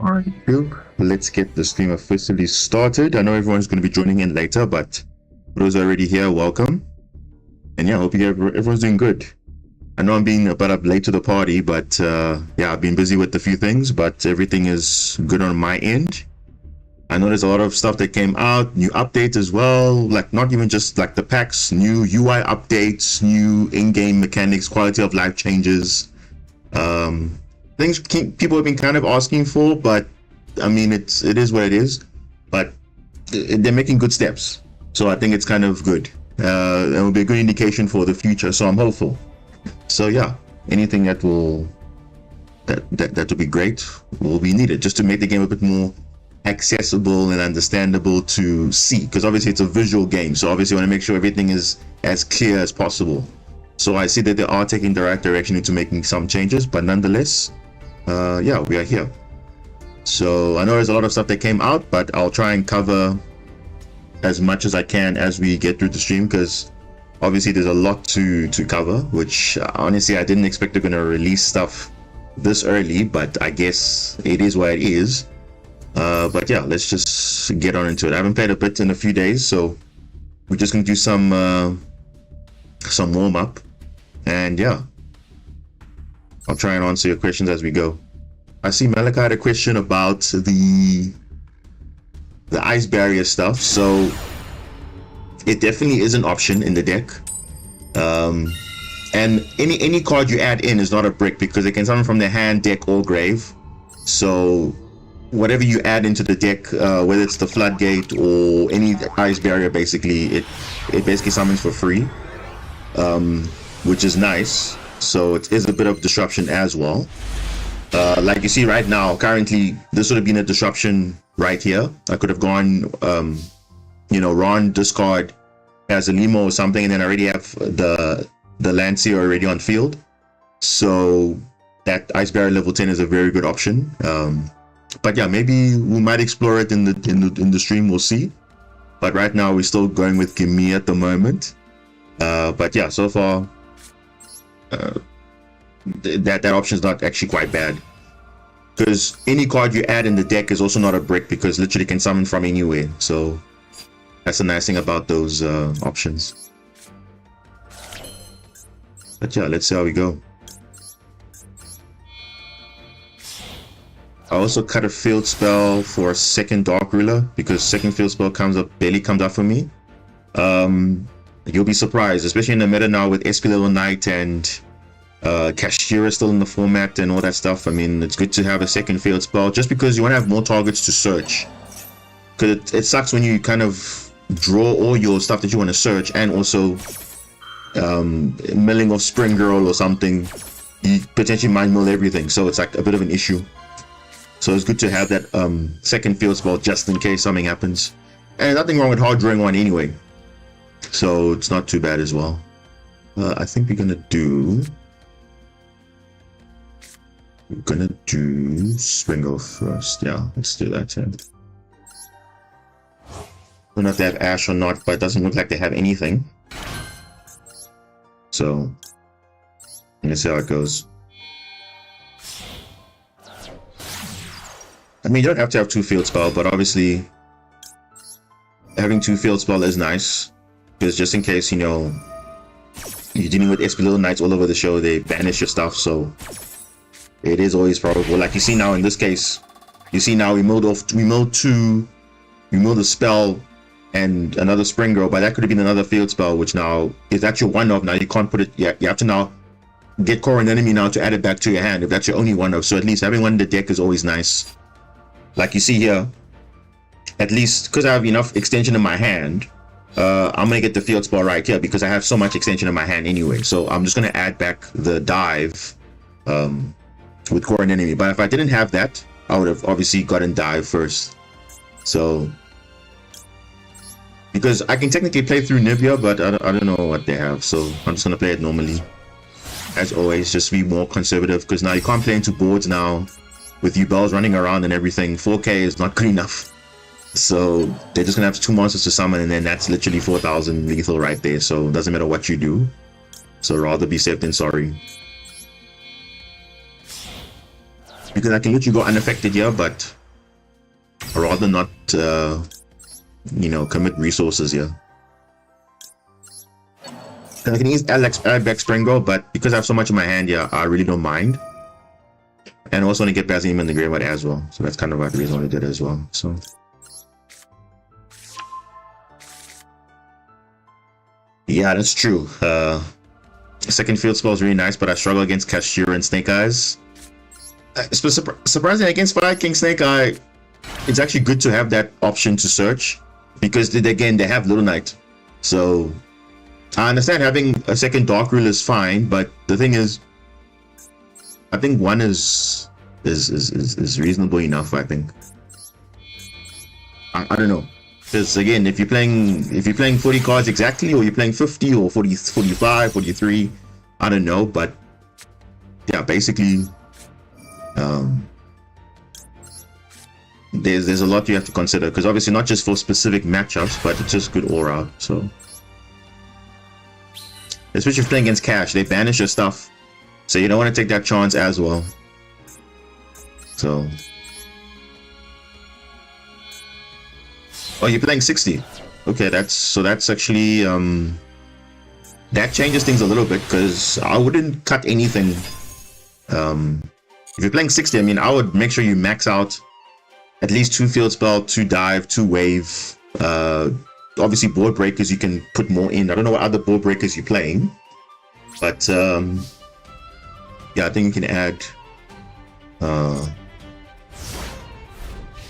Alright, cool. Let's get the stream officially started. I know everyone's going to be joining in later, but for those already here, welcome. And yeah, I hope everyone's doing good. I know I'm being a bit up late to the party, but yeah, I've been busy with a few things, but everything is good on my end. I know there's a lot of stuff that came out, new updates as well, like not even just like the packs, new UI updates, new in-game mechanics, quality of life changes. Things people have been kind of asking for, but I mean, it is what it is, but they're making good steps. So I think it's kind of good. It will be a good indication for the future. So I'm hopeful. So yeah, anything that will be great will be needed just to make the game a bit more accessible and understandable to see, because obviously it's a visual game, so obviously I want to make sure everything is as clear as possible. So I see that they are taking the right direction into making some changes, but nonetheless, yeah, we are here. So I know there's a lot of stuff that came out, but I'll try and cover as much as I can as we get through the stream, because obviously there's a lot to cover, which honestly I didn't expect they're going to release stuff this early, but I guess it is what it is. But yeah, let's just get on into it. I haven't played a bit in a few days, so we're just going to do some warm up, and yeah, I'll try and answer your questions as we go. I see Malachi had a question about the ice barrier stuff, so it definitely is an option in the deck. And any card you add in is not a brick, because it can summon from their hand, deck, or grave. So whatever you add into the deck, whether it's the floodgate or any ice barrier, basically it basically summons for free, which is nice. So it is a bit of disruption as well. Like you see right now, currently this would have been a disruption right here. I could have gone you know, Ron discard as a Limo or something, and then I already have the Lancia already on field. So that ice barrier level 10 is a very good option. But yeah, maybe we might explore it in the stream, we'll see. But right now we're still going with Gimme at the moment. But yeah, so far that option is not actually quite bad, because any card you add in the deck is also not a brick, because literally can summon from anywhere. So that's the nice thing about those options. But yeah, let's see how we go. I also cut a field spell for a second Dark Ruler, because second field spell barely comes up for me. You'll be surprised, especially in the meta now with SP level Knight and Kashira still in the format and all that stuff. I mean, it's good to have a second field spell, just because you want to have more targets to search. Because it sucks when you kind of draw all your stuff that you want to search, and also milling of Spring Girl or something, you potentially mind mill everything, so it's like a bit of an issue. So it's good to have that second field spell just in case something happens. And nothing wrong with hard drawing one anyway, so it's not too bad as well. I think we're gonna do Springle first. Yeah, let's do that. Yeah. I don't know if they have Ash or not, but it doesn't look like they have anything. So let's see how it goes. I mean, you don't have to have two field spell, but obviously having two field spell is nice, because just in case, you know, you're dealing with SP Little Knights all over the show, they banish your stuff, so it is always probable. Like you see now in this case, you see now we milled the spell and another Spring Girl, but that could have been another field spell, which now, if that's your one of, now you can't put it, you have to now get core and enemy now to add it back to your hand, if that's your only one of. So at least having one in the deck is always nice. Like you see here, at least because I have enough extension in my hand, I'm gonna get the field spell right here, because I have so much extension in my hand anyway. So I'm just gonna add back the dive with core and enemy. But if I didn't have that, I would have obviously gotten dive first. So because I can technically play through Nivea, but I don't know what they have, so I'm just gonna play it normally. As always, just be more conservative, because now you can't play into boards now with you bells running around and everything. 4K is not good enough, so they're just gonna have two monsters to summon, and then that's literally 4,000 lethal right there. So it doesn't matter what you do, so rather be safe than sorry. Because I can let you go unaffected here, but rather not, you know, commit resources here. I can use add back Springo, but because I have so much in my hand here, I really don't mind. And I also want to get past him in the graveyard as well. So that's kind of like the reason why I did it as well. So yeah, that's true. Second field spell is really nice, but I struggle against Kashira and Snake Eyes. Surprisingly, against Fire King Snake Eye, it's actually good to have that option to search, because again, they have Little Knight. So I understand having a second Dark Rule is fine, but the thing is, I think one is reasonable enough. I think. I don't know, because again, if you're playing 40 cards exactly, or you're playing 50 or 40, 45, 43, I don't know, but yeah, basically, there's a lot you have to consider, because obviously not just for specific matchups, but it's just good aura. So especially if you're playing against Cash, they banish your stuff, so you don't want to take that chance as well. So, oh, you're playing 60. Okay, that's actually that changes things a little bit, because I wouldn't cut anything. If you're playing 60, I mean, I would make sure you max out at least 2 field spell, 2 dive, 2 wave. Obviously, board breakers you can put more in. I don't know what other board breakers you're playing, but yeah, I think you can add.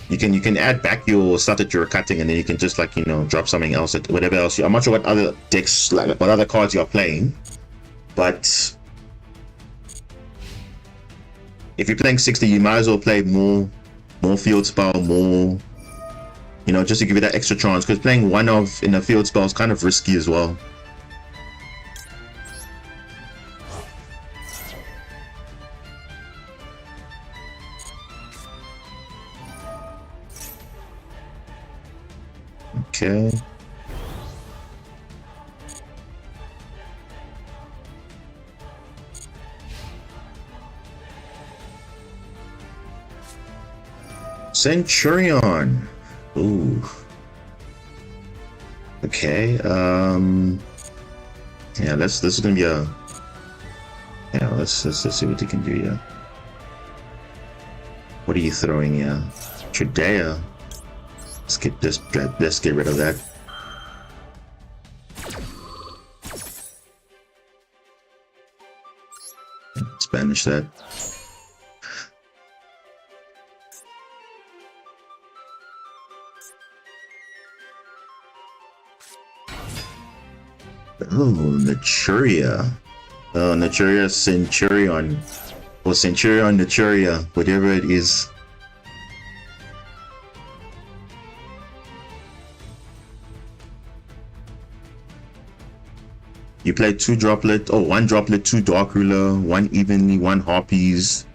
You can add back your stuff that you're cutting, and then you can just, like, you know, drop something else, whatever else. I'm not sure what other decks, like what other cards you're playing, but if you're playing 60, you might as well play more field spell, more, you know, just to give you that extra chance, because playing one of in a field spell is kind of risky as well. Okay. Centurion. Ooh. Okay. Yeah. This is gonna be a. Yeah. Let's see what you can do. Yeah. What are you throwing? Yeah. Tradea. Let's get rid of that. Let's banish that. Oh, Naturia. Oh, Naturia Centurion. Or Centurion Naturia, whatever it is. You play 2 droplet, oh, 1 droplet, 2 Dark Ruler, 1 Evenly, 1 Harpies,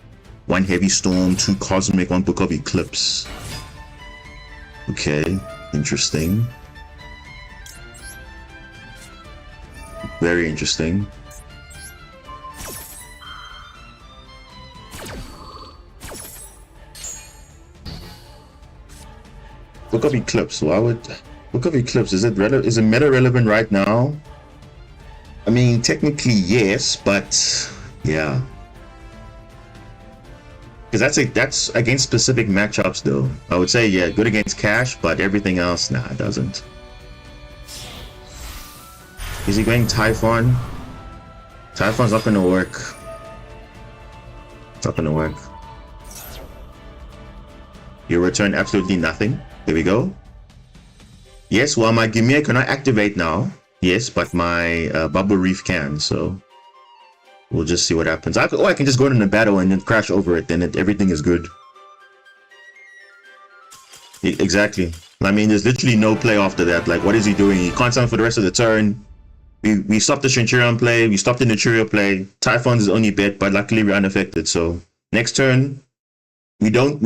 1 Heavy Storm, 2 Cosmic, 1 Book of Eclipse. Okay, interesting. Very interesting. Book of Eclipse. Why would Book of Eclipse? Is it meta relevant right now? I mean, technically yes, but yeah, because that's against specific matchups, though. I would say yeah, good against Cash, but everything else, nah, it doesn't. Is he going Typhon? Typhon's not gonna work. It's not gonna work. You return absolutely nothing. There we go. Yes, well, my Gimea cannot activate now. Yes, but my Bubble Reef can, so we'll just see what happens. I can just go into the battle and then crash over it, then everything is good. Exactly. I mean, there's literally no play after that. Like, what is he doing? He can't summon for the rest of the turn. We stopped the Centurion play, we stopped the Naturia play. Typhon's is only bet, but luckily we're unaffected. So next turn, we don't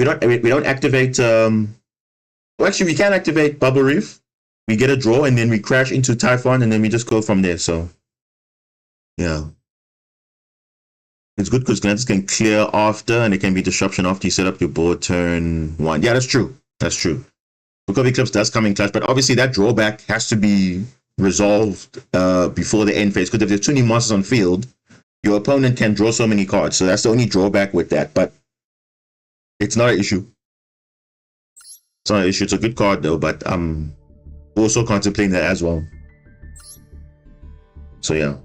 activate. Well, actually, we can activate Bubble Reef. We get a draw, and then we crash into Typhon, and then we just go from there. So yeah, it's good because Glantis can clear after, and it can be disruption after you set up your board turn 1. Yeah, that's true. That's true. Book of Eclipse does come in clutch, but obviously that drawback has to be resolved before the end phase, because if there's too many monsters on field, your opponent can draw so many cards. So that's the only drawback with that, but it's not an issue. It's not an issue. It's a good card though, but I'm also contemplating that as well. So yeah.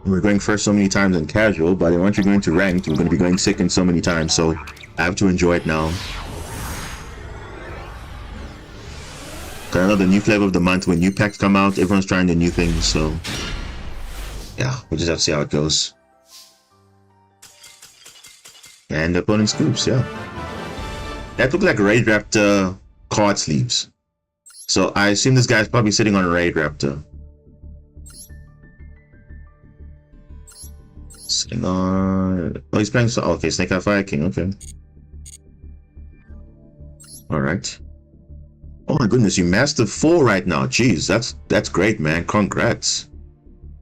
We're going first so many times in casual, but then once you're going to ranked, we're going to be going second so many times, so I have to enjoy it now. Got another new flavor of the month. When new packs come out, everyone's trying the new things, so yeah, we'll just have to see how it goes. And opponent scoops, yeah. That looked like Raid Raptor card sleeves. So I assume this guy's probably sitting on a Raid Raptor. Sitting on... Oh, he's playing... Oh, okay, Snake Eye Fire King, okay. Alright. Oh my goodness, you mastered 4 right now. Jeez, that's great, man. Congrats.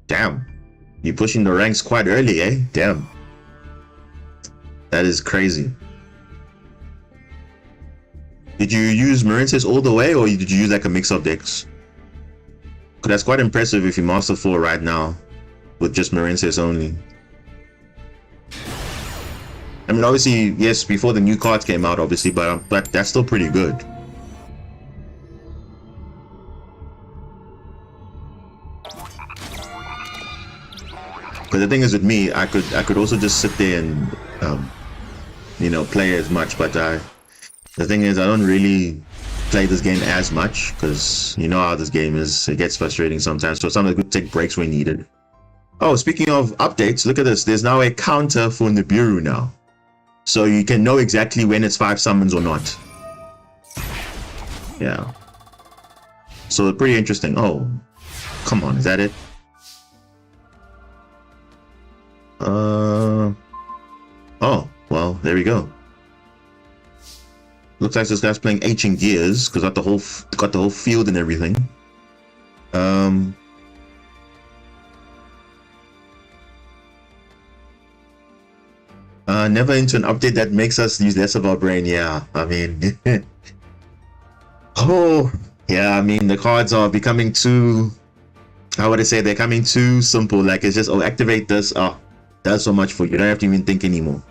Damn. You're pushing the ranks quite early, eh? Damn. That is crazy. Did you use Marincess all the way, or did you use like a mix of decks? Because that's quite impressive if you master 4 right now with just Marincess only. I mean, obviously, yes, before the new cards came out, obviously, but that's still pretty good. Because the thing is with me, I could also just sit there and you know, play as much, but the thing is I don't really play this game as much, because you know how this game is. It gets frustrating sometimes, so sometimes I could take breaks when needed. Oh, speaking of updates, look at this. There's now a counter for Nibiru now, so you can know exactly when it's 5 summons or not. Yeah, so pretty interesting. Oh, come on, is that it? Oh, well, there we go. Looks like this guy's playing Ancient Gears, because got the whole field and everything. Never into an update that makes us use less of our brain. Yeah, I mean, oh, yeah, I mean, the cards are becoming too, how would I say, they're coming too simple. Like, it's just, oh, activate this. Oh, that's so much for you. You don't have to even think anymore.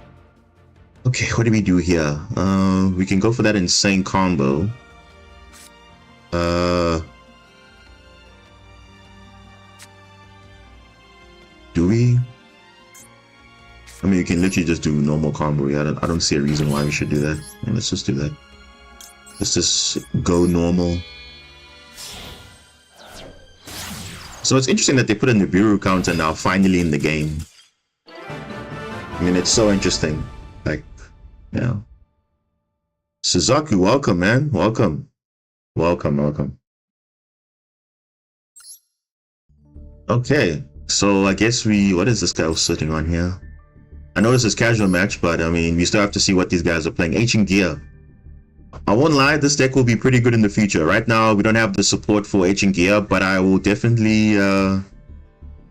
Okay, what do we do here? We can go for that insane combo. Do we? I mean, you can literally just do normal combo. I don't see a reason why we should do that. Yeah, let's just do that. Let's just go normal. So it's interesting that they put a Nibiru counter now finally in the game. I mean, it's so interesting. Like, yeah. Suzaku, welcome, man. Welcome. Welcome. Okay, so I guess what is this guy sitting on here? I know this is casual match, but I mean, we still have to see what these guys are playing. Ancient Gear. I won't lie, this deck will be pretty good in the future. Right now, we don't have the support for Ancient Gear, but I will definitely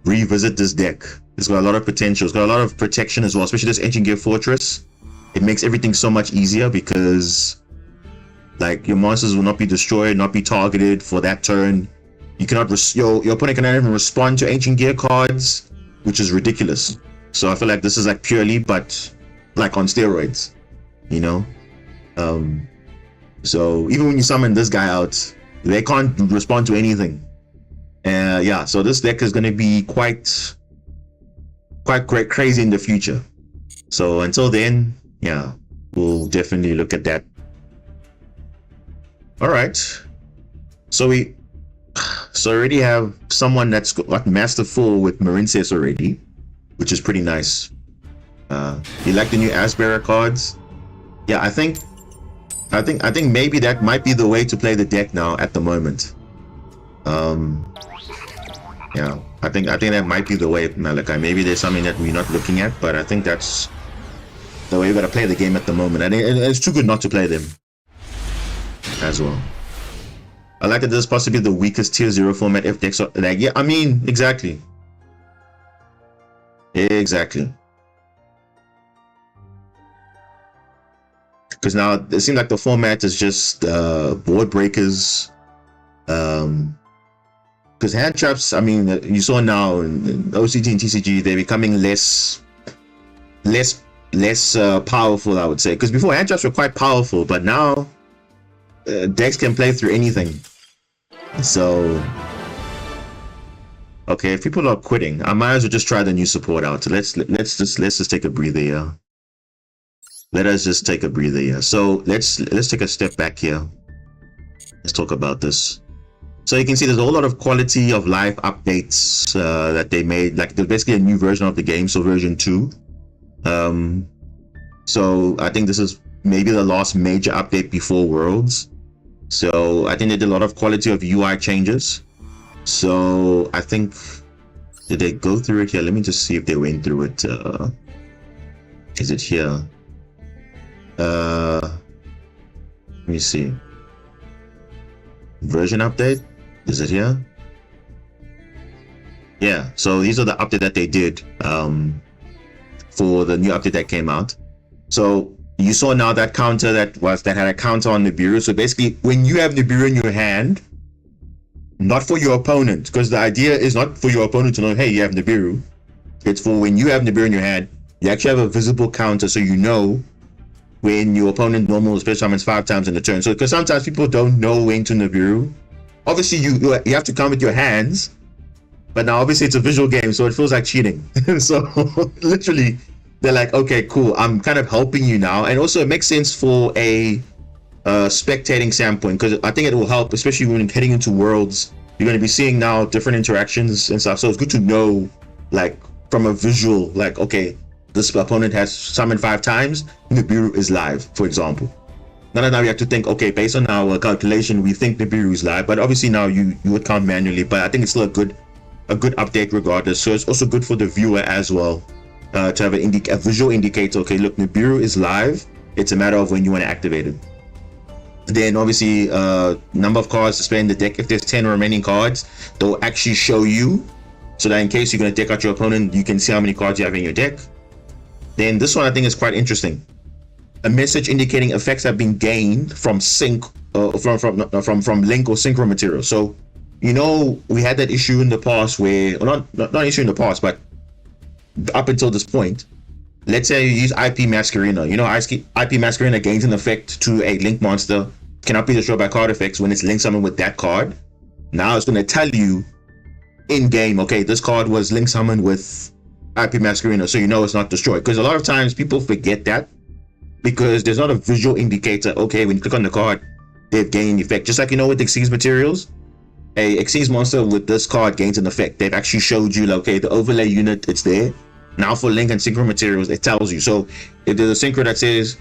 revisit this deck. It's got a lot of potential. It's got a lot of protection as well, especially this Ancient Gear Fortress. It makes everything so much easier because, like, your monsters will not be destroyed, not be targeted for that turn. You cannot, your opponent cannot even respond to Ancient Gear cards, which is ridiculous. So I feel like this is like purely, but like on steroids, you know? So even when you summon this guy out, they can't respond to anything. Yeah, so this deck is going to be quite crazy in the future. So until then, yeah, we'll definitely look at that. All right, so we already have someone that's got Master 4 with Marincess already, which is pretty nice. You like the new Asbearer cards? Yeah, I think maybe that might be the way to play the deck now at the moment. Yeah, I think that might be the way, Malachi. Maybe there's something that we're not looking at, but I think that's the way you gotta play the game at the moment. And it's too good not to play them as well. I like that this is possibly the weakest tier 0 format if decks are like, yeah, I mean, exactly. Exactly. Because now it seems like the format is just board breakers. Because hand traps, I mean, you saw now in OCG and TCG, they're becoming less powerful, I would say. Because before, hand traps were quite powerful, but now decks can play through anything. So, okay, if people are quitting, I might as well just try the new support out. So let's just take a breather here. Let us just take a breather here. So let's take a step back here. Let's talk about this. So you can see there's a whole lot of quality of life updates that they made. Like there's basically a new version of the game, so version 2. So I think this is maybe the last major update before Worlds. So I think they did a lot of quality of UI changes. So I think, did they go through it here? Let me just see if they went through it. Is it here? Let me see. Version update. Is it here? Yeah, so these are the update that they did for the new update that came out. So you saw now that counter that had a counter on Nibiru. So basically, when you have Nibiru in your hand, not for your opponent, because the idea is not for your opponent to know, hey, you have Nibiru. It's for when you have Nibiru in your hand, you actually have a visible counter, so you know when your opponent normal special summons 5 times in the turn. So because sometimes people don't know when to Nibiru. Obviously, you have to come with your hands, but now obviously it's a visual game, so it feels like cheating. So literally, they're like, okay, cool, I'm kind of helping you now. And also it makes sense for a spectating standpoint, because I think it will help, especially when heading into Worlds. You're going to be seeing now different interactions and stuff, so it's good to know, like, from a visual, like, okay, this opponent has summoned 5 times, Nibiru is live, for example. Now we have to think, okay, based on our calculation, we think Nibiru is live, but obviously now you would count manually, but I think it's still a good update regardless. So it's also good for the viewer as well, to have a visual indicator. Okay, look, Nibiru is live. It's a matter of when you want to activate it. Then obviously, number of cards to spend in the deck. If there's 10 remaining cards, they'll actually show you, so that in case you're going to take out your opponent, you can see how many cards you have in your deck. Then this one I think is quite interesting. A message indicating effects have been gained from sync, from link or synchro material. So, you know, we had that issue in the past where, or not issue in the past, but up until this point, let's say you use IP Masquerena. You know, IP Masquerena gains an effect to a link monster, cannot be destroyed by card effects when it's linked summoned with that card. Now it's going to tell you in game, okay, this card was link summoned with IP Masquerena, so you know it's not destroyed. Because a lot of times people forget that, because there's not a visual indicator. Okay, when you click on the card, they've gained effect. Just like, you know, with Xyz materials, a Xyz monster with this card gains an effect. They've actually showed you, like, okay, the overlay unit, it's there. Now for link and synchro materials, it tells you. So if there's a synchro that says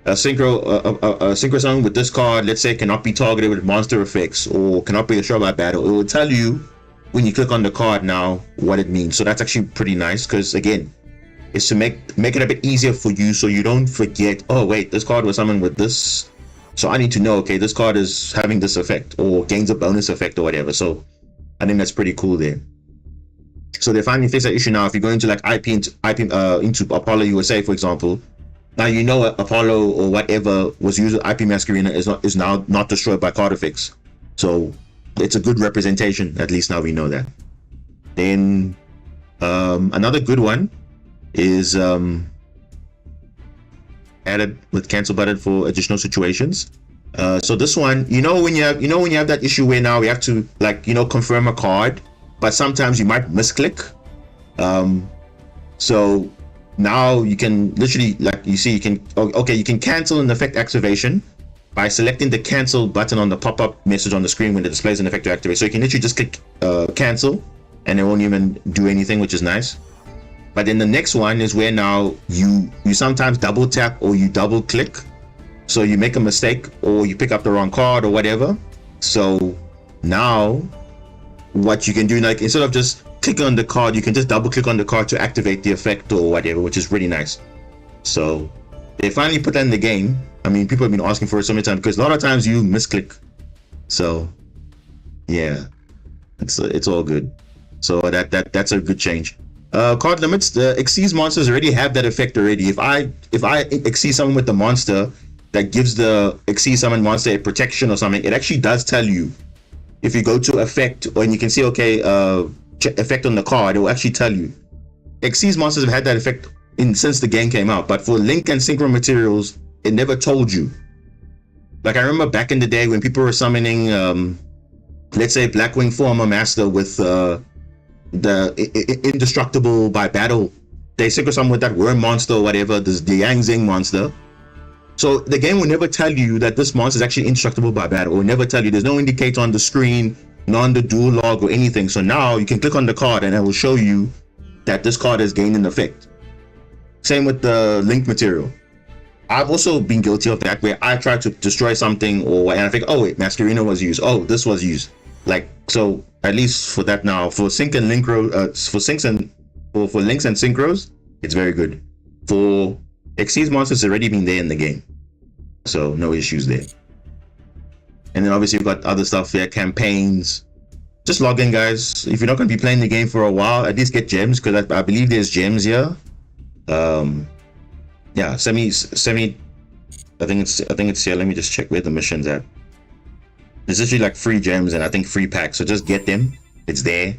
a synchro summon with this card, let's say, cannot be targeted with monster effects or cannot be destroyed by battle, it will tell you when you click on the card now what it means. So that's actually pretty nice, because again, is to make it a bit easier for you, so you don't forget, oh wait, this card was summoned with this, so I need to know, okay, this card is having this effect or gains a bonus effect or whatever. So I think that's pretty cool there. So they finally fixed that issue now. If you go into like IP into Apollo USA, for example, now you know Apollo or whatever was used with IP Masquerena is now not destroyed by card effects. So it's a good representation. At least now we know that. Then another good one is added with cancel button for additional situations. So this one, you know when you have that issue where now we have to, like, you know, confirm a card, but sometimes you might misclick. So now you can literally, like, you see, you can cancel an effect activation by selecting the cancel button on the pop-up message on the screen when it displays an effect to activate. So you can literally just click cancel and it won't even do anything, which is nice. But then the next one is where now you sometimes double tap or you double click. So you make a mistake or you pick up the wrong card or whatever. So now what you can do, like, instead of just clicking on the card, you can just double click on the card to activate the effect or whatever, which is really nice. So they finally put that in the game. I mean, people have been asking for it so many times, because a lot of times you misclick. So Yeah, it's all good. So that's a good change. Card limits. The Xyz monsters already have that effect already. If I Xyz someone with the monster that gives the Xyz summon monster a protection or something, it actually does tell you. If you go to effect, and you can see, okay, effect on the card, it will actually tell you. Xyz monsters have had that effect since the game came out, but for Link and Synchro materials, it never told you. Like, I remember back in the day when people were summoning, let's say, Blackwing Former Master with the indestructible by battle. They synchro summon with that worm monster or whatever, the Yang Zing monster. So the game will never tell you that this monster is actually indestructible by battle. It will never tell you. There's no indicator on the screen, nor on the duel log or anything. So now you can click on the card and it will show you that this card has gained an effect. Same with the Link material. I've also been guilty of that, where I try to destroy something, and I think, oh wait, Masquerino was used. Oh, this was used. Like, so at least for that now, for Sync and Linkro, for Links and Synchros, it's very good. For Xyz monsters, it's already been there in the game, so no issues there. And then obviously you've got other stuff there, campaigns. Just log in, guys. If you're not going to be playing the game for a while, at least get gems, because I believe there's gems here. Yeah, semi. I think it's here. Let me just check where the mission's at. There's literally like free gems and I think free packs, so just get them. It's there.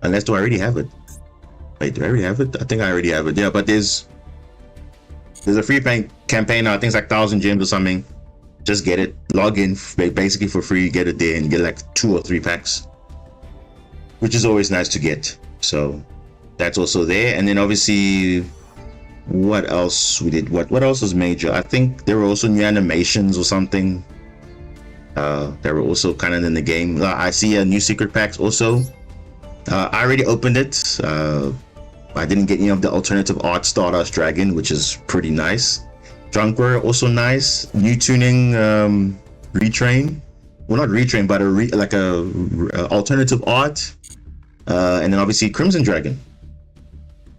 Unless, do I already have it? Wait, do I already have it? I think I already have it. Yeah, but there's a free campaign now. I think it's like 1,000 gems or something. Just get it. Log in basically for free. Get it there and get like 2 or 3 packs, which is always nice to get. So that's also there. And then obviously, what else we did? What else was major? I think there were also new animations or something. That were also kind of in the game. I see a new secret packs also. I already opened it. I didn't get any of the alternative art Stardust Dragon, which is pretty nice. Drunkware also nice. New tuning retrain. Well, not retrain, but a alternative art. And then obviously Crimson Dragon.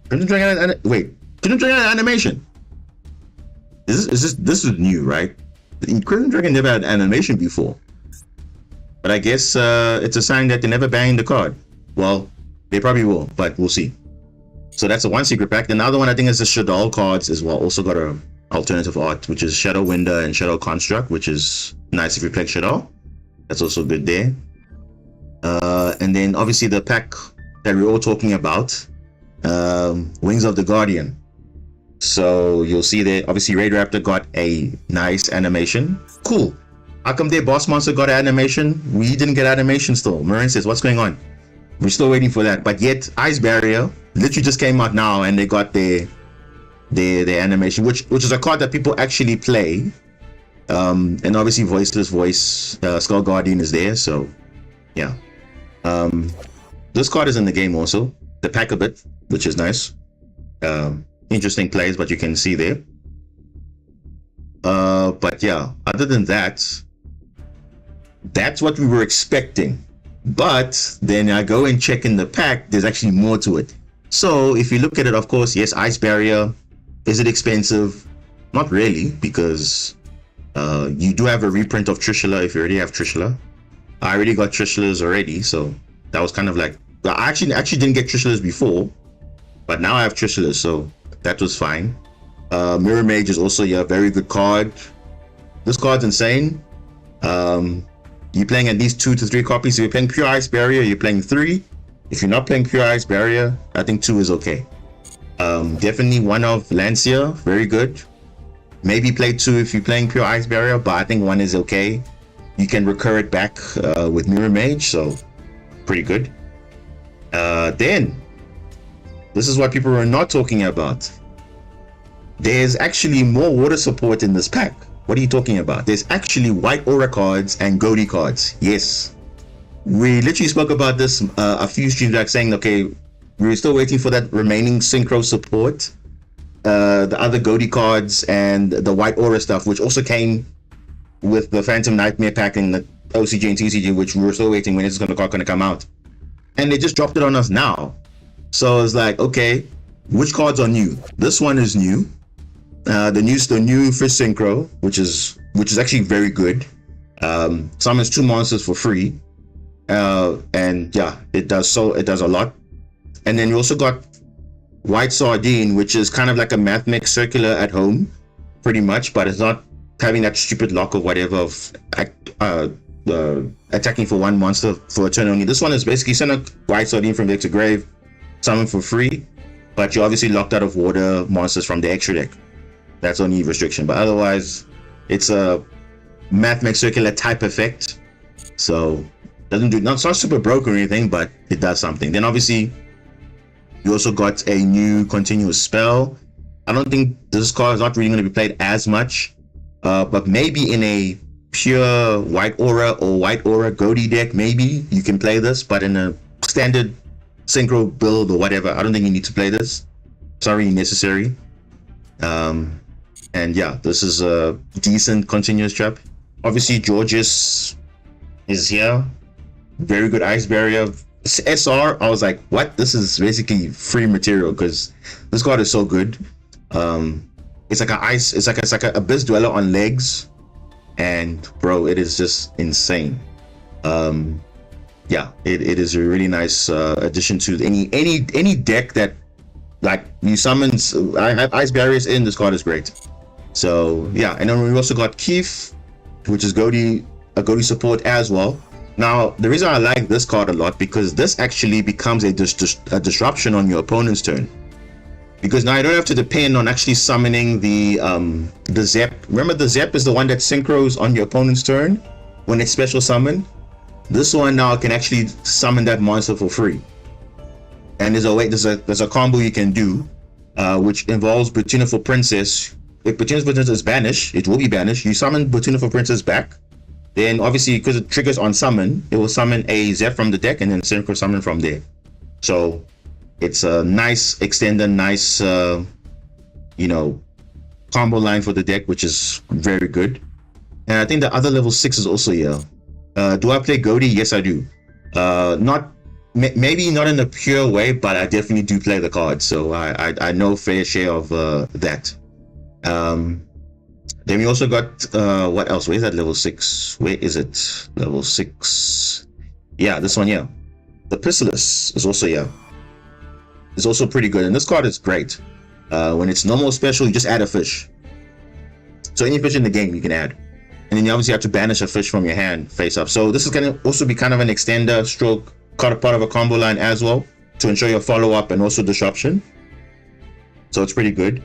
Crimson Dragon. Crimson Dragon animation. This is new, right? Crimson Dragon never had animation before. But I guess it's a sign that they never banned the card. Well, they probably will, but we'll see. So that's the one secret pack. The other one I think is the Shadow cards as well. Also got a alternative art, which is Shadow Winder and Shadow Construct, which is nice if you play Shadow. That's also good there. And then obviously the pack that we're all talking about, Wings of the Guardian. So you'll see that obviously Raid Raptor got a nice animation. Cool. How come their boss monster got an animation? We didn't get animation still. Marincess, what's going on? We're still waiting for that. But yet Ice Barrier literally just came out now and they got their animation, which is a card that people actually play. And obviously Voiceless Voice, Skull Guardian is there, so yeah. This card is in the game also. The pack a bit, which is nice. Interesting plays, but you can see there. But yeah, other than that, that's what we were expecting. But then I go and check in the pack, there's actually more to it. So if you look at it, of course, yes, Ice Barrier. Is it expensive? Not really, because you do have a reprint of Trishula if you already have Trishula. I already got Trishulas already, so that was kind of like, I actually didn't get Trishulas before, but now I have Trishulas, so that was fine. Mirror Mage is also a very good card. This card's insane. You're playing at least 2 to 3 copies. If you're playing Pure Ice Barrier, you're playing 3. If you're not playing Pure Ice Barrier, I think 2 is okay. Definitely one of Lancia, very good. Maybe play 2 if you're playing Pure Ice Barrier, but I think 1 is okay. You can recur it back with Mirror Mage, so pretty good. Then, this is what people were not talking about. There's actually more water support in this pack. What are you talking about? There's actually white aura cards and Goaty cards. Yes. We literally spoke about this a few streams back, saying, okay, we're still waiting for that remaining synchro support. The other Goaty cards and the white aura stuff, which also came with the Phantom Nightmare pack and the OCG and TCG, which we were still waiting when it's going to come out. And they just dropped it on us now. So it's like, okay, which cards are new? This one is new. The new Fish Synchro, which is actually very good. Summons 2 monsters for free. And yeah, it does a lot. And then you also got White Sardine, which is kind of like a Mathmech Circular at home, pretty much, but it's not having that stupid lock or whatever of attacking for 1 monster for a turn only. This one is basically send a White Sardine from deck to grave, summon for free, but you're obviously locked out of water monsters from the extra deck. That's only restriction, but otherwise it's a Mathmech Circular type effect, so doesn't do, not super broken or anything, but it does something. Then obviously you also got a new continuous spell. I don't think this card is not really going to be played as much, but maybe in a pure White Aura or White Aura Goatee deck, maybe you can play this, but in a standard synchro build or whatever, I don't think you need to play this. It's not really necessary. And yeah, this is a decent continuous trap. Obviously Georges is here. Very good ice barrier. SR, I was like, what? This is basically free material because this card is so good. It's like a Abyss Dweller on legs, and bro, it is just insane. Yeah, it is a really nice addition to any deck that like you summons. I have ice barriers in. This card is great. So yeah, and then we also got Keith, which is a Goatee support as well. Now, the reason I like this card a lot, because this actually becomes a disruption on your opponent's turn. Because now you don't have to depend on actually summoning the Zep. Remember, the Zep is the one that synchros on your opponent's turn when it's special summoned. This one now can actually summon that monster for free. And there's a combo you can do, which involves Beautiful Princess. If Beautiful Princess is banished, it will be banished. You summon Beautiful Princess back. Then obviously, because it triggers on summon, it will summon a Zep from the deck and then synchro summon from there. So it's a nice extender, nice combo line for the deck, which is very good. And I think the other level 6 is also here. Do I play Goatee? Yes, I do. Maybe not in a pure way, but I definitely do play the card. So I know fair share of that. Then we also got what else? Where's that level 6? Where is it? Level 6. Yeah, this one here. The Pistilus is also here. It's also pretty good, and this card is great. When it's normal special, you just add a fish. So any fish in the game you can add, and then you obviously have to banish a fish from your hand face up. So this is going to also be kind of an extender stroke, part of a combo line as well, to ensure your follow up and also disruption. So it's pretty good.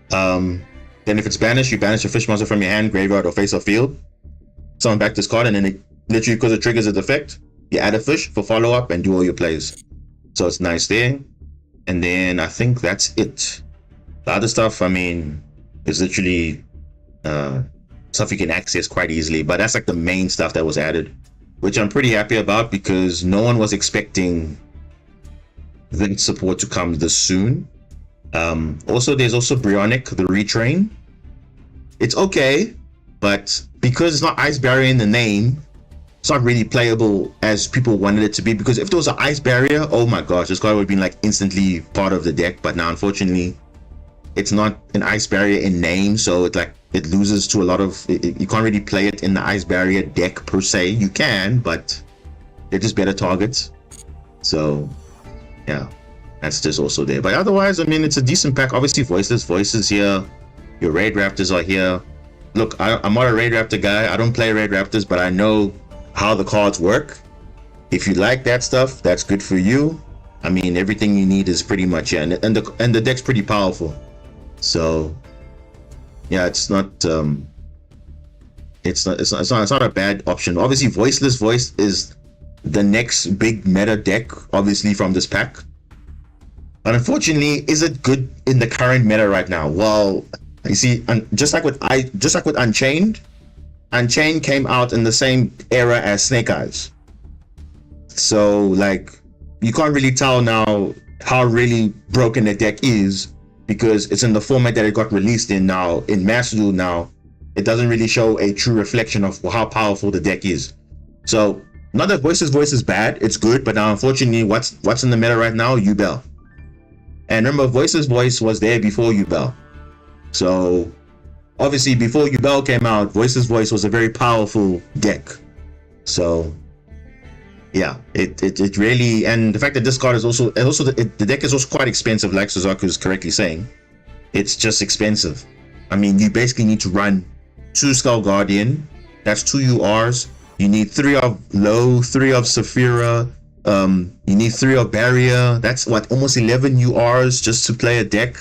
Then if it's banished, you banish a fish monster from your hand, graveyard, or face up field. Summon back this card, and then it literally, because it triggers its effect, you add a fish for follow up and do all your plays. So it's nice there. And then I think that's it. The other stuff, I mean, is literally stuff you can access quite easily, but that's like the main stuff that was added, which I'm pretty happy about because no one was expecting Vent support to come this soon. Also, there's also Brionic, the retrain. It's okay, but because it's not ice barrier in the name, it's not really playable as people wanted it to be. Because if there was an ice barrier, oh my gosh, this card would have been like instantly part of the deck. But now, unfortunately, it's not an ice barrier in name, so it loses to a lot of. You can't really play it in the ice barrier deck per se. You can, but they're just better targets. So, yeah. That's just also there, but otherwise, I mean, it's a decent pack. Obviously, voices here. Your Raid Raptors are here. Look, I'm not a Raid Raptor guy. I don't play Raid Raptors, but I know how the cards work. If you like that stuff, that's good for you. I mean, everything you need is pretty much here, and the deck's pretty powerful. So, yeah, it's not a bad option. Obviously, Voiceless Voice is the next big meta deck, obviously from this pack. But unfortunately, is it good in the current meta right now? Well, you see, just like with Unchained came out in the same era as Snake Eyes. So like, you can't really tell now how really broken the deck is because it's in the format that it got released in now. In Master Duel now, it doesn't really show a true reflection of how powerful the deck is. So not that Voice is bad, it's good, but now unfortunately, what's in the meta right now? Yubel. And remember, Voice was there before Yubel. So obviously before Yubel came out, Voiceless Voice was a very powerful deck. So yeah, it really, and the fact that this card is also the deck is also quite expensive, like Suzaku is correctly saying. It's just expensive. I mean, you basically need to run 2 Skull Guardian, that's 2 URs. You need 3 of Low, 3 of Saphira, you need 3 of Barrier. That's what, almost 11 URs just to play a deck.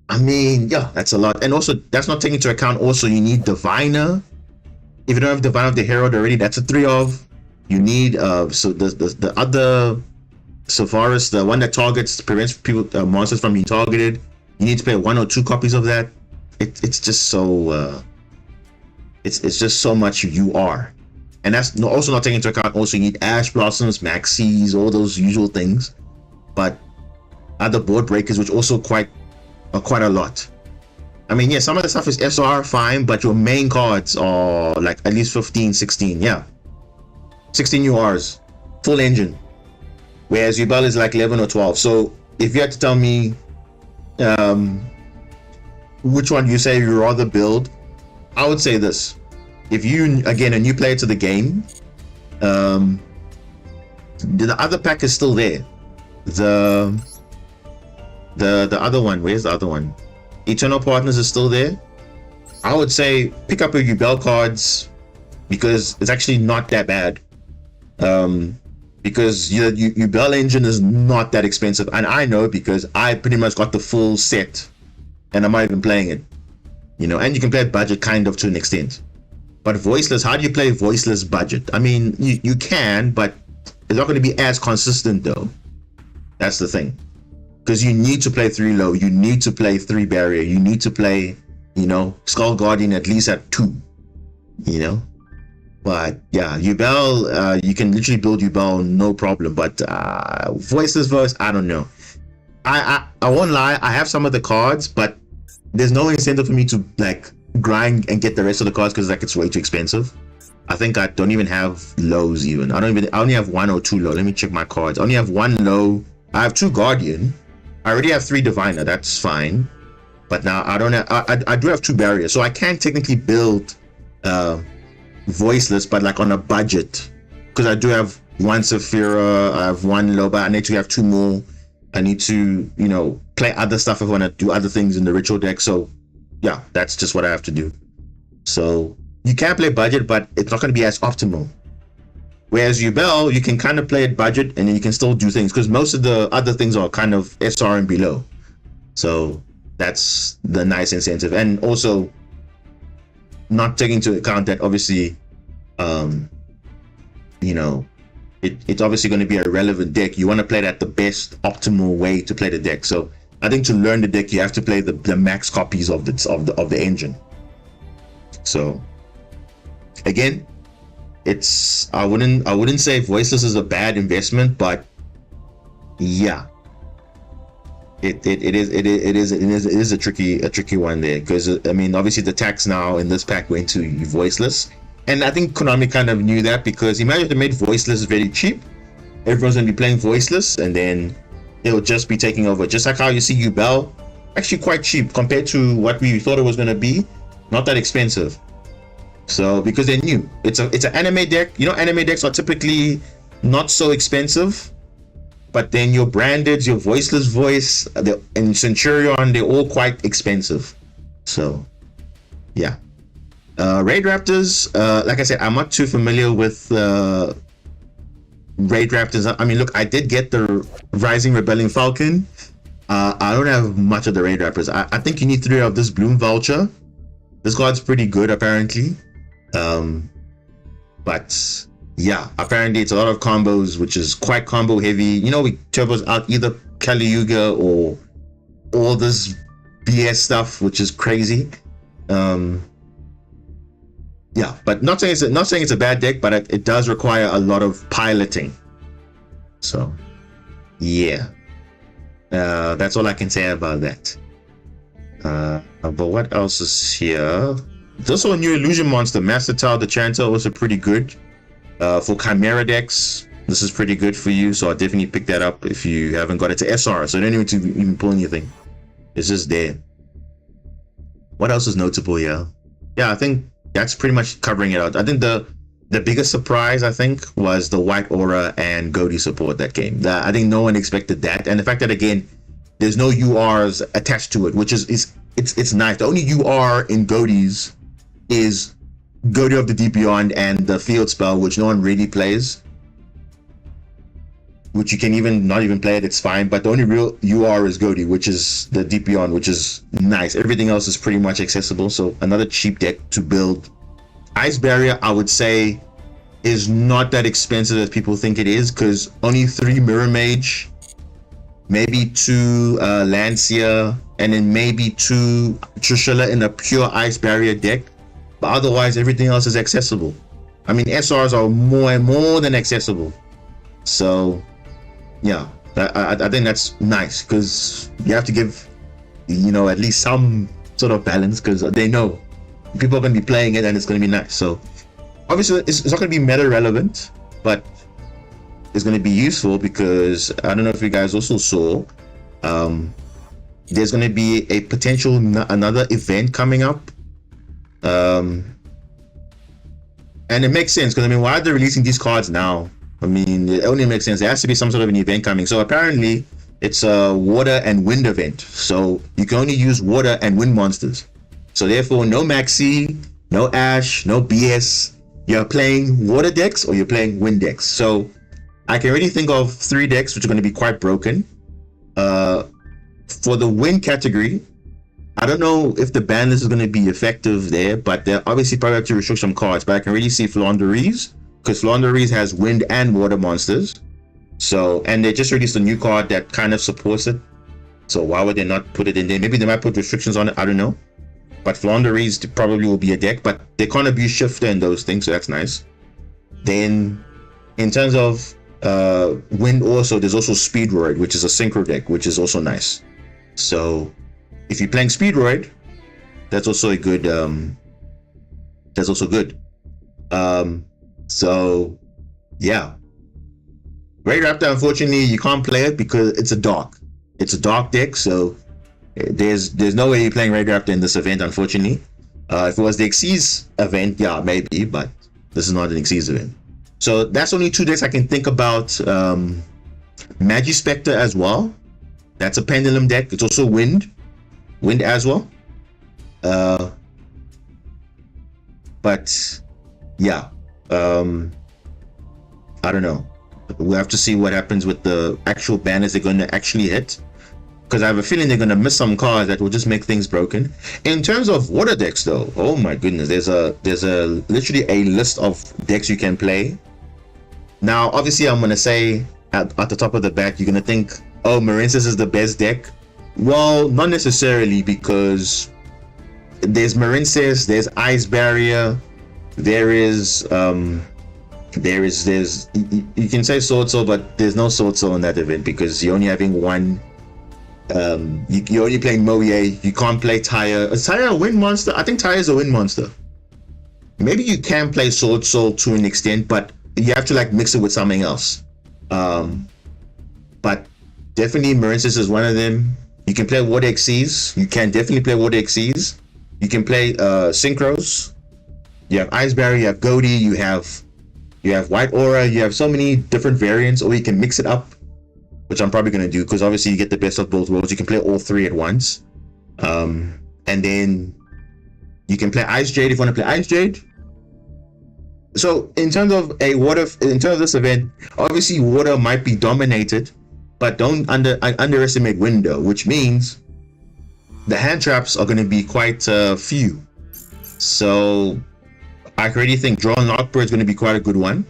I mean, yeah, that's a lot. And also, that's not taking into account also you need Diviner. If you don't have Diviner of the Herald already, that's a 3 of. You need so the other Sepharis, the one that prevents people monsters from being targeted. You need to play 1 or 2 copies of that. It's just so it's just so much UR. And that's also not taking into account also you need Ash Blossoms, Maxis, all those usual things, but other board breakers, which also quite a lot. I mean, yeah, some of the stuff is SR fine, but your main cards are like at least 15, 16, yeah, 16 URs, full engine, whereas Yubel is like 11 or 12. So if you had to tell me which one you say you rather build, I would say this. If you, again, a new player to the game, the other pack is still there. The other one, where's the other one? Eternal Partners is still there. I would say pick up your Yubel cards because it's actually not that bad. Because your Yubel engine is not that expensive, and I know because I pretty much got the full set, and I'm not even playing it. You know, and you can play it budget kind of to an extent. But Voiceless, how do you play Voiceless budget? I mean, you can, but it's not going to be as consistent though. That's the thing. Because you need to play 3 Low, you need to play 3 Barrier, you need to play, you know, Skull Guardian at least at 2. You know? But yeah, Yubel, you can literally build Yubel no problem. But Voiceless Voice, I don't know. I won't lie, I have some of the cards, but there's no incentive for me to like grind and get the rest of the cards because like it's way too expensive. I think I don't even have lows even. I only have 1 or 2 low. Let me check my cards. I only have 1 low. I have 2 Guardian. I already have 3 Diviner. That's fine. But now I don't have. I do have 2 Barriers, so I can technically build Voiceless, but like on a budget because I do have 1 Saphira. I have 1 low, but I need to have 2 more. I need to, you know, play other stuff if I want to do other things in the ritual deck. So yeah, that's just what I have to do. So you can play budget, but it's not going to be as optimal. Whereas Yubel, you can kind of play it budget and then you can still do things because most of the other things are kind of SR and below. So that's the nice incentive. And also not taking into account that obviously, you know, it's obviously going to be a relevant deck. You want to play it at the best optimal way to play the deck. So I think to learn the deck, you have to play the max copies of the engine. So again, I wouldn't say Voiceless is a bad investment, but yeah, it is a tricky one there because I mean obviously the tax now in this pack went to Voiceless, and I think Konami kind of knew that because imagine if they made Voiceless very cheap, everyone's gonna be playing Voiceless, and then it'll just be taking over. Just like how you see Yubel, actually quite cheap compared to what we thought it was gonna be, not that expensive. So because they knew it's an anime deck, you know, anime decks are typically not so expensive, but then your branded, your Voiceless Voice, and Centurion, they're all quite expensive. So yeah, Raid Raptors, like I said, I'm not too familiar with Raid Raptors. I mean, look, I did get the Rising Rebellion Falcon. I don't have much of the Raid Raptors. I think you need 3 of this Bloom Vulture. This card's pretty good apparently. But yeah, apparently it's a lot of combos, which is quite combo heavy. You know, we turbos out either Kali Yuga or all this BS stuff, which is crazy. Yeah, but not saying it's a bad deck, but it does require a lot of piloting. So yeah, that's all I can say about that. But what else is here? There's also a new illusion monster, Master Tau the Chanter, also pretty good. For Chimera decks, this is pretty good for you, so I'll definitely pick that up if you haven't got it to SR, so you don't need to even pull anything. It's just there. What else is notable here? Yeah, I think that's pretty much covering it out. I think the biggest surprise, I think, was the White Aura and Goaty support that came. I think no one expected that, and the fact that again, there's no URs attached to it, which is it's nice. The only UR in Goaty's is Goaty of the Deep Beyond and the field spell, which no one really plays. Which you can even not even play it, it's fine. But the only real UR is Goaty, which is the Deep Beyond, which is nice. Everything else is pretty much accessible. So another cheap deck to build. Ice Barrier, I would say, is not that expensive as people think it is, because only 3 Mirror Mage, maybe 2 Lancia, and then maybe 2 Trishula in a pure Ice Barrier deck. But otherwise, everything else is accessible. I mean, SRs are more and more than accessible. So, yeah, I think that's nice, because you have to give, you know, at least some sort of balance, because they know people are going to be playing it and it's going to be nice. So obviously it's not going to be meta relevant, but it's going to be useful, because I don't know if you guys also saw, there's going to be a potential another event coming up, and it makes sense, because I mean, why are they releasing these cards now? I mean, it only makes sense. There has to be some sort of an event coming. So apparently it's a water and wind event, so you can only use water and wind monsters. So therefore, no Maxi, no Ash, no BS. You're playing water decks or you're playing wind decks. So I can already think of 3 decks which are going to be quite broken. For the wind category, I don't know if the ban list is going to be effective there, but they're obviously probably have to restrict some cards. But I can really see Flaunderies, because Flaunderies has wind and water monsters. So, and they just released a new card that kind of supports it. So why would they not put it in there? Maybe they might put restrictions on it, I don't know. But Flaunderies probably will be a deck, but they can't abuse Shifter and those things, so that's nice. Then, in terms of wind, also there's also Speedroid, which is a synchro deck, which is also nice. So, if you're playing Speedroid, that's also a good. That's also good. So, yeah. Raid Raptor, unfortunately, you can't play it because it's a dark. It's a dark deck, so there's no way you're playing Raid Raptor in this event, unfortunately. If it was the Xyz event, yeah, maybe, but this is not an Xyz event. So that's only 2 decks I can think about. Magispectre as well. That's a pendulum deck. It's also wind as well. But yeah, I don't know. We'll have to see what happens with the actual banners they're going to actually hit, because I have a feeling they're going to miss some cards that will just make things broken. In terms of water decks, though, oh my goodness, there's literally a list of decks you can play. Now, obviously, I'm going to say at the top of the bat, you're going to think, oh, Marincess is the best deck. Well, not necessarily, because there's Marincess, there's Ice Barrier, there's you can say Sword Soul, but there's no Sword Soul in that event, because you're only having one. You're only playing Moe. You can't play Tyre. Is Tyre a wind monster? I think Tyre is a wind monster. Maybe you can play Sword Soul to an extent, but you have to like mix it with something else. But definitely Marincess is one of them. You can play Water Xyz. You can definitely play Water Xyz. You can play Synchros. You have Ice Barrier, you have Goaty, you have White Aura, you have so many different variants, or you can mix it up, which I'm probably going to do, because obviously you get the best of both worlds. You can play all 3 at once. And then you can play Ice Jade if you want to play Ice Jade. So in terms of this event, obviously water might be dominated, but don't underestimate window, which means the hand traps are going to be quite few. So I already think Drawn Lockbird is going to be quite a good one.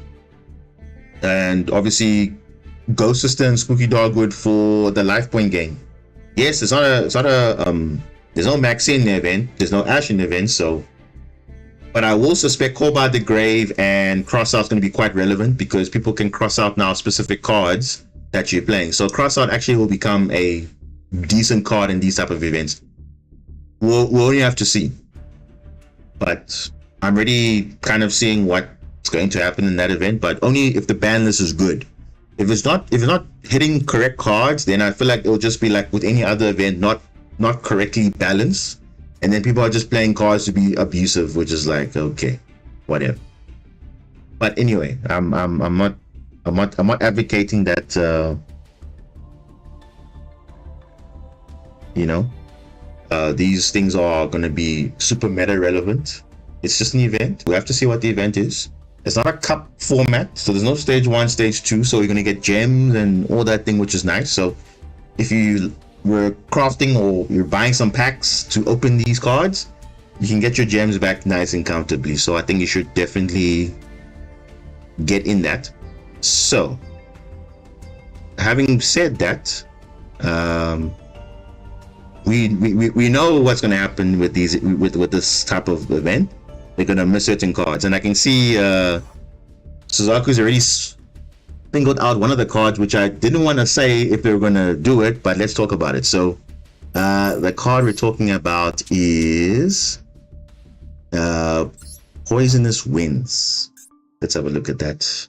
And obviously Ghost Sister and Spooky Dogwood for the life point game. Yes, there's no Maxi in the event, there's no Ash in the event, so. But I will suspect Call by the Grave and Cross Out is going to be quite relevant, because people can cross out now specific cards that you're playing. So Cross Out actually will become a decent card in these type of events. We'll only have to see. But I'm already kind of seeing what's going to happen in that event, but only if the ban list is good. If it's not hitting correct cards, then I feel like it'll just be like with any other event, not correctly balanced. and then people are just playing cards to be abusive, which is like, okay, whatever. But anyway, I'm not advocating that. These things are going to be super meta relevant. It's just an event. We have to see what the event is. It's not a cup format, so there's no stage 1, stage 2, so you're going to get gems and all that thing, which is nice. So if you were crafting or you're buying some packs to open these cards, you can get your gems back nice and comfortably. So I think you should definitely get in that. So having said that, we know what's going to happen with these with this type of event. They're going to miss certain cards, and I can see Suzaku's already singled out one of the cards, which I didn't want to say if they were going to do it, but let's talk about it. So the card we're talking about is Poisonous Winds. Let's have a look at that.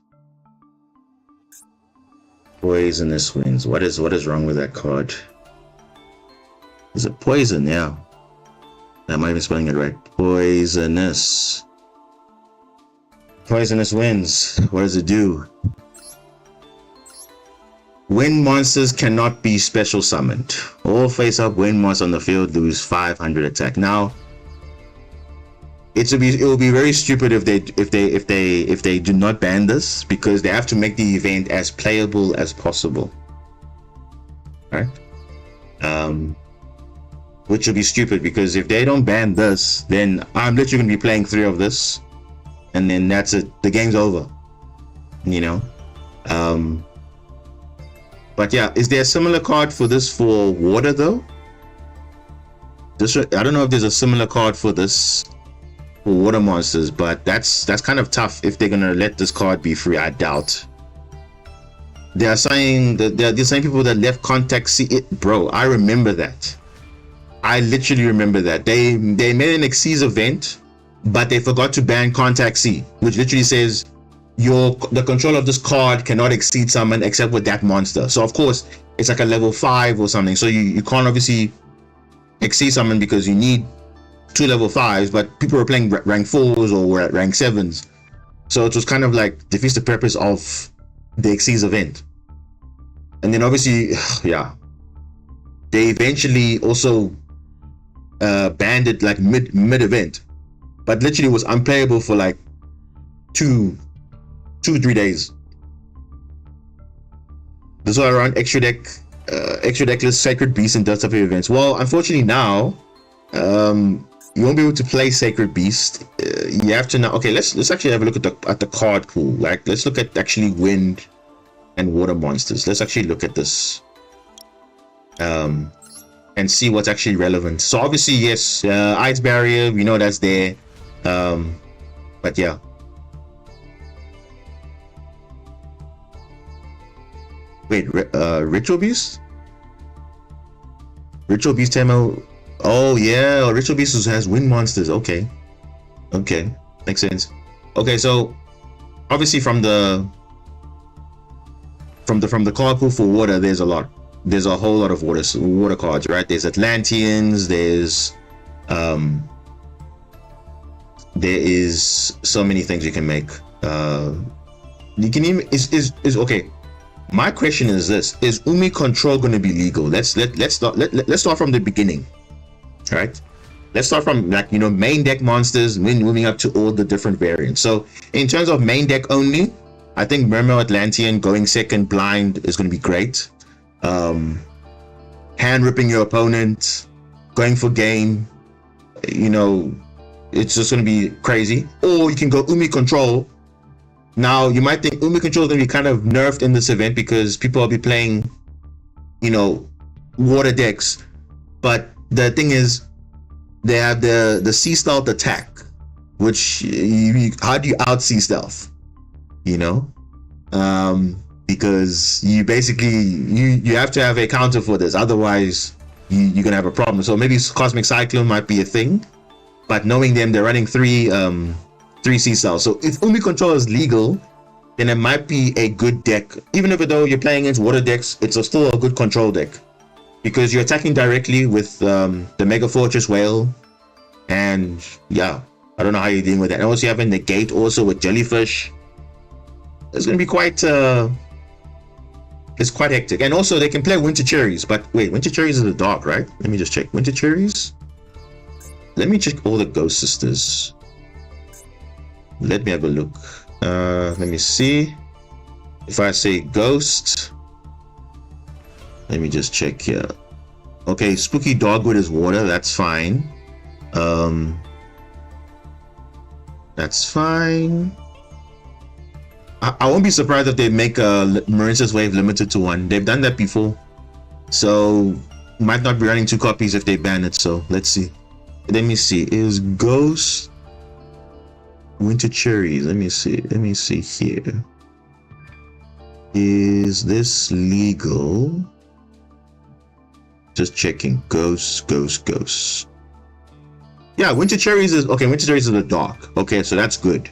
Poisonous Winds. What is wrong with that card? Is it poison? Yeah. Am I even spelling it right? Poisonous. Poisonous Winds. What does it do? Wind monsters cannot be special summoned. All face-up wind monsters on the field lose 500 attack. Now, it will be very stupid if they do not ban this, because they have to make the event as playable as possible. Right? Which will be stupid, because if they don't ban this, then I'm literally going to be playing 3 of this, and then that's it. The game's over. But yeah, is there a similar card for this for water though? I don't know if there's a similar card for this for water monsters, but that's kind of tough if they're gonna let this card be free. I doubt. They are saying that they're the same people that left Contact C. Bro, I remember that. I literally remember that. They made an Xyz event, but they forgot to ban Contact C, which literally says the control of this card cannot exceed someone except with that monster. So of course it's like a level 5 or something. So you can't obviously exceed someone because you need 2 level 5s, but people were playing rank 4s or were at rank 7s. So it was kind of like defeats the purpose of the Xyz event. And then obviously, yeah, they eventually also banned it like mid event, but literally was unplayable for like 2-3 days. This was around extra deckless Sacred Beast and Dust of events. Well, unfortunately now, you won't be able to play Sacred Beast. You have to now. Okay, let's actually have a look at the card pool. Like, let's look at actually wind and water monsters. Let's actually look at this, and see what's actually relevant. So obviously, yes, Ice Barrier, we know that's there, but yeah. Wait, Ritual Beast? Ritual Beast Temo. Oh yeah, Ritual Beast has wind monsters. Okay, makes sense. Okay, so obviously from the card pool for water, there's a whole lot of water cards, right? There's Atlanteans. There is so many things you can make. You can even okay. My question is this: is Umi Control going to be legal? Let's start from the beginning, right? Let's start from main deck monsters, moving up to all the different variants. So in terms of main deck only, I think Mermaid Atlantean going second blind is going to be great. Hand ripping your opponent, going for game, it's just going to be crazy. Or you can go Umi Control. Now you might think Umi Control is going to be kind of nerfed in this event because people will be playing, water decks. But the thing is, they have the sea stealth attack, which how do you out sea stealth? Because you basically you have to have a counter for this, otherwise you're gonna have a problem. So maybe Cosmic Cyclone might be a thing, but knowing them, they're running three sea stealth. So if Umi Control is legal, then it might be a good deck. Even if though you're playing against water decks, it's still a good control deck, because you're attacking directly with the Mega Fortress Whale, And yeah, I don't know how you're dealing with that. And also you have a negate also with jellyfish. It's going to be quite it's quite hectic. And also they can play winter cherries, but wait, winter cherries is the dark, right? Let me just check. Winter cherries, let me check all the ghost sisters. Let me have a look. Let me see. If I say ghost, let me just check here. Okay, spooky dogwood is water, that's fine. That's fine. I won't be surprised if they make a Marincess wave limited to 1. They've done that before, so might not be running 2 copies if they ban it. So let's see. Let me see. Is ghost winter cherries? Let me see. Let me see here. Is this legal? Just checking. Ghosts. Yeah, winter cherries is okay. Winter cherries is the dark. Okay, so that's good.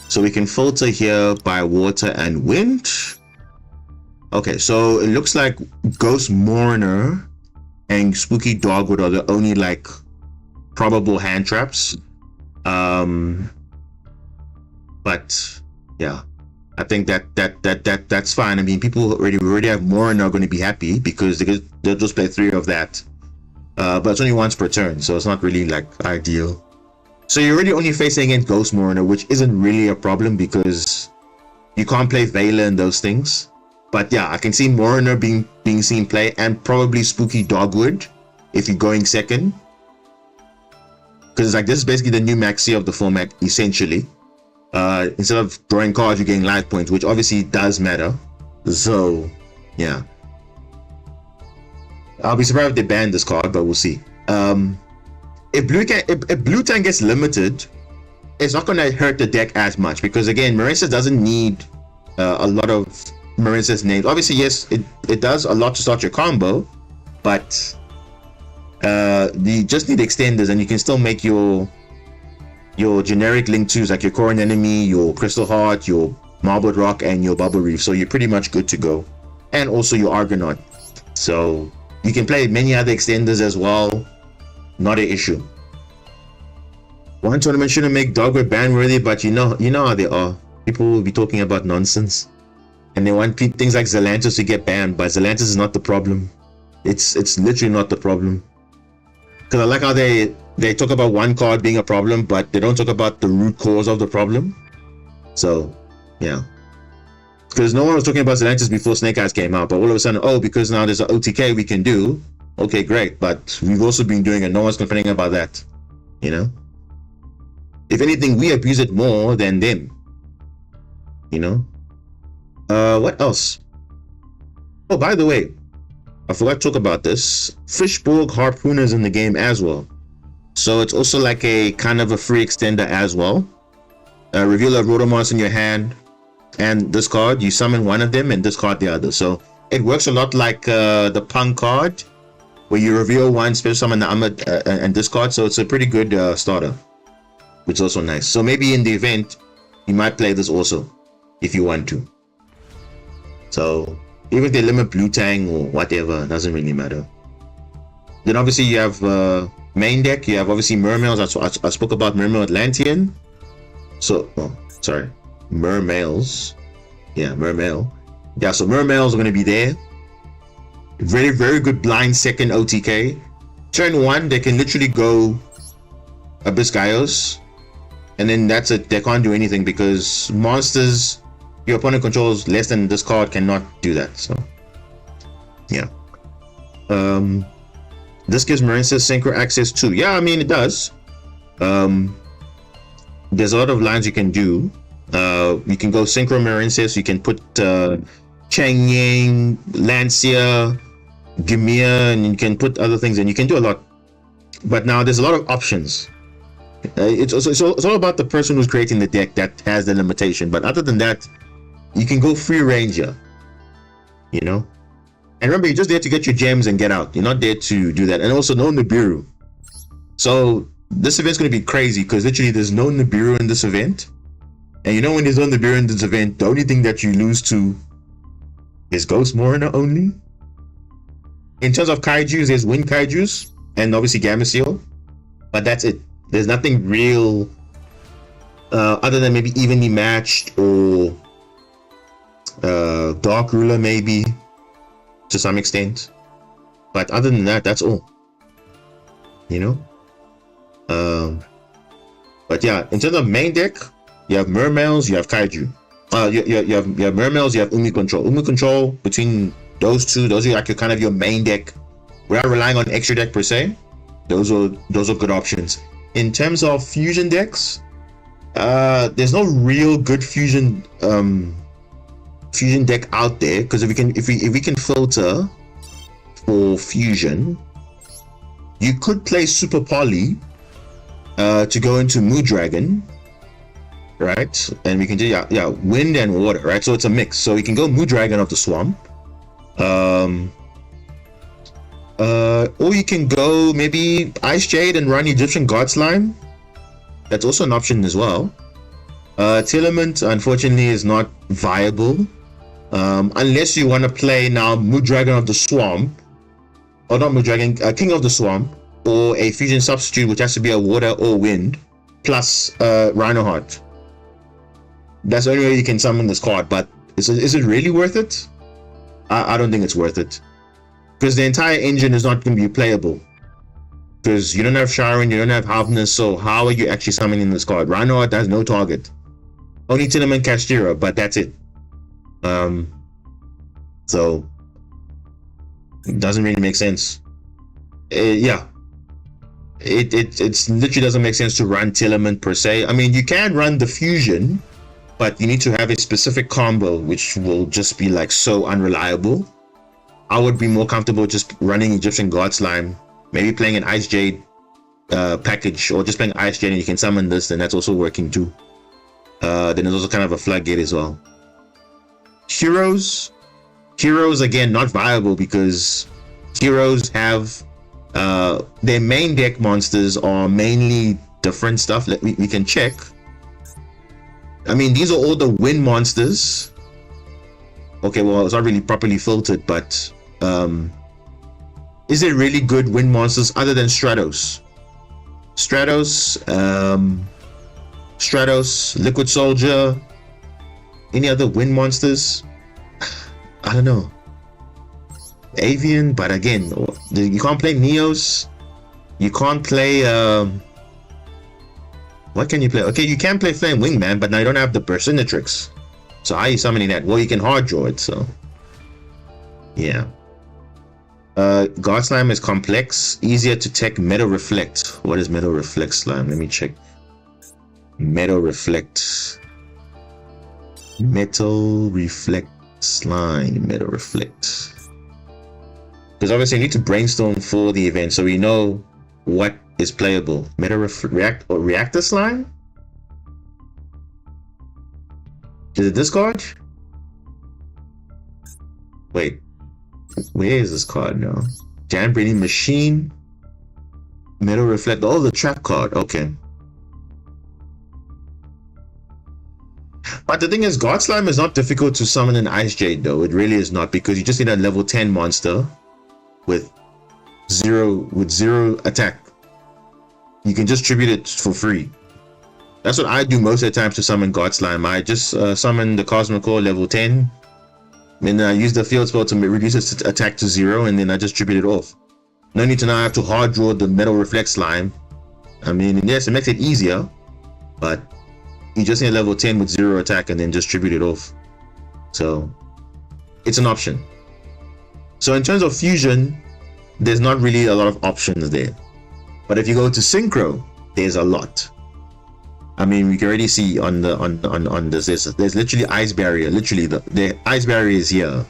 So we can filter here by water and wind. Okay, so it looks like Ghost Mourner and Spooky Dogwood are the only like probable hand traps. But yeah, I think that's fine. I mean, people already have Mourner are going to be happy because they'll just play 3 of that. But it's only once per turn, so it's not really like ideal. So you're already only facing against Ghost Mourner, which isn't really a problem because you can't play Veiler and those things. But yeah, I can see Mourner being seen play, and probably Spooky Dogwood if you're going second. Because like this is basically the new maxi of the format, essentially. Instead of drawing cards, you're getting life points, which obviously does matter. So yeah, I'll be surprised if they ban this card, but we'll see. If Blue Tank gets limited, it's not going to hurt the deck as much because again, Marincess doesn't need a lot of Marincess names. Obviously, yes, it does a lot to start your combo, but you just need extenders, and you can still make your generic Link 2s like your Corin Enemy, your Crystal Heart, your Marbled Rock, and your Bubble Reef. So you're pretty much good to go, and also your Argonaut. So you can play many other extenders as well. Not an issue. One tournament shouldn't make Dogwood ban worthy, but you know how they are. People will be talking about nonsense, and they want things like Zelantis to get banned, but Zelantis is not the problem. It's literally not the problem. Because I like how they talk about one card being a problem, but they don't talk about the root cause of the problem. So yeah, because no one was talking about Zelantis before Snake Eyes came out, but all of a sudden, oh, because now there's an OTK we can do. Okay, great, but we've also been doing it. No one's complaining about that, you know? If anything, we abuse it more than them, you know? What else? Oh, by the way, I forgot to talk about this. Fishborg Harpooner is in the game as well. So it's also like a kind of a free extender as well. Reveal a Rotomons in your hand, and this card, you summon one of them and discard the other. So it works a lot like the Punk card, where you reveal one, special summon the armor and discard. So it's a pretty good starter, which is also nice. So maybe in the event, you might play this also, if you want to. So even if they limit Blue Tang or whatever, it doesn't really matter. Then obviously you have main deck. You have obviously Mermails. I spoke about Mermail Atlantean. So, oh, sorry, Mermails. Yeah, Mermail. Yeah, so Mermails are going to be there. Very, very good blind second OTK. Turn 1, they can literally go Abyss Gaios, and then that's it. They can't do anything because monsters your opponent controls less than this card cannot do that. So yeah, this gives Marincess Synchro access too. Yeah, I mean it does. There's a lot of lines you can do. You can go Synchro Marincess. You can put Chang Yang, Lancia, Gimia, and you can put other things, and you can do a lot. But now there's a lot of options. It's all about the person who's creating the deck that has the limitation. But other than that, you can go free ranger, you know. And remember, you're just there to get your gems and get out. You're not there to do that. And also no Nibiru. So this event's going to be crazy because literally there's no Nibiru in this event. And you know, when there's no Nibiru in this event, the only thing that you lose to is Ghost Mourner only. In terms of kaijus, there's Wind Kaijus and obviously Gamma Seal, but that's it. There's nothing real other than maybe evenly matched or Dark Ruler maybe to some extent. But other than that, that's all. You know? But yeah, in terms of main deck, you have Mermails, you have Kaiju. You have Mermails, you have Umi Control. Umi Control, between those two, those are like your kind of your main deck. Without relying on extra deck per se, those are good options. In terms of fusion decks, there's no real good fusion deck out there, because if we can filter for fusion, you could play Super Poly to go into Mood Dragon, right? And we can do wind and water, right? So it's a mix. So we can go Mood Dragon of the Swamp, or you can go maybe Ice Jade and run Egyptian God Slime. That's also an option as well. Telement, unfortunately, is not viable unless you want to play now Mood Dragon of the Swamp, or not Mood Dragon, King of the Swamp, or a fusion substitute, which has to be a water or wind, plus Rhino Heart. That's the only way you can summon this card. But is it really worth it? I don't think it's worth it, because the entire engine is not going to be playable, because you don't have Sharon, you don't have Halfness, so how are you actually summoning this card? Rhino Heart has no target, only Tenement Castira, but that's it. So it doesn't really make sense. Yeah, it literally doesn't make sense to run Telement per se. I mean, you can run the fusion, but you need to have a specific combo, which will just be like so unreliable. I would be more comfortable just running Egyptian God Slime, maybe playing an Ice Jade package, or just playing Ice Jade and you can summon this, then that's also working too. Then there's also kind of a floodgate as well. Heroes again, not viable, because heroes have their main deck monsters are mainly different stuff. We can check. I mean, these are all the wind monsters. Okay, well, it's not really properly filtered, but is there really good wind monsters other than Stratos, Liquid Soldier? Any other wind monsters? I don't know. Avian, but again, you can't play Neos. You can't play what can you play? Okay, you can play Flame Wingman, but now you don't have the Persinatrix. So how are you summoning that? Well, you can hard draw it, so yeah. God Slime is complex, easier to tech. Metal Reflect. What is Metal Reflect Slime? Let me check. Metal Reflect Slime. Metal Reflect. Because obviously you need to brainstorm for the event, so we know what is playable. Reactor Slime? Is it this card? Wait, where is this card now? Jam Breeding Machine, Metal Reflect. Oh, the trap card. Okay. But the thing is, God Slime is not difficult to summon in Ice Jade, though. It really is not, because you just need a level 10 monster with zero attack. You can just tribute it for free. That's what I do most of the times to summon God Slime. I just summon the Cosmic Core level 10, and then I use the field spell to reduce its attack to 0, and then I just tribute it off. No need to now have to hard draw the Metal Reflect Slime. I mean, yes, it makes it easier, but you just need a level 10 with 0 attack and then just tribute it off. So it's an option. So in terms of fusion, there's not really a lot of options there. But if you go to Synchro, there's a lot. I mean, we can already see on this, there's literally Ice Barrier. Literally, the Ice Barrier is here.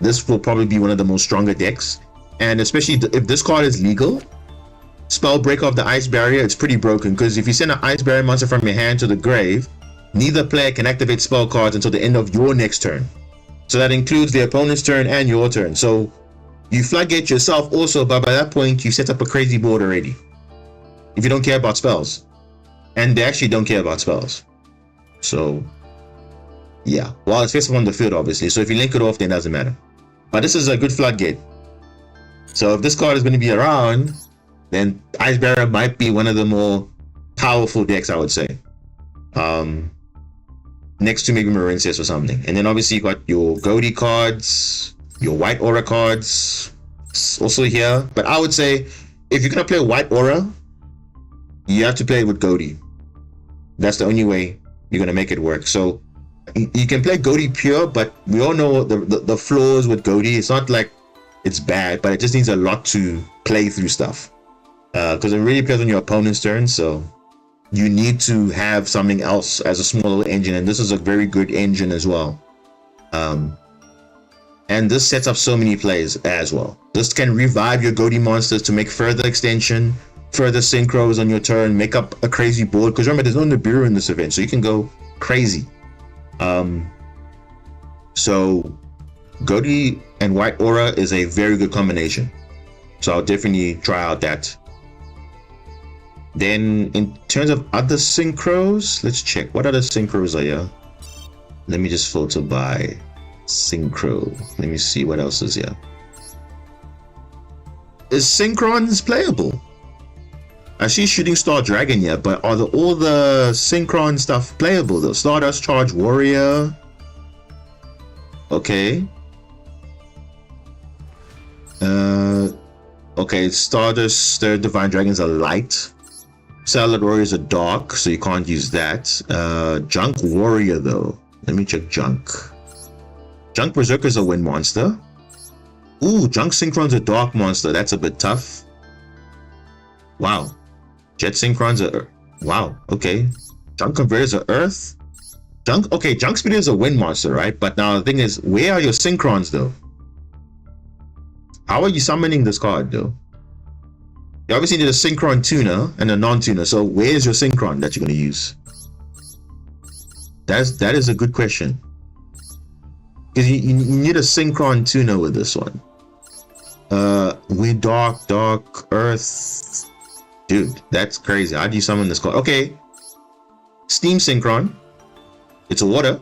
This will probably be one of the most stronger decks, and especially if this card is legal, Spell Break of the Ice Barrier, it's pretty broken, because if you send an Ice Barrier monster from your hand to the grave, neither player can activate spell cards until the end of your next turn. So that includes the opponent's turn and your turn. So you floodgate yourself also, but by that point you set up a crazy board already, if you don't care about spells. And they actually don't care about spells. So yeah, well, it's face up on the field obviously, so if you link it off, then it doesn't matter. But this is a good floodgate. So if this card is going to be around, then Ice Barrier might be one of the more powerful decks, I would say. Next to maybe Marincess or something. And then obviously you got your Goldie cards, your White Aura cards also here. But I would say if you're gonna play White Aura, you have to play it with Goldie. That's the only way you're gonna make it work. So you can play Goldie pure, but we all know the flaws with Goldie. It's not like it's bad, but it just needs a lot to play through stuff. Because it really depends on your opponent's turn. So you need to have something else as a small little engine, and this is a very good engine as well. And this sets up so many plays as well. This can revive your Goldie monsters to make further extension, further synchros on your turn, make up a crazy board. Because remember, there's no Nibiru in this event, so you can go crazy. So Goldie and White Aura is a very good combination. So I'll definitely try out that. Then in terms of other synchros, let's check what other synchros are here. Let me just filter by synchro. Let me see what else is here. Is Synchron's playable? I see Shooting Star Dragon here, but are all the Synchron stuff playable though? Stardust Charge Warrior. Okay. Okay, Stardust Divine Dragons are light. Salad Warriors are dark, so you can't use that. Junk Warrior though. Let me check Junk. Junk Berserker's a wind monster. Ooh, Junk Synchron's a dark monster. That's a bit tough. Wow. Jet Synchron's a... Wow, okay. Junk Converters are earth. Okay, Junk Speeder is a wind monster, right? But now the thing is, where are your Synchrons though? How are you summoning this card though? You obviously need a Synchron tuner and a non-tuner. So where's your Synchron that you're going to use? That is a good question. Because you need a Synchron tuner with this one. Wind, dark, earth. Dude, that's crazy. How do you summon this card? Okay. Steam Synchron. It's a water.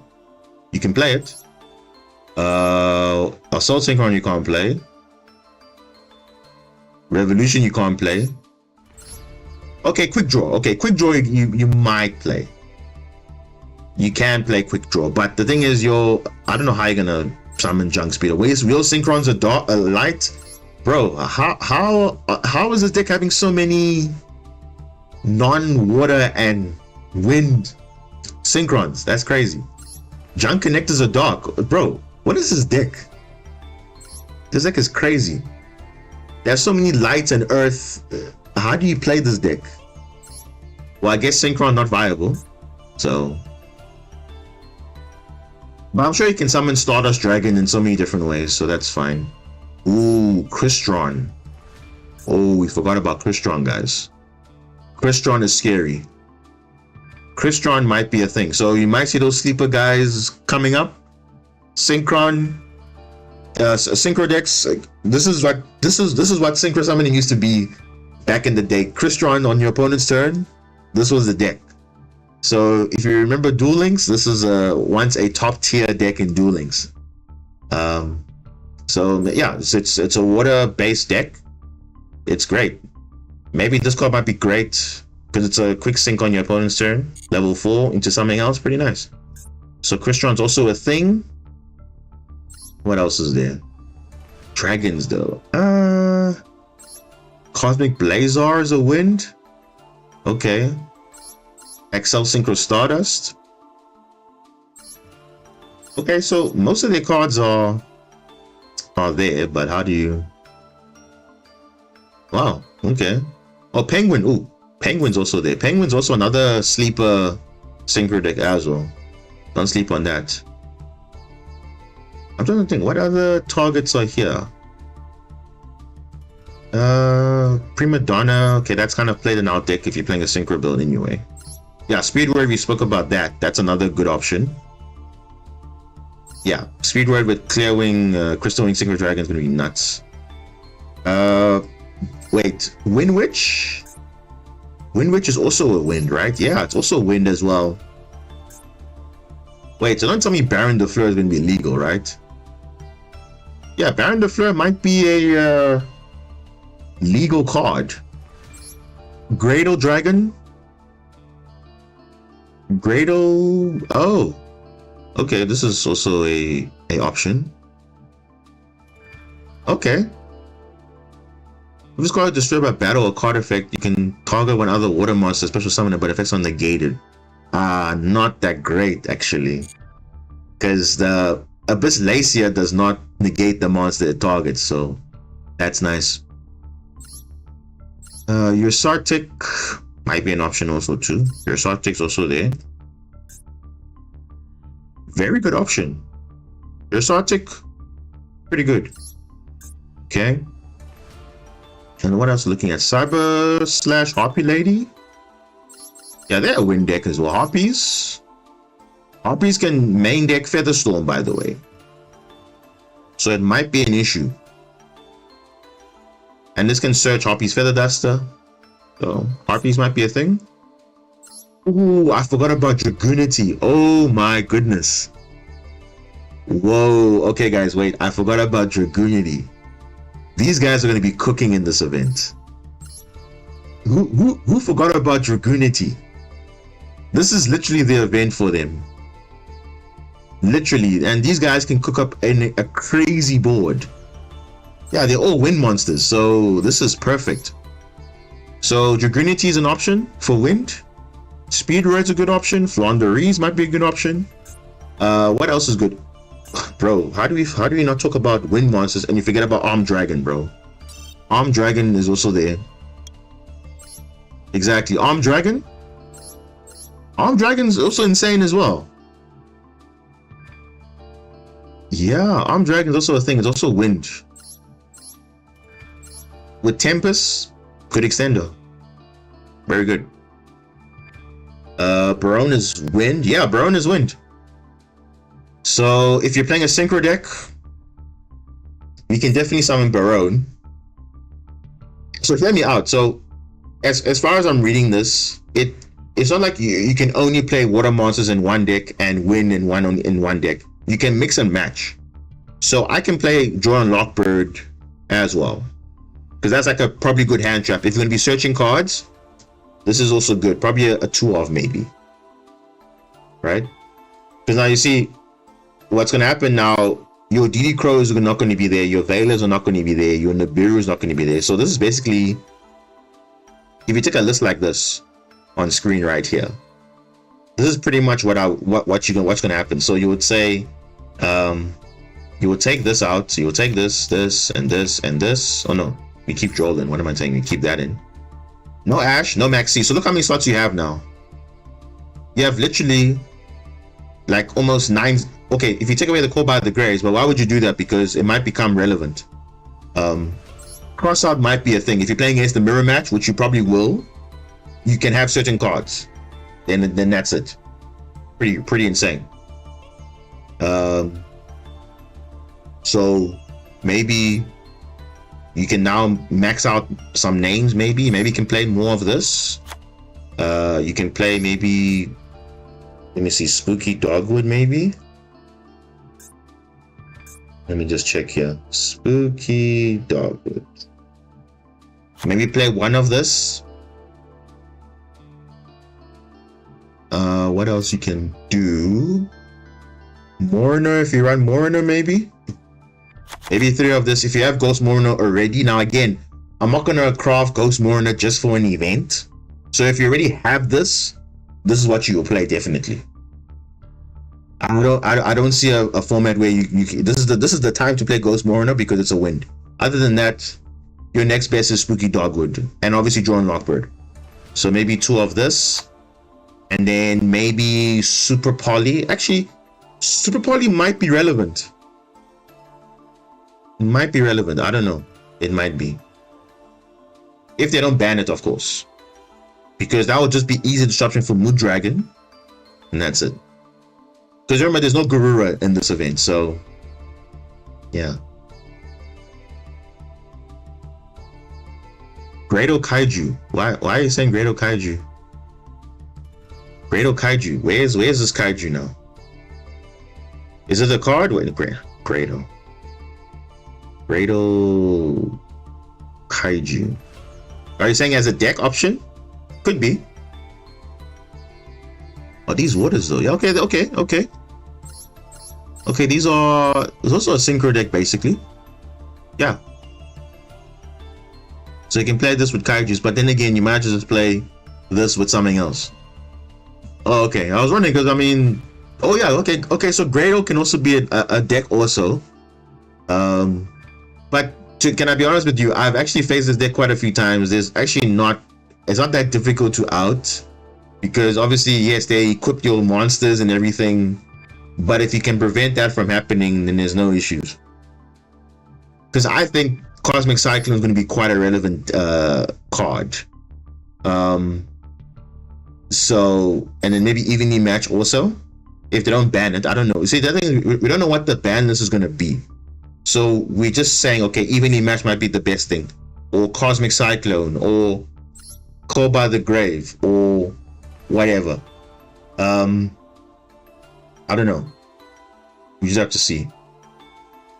You can play it. Assault Synchron you can't play. Revolution you can't play. Okay, Quick Draw. Okay, Quick Draw you might play. You can play Quick Draw, but the thing is, I don't know how you're gonna summon Junk Speeder. Where's real Synchrons are dark, light, bro? How is this deck having so many non-water and wind Synchrons? That's crazy. Junk Connectors are dark, bro. What is this deck? This deck is crazy. There's so many lights and earth. How do you play this deck? Well, I guess Synchron not viable. So, but I'm sure you can summon Stardust Dragon in so many different ways, so that's fine. Ooh, Crystron. Oh, we forgot about Crystron, guys. Crystron is scary. Crystron might be a thing. So you might see those sleeper guys coming up. Synchron. Synchro decks. This is what Synchro summoning used to be back in the day. Crystron on your opponent's turn. This was the deck. So if you remember Duel Links, this is once a top tier deck in Duel Links. So yeah, it's a water based deck. It's great. Maybe this card might be great because it's a quick sync on your opponent's turn. Level 4 into something else. Pretty nice. So Crystron's also a thing. What else is there? Dragons though. Cosmic Blazar is a wind. Okay. Excel Synchro Stardust. Okay, so most of their cards are there, but how do you... Wow, okay. Oh, Penguin. Ooh, Penguin's also there. Penguin's also another sleeper synchro deck as well. Don't sleep on that. I'm trying to think, what other targets are here? Prima Donna. Okay, that's kind of played in our deck if you're playing a synchro build anyway. Yeah, Speedwave, we spoke about that. That's another good option. Yeah, Speedwave with Clearwing, Crystal Wing Synchro Dragon is going to be nuts. Wait, Wind Witch? Wind Witch is also a wind, right? Yeah, it's also a wind as well. Wait, so don't tell me Baron de Fleur is going to be illegal, right? Yeah, Baron de Fleur might be a legal card. Gradle Dragon. Gradle. Oh, okay. This is also a option. Okay. If it's called Destroy by Battle or card effect, you can target one other water monster, special summon it, but effects are negated. Not that great actually, because the Abyss Lacia does not negate the monster it targets, so that's nice. Your Sartic might be an option also too. Your Sartic's also there. Very good option. Your Sartic, pretty good. Okay. And what else? Looking at Cyber / Harpy Lady. Yeah, they're a win deck as well. Harpies can main deck Featherstorm, by the way. So it might be an issue. And this can search Harpy's Feather Duster. So Harpies might be a thing. Ooh, I forgot about Dragoonity. Oh my goodness. Whoa. Okay, guys, wait. I forgot about Dragoonity. These guys are going to be cooking in this event. Who forgot about Dragoonity? This is literally the event for them. Literally. And these guys can cook up a crazy board. Yeah, they're all wind monsters. So this is perfect. So Dragoonity is an option for wind. Speedroid's a good option. Flaunderies might be a good option. What else is good? Bro, how do we not talk about wind monsters and you forget about Armed Dragon, bro? Armed Dragon is also there. Exactly. Armed Dragon. Armed Dragon is also insane as well. Yeah, Armed Dragon is also a thing. It's also wind. With Tempest, good extender. Very good. Barone is wind. Yeah, Barone is wind. So if you're playing a synchro deck, we can definitely summon Barone. So hear me out. So as far as I'm reading this, it's not like you can only play water monsters in one deck and win in one deck. You can mix and match. So I can play Draw and Lockbird as well, because that's like a probably good hand trap. If you're going to be searching cards, this is also good. Probably a 2-of maybe, right? Because now you see what's going to happen now. Your DD Crows are not going to be there. Your Veilers are not going to be there. Your Nibiru is not going to be there. So this is basically, if you take a list like this on screen right here, this is pretty much what's going to happen. So you would say, you would take this out. So you would take this, and this, and this. Oh no, we keep Jolin. What am I saying? We keep that in. No Ash, no Maxi. So look how many slots you have now. You have literally like almost 9. Okay, if you take away the Call by the Grays, but why would you do that? Because it might become relevant. Crossout might be a thing. If you're playing against the mirror match, which you probably will, you can have certain cards. Then that's it. Pretty insane. So maybe you can now max out some names. Maybe you can play more of this. You can play maybe, let me see, Spooky Dogwood maybe. Let me just check here. Spooky Dogwood. Maybe play one of this. What else you can do? Mourner, if you run Mourner maybe. Maybe 3 of this if you have Ghost Mourner already. Now again, I'm not gonna craft Ghost Mourner just for an event. So if you already have this is what you will play definitely. I don't see a format where you this is the time to play Ghost Mourner because it's a wind. Other than that, your next best is Spooky Dogwood and obviously Draw and Lockbird. So maybe 2 of this, and then maybe Super Poly. Actually, Super Poly might be relevant. I don't know. It might be, if they don't ban it, of course, because that would just be easy disruption for Mood Dragon, and that's it. Because remember, there's no Garura in this event, so yeah. Greato Kaiju. Why are you saying Greato Kaiju? Greato Kaiju. Where's this Kaiju now? Is it a card? Wait, Greato Kaiju. Are you saying as a deck option? Could be. Oh, these waters though. Yeah, okay. Okay, these are... It's also a synchro deck, basically. Yeah. So you can play this with kaijus, but then again, you might just play this with something else. Oh, okay. I was wondering, because I mean... Oh, yeah, okay, so Grado can also be a deck also. But can I be honest with you? I've actually faced this deck quite a few times. There's actually not... It's not that difficult to out. Because obviously, yes, they equip your monsters and everything. But if you can prevent that from happening, then there's no issues. Because I think Cosmic Cyclone is going to be quite a relevant card. So, and then maybe evenly match also. If they don't ban it, I don't know. See, the thing is, we don't know what the ban list is going to be. So we're just saying, okay, evenly match might be the best thing. Or Cosmic Cyclone, or Call by the Grave, or whatever. I don't know. We just have to see.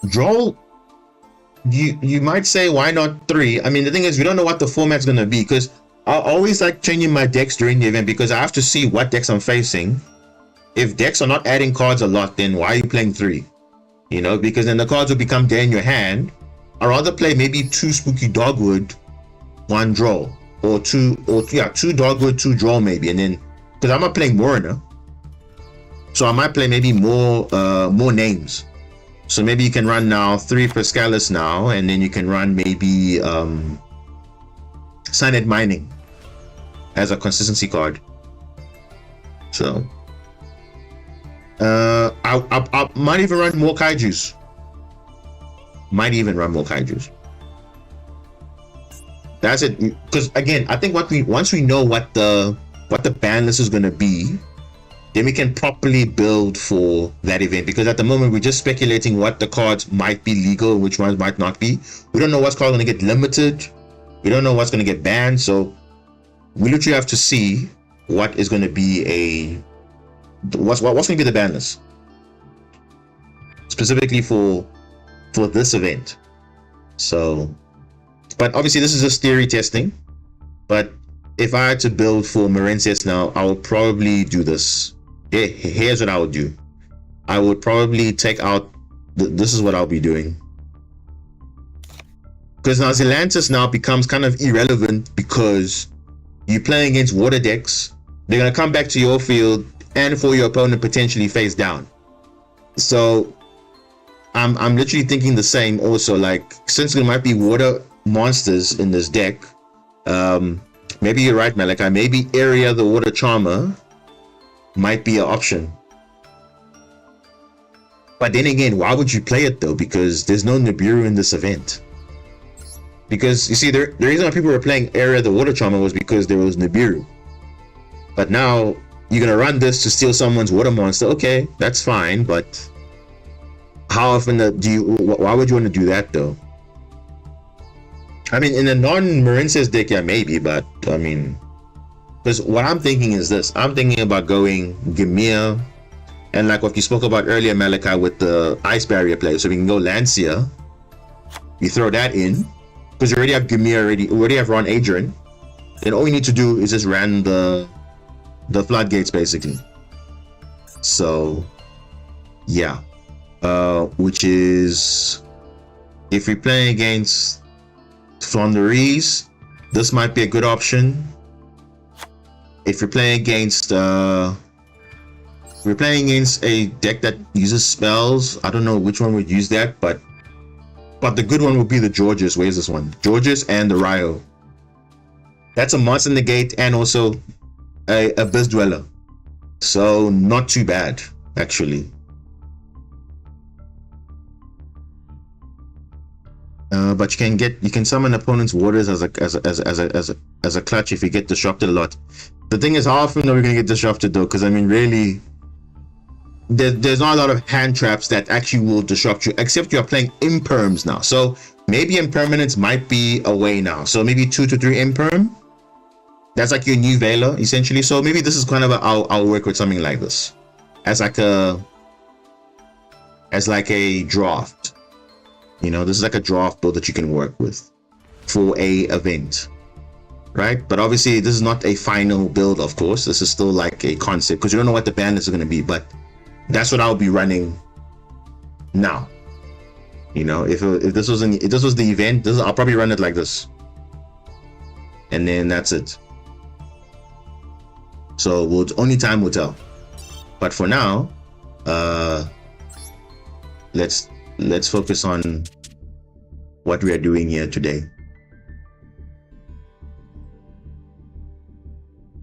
Draw. You might say, why not 3? I mean, the thing is, we don't know what the format's gonna be, because I always like changing my decks during the event, because I have to see what decks I'm facing. If decks are not adding cards a lot, then why are you playing 3? You know, because then the cards will become there in your hand. I'd rather play maybe 2 Spooky Dogwood, 1 draw, or 2 Dogwood, 2 draw maybe, and then because I'm not playing Morna. So I might play maybe more names. So maybe you can run now 3 Prescalis now, and then you can run maybe Cyanide Mining as a consistency card. So I might even run more kaijus. That's it. Because again, I think once we know what the ban list is gonna be, then we can properly build for that event. Because at the moment, we're just speculating what the cards might be legal, which ones might not be. We don't know what's going to get limited. We don't know what's going to get banned. So we literally have to see what is going to be what's going to be the ban list specifically for this event. So, but obviously this is just theory testing. But if I had to build for Marincess now, I would probably do this. Here's what I would do. I would probably take out... This is what I'll be doing. Because now Zelantis now becomes kind of irrelevant, because you're playing against water decks. They're going to come back to your field and for your opponent potentially face down. So I'm literally thinking the same also. Like, since there might be water monsters in this deck, maybe you're right, Malachi. Maybe Area the Water Charmer might be an option. But then again, why would you play it though? Because there's no Nibiru in this event. Because you see, the reason why people were playing Area the Water Charmer was because there was Nibiru. But now you're gonna run this to steal someone's water monster. Okay, that's fine, but how often why would you want to do that though? I mean, in a non-Marincess deck, yeah, maybe, but I mean, because what I'm thinking is this. I'm thinking about going Gamia, and like what you spoke about earlier, Malachi, with the Ice Barrier play. So we can go Lancia. You throw that in, because you already have Gamia, you already have Ron Adrian. Then all you need to do is just ran the floodgates, basically. So, yeah. Which is, if we're playing against Flanderies, this might be a good option. If you're playing against a deck that uses spells, I don't know which one would use that, but the good one would be the Georges. Where's this one? Georges and the Ryo. That's a monster negate and also a Abyss Dweller. So not too bad, actually. But you can summon opponent's waters as a clutch if you get disrupted a lot. The thing is, how often are we gonna get disrupted though? Because I mean, really, there's not a lot of hand traps that actually will disrupt you, except you're playing imperms now. So maybe impermanence might be a way now. So maybe 2 to 3 imperm. That's like your new Veiler, essentially. So maybe this is kind of I'll work with something like this as like a draft. You know, this is like a draft build that you can work with for a event. right? But obviously this is not a final build, of course. This is still like a concept because you don't know what the ban list is going to be, but that's what I'll be running now. You know, if this was the event, I'll probably run it like this, and then that's it. So only time will tell. But for now, let's focus on what we are doing here today.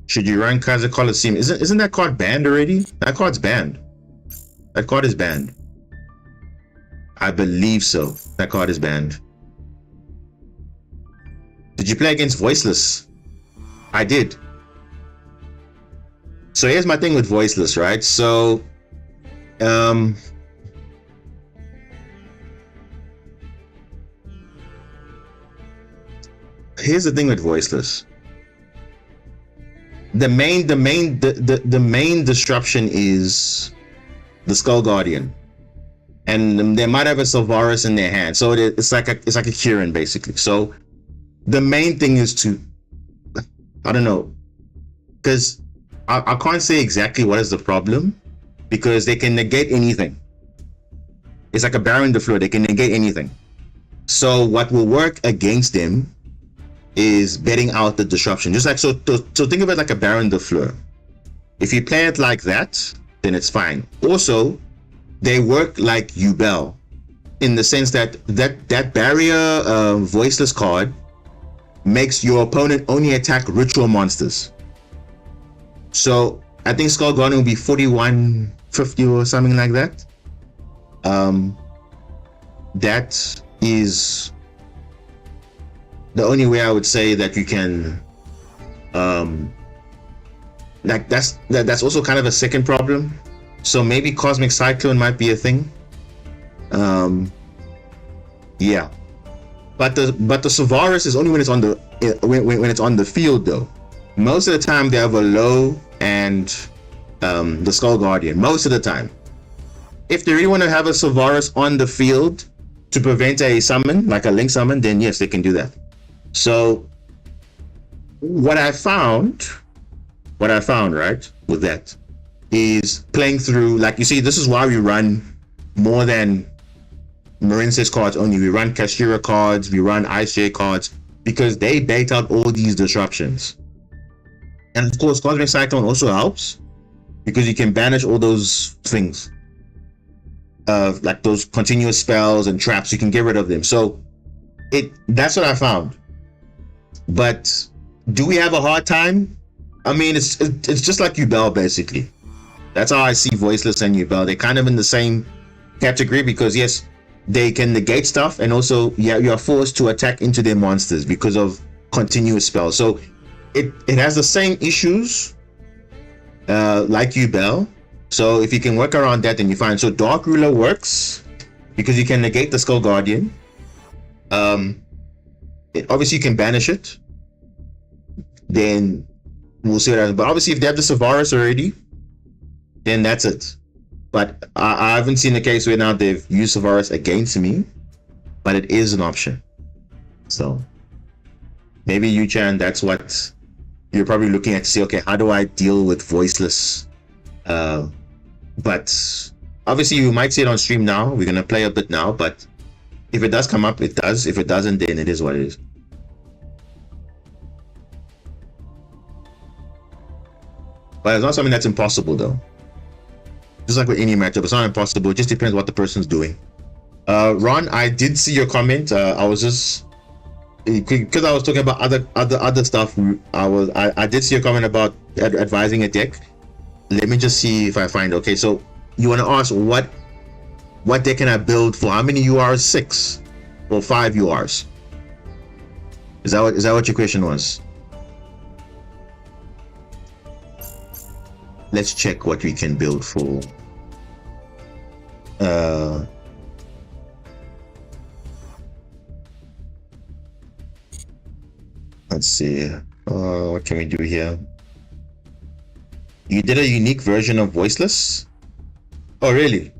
Should you run Kaiser Coliseum? Isn't that card banned already? That card's banned. That card is banned. I believe so. That card is banned. Did you play against Voiceless? I did. So here's my thing with Voiceless, right? So, here's the thing with Voiceless. The main disruption is the Skull Guardian. And they might have a Sylvaris in their hand, so it's like a Kieran basically. So the main thing is to, I don't know, because I can't say exactly what is the problem, because they can negate anything. It's like a Baron de Fleur, they can negate anything. So what will work against them is betting out the disruption. Just like so think of it like a Baron de Fleur. If you play it like that, then it's fine. Also, they work like Ubel, in the sense that barrier voiceless card makes your opponent only attack ritual monsters. So I think Skull Guardian will be 4150 or something like that. That is the only way I would say that you can like that's also kind of a second problem. So maybe Cosmic Cyclone might be a thing. Yeah, but the Sylvaris is only when it's on the when it's on the field though. Most of the time they have a low and the Skull Guardian. Most of the time, if they really want to have a Sylvaris on the field to prevent a summon, like a Link summon, then yes, they can do that. So what I found right with that is playing through, like you see, this is why we run more than Marincess cards only. We run Kashira cards, we run ICA cards, because they bait out all these disruptions. And of course, Cosmic Cyclone also helps because you can banish all those things, like those continuous spells and traps. You can get rid of them. So that's what I found. But do we have a hard time? I mean, it's just like Ubel basically. That's how I see Voiceless and Ubel. They're kind of in the same category because yes, they can negate stuff, and also you are forced to attack into their monsters because of continuous spells. So it has the same issues like Ubel. So if you can work around that, then you're fine. So Dark Ruler works because you can negate the Skull Guardian. Obviously you can banish it. Then we'll see what happens. But obviously if they have the Sylvaris already, then that's it. But I haven't seen a case where now they've used Sylvaris against me, but it is an option. So maybe Yu-chan, that's what you're probably looking at to see, okay, how do I deal with Voiceless? But obviously you might see it on stream now. We're gonna play a bit now, but if it does come up, it does. If it doesn't, then it is what it is. But it's not something that's impossible though. Just like with any matchup, it's not impossible. It just depends what the person's doing. Ron, I did see your comment. I was just, because I was talking about other stuff. I did see your comment about advising a deck. Let me just see if I find. Okay, so you want to ask what deck can I build for how many URs? 6 or 5 URs? Is that what your question was? Let's check what we can build for. Let's see. What can we do here? You did a unique version of Voiceless? Oh, really?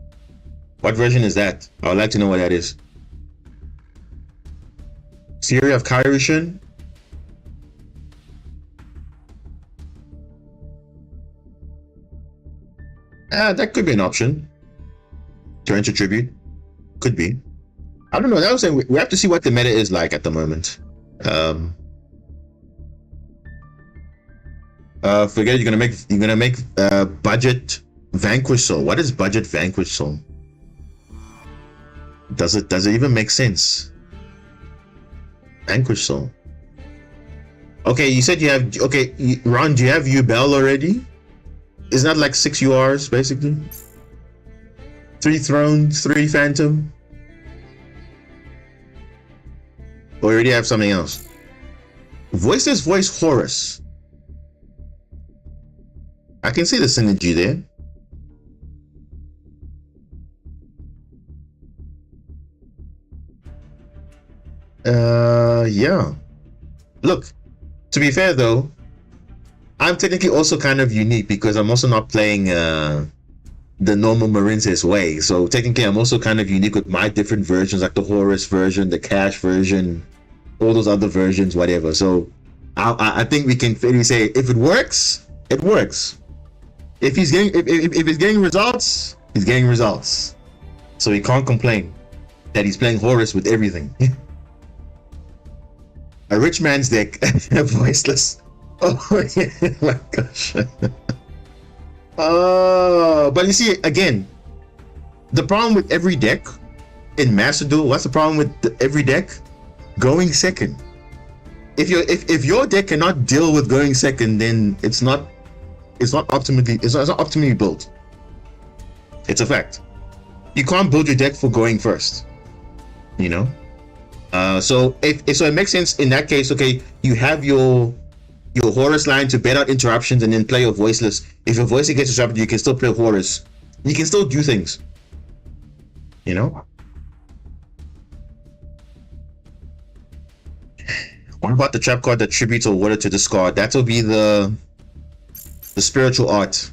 What version is that? I would like to know what that is. Theory of Kairishin? That could be an option. Turn to tribute. Could be. I don't know. That was saying we have to see what the meta is like at the moment. Forget it, you're gonna make budget Vanquish Soul. What is budget Vanquish Soul? Does it even make sense? Vanquish Soul. Okay, you said you have Ron, do you have Ubel already? Isn't that like 6 URs basically? 3 Throne, 3 Phantom? Or you already have something else? Voiceless Voice Horus. I can see the synergy there. Yeah. Look, to be fair though, I'm technically also kind of unique because I'm also not playing the normal Marincess way. So technically I'm also kind of unique with my different versions, like the Horus version, the Cash version, all those other versions, whatever. So I think we can fairly say if it works, it works. If he's getting results, he's getting results. So he can't complain that he's playing Horus with everything. A rich man's deck, voiceless. Oh yeah, my gosh. But you see, again, the problem with every deck in Master Duel, what's the problem with every deck? Going second. If your deck cannot deal with going second, then it's not optimally built. It's a fact. You can't build your deck for going first. You know? So it makes sense in that case. Okay, you have your Horus line to bait out interruptions and then play your Voiceless. If your Voiceless gets disrupted, you can still play Horus. You can still do things. You know? What about the trap card that tributes a water to discard? That'll be the spiritual art.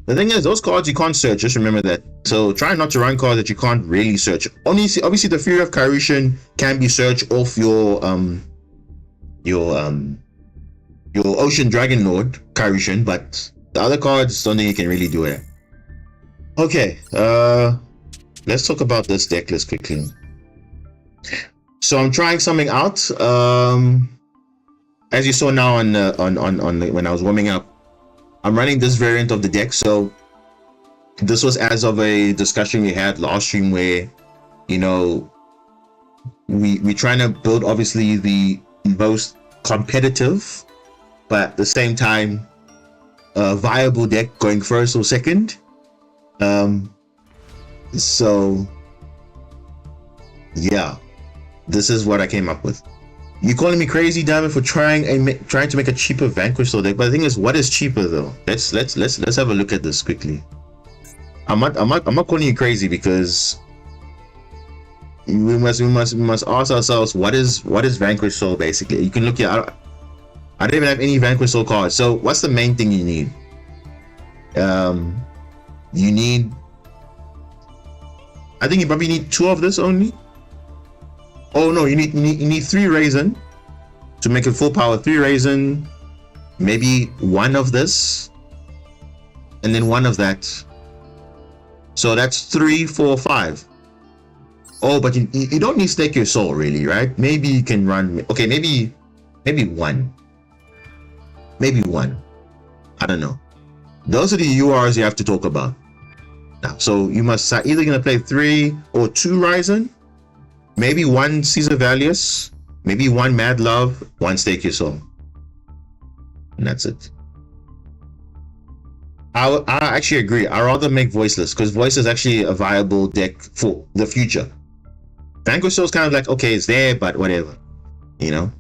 The thing is, those cards you can't search. Just remember that. So try not to run cards that you can't really search. Obviously the Fury of Kyrician can be searched off your Ocean Dragon Lord Kyrician, but the other cards don't think you can really do it. Okay, let's talk about this deck list quickly. So I'm trying something out. As you saw now on when I was warming up, I'm running this variant of the deck. So this was as of a discussion we had last stream where, you know, we trying to build obviously the most competitive, but at the same time viable deck going first or second. So yeah, this is what I came up with. You calling me crazy, Diamond, for trying to make a cheaper Vanquish Soul deck? But the thing is, what is cheaper though? Let's have a look at this quickly. I'm not calling you crazy because we must ask ourselves what is Vanquish Soul basically. You can look here. I don't even have any Vanquish Soul cards. So what's the main thing you need? You need. I think you probably need 2 of this only. Oh no, you need 3 Raisin to make it full power. 3 Raisin, maybe 1 of this, and then 1 of that. So that's 3, 4, 5. Oh, but you don't need Stake Your Soul really, right? Maybe you can run. Okay, maybe 1. Maybe 1. I don't know. Those are the URs you have to talk about. Now, so you must either gonna play 3 or 2 Raisin. Maybe 1 Caesar Valius, maybe 1 Mad Love, 1 Stake Your Soul. And that's it. I actually agree. I'd rather make Voiceless because Voiceless is actually a viable deck for the future. Vanquish Soul is kind of like, okay, it's there, but whatever. You know?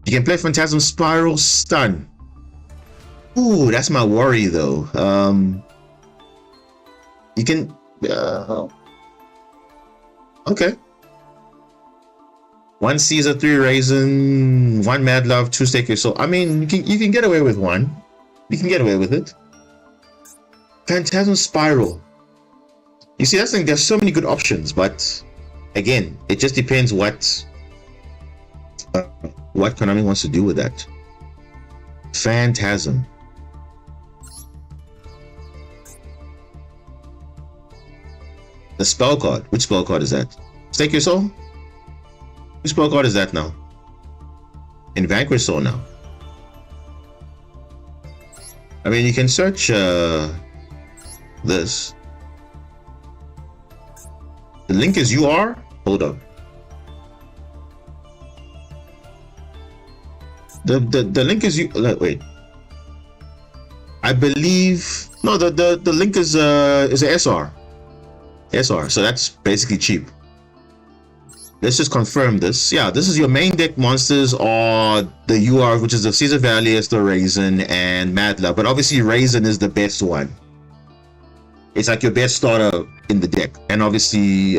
You can play Phantasm Spiral Stun. Ooh, that's my worry though. You can... okay. 1 Caesar, 3 Raisin, 1 Mad Love, 2 Stake Your Soul. I mean, you can get away with 1. You can get away with it. Phantasm Spiral. You see, that's the thing. There's so many good options, but again, it just depends what Konami wants to do with that. Phantasm. The spell card. Which spell card is that? Stake Your Soul? Which spell card is that now? In Vanquish Soul now. I mean, you can search this. The link is UR? Hold up. The link is wait. I believe no, the link is a SR. SR, so that's basically cheap. Let's just confirm this. Yeah, this is your main deck monsters are the UR, which is the Caesar Valius, the Raisin, and Madla. But obviously Raisin is the best one. It's like your best starter in the deck. And obviously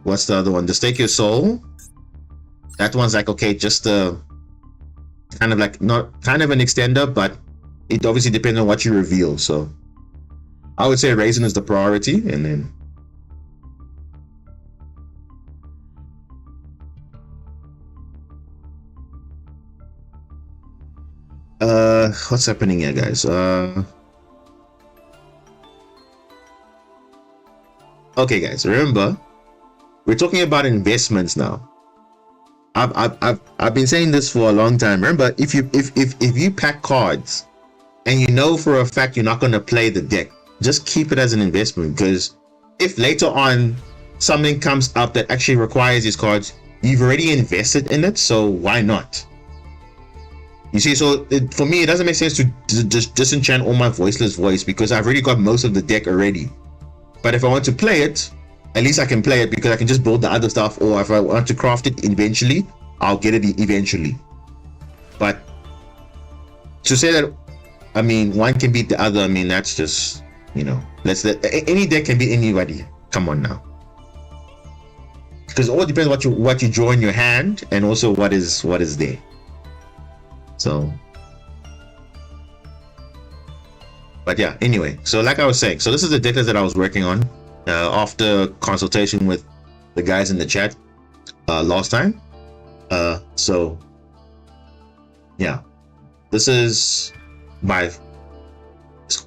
what's the other one? The Stake Your Soul. That one's like, okay, just kind of like not kind of an extender, but it obviously depends on what you reveal. So I would say Raisin is the priority, and then what's happening here, guys? Okay, guys, remember we're talking about investments now. I've been saying this for a long time. Remember, if you pack cards and you know for a fact you're not going to play the deck, just keep it as an investment, because if later on something comes up that actually requires these cards, you've already invested in it, so why not? You see, so for me, it doesn't make sense to just disenchant all my voiceless voice, because I've already got most of the deck already. But if I want to play it, at least I can play it, because I can just build the other stuff, or if I want to craft it eventually, I'll get it eventually. But to say that, I mean, one can beat the other, I mean, that's just, you know, any deck can beat anybody. Come on now. Because it all depends what you draw in your hand, and also what is there. So, but yeah, anyway, so like I was saying, so this is the deck list that I was working on after consultation with the guys in the chat last time. So yeah, this is my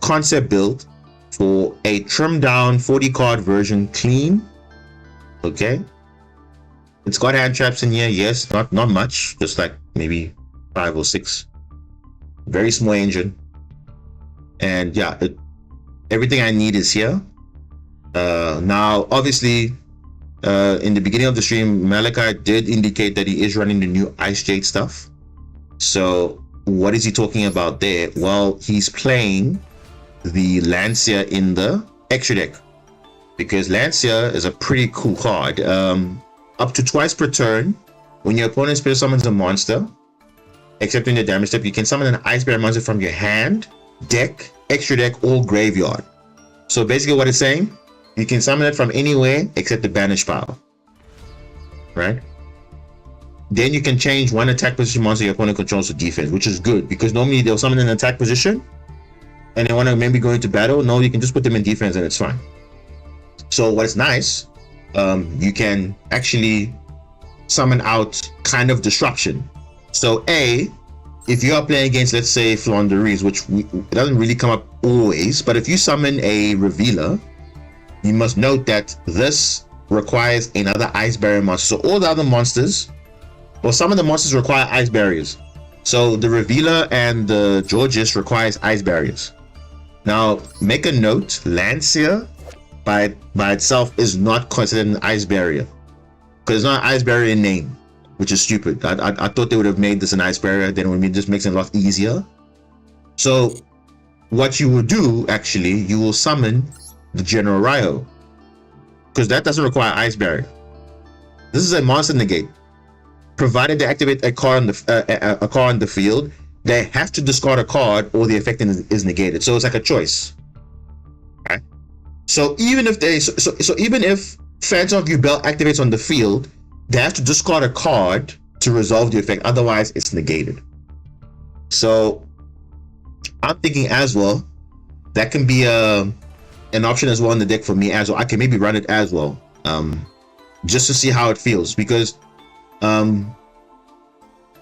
concept build for a trimmed down 40 card version, clean. Okay, it's got hand traps in here, yes, not much, just like maybe 5 or 6. Very small engine, and yeah, everything I need is here. Now obviously in the beginning of the stream, Malachi did indicate that he is running the new Ice Jade stuff. So what is he talking about there? Well, he's playing the Lancia in the extra deck, because Lancia is a pretty cool card. Up to twice per turn, when your opponent special summons a monster, except in the damage step, you can summon an Ice Bear monster from your hand, deck, extra deck, or graveyard. So basically what it's saying, you can summon it from anywhere except the banish pile, right? Then you can change one attack position monster your opponent controls to defense, which is good, because normally they'll summon an attack position and they want to maybe go into battle. No, you can just put them in defense and it's fine. So what's nice, you can actually summon out kind of disruption. So if you are playing against, let's say, Flanderies, which it doesn't really come up always, but if you summon a Revealer, you must note that this requires another Ice Barrier monster. So all the other monsters, well, some of the monsters require Ice Barriers. So the Revealer and the Georges requires Ice Barriers. Now, make a note, Lancia by itself is not considered an Ice Barrier, because it's not an Ice Barrier in name, which is stupid. I thought they would have made this an Ice Barrier, then it just makes it a lot easier. So what you will do, actually, you will summon the General Ryo, because that doesn't require Ice Barrier. This is a monster negate. Provided they activate a card on the field, they have to discard a card or the effect is negated. So it's like a choice. Okay? So even if even if Phantom of Yubel activates on the field, they have to discard a card to resolve the effect. Otherwise, it's negated. So I'm thinking as well, that can be an option as well in the deck for me as well. I can maybe run it as well, just to see how it feels, because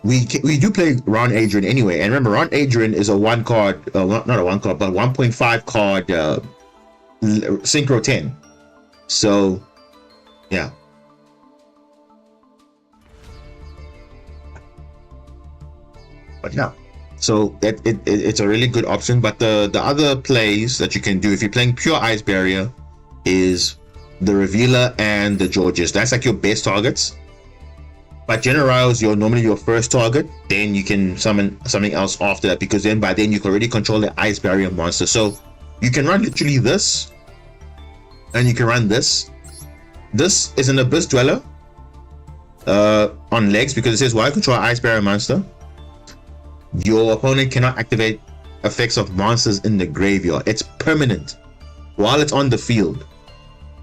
we do play Ron Adrian anyway. And remember, Ron Adrian is a 1 card, not a 1 card, but 1.5 card synchro 10. So yeah. But yeah, so it's a really good option. But the other plays that you can do if you're playing pure Ice Barrier is the Revealer and the Georges. That's like your best targets. But General is normally your first target. Then you can summon something else after that, because then by then you can already control the Ice Barrier monster. So you can run literally this, and you can run this. This is an Abyss Dweller on legs, because it says while you control Ice Barrier monster, your opponent cannot activate effects of monsters in the graveyard. It's permanent while it's on the field,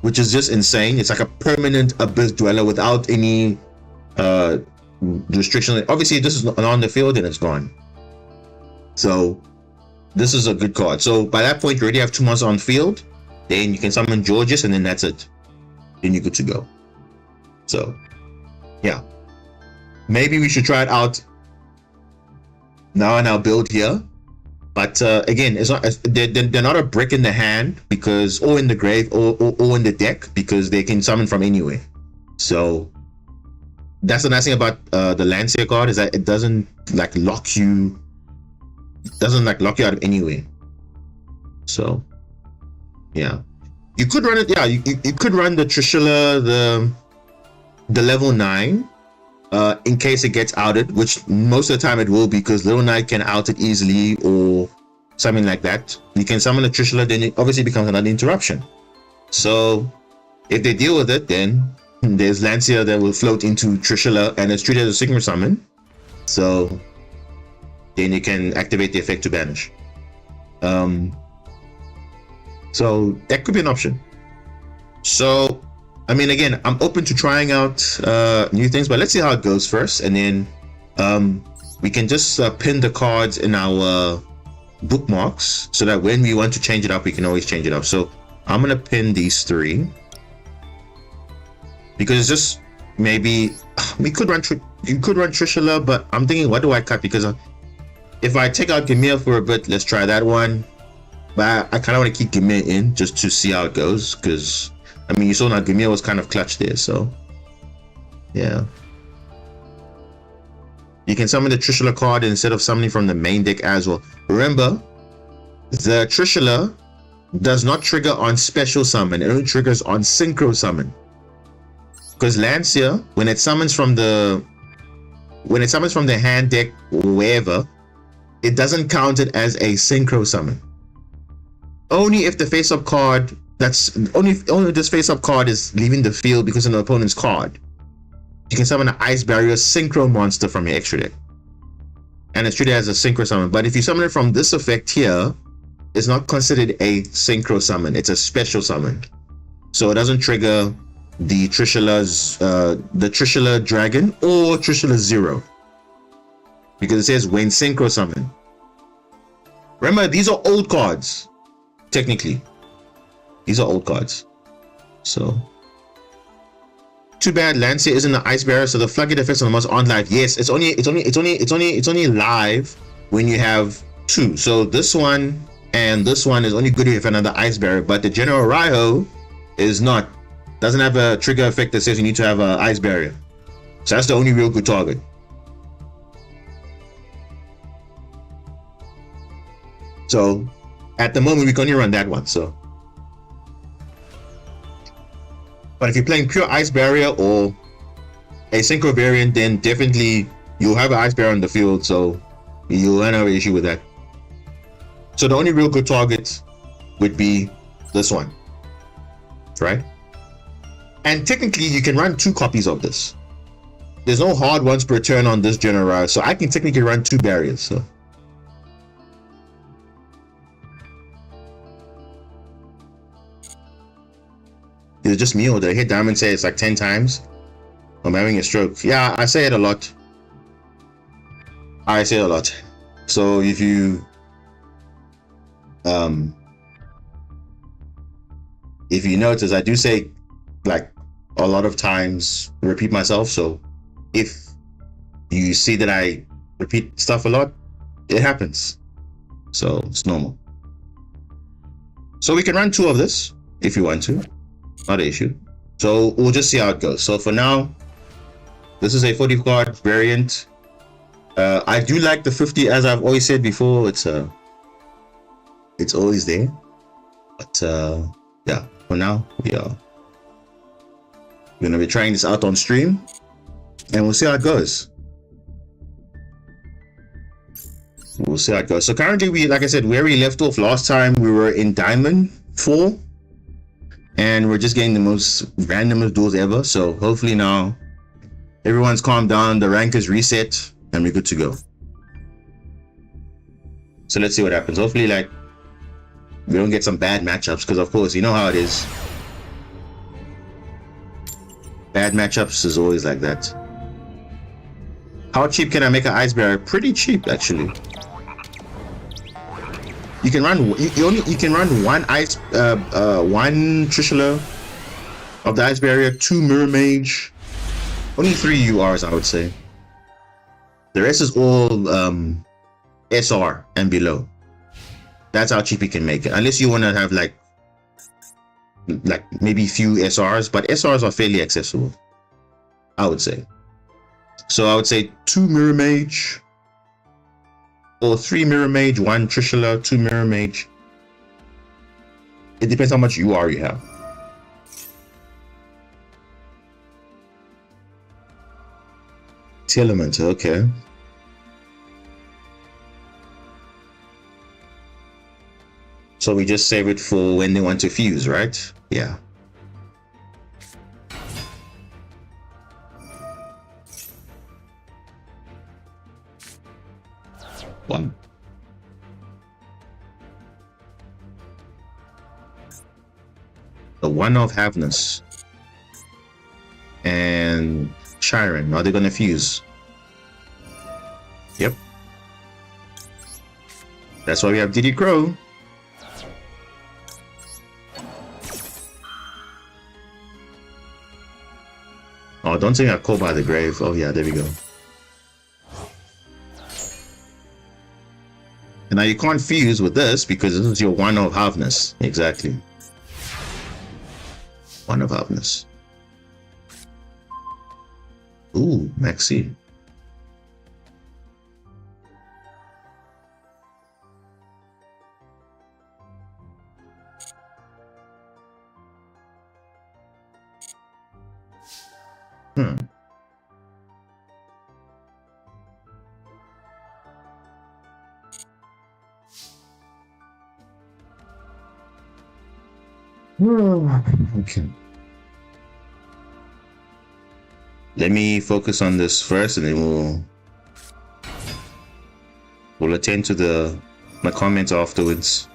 which is just insane. It's like a permanent Abyss Dweller without any restriction. Obviously, if this is not on the field, then it's gone. So this is a good card. So by that point, you already have 2 monsters on field. Then you can summon Georges, and then that's it. Then you're good to go. So yeah, maybe we should try it out now in our build here. But again, it's not, they're not a brick in the hand, because, or in the grave, or in the deck, because they can summon from anywhere. So that's the nice thing about the Lancia card, is that it doesn't like lock you. It doesn't like lock you out of anywhere. So yeah, you could run it. Yeah, you could run the Trishula, the level 9. In case it gets outed, which most of the time it will, because Little Knight can out it easily or something like that. You can summon a Trishula, then it obviously becomes another interruption. So if they deal with it, then there's Lancia that will float into Trishula, and it's treated as a synchro summon. So then you can activate the effect to banish. So that could be an option. So I mean, again, I'm open to trying out new things, but let's see how it goes first, and then we can just pin the cards in our bookmarks, so that when we want to change it up, we can always change it up. So I'm gonna pin these 3, because it's just, maybe you could run Trishula, but I'm thinking, what do I cut? Because if I take out Gamir for a bit, let's try that one. But I kind of want to keep Gamir in just to see how it goes, because I mean, you saw now Gamir was kind of clutch there, so yeah. You can summon the Trishula card instead of summoning from the main deck as well. Remember, the Trishula does not trigger on special summon, it only triggers on synchro summon. Because Lancia, when it summons from the hand deck or wherever, it doesn't count it as a synchro summon. Only if the face-up card, that's only if this face-up card is leaving the field because of an opponent's card, you can summon an Ice Barrier synchro monster from your extra deck, and it's treated as a synchro summon. But if you summon it from this effect here, it's not considered a synchro summon, it's a special summon. So it doesn't trigger the Trishula Dragon or Trishula Zero, because it says when synchro summon. Remember, these are old cards. Technically, these are old cards. So too bad Lancia isn't an Ice Barrier, so the floodgate effects on the monster aren't live. Yes, it's only live when you have 2. So this one and this one is only good if you have another Ice Barrier, but the General Raiho is not. Doesn't have a trigger effect that says you need to have an Ice Barrier. So that's the only real good target. So at the moment we can only run that one. So, but if you're playing pure Ice Barrier or a synchro variant, then definitely you'll have an Ice Barrier on the field, so you'll not have an issue with that. So the only real good target would be this one, right? And technically you can run 2 copies of this. There's no hard ones per turn on this General, so I can technically run 2 barriers. So is it just me, or did I hear Diamond say it's like 10 times? I'm having a stroke. Yeah, I say it a lot. I say it a lot. So if you notice, I do say like a lot of times, repeat myself. So if you see that I repeat stuff a lot, it happens. So it's normal. So we can run 2 of this if you want to. Not an issue. So we'll just see how it goes. So for now, this is a 40 card variant. I do like the 50, as I've always said before. It's always there. But yeah, for now we are gonna be trying this out on stream, and we'll see how it goes. We'll see how it goes. So currently, we, like I said, where we left off last time, we were in Diamond 4, and we're just getting the most randomest duels ever. So hopefully now everyone's calmed down, the rank is reset, and we're good to go. So let's see what happens. Hopefully, like, we don't get some bad matchups, because of course, you know how it is. Bad matchups is always like that. How cheap can I make an ice barrier? Pretty cheap, actually. You can run. You can run one ice, one Trishula of the ice barrier, 2 mirror mage, only 3 URs, I would say. The rest is all SR and below. That's how cheap you can make it, unless you want to have like maybe few SRs, but SRs are fairly accessible, I would say. So I would say 2 mirror mage, or 3 mirror mage, 1 Trishula, 2 mirror mage. It depends how much UR you have. Element, okay. So we just save it for when they want to fuse, right? Yeah. One. The one of Havness and Chiron. Are they gonna fuse? Yep. That's why we have Diddy Crow. Oh, don't say I call by the grave. Oh yeah, there we go. And now you can't fuse with this because this is your one of Havness. Exactly. One of Havness. Ooh, Maxi. Okay. Let me focus on this first, and then we'll attend to my comments afterwards.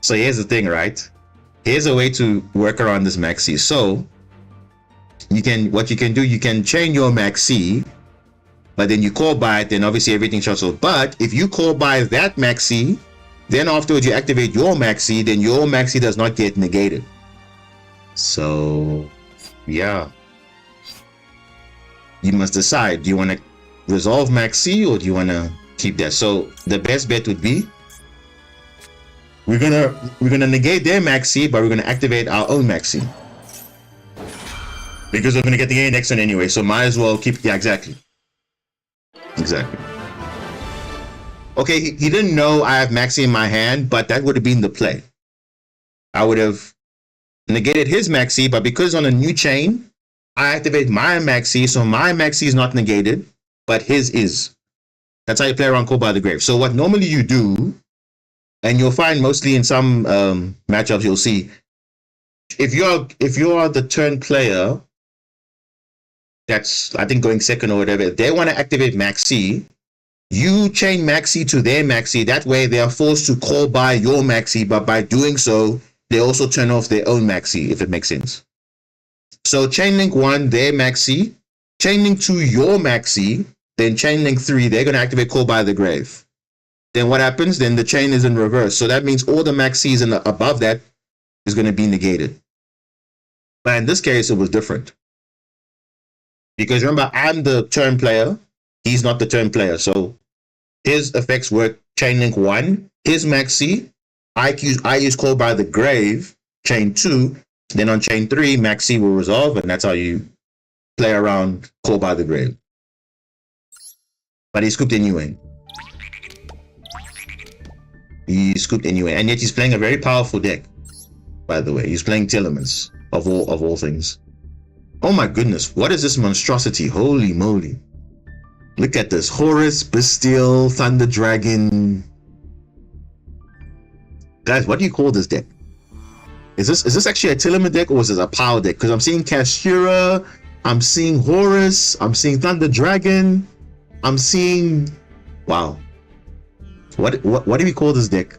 So here's the thing, right? Here's a way to work around this Maxi. So what you can do, you can chain your Maxi, but then you call by it, then obviously everything shuts off. But if you call by that Maxi, then afterwards you activate your Maxi, then your Maxi does not get negated. So yeah, you must decide, do you want to resolve Maxi or do you want to keep that? So the best bet would be we're gonna negate their Maxi, but we're gonna activate our own Maxi, because we're gonna get the next one anyway. So might as well keep. Yeah, exactly. Okay, he didn't know I have Maxi in my hand, but that would have been the play. I would have negated his Maxi, but because on a new chain, I activate my Maxi, so my Maxi is not negated, but his is. That's how you play around Call by the Grave. So what normally you do, and you'll find mostly in some matchups, you'll see if you are the turn player that's, I think, going second or whatever, if they want to activate Maxi, you chain Maxi to their Maxi. That way they are forced to call by your Maxi, but by doing so, they also turn off their own Maxi, if it makes sense. So chain link 1, their Maxi, chain link 2, your Maxi, then chain link 3, they're going to activate Call by the Grave. Then what happens? Then the chain is in reverse. So that means all the Maxis above that is going to be negated. But in this case, it was different. Because remember, I'm the turn player. He's not the turn player. So his effects work chain link 1. His maxi, I use Call by the Grave, chain 2. Then on chain 3, maxi will resolve, and that's how you play around Call by the Grave. But he scooped anyway. He scooped anyway, and yet he's playing a very powerful deck. By the way, he's playing Telements of all things. Oh my goodness, what is this monstrosity? Holy moly! Look at this: Horus, Bestial, Thunder Dragon. Guys, what do you call this deck? Is this actually a Telement deck, or is this a power deck? Because I'm seeing Kashira, I'm seeing Horus, I'm seeing Thunder Dragon, I'm seeing, wow. What do we call this deck?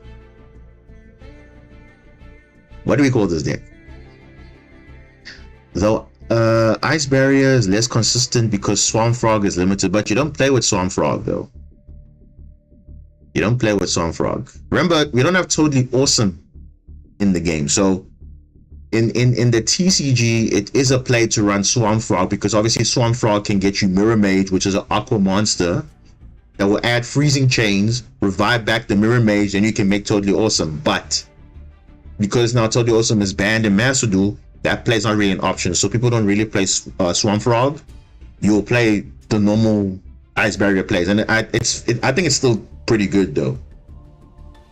What do we call this deck? Though Ice Barrier is less consistent because Swamp Frog is limited, but you don't play with Swamp Frog though. You don't play with Swamp Frog. Remember, we don't have Totally Awesome in the game, so in the TCG, it is a play to run Swamp Frog, because obviously Swamp Frog can get you Mirror Mage, which is an aqua monster that will add freezing chains, revive back the Mirror Mage, and you can make Totally Awesome. But because now Totally Awesome is banned in Master Duel, that play is not really an option. So people don't really play Swamp Frog. You'll play the normal Ice Barrier plays, and I think it's still pretty good though,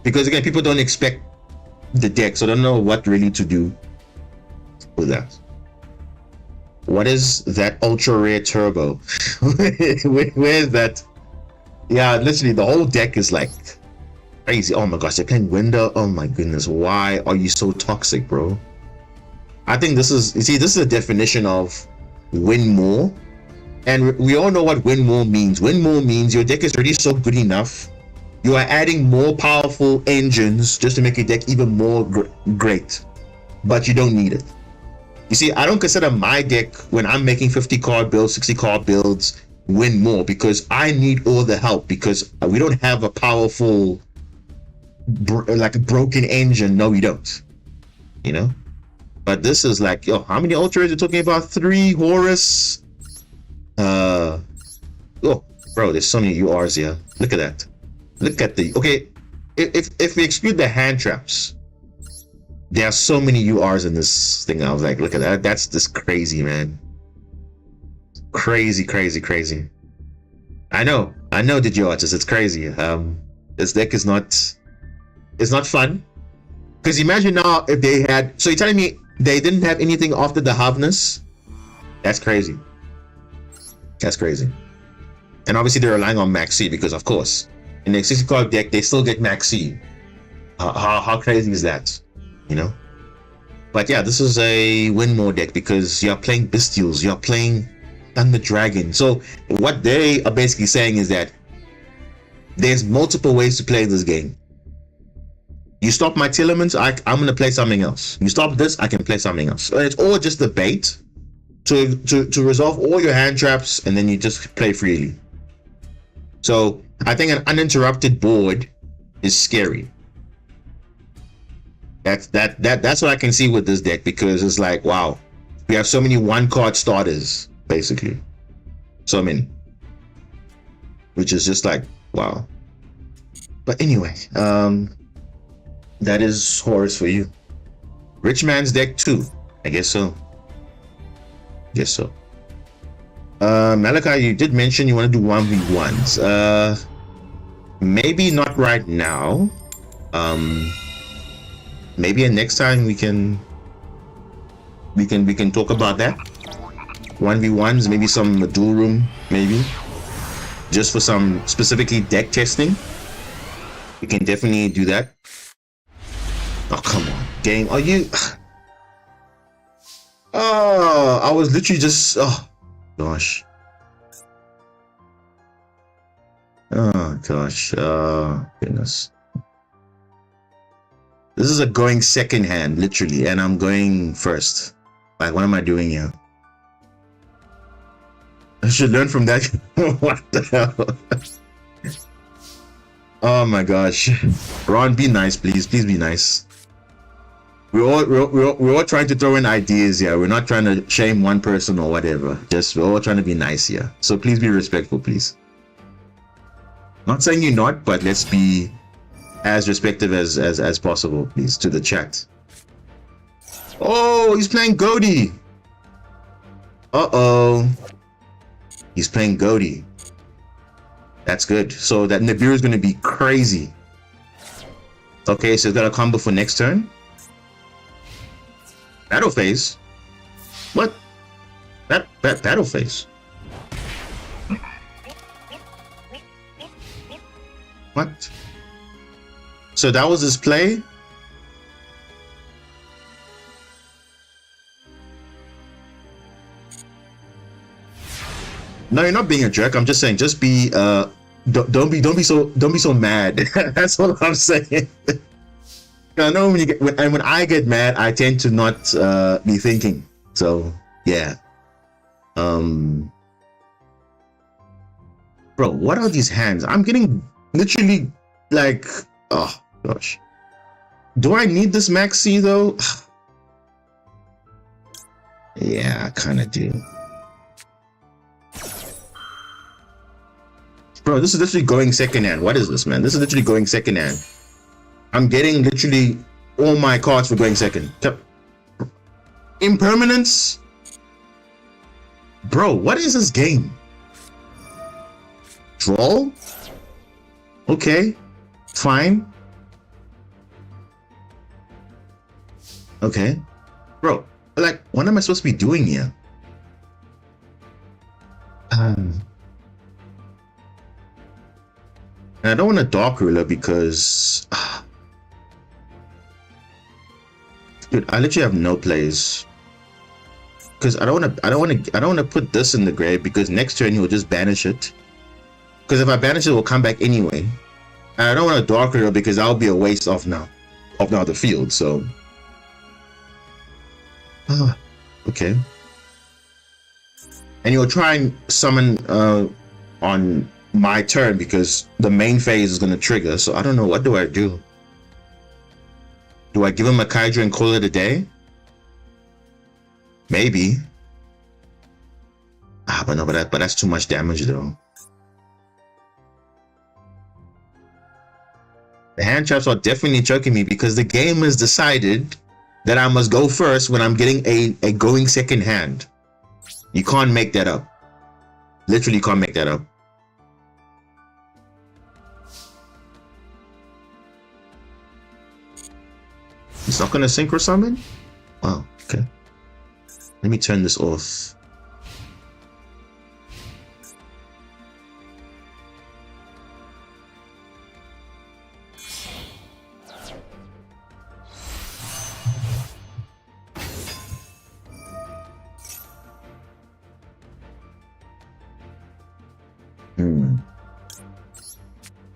because again, people don't expect the deck, so they don't know what really to do with that. What is that ultra rare turbo? Where is that? Yeah, literally the whole deck is like crazy. Oh my gosh, they're playing Window. Oh my goodness, why are you so toxic, bro? I think this is, you see, this is a definition of win more, and we all know what win more means. Win more means your deck is already so good enough, you are adding more powerful engines just to make your deck even more great, but you don't need it. You see, I don't consider my deck, when I'm making 50 card builds, 60 card builds, win more, because I need all the help, because we don't have a powerful like a broken engine. No, we don't, you know. But this is like, yo, how many ultras are you talking about? 3 Horus. Oh bro, there's so many URs here. Look at that. Look at the, okay, if we exclude the hand traps, there are so many URs in this thing. I was like, look at that. That's just crazy, man. Crazy. I know the artists, it's crazy. This deck is not, it's not fun. Because imagine now if they had, so you're telling me they didn't have anything after the Havness? That's crazy. That's crazy. And obviously they're relying on Maxi, because of course, in the 60 card deck, they still get Maxi. How crazy is that? You know? But yeah, this is a win more deck, because you're playing Bestials, you're playing Thunder Dragon. So what they are basically saying is that there's multiple ways to play this game. You stop my Telements, I'm going to play something else. You stop this, I can play something else. So it's all just the bait to resolve all your hand traps, and then you just play freely. So I think an uninterrupted board is scary. That's what I can see with this deck, because it's like, wow, we have so many 1-card starters, basically. So many. Which is just like, wow. But anyway, that is Horus for you. Rich Man's deck too. I guess so. Guess so. Malachi, you did mention you want to do 1v1s. Maybe not right now. Maybe next time we can talk about that. 1v1s, maybe some duel room, maybe. Just for some specifically deck testing. We can definitely do that. Oh, come on, game. Are you? Oh, I was literally just, oh gosh. Oh gosh. Oh goodness. This is a going second hand, literally, and I'm going first. Like, what am I doing here? I should learn from that. What the hell? Oh my gosh. Ron, be nice, please. Please be nice. We're all trying to throw in ideas here. We're not trying to shame one person or whatever. Just we're all trying to be nice here. So please be respectful, please. Not saying you're not, but let's be as respectful as possible, please, to the chat. Oh, he's playing Goaty. Uh-oh. He's playing Goaty. That's good. So that Nibiru is going to be crazy. Okay, so he's got a combo for next turn. Battle phase? What? Battle phase? What? So that was his play? No, you're not being a jerk. I'm just saying, just be don't be so mad. That's all I'm saying. I know when I get mad, I tend to not be thinking. So yeah. Bro, what are these hands? I'm getting literally like, oh gosh. Do I need this Maxi though? Yeah, I kind of do. Bro, this is literally going second hand. What is this, man? This is literally going second hand. I'm getting literally all my cards for going second. Impermanence? Bro, what is this game? Draw? Okay, fine. Okay. Bro, like, what am I supposed to be doing here? And I don't want a Dark Ruler because dude, I literally have no plays. Because I don't want to put this in the grave because next turn he will just banish it. Because if I banish it, it will come back anyway. And I don't want a Dark Ruler because that'll be a waste of now the field. So okay. And you'll try and summon on my turn because the main phase is going to trigger. So I don't know, what do I do? Do I give him a Kaiju and call it a day? Maybe. But no, but that's too much damage though. The hand traps are definitely choking me because the game has decided that I must go first when I'm getting a going second hand. You can't make that up. Literally can't make that up. It's not going to synchro summon? Wow, okay. Let me turn this off.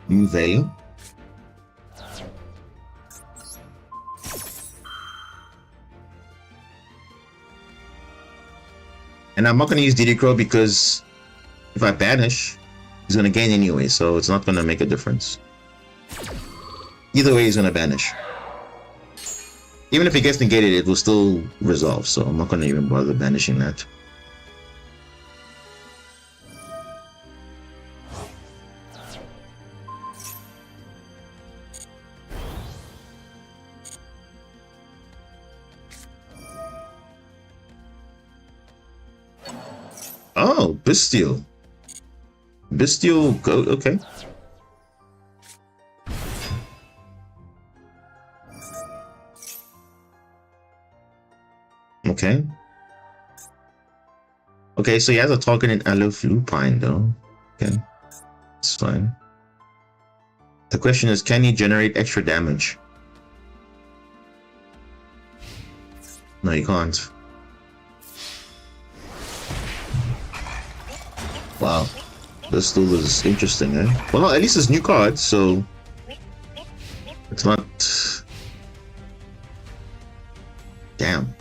New Veil. And I'm not going to use DD Crow because if I banish, he's going to gain anyway, so it's not going to make a difference. Either way, he's going to banish. Even if he gets negated, it will still resolve, so I'm not going to even bother banishing that. Oh, Bestial. Bestial, go, okay. Okay. Okay, so he has a target in Aleph Lupine though. Okay, it's fine. The question is, can he generate extra damage? No, you can't. Wow, this still is interesting, eh? Well, no, at least it's new cards, so it's not. Damn.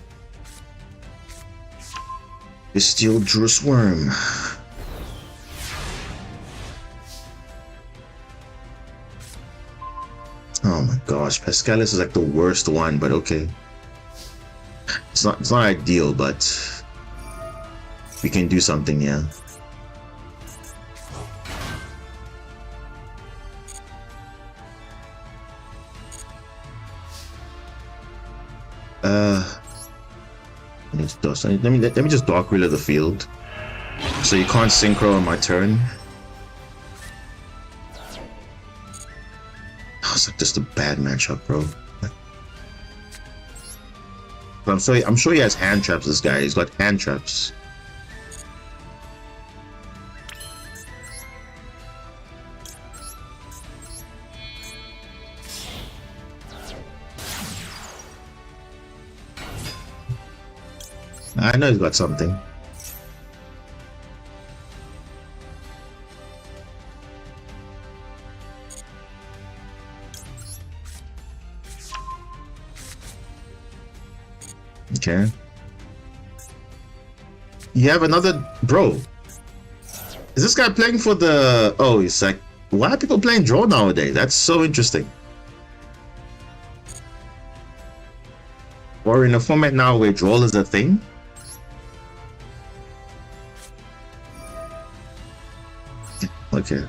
Bestial Druss Worm. Oh my gosh, Pascalis is like the worst one, but okay. it's not ideal, but we can do something, yeah. Let me just Dark Wheeler the field. So you can't synchro on my turn. Oh, it's like just a bad matchup, bro. But I'm sure he has hand traps, this guy. He's got hand traps. I know he's got something. Okay. You have another... Bro. Is this guy playing for the... Oh, it's like... Why are people playing draw nowadays? That's so interesting. Or in a format now where draw is a thing? Okay.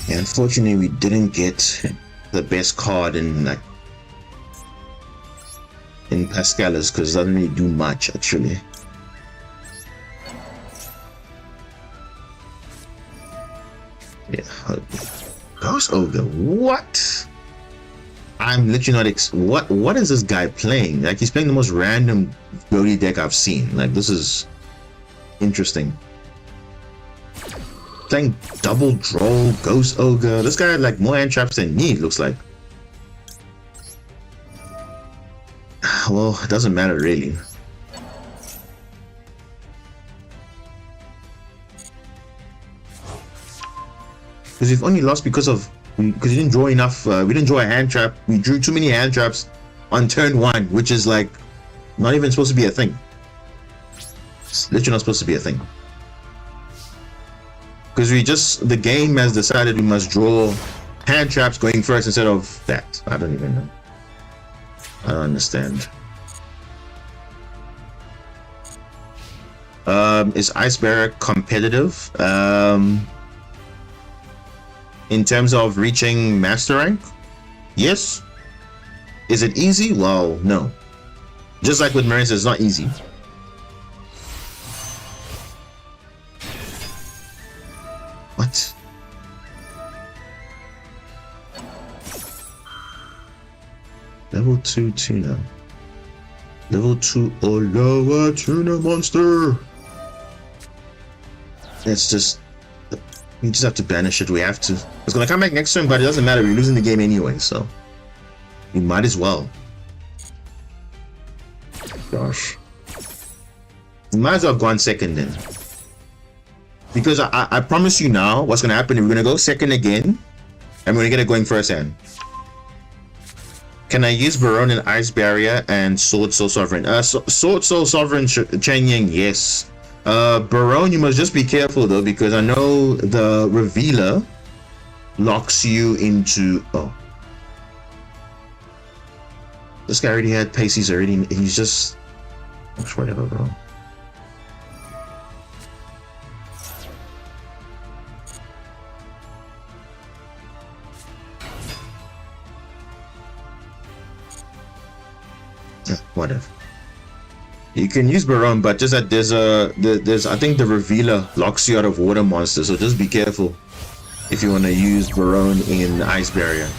Yeah, unfortunately, we didn't get the best card in Pascalis because it doesn't really do much actually. Yeah, Ghost Ogre. What? I'm literally not. What is this guy playing? Like, he's playing the most random Goaty deck I've seen. Like, this is interesting. Playing double draw, Ghost Ogre. This guy had like more hand traps than me, it looks like. Well, it doesn't matter really. Because we've only lost because you didn't draw enough. We didn't draw a hand trap. We drew too many hand traps on turn 1, which is like not even supposed to be a thing. It's literally not supposed to be a thing. Because the game has decided we must draw hand traps going first instead of that. I don't even know. I don't understand. Is Ice Barrier competitive? In terms of reaching master rank? Yes. Is it easy? Well, no. Just like with Marincess, it's not easy. What? Level 2 tuna. Level 2 or lower tuna monster. It's just... We just have to banish it. We have to. It's gonna come back next turn, but it doesn't matter. We're losing the game anyway, so... We might as well. Gosh. We might as well have gone second then. Because I promise you now, what's gonna happen is we're gonna go second again, and we're gonna get it going first hand. Can I use Baron and Ice Barrier and Sword Soul Sovereign? Sword Soul Sovereign Chen Yang, yes. Baron, you must just be careful though, because I know the Revealer locks you into... Oh. This guy already had Pacey's already. He's just... Whatever, bro. Whatever. You can use Baron, but just that there's I think the Revealer locks you out of water monsters, so just be careful if you want to use Baron in Ice Barrier.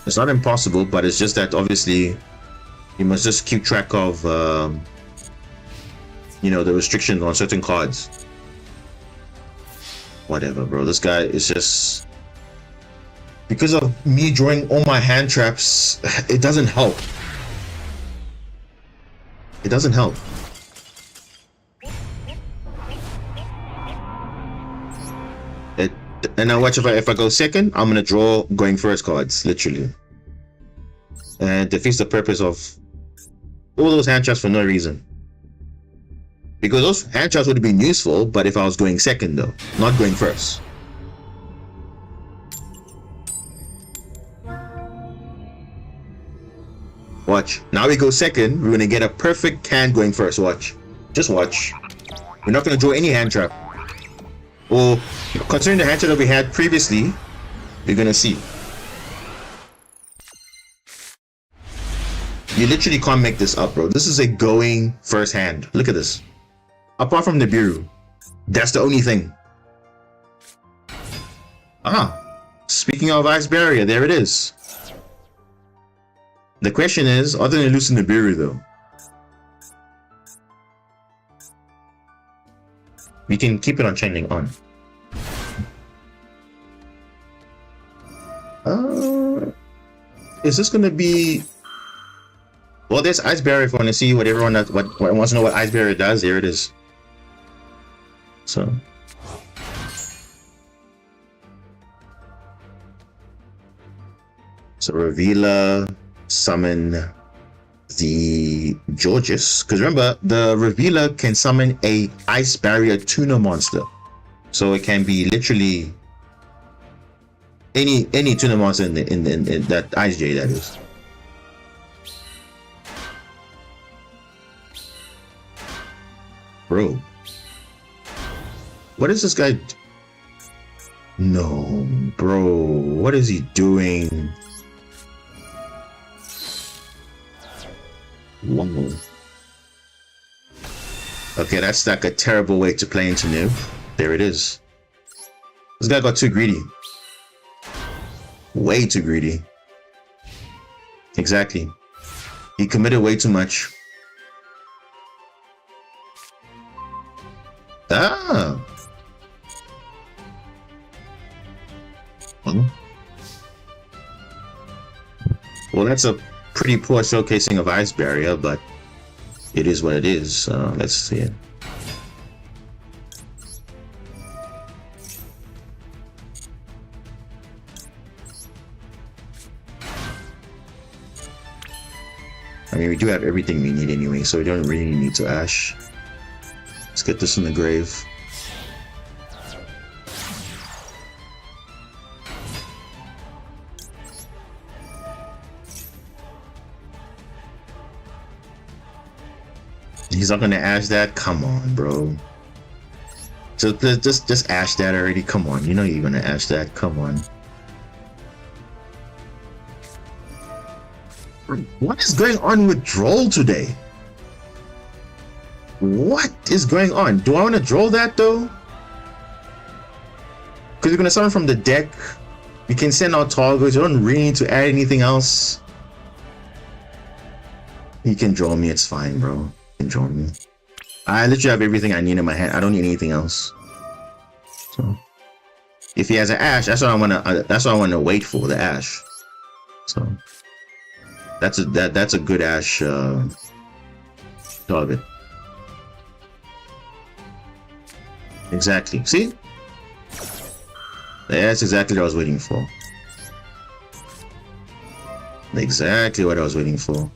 It's not impossible, but it's just that obviously you must just keep track of you know, the restrictions on certain cards. Whatever, bro. This guy is just... Because of me drawing all my hand traps, it doesn't help. It doesn't help. And now watch, if I go second, I'm gonna draw going first cards, literally. And defeats the purpose of all those hand traps for no reason. Because those hand traps would have been useful, but if I was going second though, not going first. Watch. Now we go second, we're gonna get a perfect hand going first. Watch. Just watch. We're not gonna draw any hand trap. Or considering the hand trap that we had previously, you're gonna see. You literally can't make this up, bro. This is a going first hand. Look at this. Apart from the Nibiru, that's the only thing. Speaking of Ice Barrier, there it is. The question is, other than losing the Nibiru though, we can keep it on chaining on. Is this gonna be? Well, there's Ice Barrier. If you want to see what everyone wants to know what Ice Barrier does, here it is. So Revealer, summon the Georges, because remember the Revealer can summon a Ice Barrier tuner monster, so it can be literally any tuner monster in that Ice J, that is. Bro, what is this guy? No, bro, what is he doing? Whoa. Okay, that's like a terrible way to play into Noob. There it is. This guy got too greedy. Way too greedy. Exactly. He committed way too much. Well, that's a pretty poor showcasing of Ice Barrier, but it is what it is. Let's see it. I mean, we do have everything we need anyway, so we don't really need to Ash. Let's get this in the grave. He's not gonna Ash that? Come on, bro. So just Ash that already. Come on, you know you're gonna Ash that. Come on. What is going on with Droll today? What is going on? Do I want to draw that though? Because you're gonna summon from the deck. You can send out targets. You don't really need to add anything else. You can draw me. It's fine, bro. You can draw me. I literally have everything I need in my hand. I don't need anything else. So, if he has an Ash, that's what I wanna. That's what I want to wait for, the Ash. So, that's a good Ash target. Exactly. See? That's exactly what I was waiting for. Exactly what I was waiting for.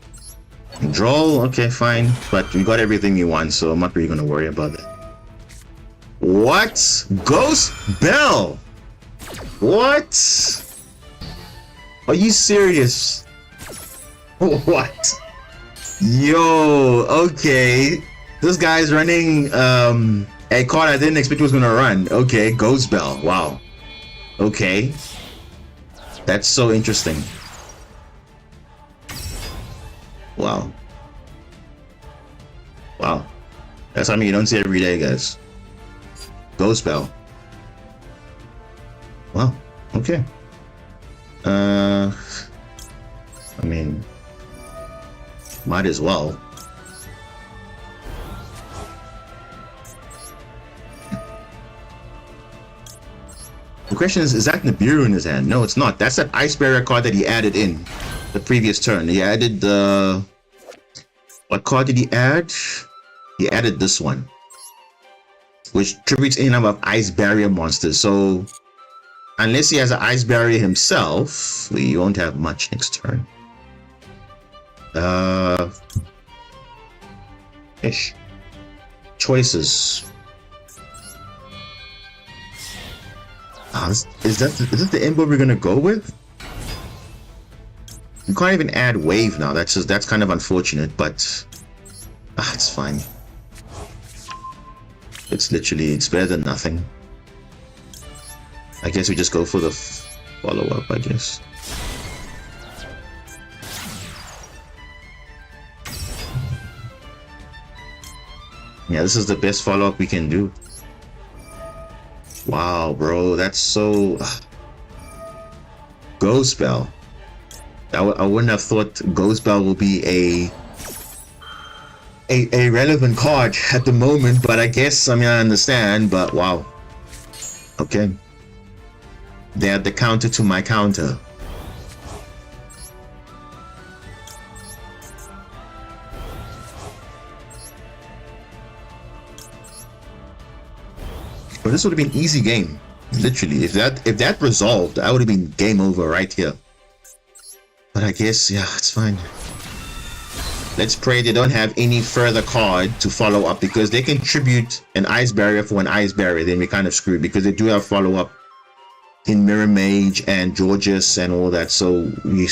Droll, okay, fine. But we got everything you want, so I'm not really gonna worry about that. What? Ghost Bell? What? Are you serious? What? Yo, okay. This guy's running a card I didn't expect he was gonna run. Okay, Ghost Bell. Wow. Okay. That's so interesting. Wow. Wow. That's something you don't see every day, guys. Ghost Bell. Wow. Okay. I mean, might as well. The question is that Nibiru in his hand? No, it's not. That's that Ice Barrier card that he added in the previous turn. He added the... What card did he add? He added this one, which tributes any number of Ice Barrier monsters. So Unless he has an ice barrier himself, we won't have much next turn. Ish. Choices. Is this the emblem we're gonna go with? You can't even add wave now. That's kind of unfortunate, but it's fine. It's better than nothing. I guess we just go for the follow-up, I guess. Yeah, this is the best follow-up we can do. Wow, bro, that's so... Ghost Spell. I wouldn't have thought Ghost Spell will be a relevant card at the moment, but I guess, I mean, I understand, but wow. Okay. They're the counter to my counter. But this would have been easy game, literally. If that resolved, I would have been game over right here. But I guess, yeah, it's fine. Let's pray they don't have any further card to follow up, because they can tribute an ice barrier for an ice barrier. Then we're kind of screwed, because they do have follow up in Mirror Mage and Georges and all that. So we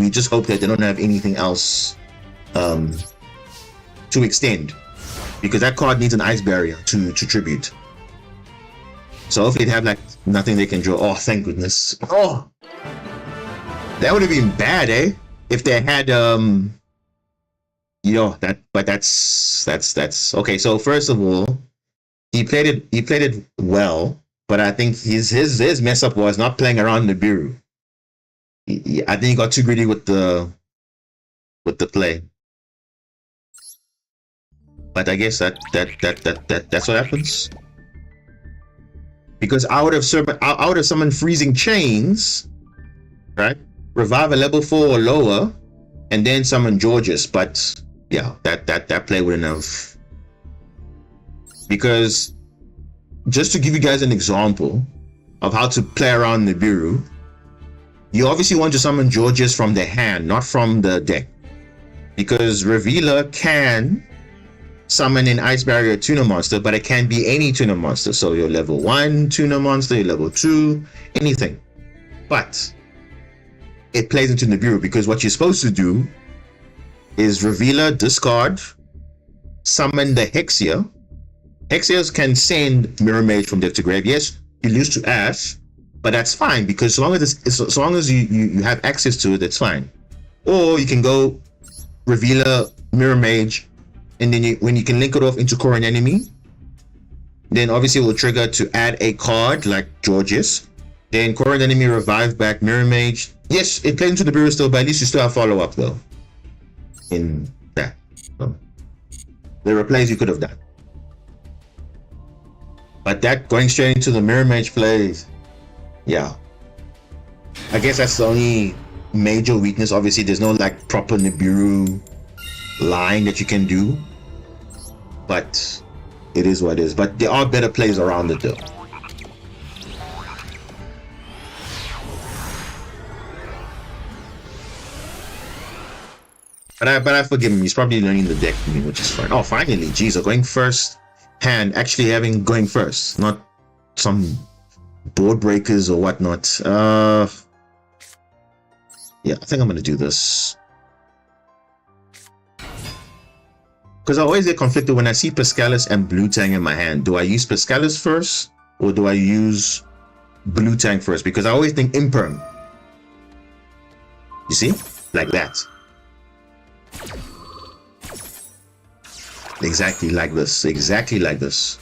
just hope that they don't have anything else to extend, because that card needs an ice barrier to tribute. So hopefully they have like nothing they can draw. Oh, thank goodness. Oh, that would have been bad, eh? If they had but that's okay. So first of all, he played it well, but I think his mess up was not playing around Nibiru. I think he got too greedy with the play. But I guess that's what happens. Because I would have summoned Freezing Chains, right? Revive a level 4 or lower, and then summon Georges. But yeah, that play wouldn't have. Because just to give you guys an example of how to play around Nibiru, you obviously want to summon Georges from the hand, not from the deck. Because Revealer can summon an Ice Barrier Tuner monster, but it can be any tuner monster. So your level 1 tuner monster, your level 2, anything. But it plays into Nibiru, because what you're supposed to do is Revealer, discard, summon the Hexia. Hexias can send Mirror Mage from deck to grave. Yes, you lose to Ash, but that's fine, because as long as you have access to it, that's fine. Or you can go Revealer, Mirror Mage, and then when you can link it off into core and enemy, then obviously it will trigger to add a card like Georges. Then core and enemy revive back Mirror Mage. Yes, it plays into the Nibiru still, but at least you still have follow up though. In that, so there are plays you could have done, but that going straight into the Mirror Mage plays, yeah. I guess that's the only major weakness. Obviously, there's no like proper Nibiru line that you can do, but it is what it is. But there are better plays around it though. But I forgive him. He's probably learning the deck, which is fine. Oh, finally, jeez, going first hand, actually going first, not some board breakers or whatnot. Yeah, I think I'm gonna do this. Because I always get conflicted when I see Pascalis and Blue Tang in my hand. Do I use Pascalis first, or do I use Blue Tang first? Because I always think Imperm. You see? Like that. Exactly like this. Exactly like this.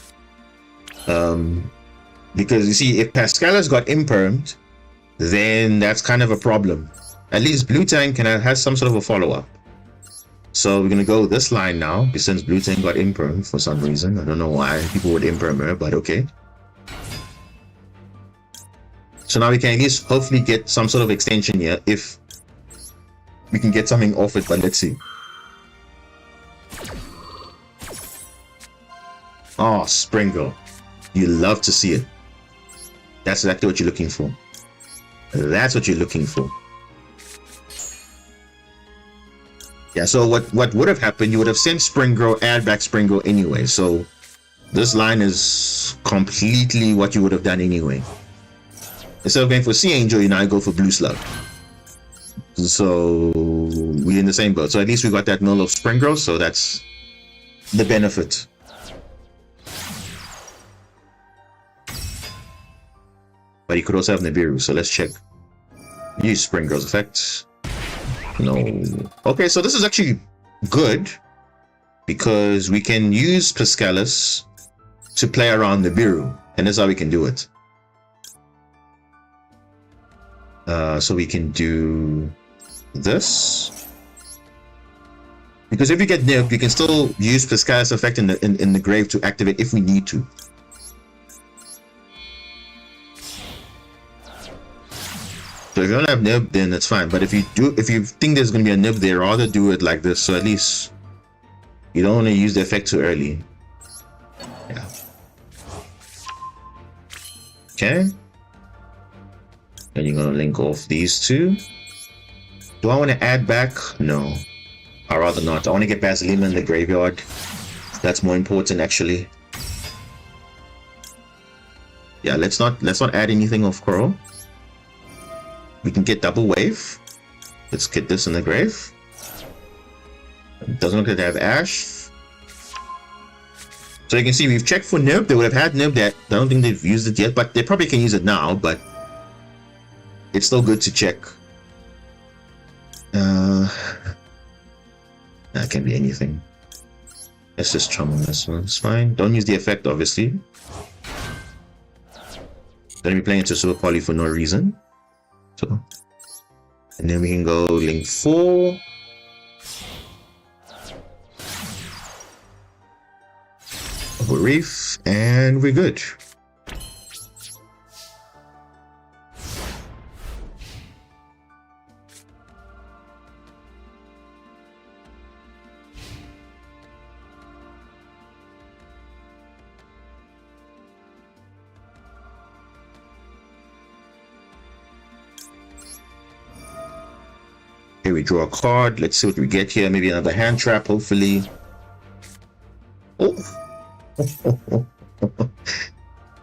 Because you see, if Pascalis got Impermed, then that's kind of a problem. At least Blue Tang has some sort of a follow-up. So we're gonna go this line now, since Blue Tang got Imperm for some reason. I don't know why people would Imperm her, but okay. So now we can at least hopefully get some sort of extension here, if we can get something off it, but let's see. Oh, Sprinkle. You love to see it. That's exactly what you're looking for. That's what you're looking for. Yeah, so what would have happened, you would have sent Spring Grow, add back Spring Grow anyway. So this line is completely what you would have done anyway. Instead of going for Sea Angel, you now go for Blue Slug. So we're in the same boat. So at least we got that mill of Spring Grow, so that's the benefit. But you could also have Nibiru, so let's check. Use Spring Grow's effect. No. Okay, so this is actually good because we can use Piscalis to play around Nibiru, and that's how we can do it. So we can do this. Because if you get nerfed, we can still use Piscalis effect in the grave to activate if we need to. So if you don't have nib, then that's fine. But if you think there's gonna be a nib there, rather do it like this. So at least you don't want to use the effect too early. Yeah. Okay. Then you're gonna link off these two. Do I want to add back? No. I'd rather not. I want to get Basilima in the graveyard. That's more important actually. Yeah, let's not add anything of Coral. We can get double wave. Let's get this in the grave. It doesn't look like they have Ash. So you can see we've checked for Nib. They would have had Nib that I don't think they've used it yet, but they probably can use it now, but it's still good to check. That can be anything. Let's just chum on this one. It's fine. Don't use the effect, obviously. Gonna be playing into Super Poly for no reason. So, and then we can go link 4. Over Reef, and we're good. Here we draw a card. Let's see what we get here. Maybe another hand trap, hopefully. Oh.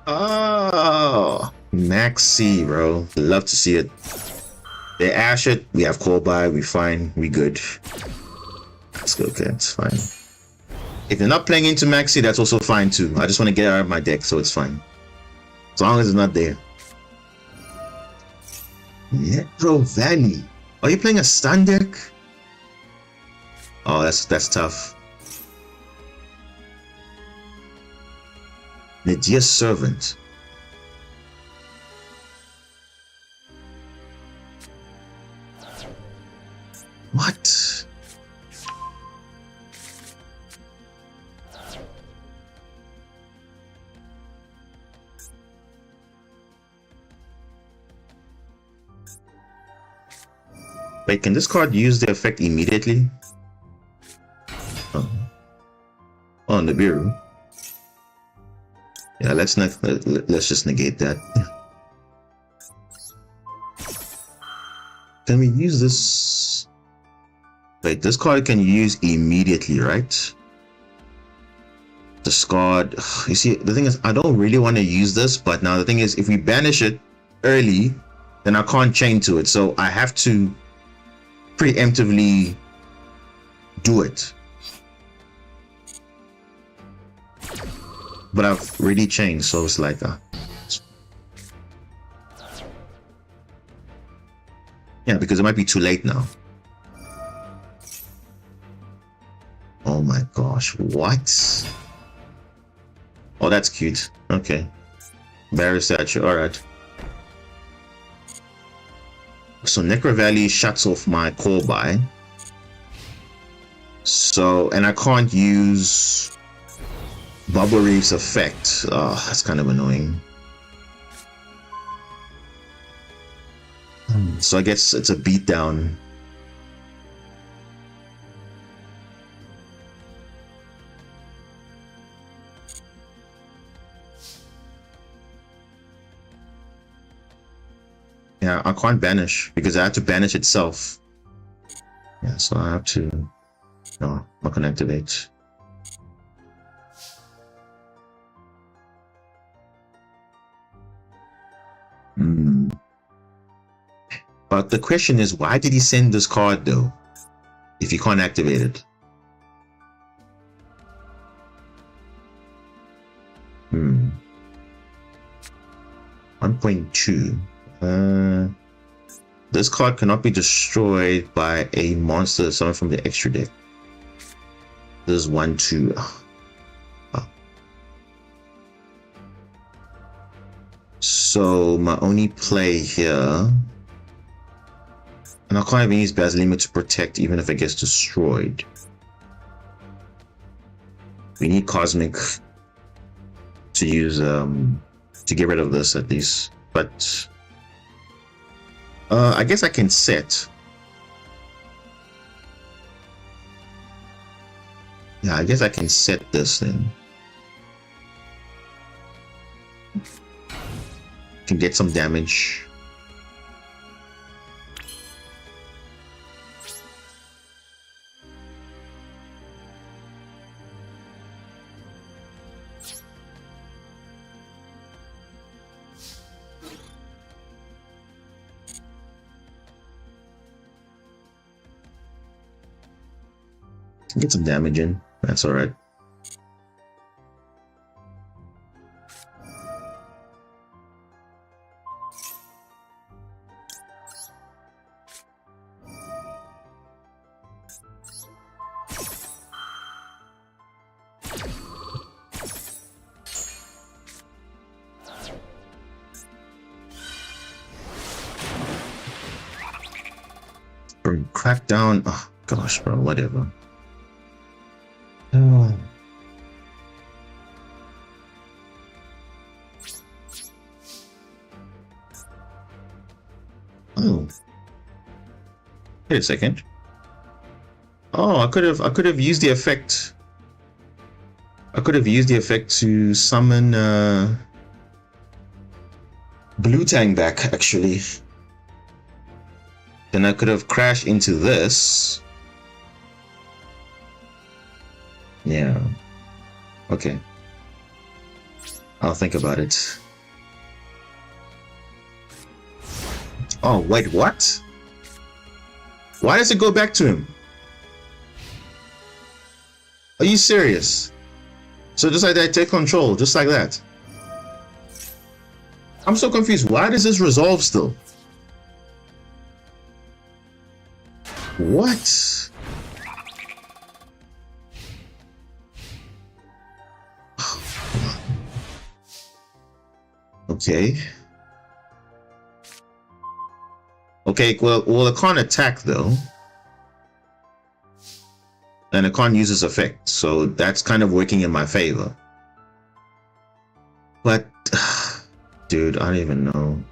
Oh, Maxi, bro. Love to see it. They ash it. We have call by. We fine. We good. Let's go. Okay, it's fine. If they're not playing into Maxi, that's also fine too. I just want to get out of my deck, so it's fine. As long as it's not there. Metro Valley. Are you playing a stun deck? Oh, that's tough. Nadia's Servant. What? Wait, can this card use the effect immediately? Oh, Nibiru. Yeah, let's just negate that. Can we use this? Wait, this card can use immediately, right? Discard. You see, the thing is, I don't really want to use this, but now the thing is, if we banish it early, then I can't chain to it, so I have to preemptively do it. But I've already changed, so it's like yeah, because it might be too late now. Oh my gosh, what? Oh, that's cute. Okay. Barrier statue, alright. So Necro Valley shuts off my call by. So, and I can't use Bubble Reef's effect. Oh, that's kind of annoying. So I guess it's a beatdown. Yeah, I can't banish because I have to banish itself. Yeah, so I have to. No, I'm not gonna activate. But the question is, why did he send this card though? If you can't activate it. 1.2. This card cannot be destroyed by a monster summoned from the extra deck. This is 1-2. So my only play here, and I can't even use Basilema to protect even if it gets destroyed. We need Cosmic to use to get rid of this at least. But I guess I can set. Yeah, I guess I can set this then. Can get some damage. Get some damage in. That's all right. Crack down. Oh gosh, bro. Whatever. Oh. Wait a second. Oh, I could have used the effect. I could have used the effect to summon Blue Tang back actually. Then I could have crashed into this. Yeah. Okay. I'll think about it. Oh, wait, what? Why does it go back to him? Are you serious? So just like that, take control, just like that. I'm so confused. Why does this resolve still? What? Okay. Okay, well, it can't attack though. And it can't use its effect, so that's kind of working in my favor. But, dude, I don't even know.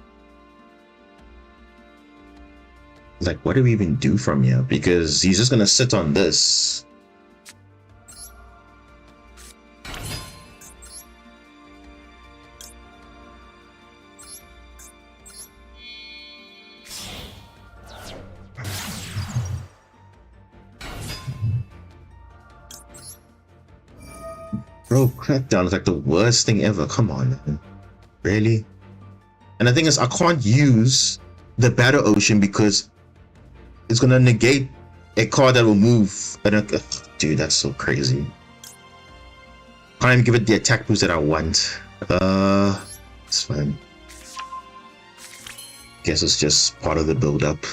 Like, what do we even do from here? Because he's just gonna sit on this. Bro, Crackdown is like the worst thing ever. Come on, man. Really? And the thing is, I can't use the Battle Ocean because it's gonna negate a card that will move. Dude, that's so crazy. Can't even give it the attack boost that I want. It's fine. Guess it's just part of the build-up.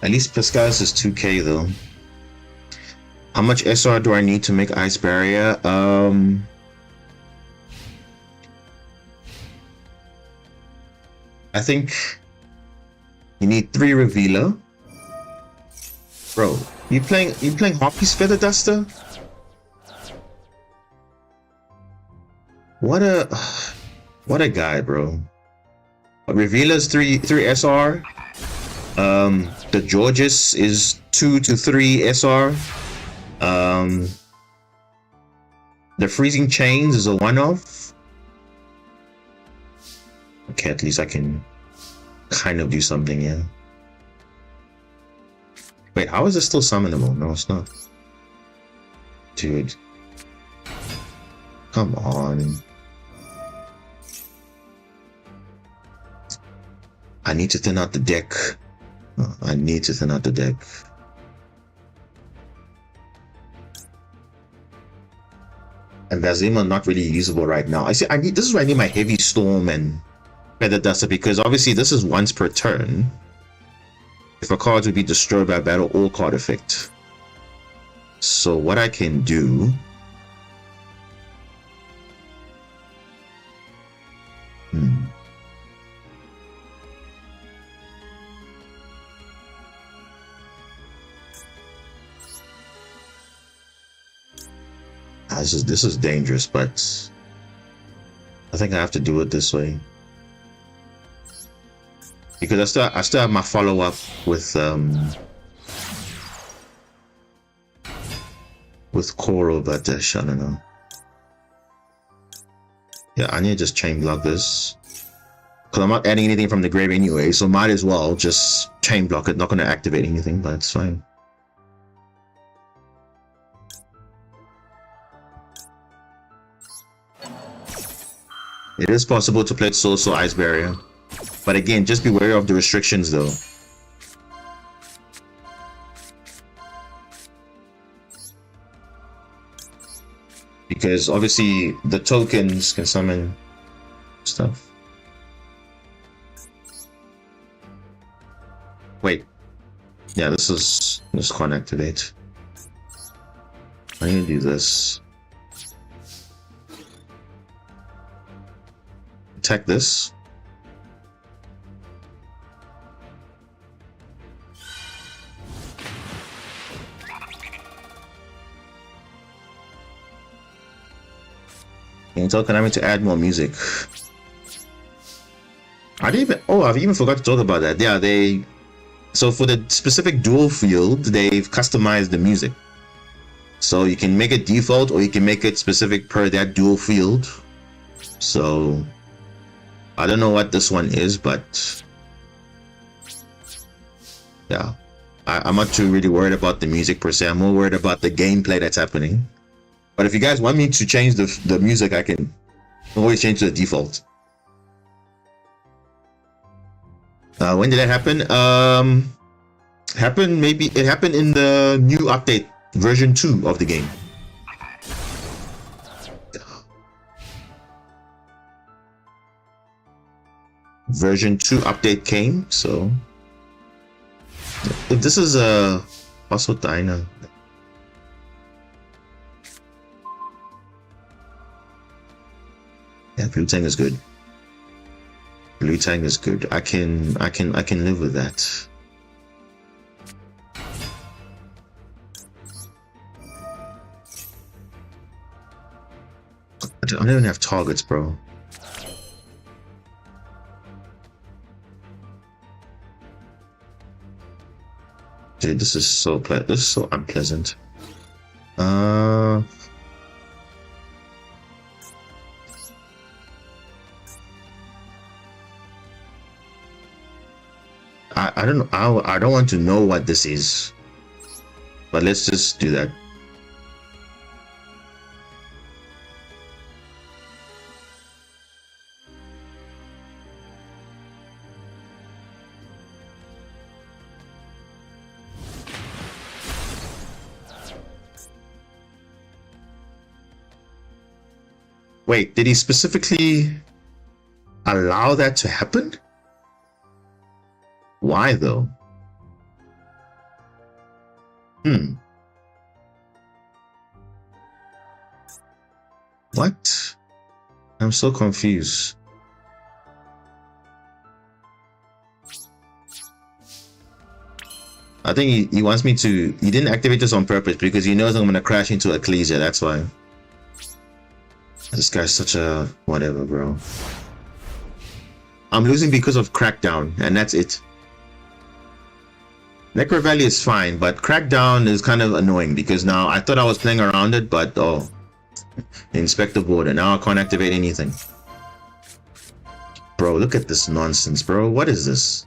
At least Pascal's is 2k though. How much SR do I need to make Ice Barrier? I think you need 3 Revealer. Bro, you playing Hoppy's Feather Duster? What a guy, bro. Revealer's 3 SR. The Georges is 2 to 3 SR. The freezing chains is a one-off. Okay, at least I can kind of do something, yeah. Wait, how is it still summonable? No, it's not. Dude. Come on. I need to thin out the deck. I need to thin out the deck. And Vazima not really usable right now. I see. This is where I need my Heavy Storm and Feather Duster, because obviously this is once per turn. If a card would be destroyed by battle or card effect. So what I can do. This is dangerous, but I think I have to do it this way because I still have my follow-up with Coral, but I don't know. Yeah, I need to just chain block this because I'm not adding anything from the grave anyway, so might as well just chain block it. Not going to activate anything, but it's fine. It is possible to play Soul Ice Barrier, but again, just be wary of the restrictions though. Because obviously the tokens can summon stuff. Wait. Yeah, this can't activate. I need to do this. Attack this. Can you tell Konami to add more music? I've even forgot to talk about that. Yeah, so for the specific duel field, they've customized the music. So you can make it default or you can make it specific per that duel field. So I don't know what this one is, but yeah, I'm not too really worried about the music per se. I'm more worried about the gameplay that's happening. But if you guys want me to change the music, I can always change to the default. When did that happen? It happened in the new update, version 2 of the game. Version 2 update came, so if this is a also Dyna. Yeah, Blue Tang is good. Blue Tang is good. I can live with that. I don't even have targets, bro. Dude, this is so unpleasant. I don't know. I don't want to know what this is, but let's just do that. Wait, did he specifically allow that to happen? Why though? What? I'm so confused. I think he wants me to. He didn't activate this on purpose because he knows I'm gonna crash into Ecclesia. That's why. This guy's such a whatever, bro. I'm losing because of Crackdown, and that's it. Necro Valley is fine, but Crackdown is kind of annoying because now I thought I was playing around it, but oh, Inspector border. Now I can't activate anything. Bro, look at this nonsense, bro. What is this?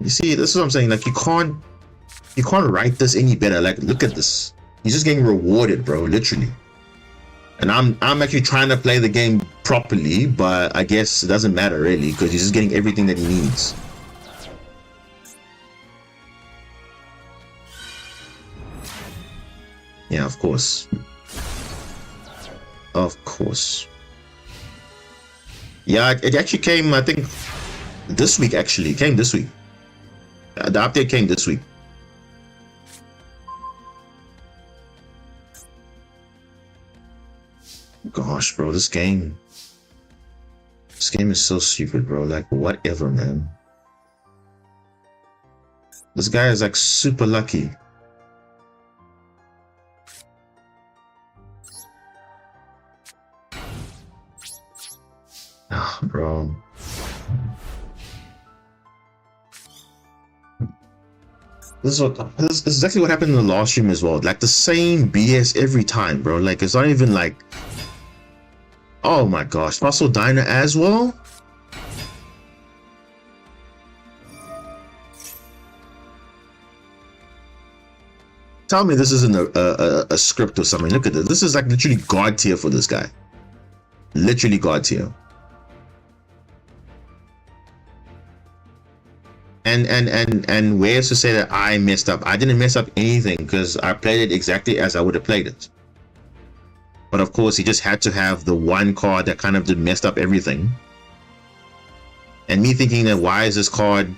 You see, this is what I'm saying. Like, you can't write this any better. Like, look at this. He's just getting rewarded, bro, literally. And I'm actually trying to play the game properly, but I guess it doesn't matter really, because he's just getting everything that he needs. Yeah, of course. Of course. Yeah, it actually came, I think, this week actually. It came this week. The update came this week. Gosh, bro, this game is so stupid, bro. Like, whatever, man. This guy is like super lucky. Oh, bro. This is exactly what happened in the last stream as well. Like the same BS every time, bro. Like, it's not even like, oh my gosh, Fossil Diner as well? Tell me this isn't a script or something. Look at this. This is like literally God tier for this guy. Literally God tier. And where's to say that I messed up? I didn't mess up anything because I played it exactly as I would have played it. But of course, he just had to have the one card that kind of just messed up everything. And me thinking that why is this card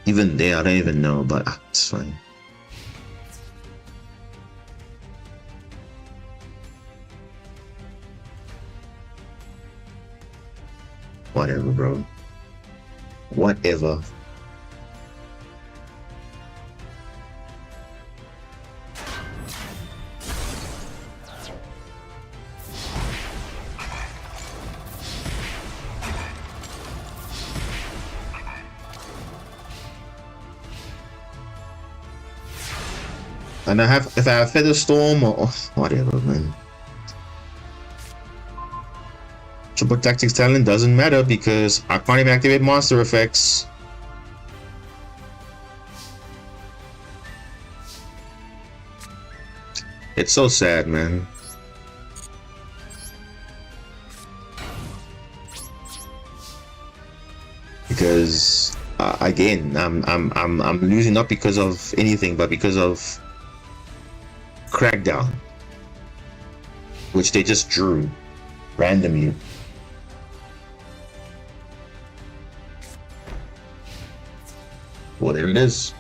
even there? I don't even know, but it's fine. Whatever, bro. Whatever. And if I have Feather Storm or whatever, man. Triple Tactics Talent doesn't matter because I can't even activate monster effects. It's so sad, man. Because again, I'm losing not because of anything, but because of Crackdown, which they just drew randomly. Well, there it is.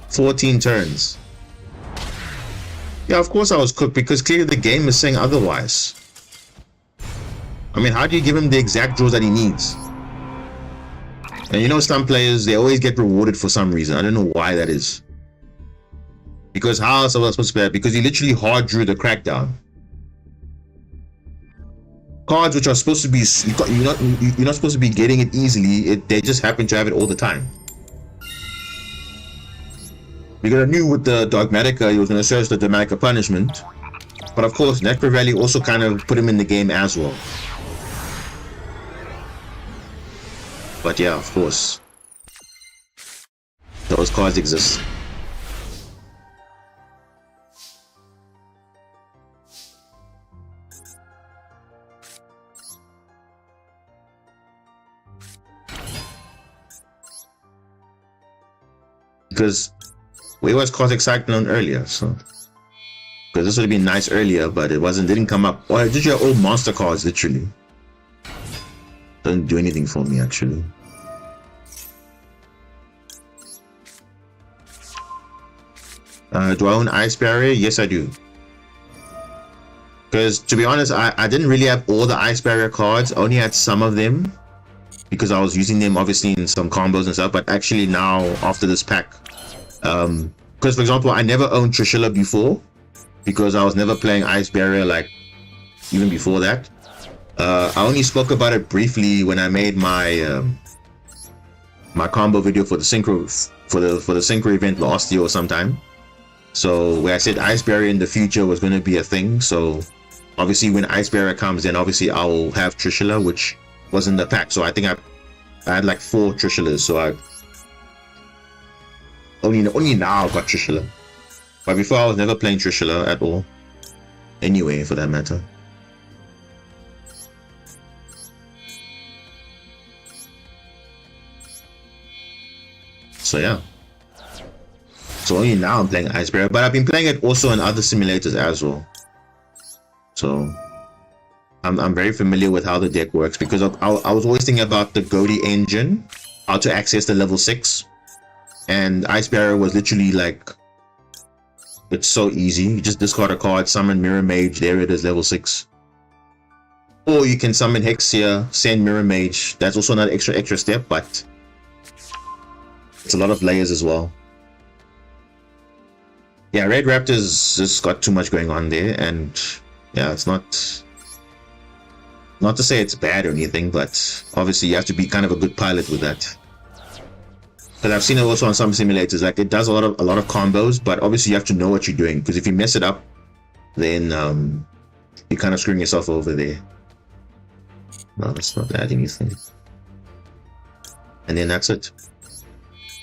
"14 turns. Yeah, of course I was cooked because clearly the game is saying otherwise. I mean, how do you give him the exact draws that he needs? And you know, some players, they always get rewarded for some reason. I don't know why that is. Because how else was I supposed to play? Because he literally hard drew the Crackdown. Cards which are supposed to be, you're not supposed to be getting it easily. They just happen to have it all the time. Because I knew with the Dogmatica, he was going to search the Dogmatica punishment. But of course, Necro Valley also kind of put him in the game as well. But yeah, of course, those cards exist. Because where was Cosmic Cyclone earlier? So, because this would have been nice earlier, but it didn't come up. Or just your old monster cards, literally. Doesn't do anything for me, actually. Do I own Ice Barrier? Yes, I do. Because to be honest, I didn't really have all the Ice Barrier cards. I only had some of them because I was using them obviously in some combos and stuff. But actually now, after this pack, because for example, I never owned Trishula before because I was never playing Ice Barrier like even before that. I only spoke about it briefly when I made my my combo video for the synchro event last year or sometime. So where I said Ice Barrier in the future was going to be a thing. So obviously when Ice Barrier comes in, obviously I'll have Trishula, which was in the pack. So I think I had like 4 Trishulas. So I only now I've got Trishula. But before I was never playing Trishula at all. Anyway, for that matter. So yeah. So only now I'm playing Ice Barrier, but I've been playing it also on other simulators as well. So I'm very familiar with how the deck works, because I was always thinking about the Goaty engine, how to access the level 6, and Ice Barrier was literally like, it's so easy. You just discard a card, summon Mirror Mage, there it is, level 6. Or you can summon Hexia, send Mirror Mage. That's also another extra step, but it's a lot of layers as well. Yeah, Red Raptors just got too much going on there, and yeah, it's not to say it's bad or anything, but obviously you have to be kind of a good pilot with that. Because I've seen it also on some simulators, like it does a lot of combos, but obviously you have to know what you're doing, because if you mess it up, then you're kind of screwing yourself over there. No, let's not add anything. And then that's it.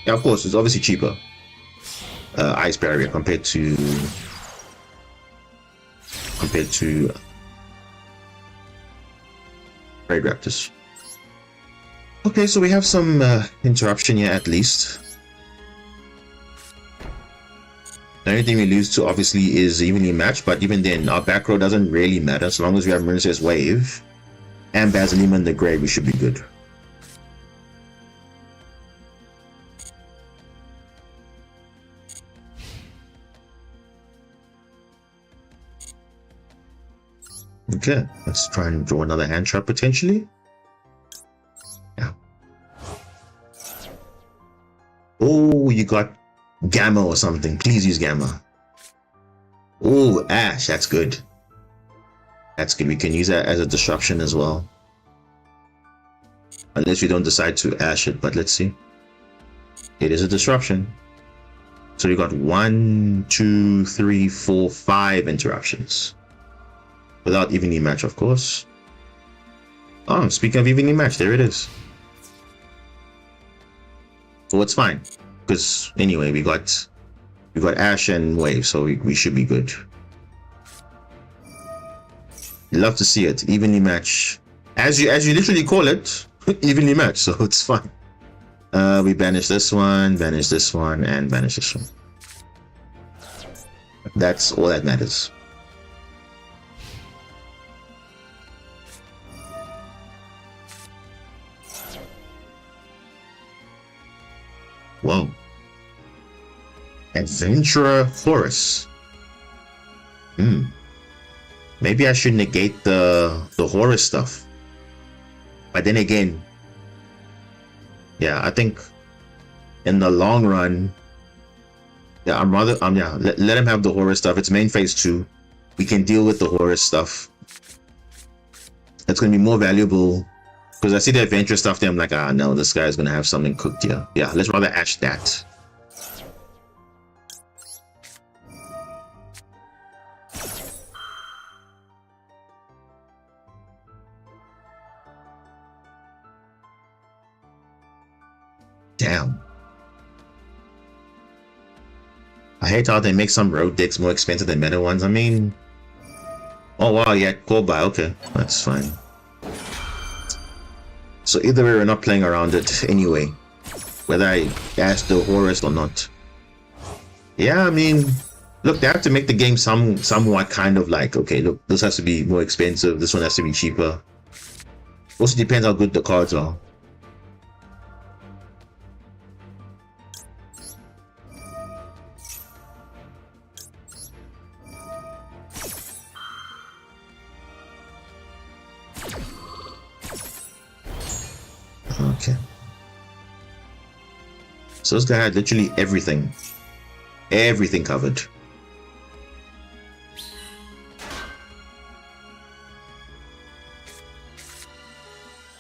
Yeah, of course, it's obviously cheaper. Ice Barrier compared to Red Raptors. Okay, so we have some interruption here at least. The only thing we lose to obviously is evenly matched, but even then our back row doesn't really matter. So long as we have Marincess Wave and Basilima in the grave, we should be good. Okay, let's try and draw another hand trap potentially. Yeah. Oh, you got Gamma or something. Please use Gamma. Oh, Ash, that's good. That's good. We can use that as a disruption as well. Unless we don't decide to Ash it, but let's see. It is a disruption. So we got 1, 2, 3, 4, 5 interruptions. Without evenly match, of course. Oh, speaking of evenly match, there it is. So it's fine, because anyway, we got Ash and Wave, so we should be good. Love to see it evenly match, as you literally call it, evenly match. So it's fine. We banish this one, and banish this one. That's all that matters. Whoa. Adventurer Horus. Maybe I should negate the Horus stuff. But then again, yeah, I think in the long run, yeah, I'm rather yeah, let him have the Horus stuff. It's main phase 2. We can deal with the Horus stuff. It's gonna be more valuable. Because I see the adventure stuff there, I'm like, ah, no, this guy's gonna have something cooked here. Yeah, let's rather ash that. Damn. I hate how they make some road decks more expensive than meta ones. I mean, oh wow, yeah, core buy. Okay, that's fine. So either way, we're not playing around it anyway, whether I ask the Horus or not. Yeah, I mean, look, they have to make the game somewhat kind of like, okay, look, this has to be more expensive, this one has to be cheaper. Also depends how good the cards are. Okay. So this guy had literally everything. Everything covered.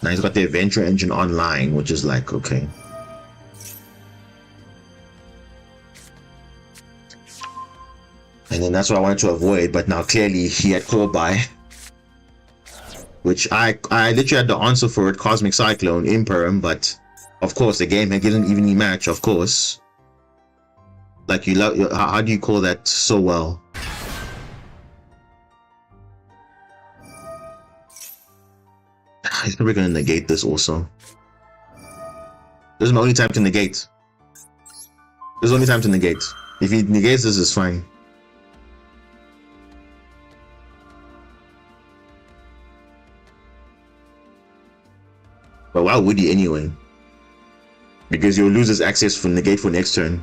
Now he's got the adventure engine online, which is like, okay. And then that's what I wanted to avoid, but now clearly he had called by. Which I literally had the answer for it, Cosmic Cyclone, Imperum, but of course the game didn't evenly match, of course. Like, you love, how do you call that so well? He's probably gonna negate this also. This is my only time to negate. This is the only time to negate. If he negates this, it's fine. But why would he anyway? Because you'll lose his access for negate for next turn.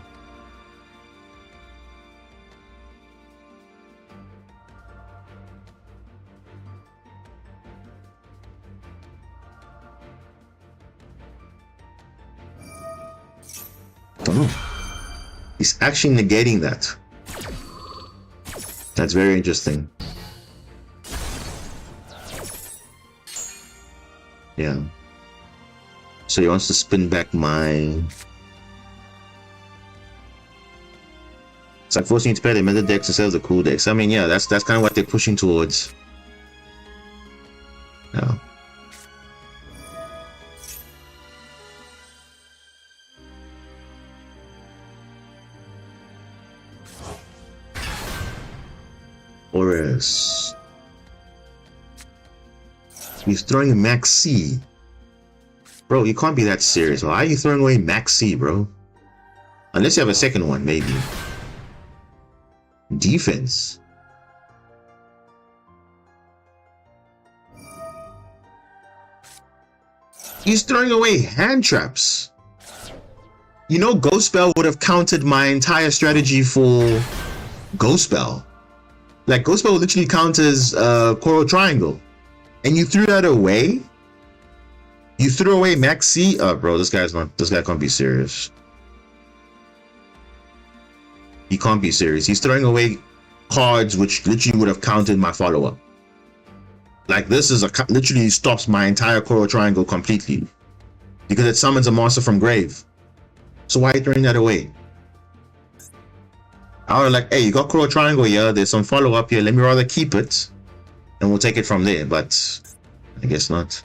Oh, he's actually negating that. That's very interesting. Yeah. So he wants to spin back my... It's like forcing you to play the meta decks instead of the cool decks. I mean, yeah, that's kind of what they're pushing towards. Yeah. Horus. He's throwing Max C. Bro, you can't be that serious. Why are you throwing away Max C, bro? Unless you have a second one, maybe. Defense. He's throwing away hand traps. You know, Ghost Spell would have countered my entire strategy for Ghost Spell. Like, Ghost Spell literally counters Coral Triangle. And you threw that away? You threw away Max C? Oh, bro, this guy can't be serious. He can't be serious. He's throwing away cards which literally would have countered my follow-up. Like, this is literally stops my entire Coral Triangle completely. Because it summons a monster from grave. So why are you throwing that away? I was like, hey, you got Coral Triangle here, there's some follow-up here, let me rather keep it. And we'll take it from there, but I guess not.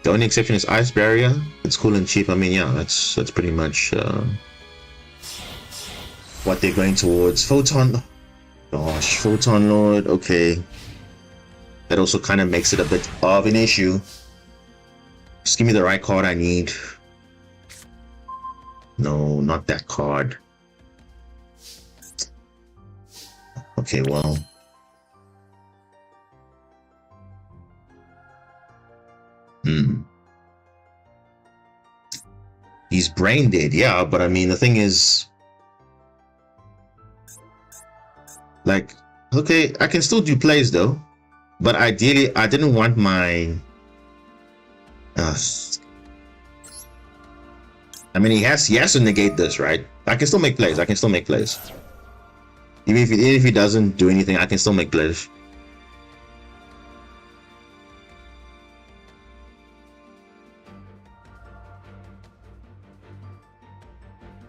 The only exception is Ice Barrier. It's cool and cheap. I mean, yeah, that's pretty much what they're going towards. Photon, gosh, Photon Lord. Okay, that also kind of makes it a bit of an issue. Just give me the right card I need. No, not that card. Okay, well. He's brain dead, yeah, but I mean, the thing is, like, okay, I can still do plays though, but ideally, I didn't want my, I mean, he has to negate this, right? I can still make plays, Even if he doesn't do anything, I can still make plays.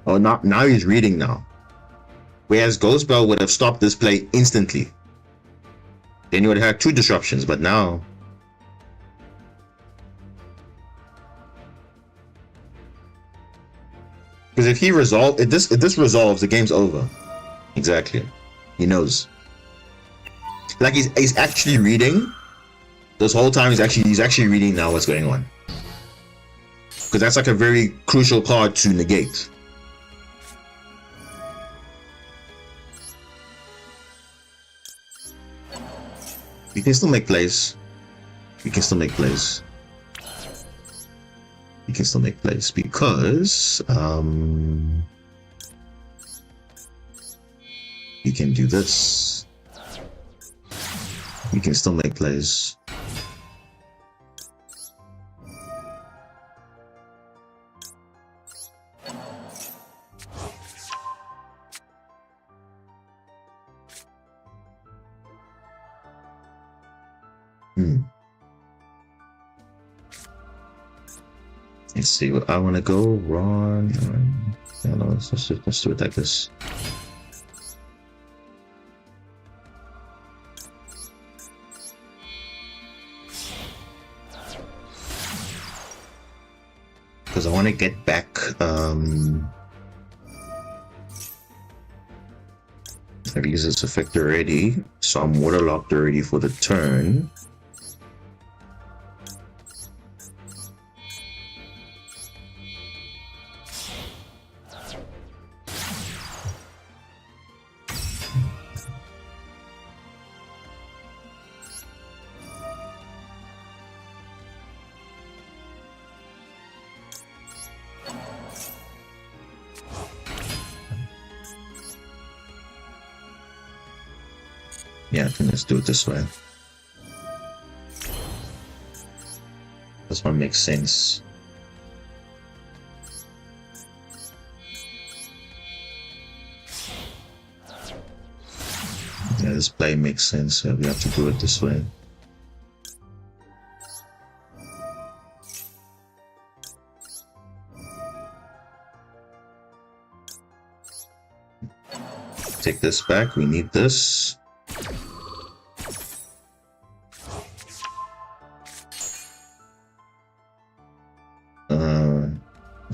Oh, now he's reading now. Whereas Ghost Bell would have stopped this play instantly. Then you would have had 2 disruptions, but now... Because if he resolves, if this resolves, the game's over. Exactly. He knows. Like, he's actually reading. This whole time he's actually reading now what's going on. Because that's like a very crucial card to negate. We can still make plays. We can still make plays. We can still make plays because we can do this. We can still make plays. Let's see what I want to go. Ron. No, let's do it like this. Because I want to get back. I've used this effect already, so I'm waterlocked already for the turn. Yeah, I think let's do it this way. This one makes sense. Yeah, this play makes sense. So we have to do it this way. Take this back. We need this.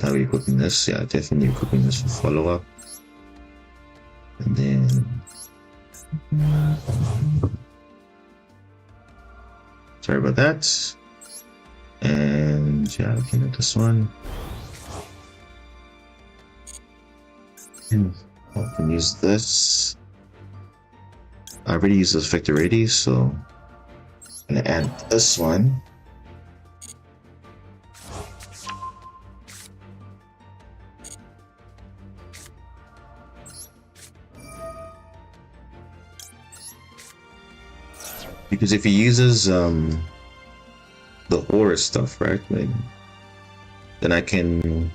How are we equipping this? Yeah, definitely equipping this for follow-up. And then... sorry about that. And yeah, looking at this one. And I can use this. I already used this effect already, so I'm gonna add this one. Because if he uses the horror stuff, right, like, then I can...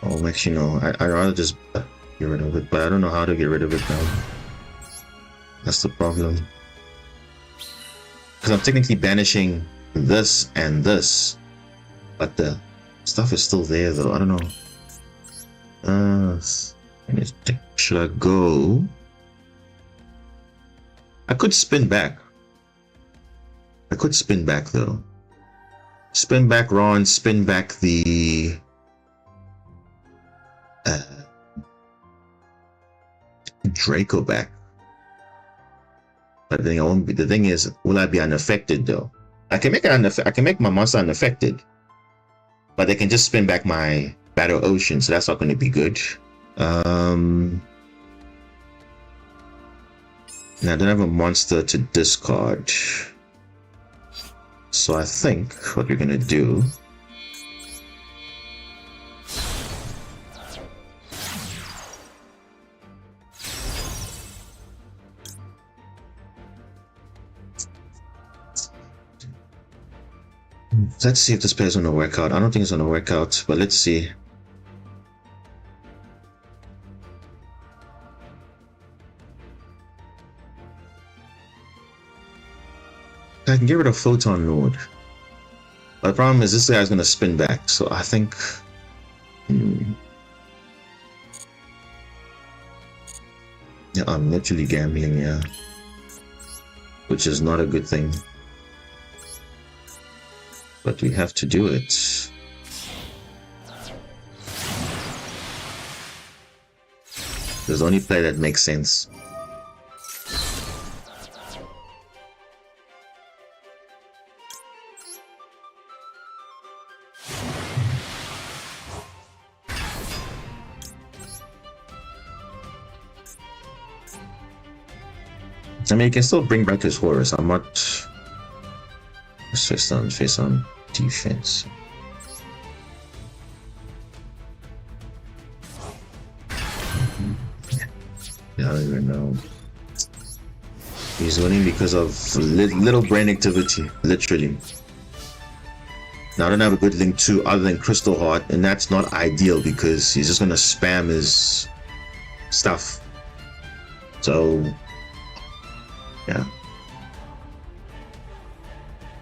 oh, actually no, I'd rather just get rid of it, but I don't know how to get rid of it now. That's the problem. Because I'm technically banishing this and this, but the stuff is still there though, I don't know. Should I go? I could spin back. I could spin back though. Spin back Ron, spin back the Draco back. But then I won't be, the thing is, will I be unaffected though? I can make it I can make my monster unaffected. But they can just spin back my Battle Ocean, so that's not gonna be good. Now I don't have a monster to discard, so I think what we're gonna do let's see if this play's gonna work out. I don't think it's gonna work out, but let's see. I can get rid of Photon Lord, but the problem is this guy's gonna spin back, so I think yeah, I'm literally gambling, yeah, which is not a good thing, but we have to do it. There's the only play that makes sense. I mean, he can still bring back his Horus. I'm not... let's face on defense. Yeah, I don't even know. He's winning because of little brain activity, literally. Now, I don't have a good link to other than Crystal Heart, and that's not ideal because he's just gonna spam his stuff. So... yeah.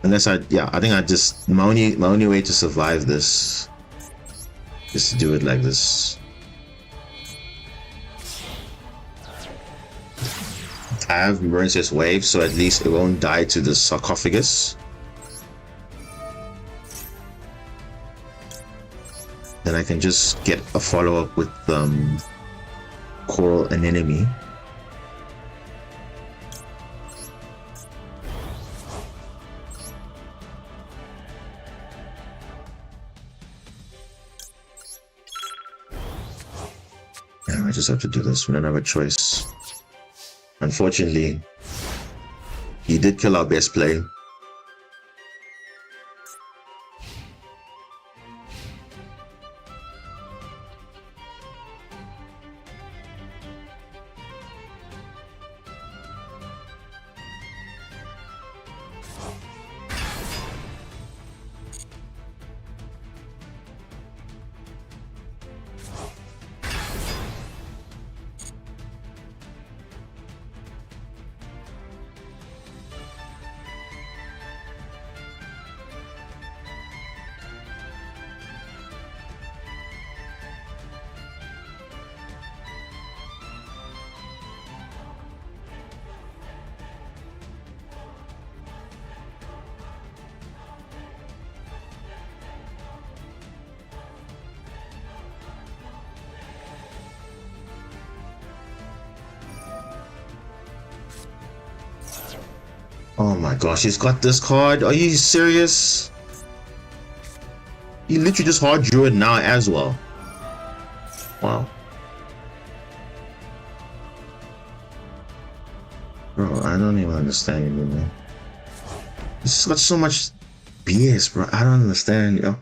Unless I think my only way to survive this is to do it like this. I have Marincess wave, so at least it won't die to the sarcophagus. Then I can just get a follow-up with Coral Anemone. Yeah, I just have to do this. We don't have a choice. Unfortunately, he did kill our best play. Oh my gosh, he's got this card. Are you serious? He literally just hard drew it now as well. Wow. Bro, I don't even understand you, man. This has got so much BS, bro. I don't understand, yo.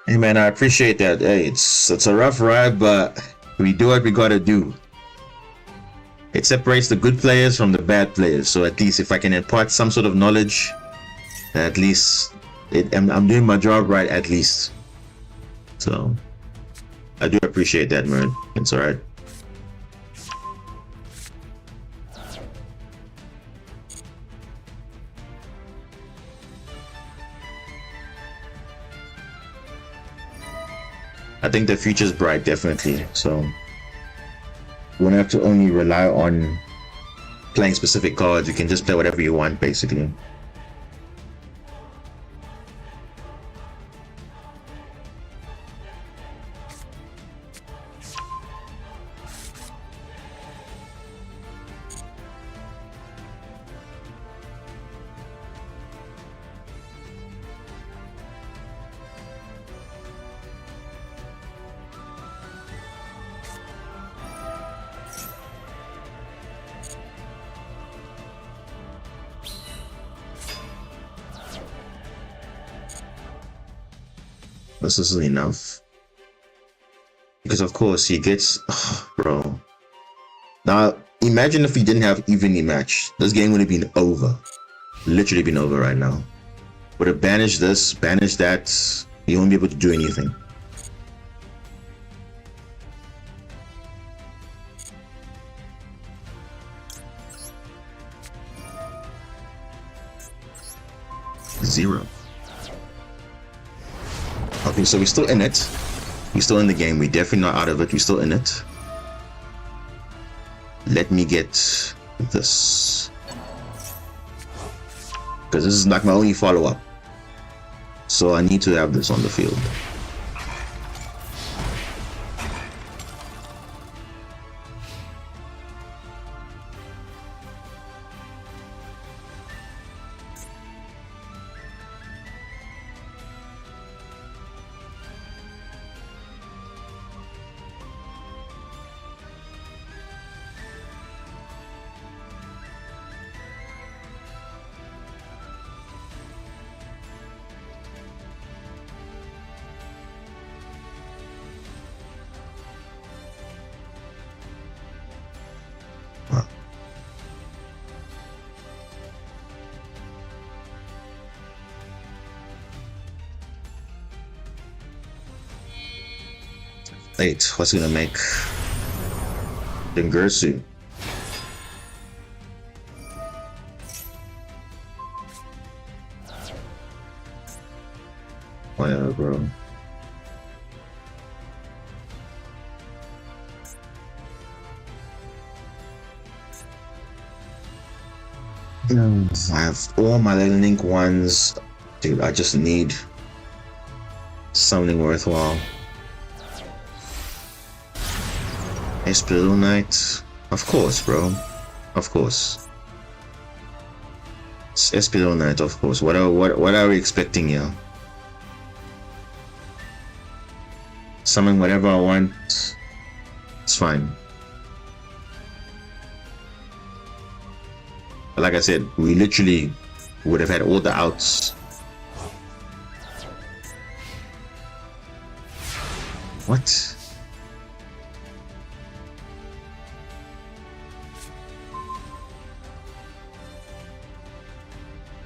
Hey man, I appreciate that. Hey, it's a rough ride, but we do what we gotta do. It separates the good players from the bad players. So at least if I can impart some sort of knowledge, at least I'm doing my job right at least. So I do appreciate that, man. It's alright. I think the future's bright, definitely. So we won't have to only rely on playing specific cards. You can just play whatever you want, basically. This is enough. Because of course he gets... Oh, bro. Now, imagine if we didn't have evenly matched. This game would have been over. Literally been over right now. Would have banished this, banished that. You won't be able to do anything. Zero. Okay, so we're still in it. We're still in the game. We're definitely not out of it. We're still in it. Let me get this. Because this is like my only follow-up. So I need to have this on the field. 8. What's gonna make Dengursu? Whatever, bro. I have all my Link ones. Dude, I just need something worthwhile. Espidal Knight. Of course, bro. Of course. It's Espidal Knight, of course. What are we expecting here? Summon whatever I want. It's fine. But like I said, we literally would have had all the outs. What?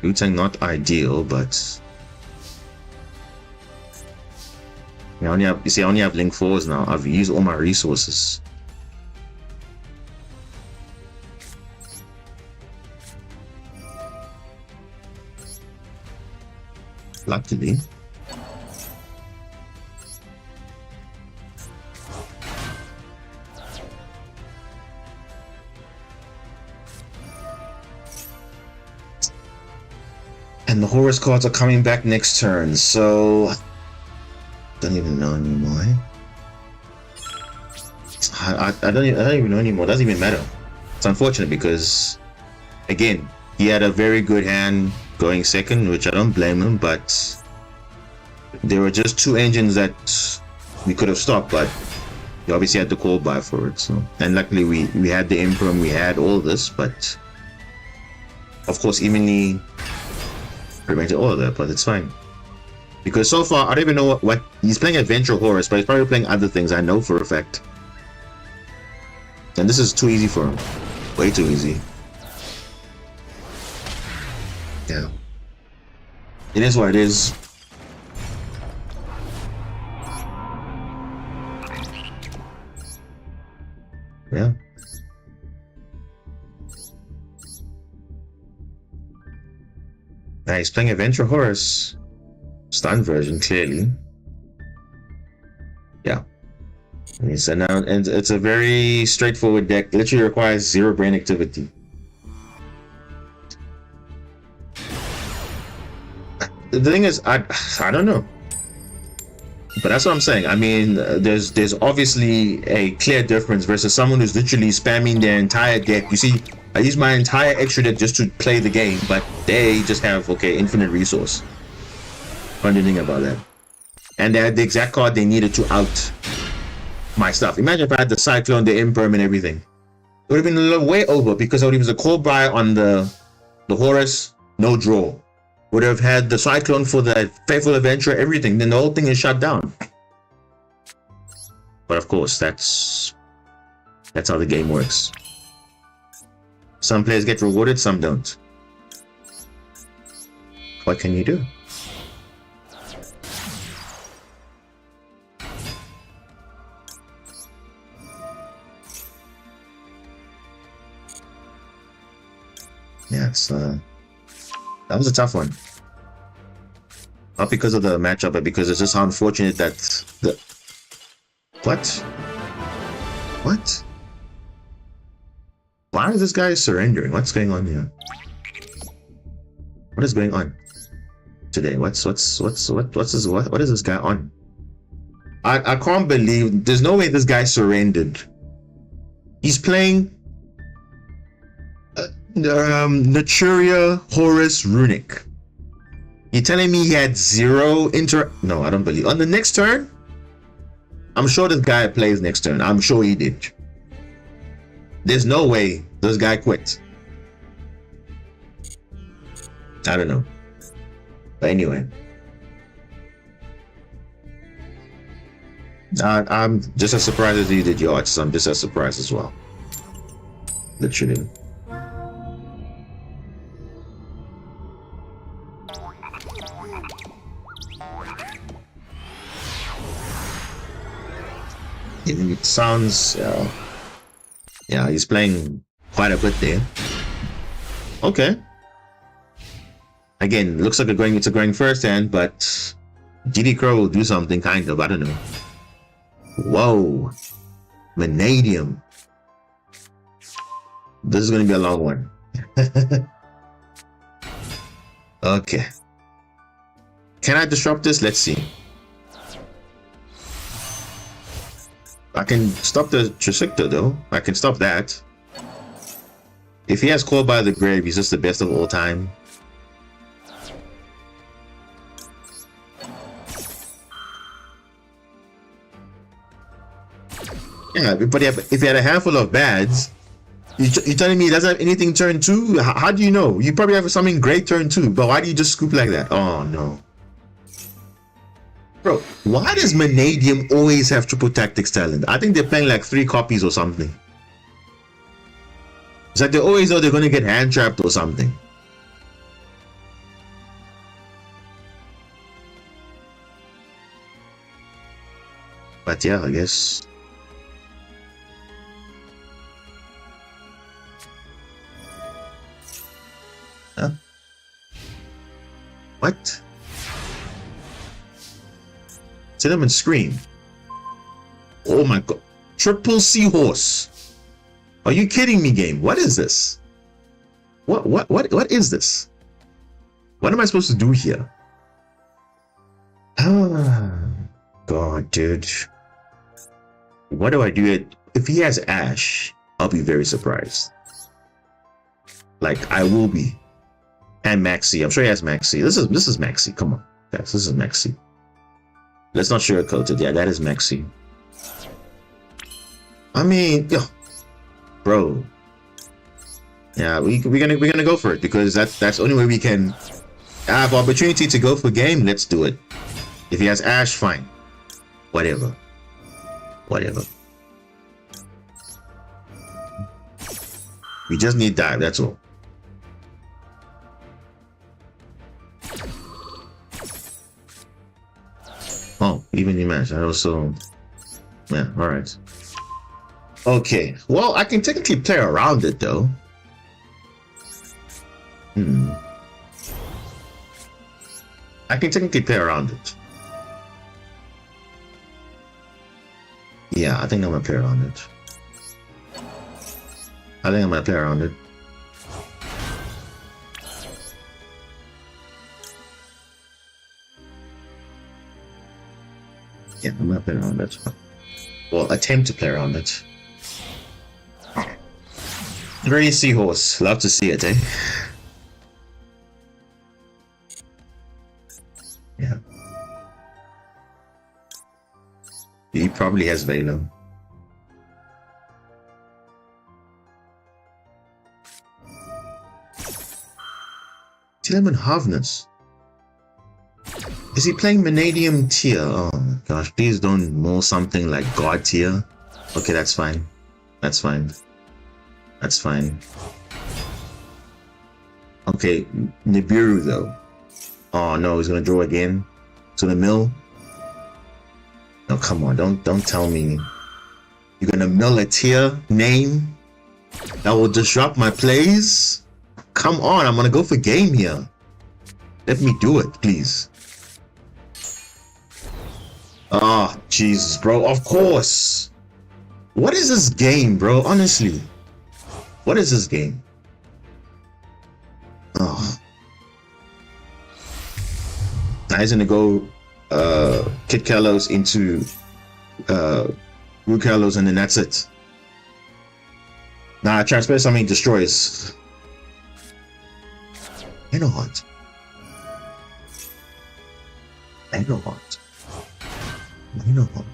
Wu-Tang not ideal, but I only have Link 4s now. I've used all my resources. Luckily. And the Horus cards are coming back next turn, so don't even know anymore. I don't even know anymore. It doesn't even matter. It's unfortunate because, again, he had a very good hand going second, which I don't blame him, but there were just 2 engines that we could have stopped, but we obviously had to call by for it. So, and luckily we had the Imperm, we had all this, but of course evenly prevented all of that, but it's fine. Because so far I don't even know what he's playing. Adventure Horus, but he's probably playing other things, I know for a fact. And this is too easy for him. Way too easy. Yeah. It is what it is. Yeah. Now he's playing Adventure Horus. Stun version, clearly. Yeah. And it's a very straightforward deck. Literally requires 0 brain activity. The thing is, I don't know, but that's what I'm saying. I mean, there's obviously a clear difference versus someone who's literally spamming their entire deck. You see, I use my entire extra deck just to play the game, but they just have infinite resource. Funny thing about that, and they had the exact card they needed to out my stuff. Imagine if I had the Cyclone, the Imperm, and everything. It would have been way over because it was a call buy on the Horus, no draw. Would have had the Cyclone for the Faithful Adventurer, everything. Then the whole thing is shut down. But of course, that's how the game works. Some players get rewarded, some don't. What can you do? Yeah, that was a tough one. Not because of the matchup, but because it's just how unfortunate that the... What? What? Why is this guy surrendering? What's going on here? What is going on today? What is this guy on? I can't believe there's no way this guy surrendered. He's playing Naturia Horus Runic. You're telling me he had 0 No, I don't believe. On the next turn, I'm sure this guy plays next turn. I'm sure he did. There's no way this guy quit. I don't know. But anyway. I'm just as surprised as you did, Yacht. So I'm just as surprised as well. Literally. It sounds, yeah, he's playing quite a bit there. Okay. Again, looks like it's a going first hand, but GD Crow will do something kind of, I don't know. Whoa. Vanadium. This is going to be a long one. Okay. Can I disrupt this? Let's see. I can stop the Trisicta though. I can stop that. If he has Call by the Grave, he's just the best of all time. Yeah, but if he had a handful of bads, you're telling me he doesn't have anything turn 2? How do you know? You probably have something great turn 2, but why do you just scoop like that? Oh no. Bro, why does Vanadium always have triple tactics talent? I think they're playing like 3 copies or something. It's like they always know they're going to get hand trapped or something. But yeah, I guess. Huh? What? Cinnamon Scream. Oh my god. Triple Seahorse. Are you kidding me, game? What is this? What is this? What am I supposed to do here? Ah, god, dude. What do I do? If he has Ash, I'll be very surprised. Like, I will be. And Maxi. I'm sure he has Maxi. This is Maxi. Come on, guys. This is Maxi. Let's not sugarcoat it. Yeah, that is Maxi. I mean, yo, bro. Yeah, we're gonna go for it because that's the only way we can have opportunity to go for game. Let's do it. If he has Ash, fine. Whatever. Whatever. We just need dive. That's all. Oh, evenly matched. I also, yeah, all right. Okay, well, I can technically play around it though. I can technically play around it. Yeah, I think I'm gonna play around it. I think I'm gonna play around it. Yeah, I'm gonna play around it. Well, attempt to play around it. Very Seahorse. Love to see it, eh? Yeah. He probably has Velo. Tillman Havness. Is he playing Vanadium tier? Oh my gosh, please don't mull something like God tier. Okay, that's fine. That's fine. That's fine. Okay, Nibiru though. Oh no, he's gonna draw again. To the mill. No, come on, don't tell me you're gonna mill a tier name that will disrupt my plays. Come on, I'm gonna go for game here. Let me do it, please. Oh, Jesus, bro. Of course. What is this game, bro? Honestly. What is this game? Oh. Now he's gonna go Kid Kalos into Root Kalos and then that's it. Now transfer something destroys. I know what. I know what. I know what.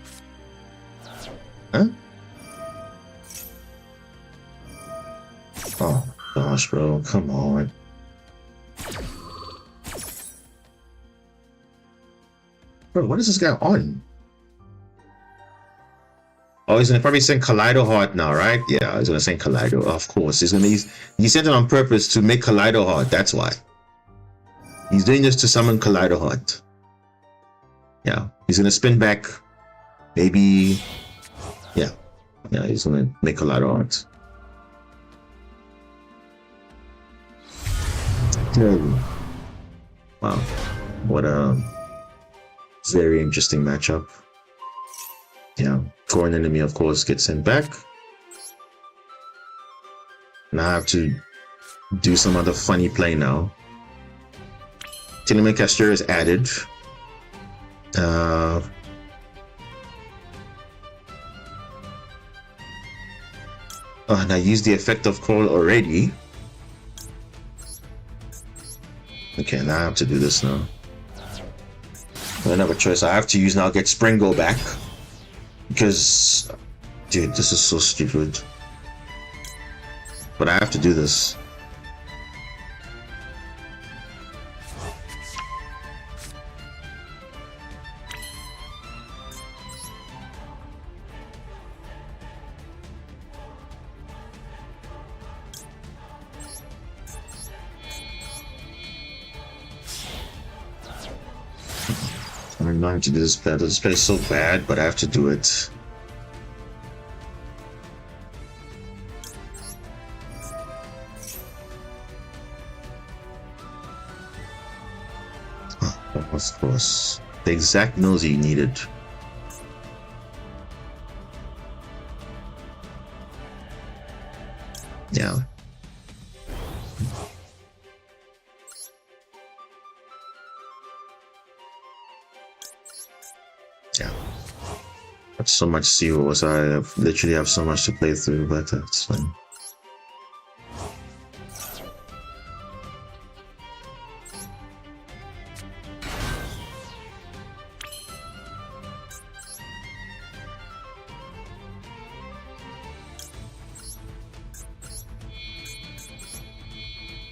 Huh? Oh gosh, bro, come on. Bro, what is this guy on? Oh, he's gonna probably send Kaleido Heart now, right? Yeah, he's gonna send Kaleido. Of course, he sent it on purpose to make Kaleido Heart. That's why. He's doing this to summon Kaleido Heart. Yeah, he's gonna spin back maybe Yeah, yeah, he's gonna make a lot of art. Wow, what a very interesting matchup. Yeah, foreign enemy, of course, gets sent back. Now I have to do some other funny play now. Tenement Caster is added. And I used the effect of call already. Okay, now I have to do this now. I don't have a choice. I have to use now. Get Springo back. Because, dude, this is so stupid. But I have to do this. I'm not to do this bad. This play is so bad, but I have to do it. Oh, of course. The exact nose you needed. Yeah. Yeah. That's so much zeros. I literally have so much to play through, but that's fine.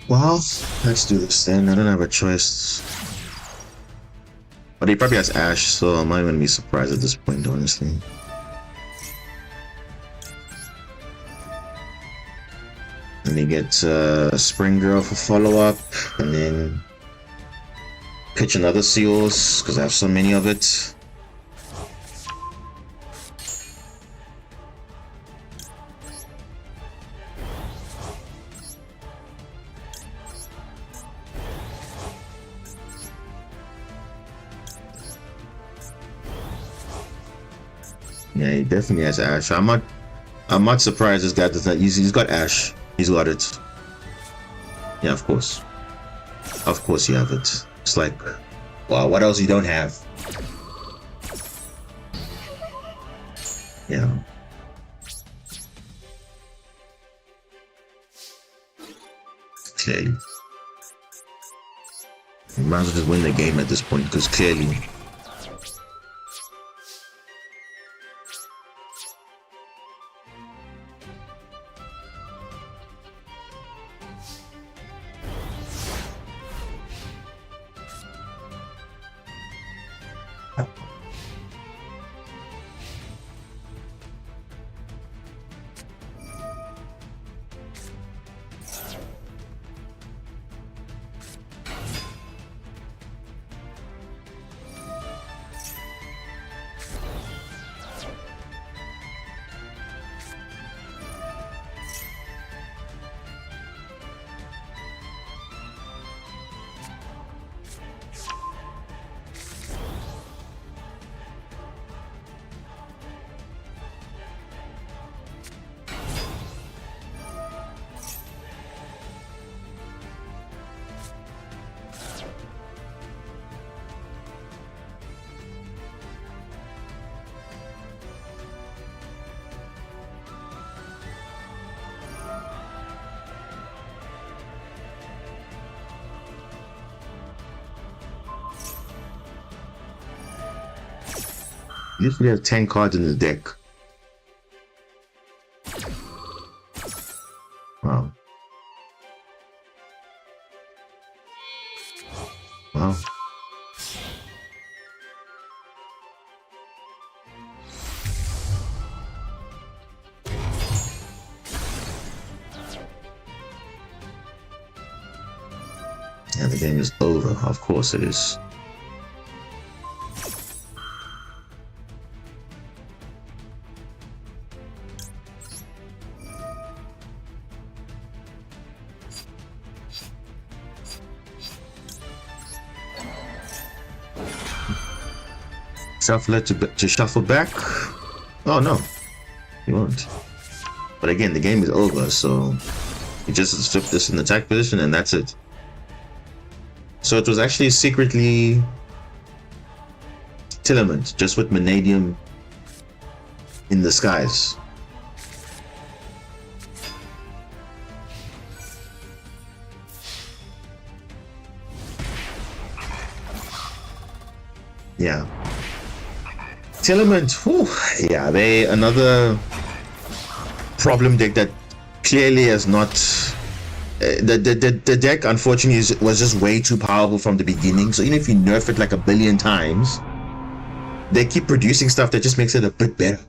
Well, let's do this then. I don't have a choice. But he probably has Ash, so I'm not even be surprised at this point, honestly. And he gets Spring Girl for follow-up, and then pitch another Seals, because I have so many of it. Yeah, he definitely has Ash. I'm not surprised this guy does not. He's got Ash. He's got it. Yeah, of course. Of course you have it. It's like, wow, what else you don't have? Yeah. Okay. You might as well just win the game at this point, because clearly you usually have 10 cards in the deck. Wow. Wow. Yeah, the game is over. Of course it is. Shuffler to shuffle back. Oh no, he won't. But again, the game is over, so you just flip this in the attack position and that's it. So it was actually secretly Tillerment, just with Vanadium in the skies. Yeah. Tillerment, whew, yeah, they another problem deck that clearly has not the deck unfortunately was just way too powerful from the beginning. So even if you nerf it like a billion times, they keep producing stuff that just makes it a bit better.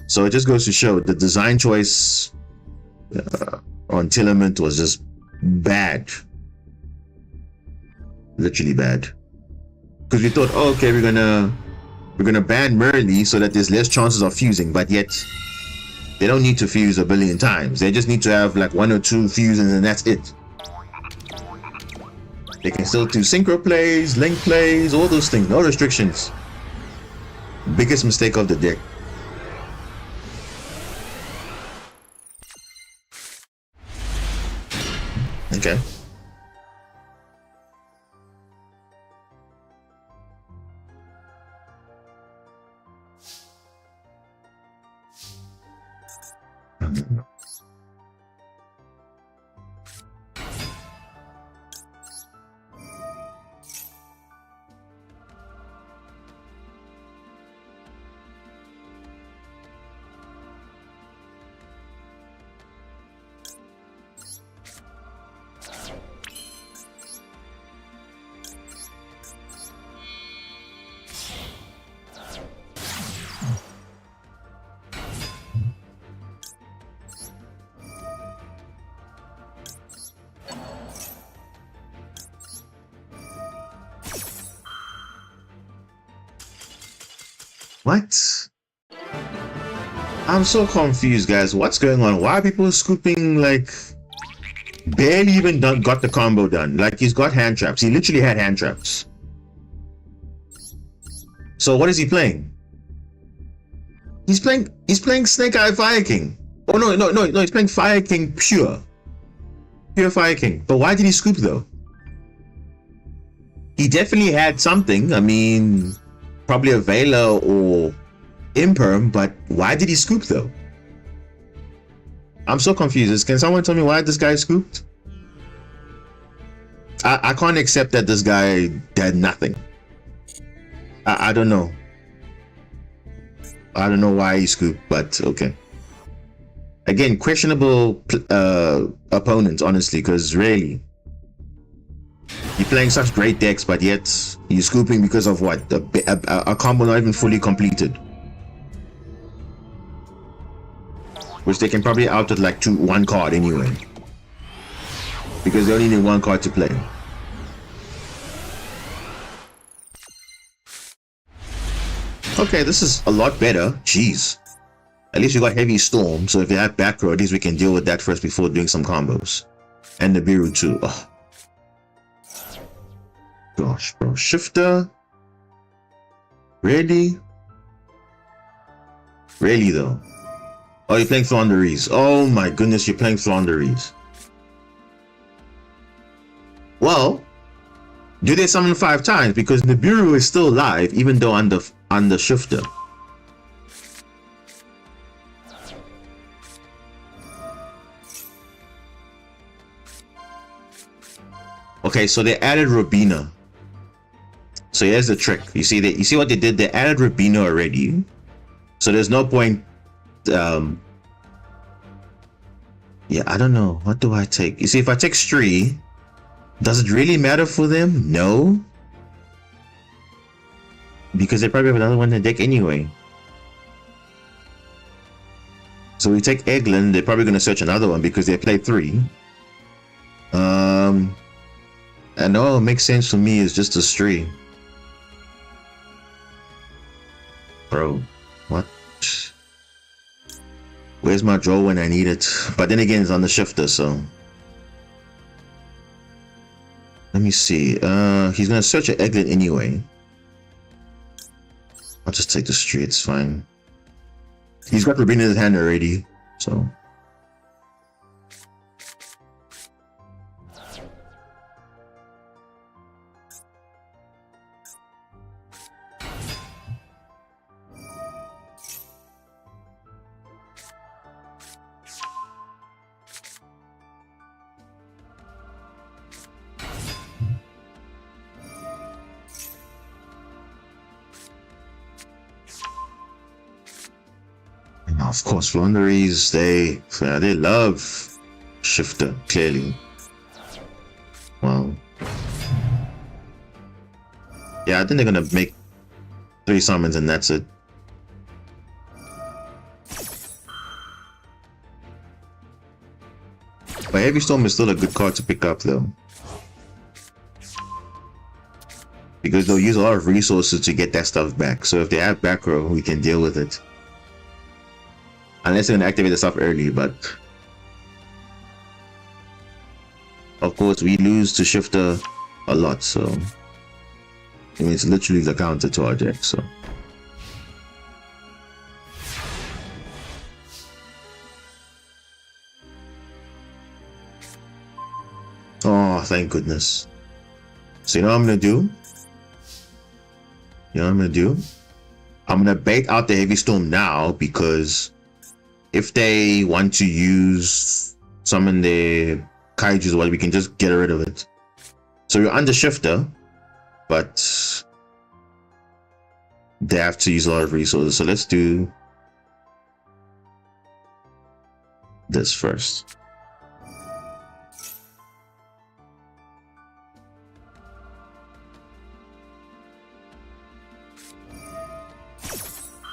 So it just goes to show the design choice on Tillerment was just bad, literally bad. Because we thought, oh, okay, we're gonna ban Merly so that there's less chances of fusing, but yet they don't need to fuse a billion times. They just need to have like 1 or 2 fusions and that's it. They can still do synchro plays, link plays, all those things, no restrictions. Biggest mistake of the deck. Okay. What? I'm so confused, guys. What's going on? Why are people scooping like barely even got the combo done? Like he's got hand traps. He literally had hand traps. So what is he playing? He's playing Snake Eye Fire King. Oh no, he's playing Fire King pure Fire King. But why did he scoop though? He definitely had something. I mean, probably a Vela or Imperm, but why did he scoop though? I'm so confused. Can someone tell me why this guy scooped? I can't accept that this guy did nothing. I don't know. I don't know why he scooped, but okay. Again, questionable opponent, honestly, because really, you're playing such great decks, but yet you're scooping because of what? A combo not even fully completed. Which they can probably out with like 1 card anyway. Because they only need 1 card to play. Okay, this is a lot better. Jeez. At least you got Heavy Storm, so if you have back row, at least we can deal with that first before doing some combos. And the Nibiru too. Oh. Gosh, bro. Shifter? Really? Really though? Oh, you're playing Flanderies. Oh my goodness, you're playing Flanderies. Well, do they summon 5 times? Because Nibiru is still alive, even though under Shifter. Okay, so they added Robina. So here's the trick. You see what they did? They added Robina already. So there's no point. Yeah, I don't know. What do I take? You see, if I take Stree, does it really matter for them? No. Because they probably have another one in the deck anyway. So we take Eglin, they're probably going to search another one because they play 3. And all it makes sense for me is just a Stree. Bro, what? Where's my draw when I need it? But then again, it's on the Shifter, so. Let me see. He's gonna search an Eglin anyway. I'll just take the street, it's fine. He's got Rabin in his hand already, so. Of course, Flounderies, they love Shifter, clearly. Wow. Yeah, I think they're gonna make 3 summons and that's it. But Heavy Storm is still a good card to pick up though. Because they'll use a lot of resources to get that stuff back. So if they have back row, we can deal with it. Unless they're gonna activate the stuff early, but of course we lose to Shifter a lot, so I mean it's literally the counter to our deck, so. Oh, thank goodness. So you know what I'm gonna do? I'm gonna bait out the Heavy Storm now, because if they want to summon their kaijus or what, we can just get rid of it. So you're under Shifter, but they have to use a lot of resources. So let's do this first.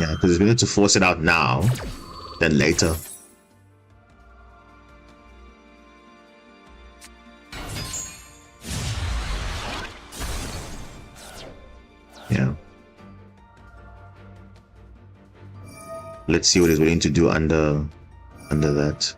Yeah, because we need to force it out now, then later. Yeah. Let's see what he's willing to do under that.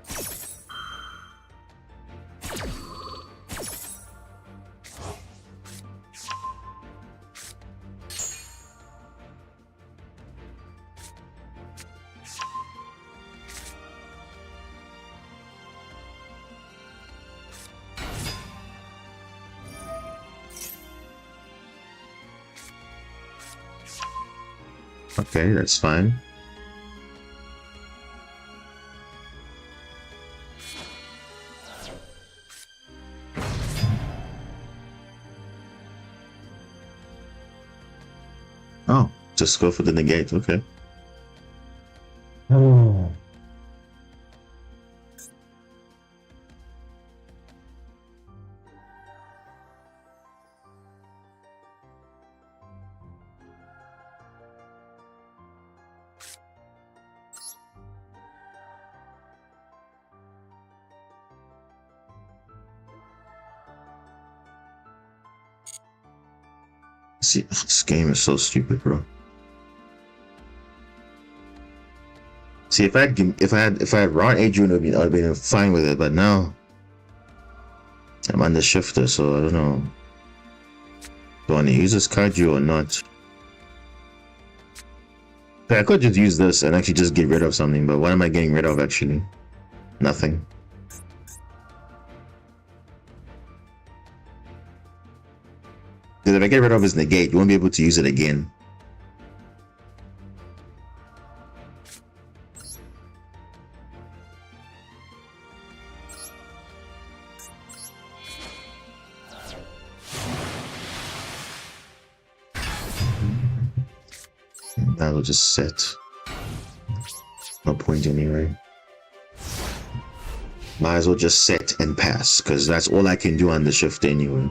Okay, that's fine. Oh, just go for the negate, okay. Oh. See, this game is so stupid, bro. See, if I had Ron Adrian, I'd have been fine with it, but now I'm under Shifter, so I don't know. Do I want to use this kaiju or not? I could just use this and actually just get rid of something, but what am I getting rid of actually? Nothing. Because if I get rid of his negate, you won't be able to use it again. That'll just set. No point anyway. Might as well just set and pass, because that's all I can do on the shift anyway.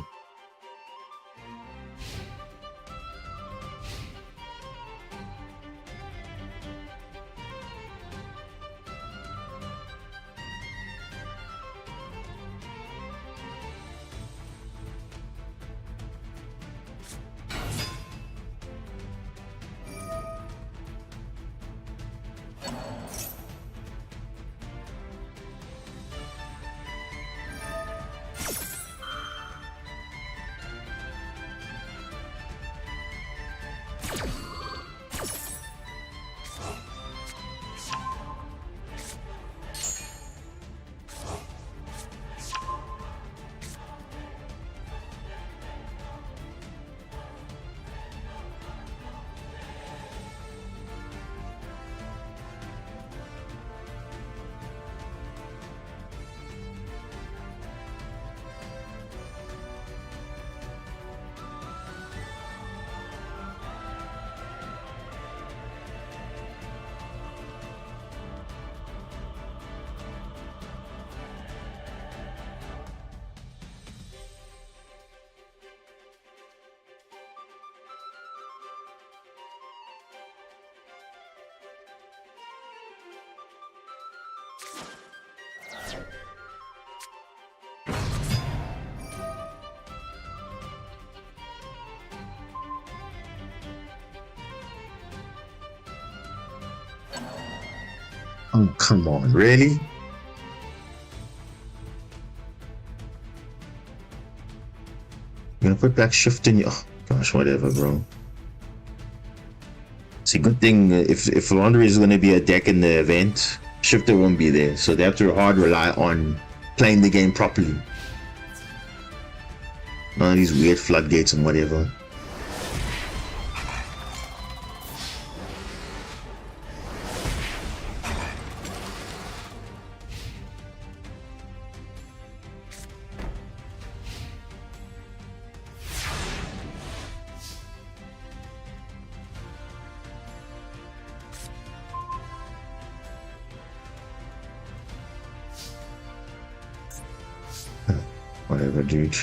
Oh, come on, really? You're gonna put back shift in your... Oh, gosh, whatever, bro. See, good thing if Laundry is gonna be a deck in the event, Shifter won't be there, so they have to hard rely on playing the game properly. None of these weird floodgates and whatever. Whatever, dude.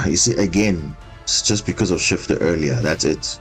You see, again, it's just because of Shifter earlier, that's it.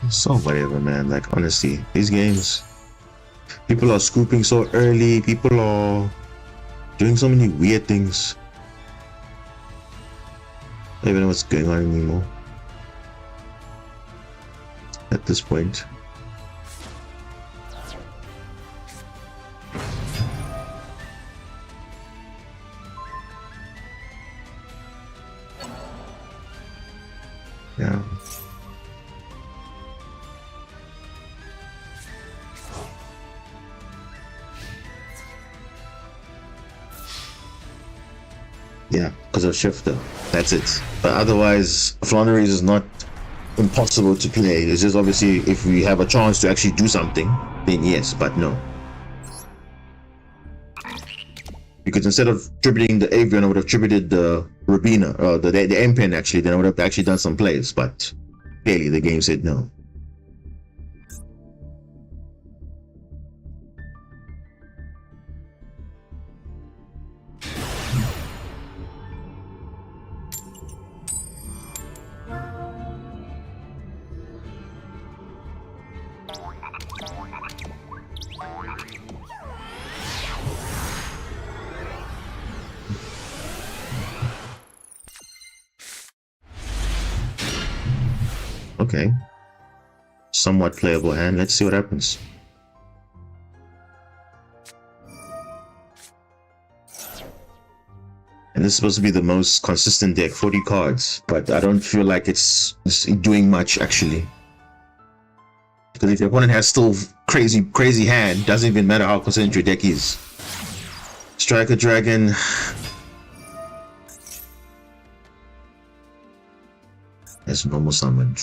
So whatever, man. Like, honestly, these games, people are scooping so early, people are doing so many weird things. I don't even know what's going on anymore at this point. Yeah. Yeah, because of Shifter. That's it. But otherwise, Flanders is not impossible to play. It's just obviously if we have a chance to actually do something, then yes, but no. Because instead of tributing the Avian, I would have tributed the Rubina, or the M-Pen actually, then I would have actually done some plays, but clearly the game said no. Okay. Somewhat playable hand. Let's see what happens. And this is supposed to be the most consistent deck, 40 cards, but I don't feel like it's doing much actually. Because if your opponent has still crazy hand, doesn't even matter how consistent your deck is. Striker Dragon. That's normal summon.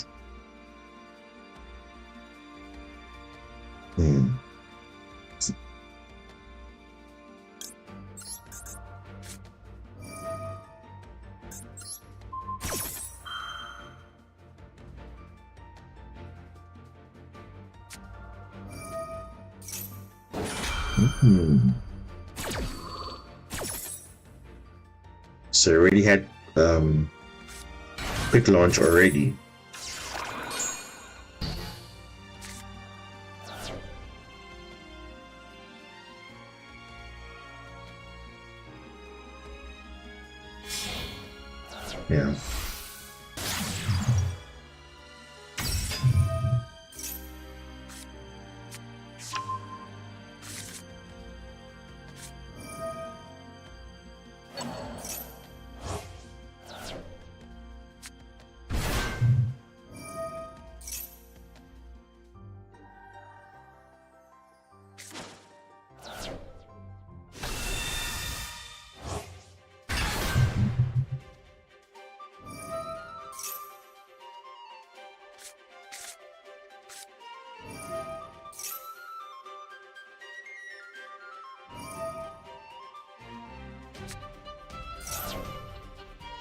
So I already had quick launch already. Yeah.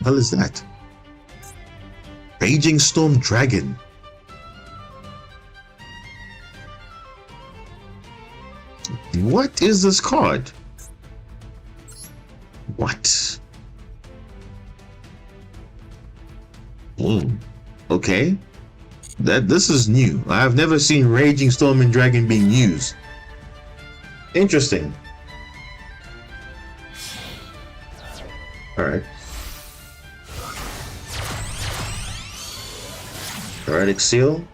What is that? Raging Storm Dragon. What is this card? What? Okay. This is new. I've never seen Raging Storm and Dragon being used. Interesting. Alright. Heretic Seal.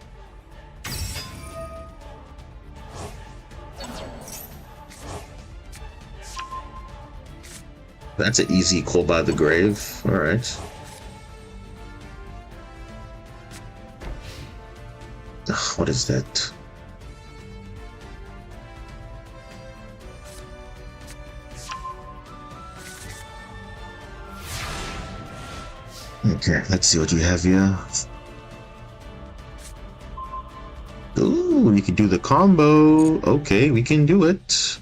That's an easy call by the grave. Alright. What is that? Okay, let's see what you have here. Ooh, you can do the combo. Okay, we can do it.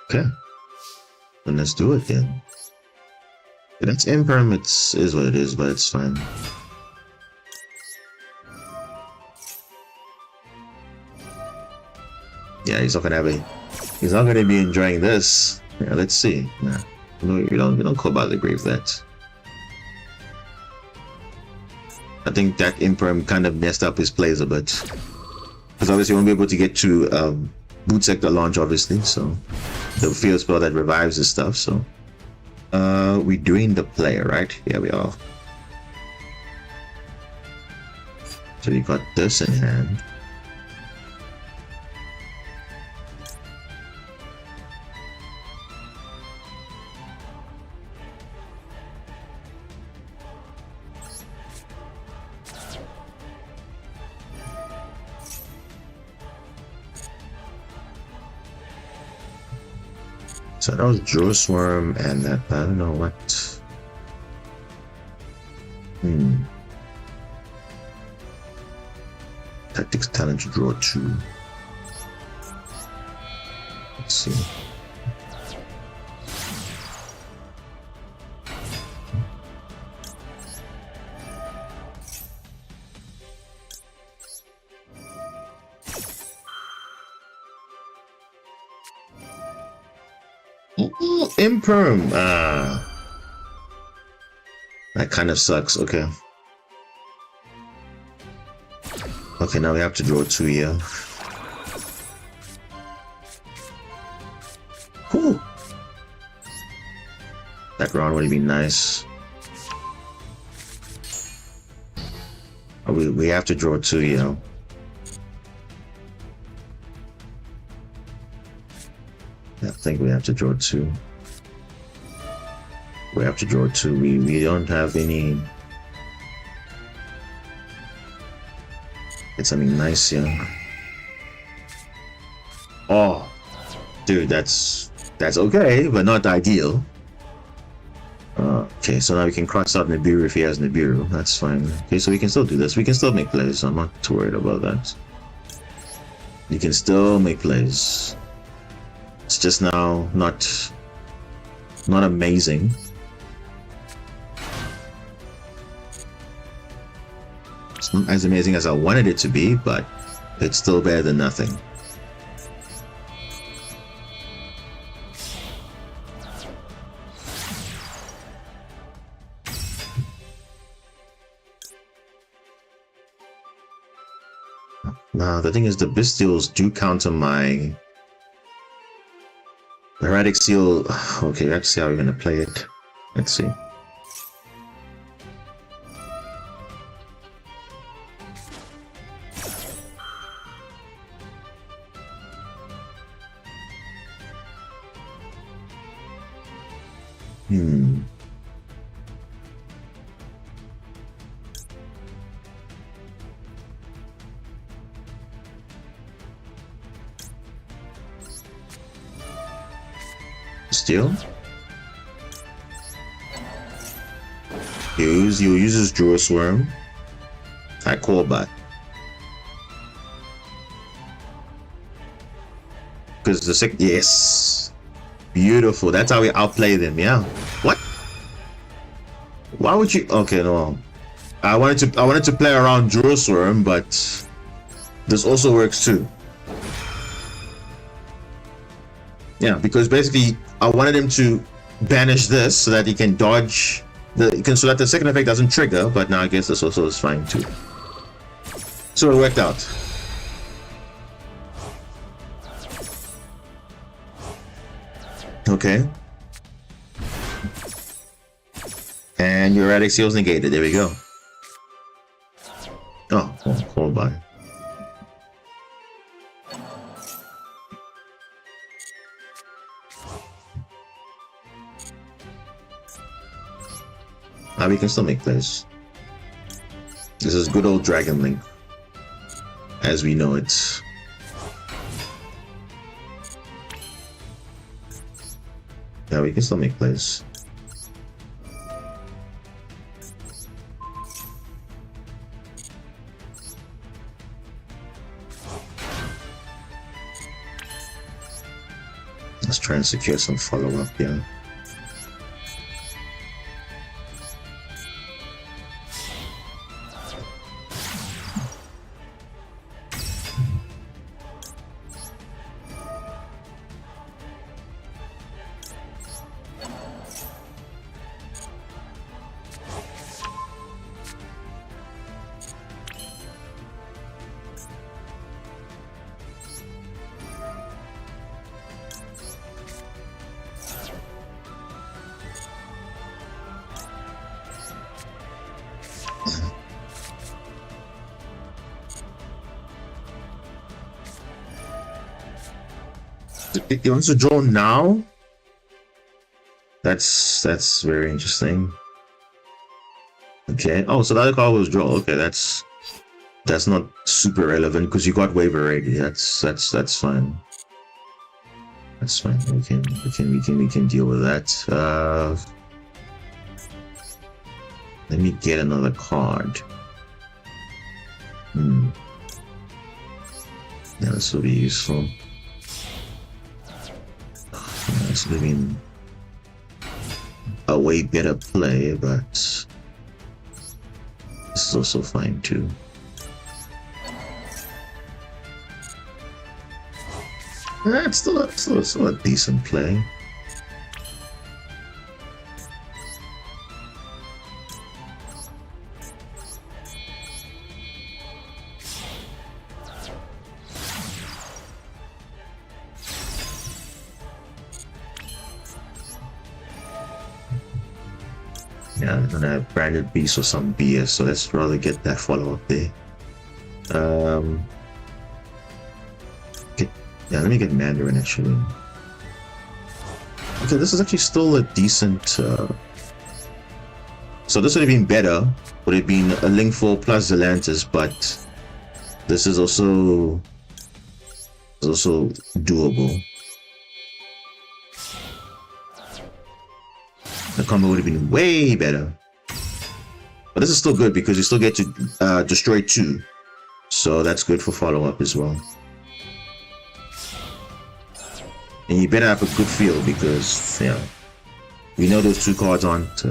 Okay. Then let's do it then. That's impermanence is what it is, but it's fine. Yeah, he's not gonna be enjoying this. Yeah, let's see. Nah. No, you don't call by the grave that. I think that Imperm kind of messed up his plays a bit. Because obviously you won't be able to get to boot sector launch, obviously, so the field spell that revives his stuff, so we're doing the player, right? Yeah, we are. So we got this in hand. So that was Draw Swarm and that, I don't know what. Tactics Talent to draw 2. Let's see. Imperm. That kind of sucks. Okay. Okay, now we have to draw 2 here. Whew. That round would have been nice. We have to draw 2, yeah. I think we have to draw 2. We have to draw 2. We don't have any. Get something nice here. Oh, dude, that's okay, but not ideal. Okay, so now we can cross out Nibiru if he has Nibiru. That's fine. Okay, so we can still do this. We can still make plays. I'm not too worried about that. You can still make plays. It's just now not amazing. It's not as amazing as I wanted it to be, but it's still better than nothing. Now, the thing is, the Bestials do counter my Erratic Seal. Okay, let's see how we're going to play it. Let's see. Still, he uses Draw Swarm. I call back because the second, yes, beautiful. That's how we outplay them. Yeah. What? Why would you? Okay, no. I wanted to play around Draw Swarm, but this also works too. Yeah, because basically I wanted him to banish this so that he can dodge so that the second effect doesn't trigger, but now I guess this also is fine too. So it worked out. Okay. And your Erratic Seal's negated. There we go. Oh, hold on. We can still make this. This is good old Dragon Link, as we know it. Yeah, we can still make plays. Let's try and secure some follow-up, yeah. He wants to draw now? That's very interesting. Okay. Oh, so the other card was draw. Okay, that's not super relevant because you got wave already. That's fine. That's fine. We can deal with that. Let me get another card. Yeah, this will be useful. It's maybe a way better play, but this is also fine too. It's still a decent play. Yeah, I'm gonna have branded beast or some BS, so let's rather get that follow-up there. Yeah, let me get Mandarin actually. Okay, this is actually still a decent. So this would have been better, would have been a Link 4 plus Zelantis, but this is also doable. The combo would have been way better. But this is still good because you still get to destroy 2. So that's good for follow-up as well. And you better have a good feel because, yeah, we know those 2 cards aren't,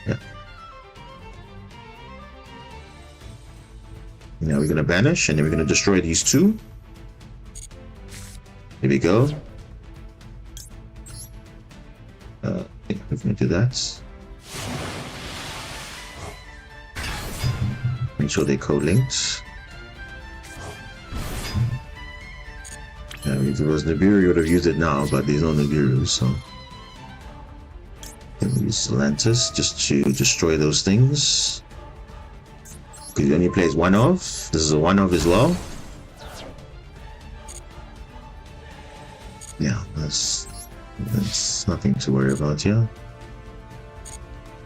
yeah. Now we're going to banish and then we're going to destroy these 2. Here we go. Yeah, we're going to do that. Make sure they're co-linked. Yeah, if it was Nibiru, you would have used it now, but there's no Nibiru, so. Can use Atlantis just to destroy those things. Because he only plays 1 of. This is a 1 of as well. Yeah, that's nothing to worry about here.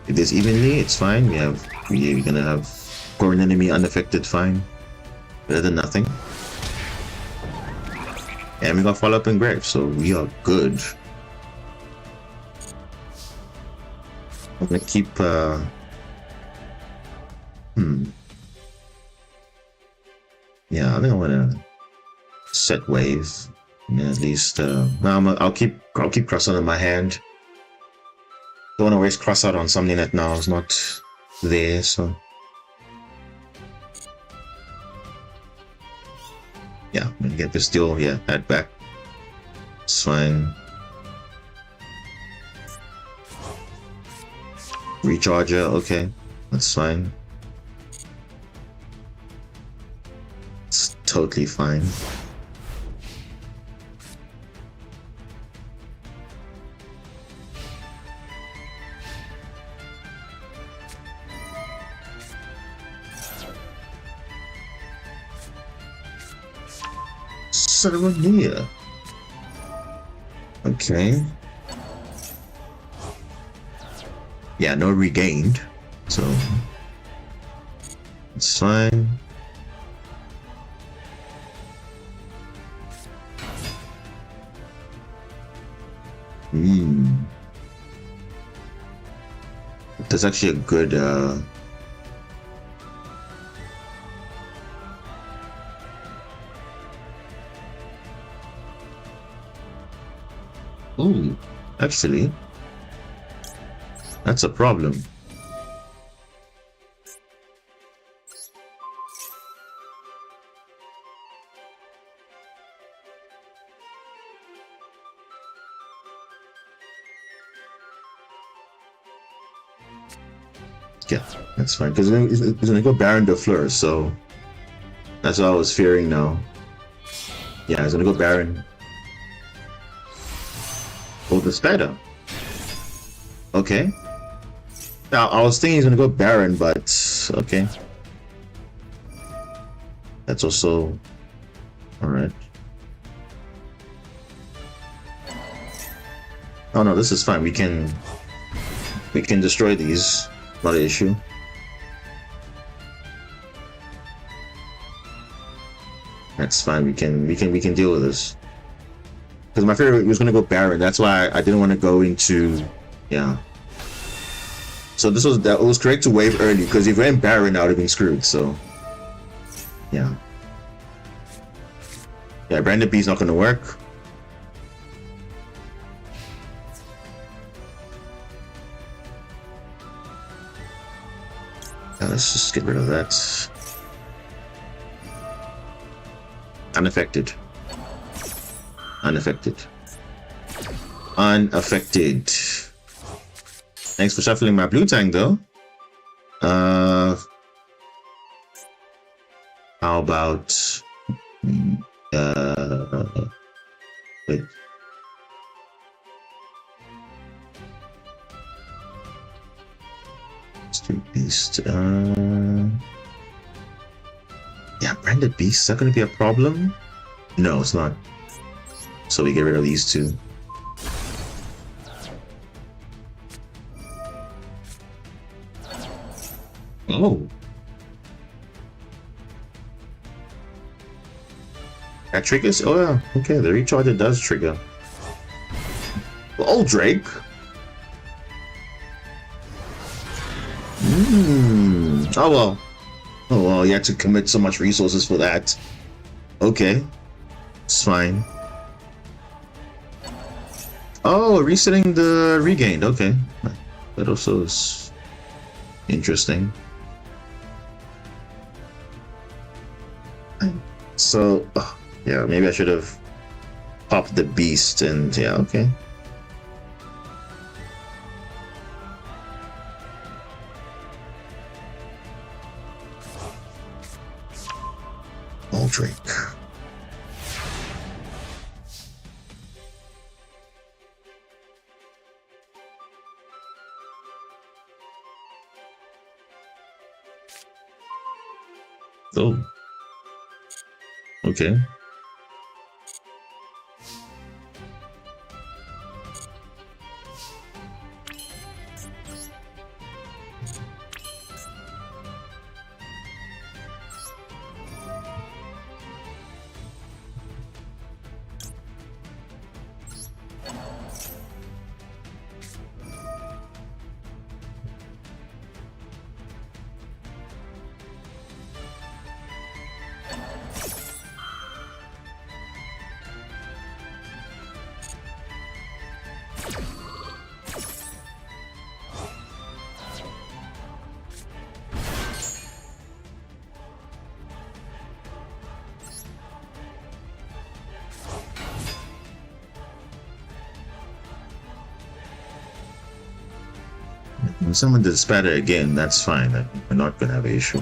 If there's evenly, it's fine. We're gonna have core enemy unaffected, fine. Better than nothing. And we got follow up engrave, so we are good. I'm gonna keep yeah, I think I wanna set wave. Yeah, at least I'll keep cross out in my hand. Don't wanna waste cross out on something that now is not there, so yeah, I'm gonna get this deal, yeah, add back. It's fine. Recharger, okay, that's fine. It's totally fine. Ceremony. Okay. Yeah, no regained, so it's fine. That's actually a good ooh, actually, that's a problem. Yeah, that's fine, because it's gonna go Baron de Fleur, so that's what I was fearing now. Yeah, it's gonna go Baron. Oh, the Spider. Okay. Now, I was thinking he's gonna go Baron, but okay. That's also alright. Oh no, this is fine. We can destroy these. Not an issue. That's fine. We can deal with this. Because my favorite was gonna go Baron. That's why I didn't want to go into, yeah. So it was correct to wave early, because if we went Baron, I would have been screwed. So yeah, Branded B is not gonna work. Let's just get rid of that. Unaffected. Unaffected. Unaffected. Thanks for shuffling my blue tank, though. How about wait. beast. Yeah, branded beast. Is that going to be a problem? No, it's not. So we get rid of these two. Oh. That triggers? Oh yeah, okay, the recharger does trigger. Oh, Drake. Oh well. Oh well, you had to commit so much resources for that. Okay. It's fine. Oh, resetting the regained, okay. That also is interesting. So, yeah, maybe I should have popped the beast and yeah, okay. Oh, Drake. Oh. Okay. When someone does spatter again, that's fine. We're not gonna have an issue.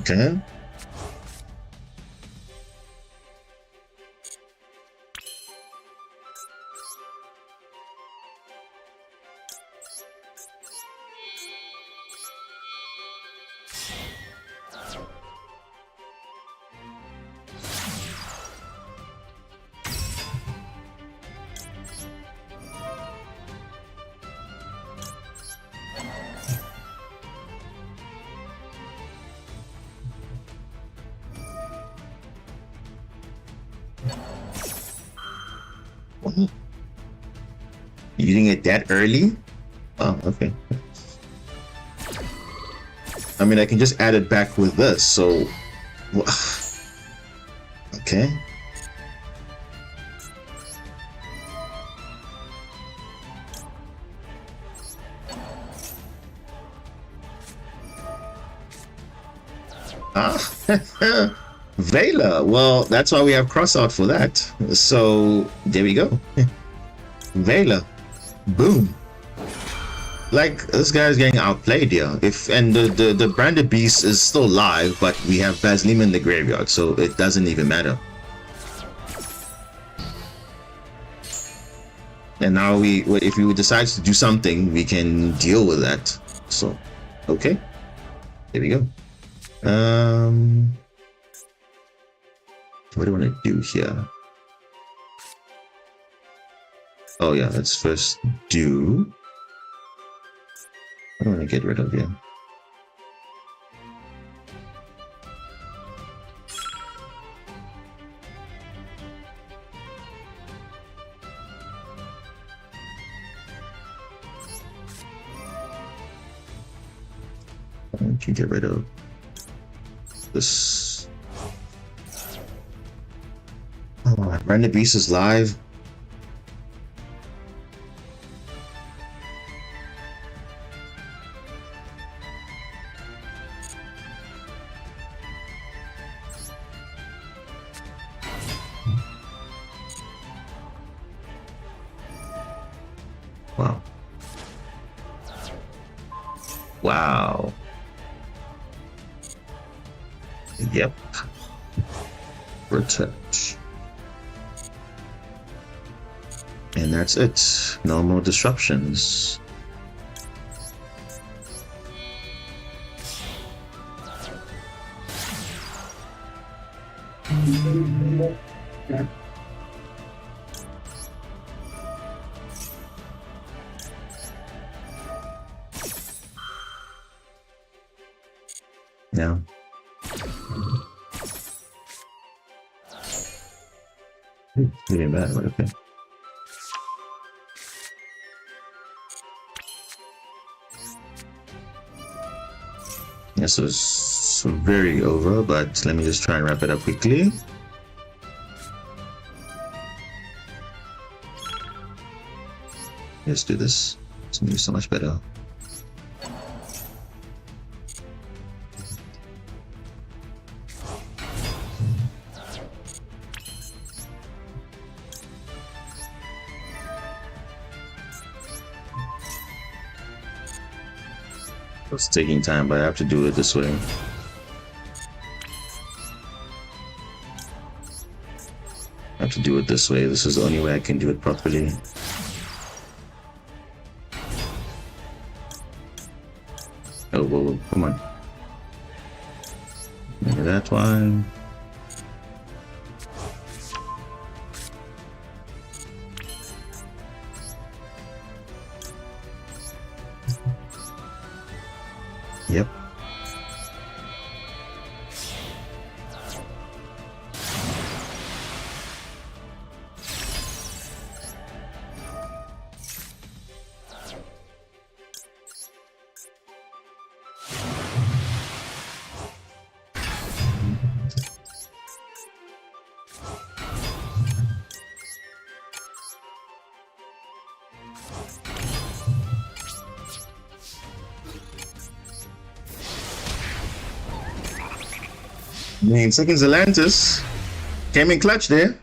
Okay. Using it that early? Oh, okay. I mean, I can just add it back with this, so... Okay. Ah, Vela. Well, that's why we have crossout for that. So, there we go. Vela. Boom. Like, this guy's getting outplayed here. And the branded beast is still live, but we have Baslim in the graveyard, so it doesn't even matter. And now if we decide to do something, we can deal with that. So, okay. There we go. What do I want to do here? Oh yeah, let's first do... What do I want to get rid of here? Why don't you get rid of this? Oh, Branded Beast is live. Wow. Wow. Yep. Protect. And that's it. No more disruptions. Yeah. Getting bad, but okay. Yeah, so it's very over, but let me just try and wrap it up quickly. Let's do this. It's gonna be so much better. It's taking time, but I have to do it this way. I have to do it this way. This is the only way I can do it properly. Oh, whoa, whoa, come on. Maybe that one. Yep. I mean, second Atlantis came in clutch there.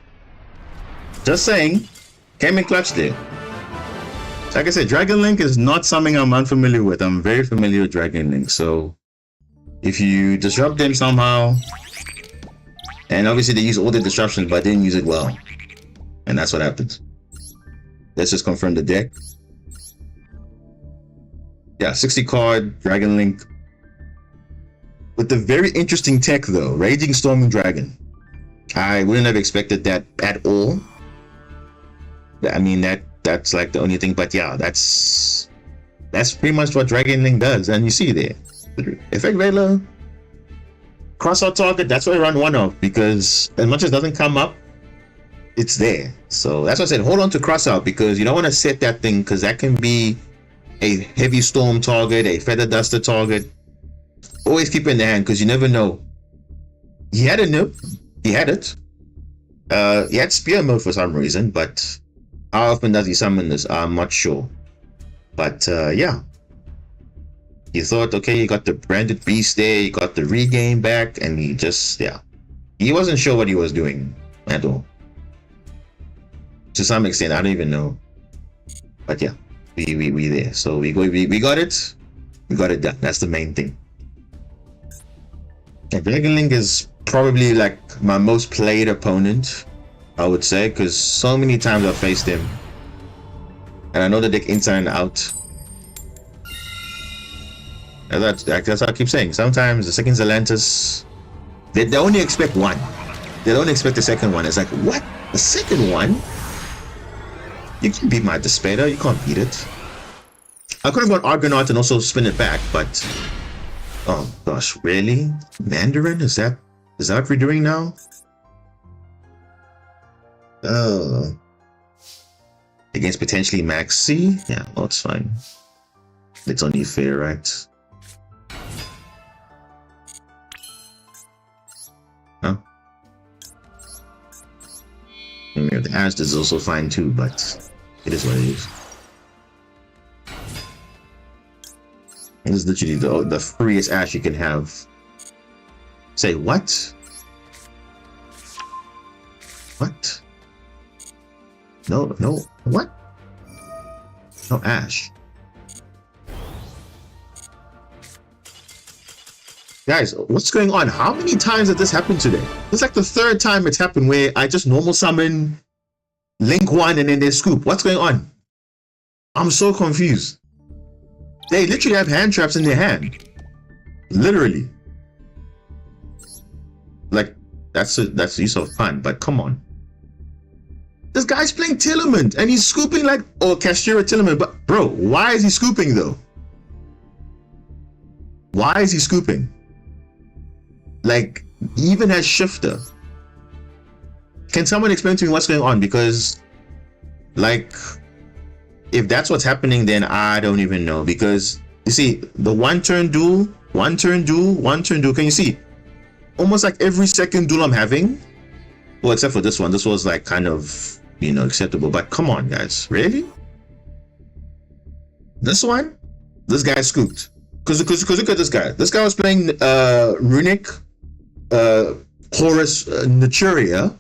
Just saying, came in clutch there. Like I said, Dragon Link is not something I'm unfamiliar with. I'm very familiar with Dragon Link. So if you disrupt them somehow, and obviously they use all the disruptions, but didn't use it well, and that's what happens. Let's just confirm the deck. Yeah, 60 card Dragon Link. With the very interesting tech though, Raging Storming Dragon. I wouldn't have expected that at all. I mean, that's like the only thing, but yeah, that's pretty much what Dragon Link does. And you see there, Effect Veiler, crossout target, that's what I run one of, because as much as it doesn't come up, it's there. So that's why I said hold on to crossout, because you don't want to set that thing, because that can be a heavy storm target, a feather duster target. Always keep it in the hand, because you never know. He had a nip, he had it. He had spear mode for some reason, but how often does he summon this? I'm not sure. But yeah, he thought, okay, you got the branded beast there, you got the regain back, and he just, yeah, he wasn't sure what he was doing at all. To some extent, I don't even know. But yeah, we there. So we got it. We got it done. That's the main thing. And Dragon Link is probably like my most played opponent, I would say, because so many times I've faced him, and I know the deck inside and out. And that's what I keep saying. Sometimes the second Atlantis, they only expect one. They don't expect the second one. It's like, what? The second one? You can beat my Despair. You can't beat it. I could have gone Argonaut and also spin it back, but oh gosh, really? Mandarin? Is that what we're doing now? Against potentially Maxi? Yeah, well, it's fine. It's only fair, right? Huh? I mean, the Ash is also fine too, but it is what it is. This is literally the freest Ash you can have. Say what? What? No, what? No Ash. Guys, what's going on? How many times did this happen today? It's like the third time it's happened where I just normal summon Link 1 and then they scoop. What's going on? I'm so confused. They literally have hand traps in their hand. Literally. Like, that's use of fun, but come on. This guy's playing Tillerman and he's scooping like, or Castira Tillerman, but bro, why is he scooping though? Why is he scooping? Like, he even has shifter. Can someone explain to me what's going on? Because, like, if that's what's happening, then I don't even know. Because, you see, the one turn duel, can you see? Almost like every second duel I'm having, well, except for this one. This was like kind of, you know, acceptable. But come on, guys. Really? This one? This guy scooped. Because look at this guy. This guy was playing Runic Horus Naturia.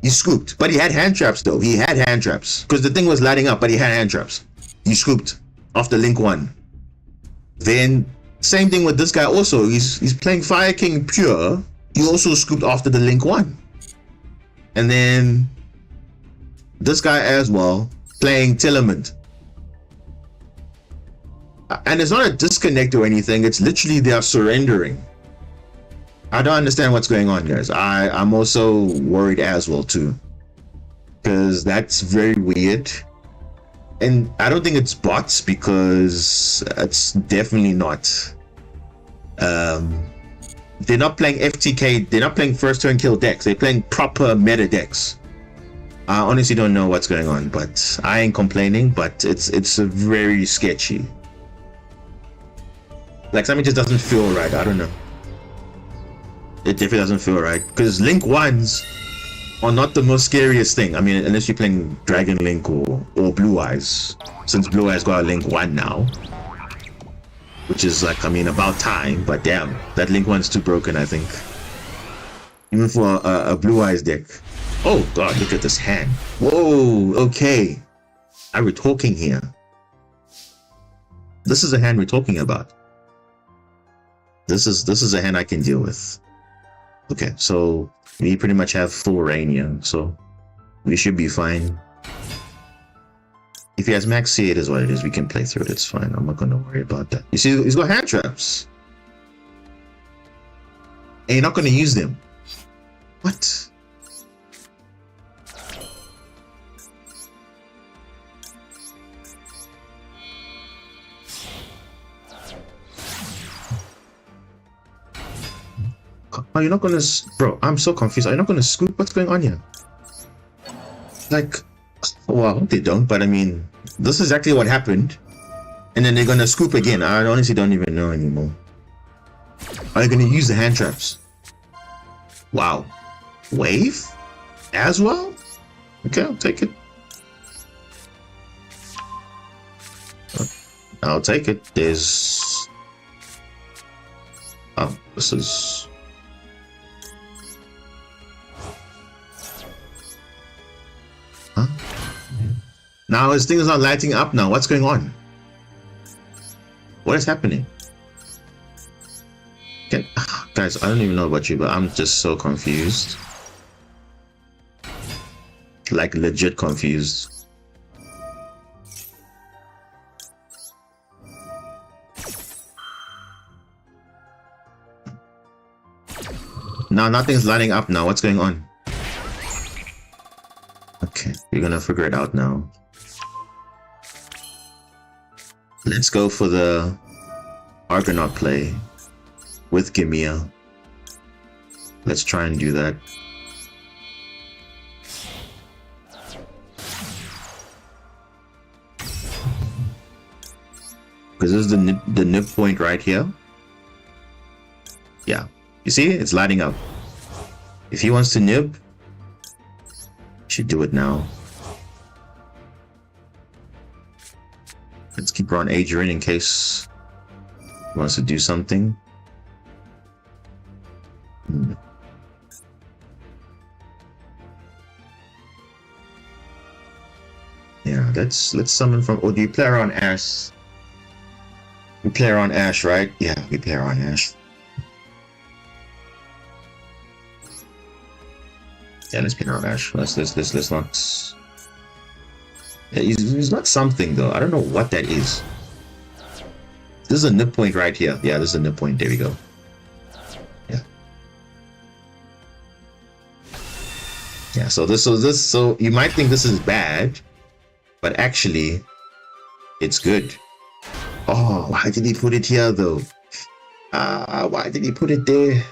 He scooped, but he had hand traps though. He had hand traps because the thing was lighting up, but he had hand traps. He scooped after Link 1. Then same thing with this guy also. He's playing Fire King Pure. He also scooped after the Link 1. And then this guy as well playing Tillerman. And it's not a disconnect or anything. It's literally they are surrendering. I don't understand what's going on, guys. I'm also worried as well too, because that's very weird. And I don't think it's bots, because it's definitely not. They're not playing FTK. They're not playing first turn kill decks. They're playing proper meta decks. I honestly don't know what's going on, but I ain't complaining. But it's very sketchy. Like, something just doesn't feel right. I don't know. It definitely doesn't feel right, because Link 1s are not the most scariest thing. I mean, unless you're playing Dragon Link or Blue Eyes, since Blue Eyes got a Link 1 now, which is like, I mean, about time. But damn, that Link 1's too broken, I think, even for a Blue Eyes deck. Oh god, look at this hand. Whoa, okay, are we talking here? This is a hand we're talking about. This is a hand I can deal with. Okay, so we pretty much have full rain here, so we should be fine. If he has max C, it is what it is. We can play through it. It's fine. I'm not gonna worry about that. You see, he's got hand traps, and you're not gonna use them. What? Are you not gonna, bro? I'm so confused. Are you not gonna scoop? What's going on here? Like, well, they don't, but I mean, this is exactly what happened. And then they're gonna scoop again. I honestly don't even know anymore. Are they gonna use the hand traps? Wow. Wave? As well? Okay, I'll take it. I'll take it. There's... oh, this is... huh? Now his thing is not lighting up now. What's going on? What is happening? Guys, I don't even know about you, but I'm just so confused. Like, legit confused. Now nothing's lighting up now. What's going on? Okay, we're gonna figure it out now. Let's go for the Argonaut play with Gimia. Let's try and do that. Because this is the nib point right here. Yeah, you see, it's lighting up. If he wants to nib, should do it now. Let's keep her on Adrian in case he wants to do something. Yeah, let's summon from. Or do you play around Ash? We play around Ash, right? Yeah, we play around Ash. Yeah, let's play around Ash. Let's not. Yeah, he's not something though. I don't know what that is. This is a nip point right here. Yeah, this is a nip point. There we go. Yeah. Yeah. So you might think this is bad, but actually, it's good. Oh, why did he put it here though? Why did he put it there?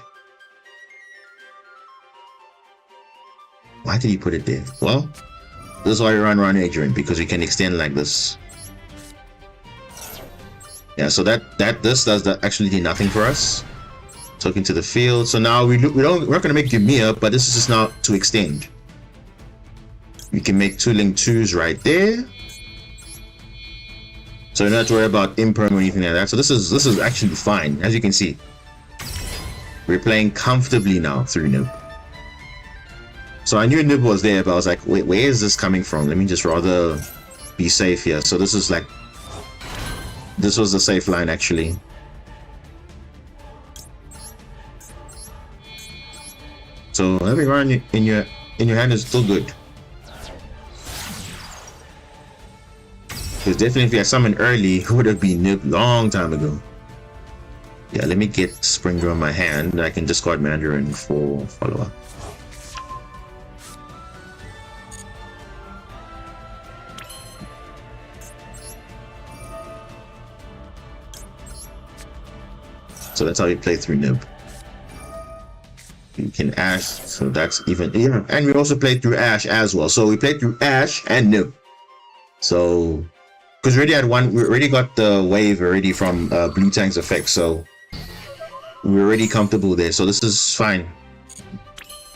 Why did he put it there? Well, this is why we run around Adrian, because we can extend like this. Yeah, so this does actually nothing for us. Talking to the field. So now we're not gonna make Dimir, but this is just now to extend. We can make 2 link 2s right there. So you don't have to worry about imperm or anything like that. So this is actually fine, as you can see. We're playing comfortably now through Nib. So I knew Nib was there, but I was like, wait, where is this coming from? Let me just rather be safe here. So this is like, this was the safe line actually. So having Ryan in your hand is still good. Because definitely if you had summoned early, it would have been Nib long time ago. Yeah, let me get Springer on my hand. I can discard Mandarin for follow-up. So that's how you play through Nib. You can Ash, so that's even, yeah. And we also played through Ash as well. So we played through Ash and Nib. So, because we already had one, we already got the wave already from Blue Tank's effect, so we're already comfortable there. So this is fine.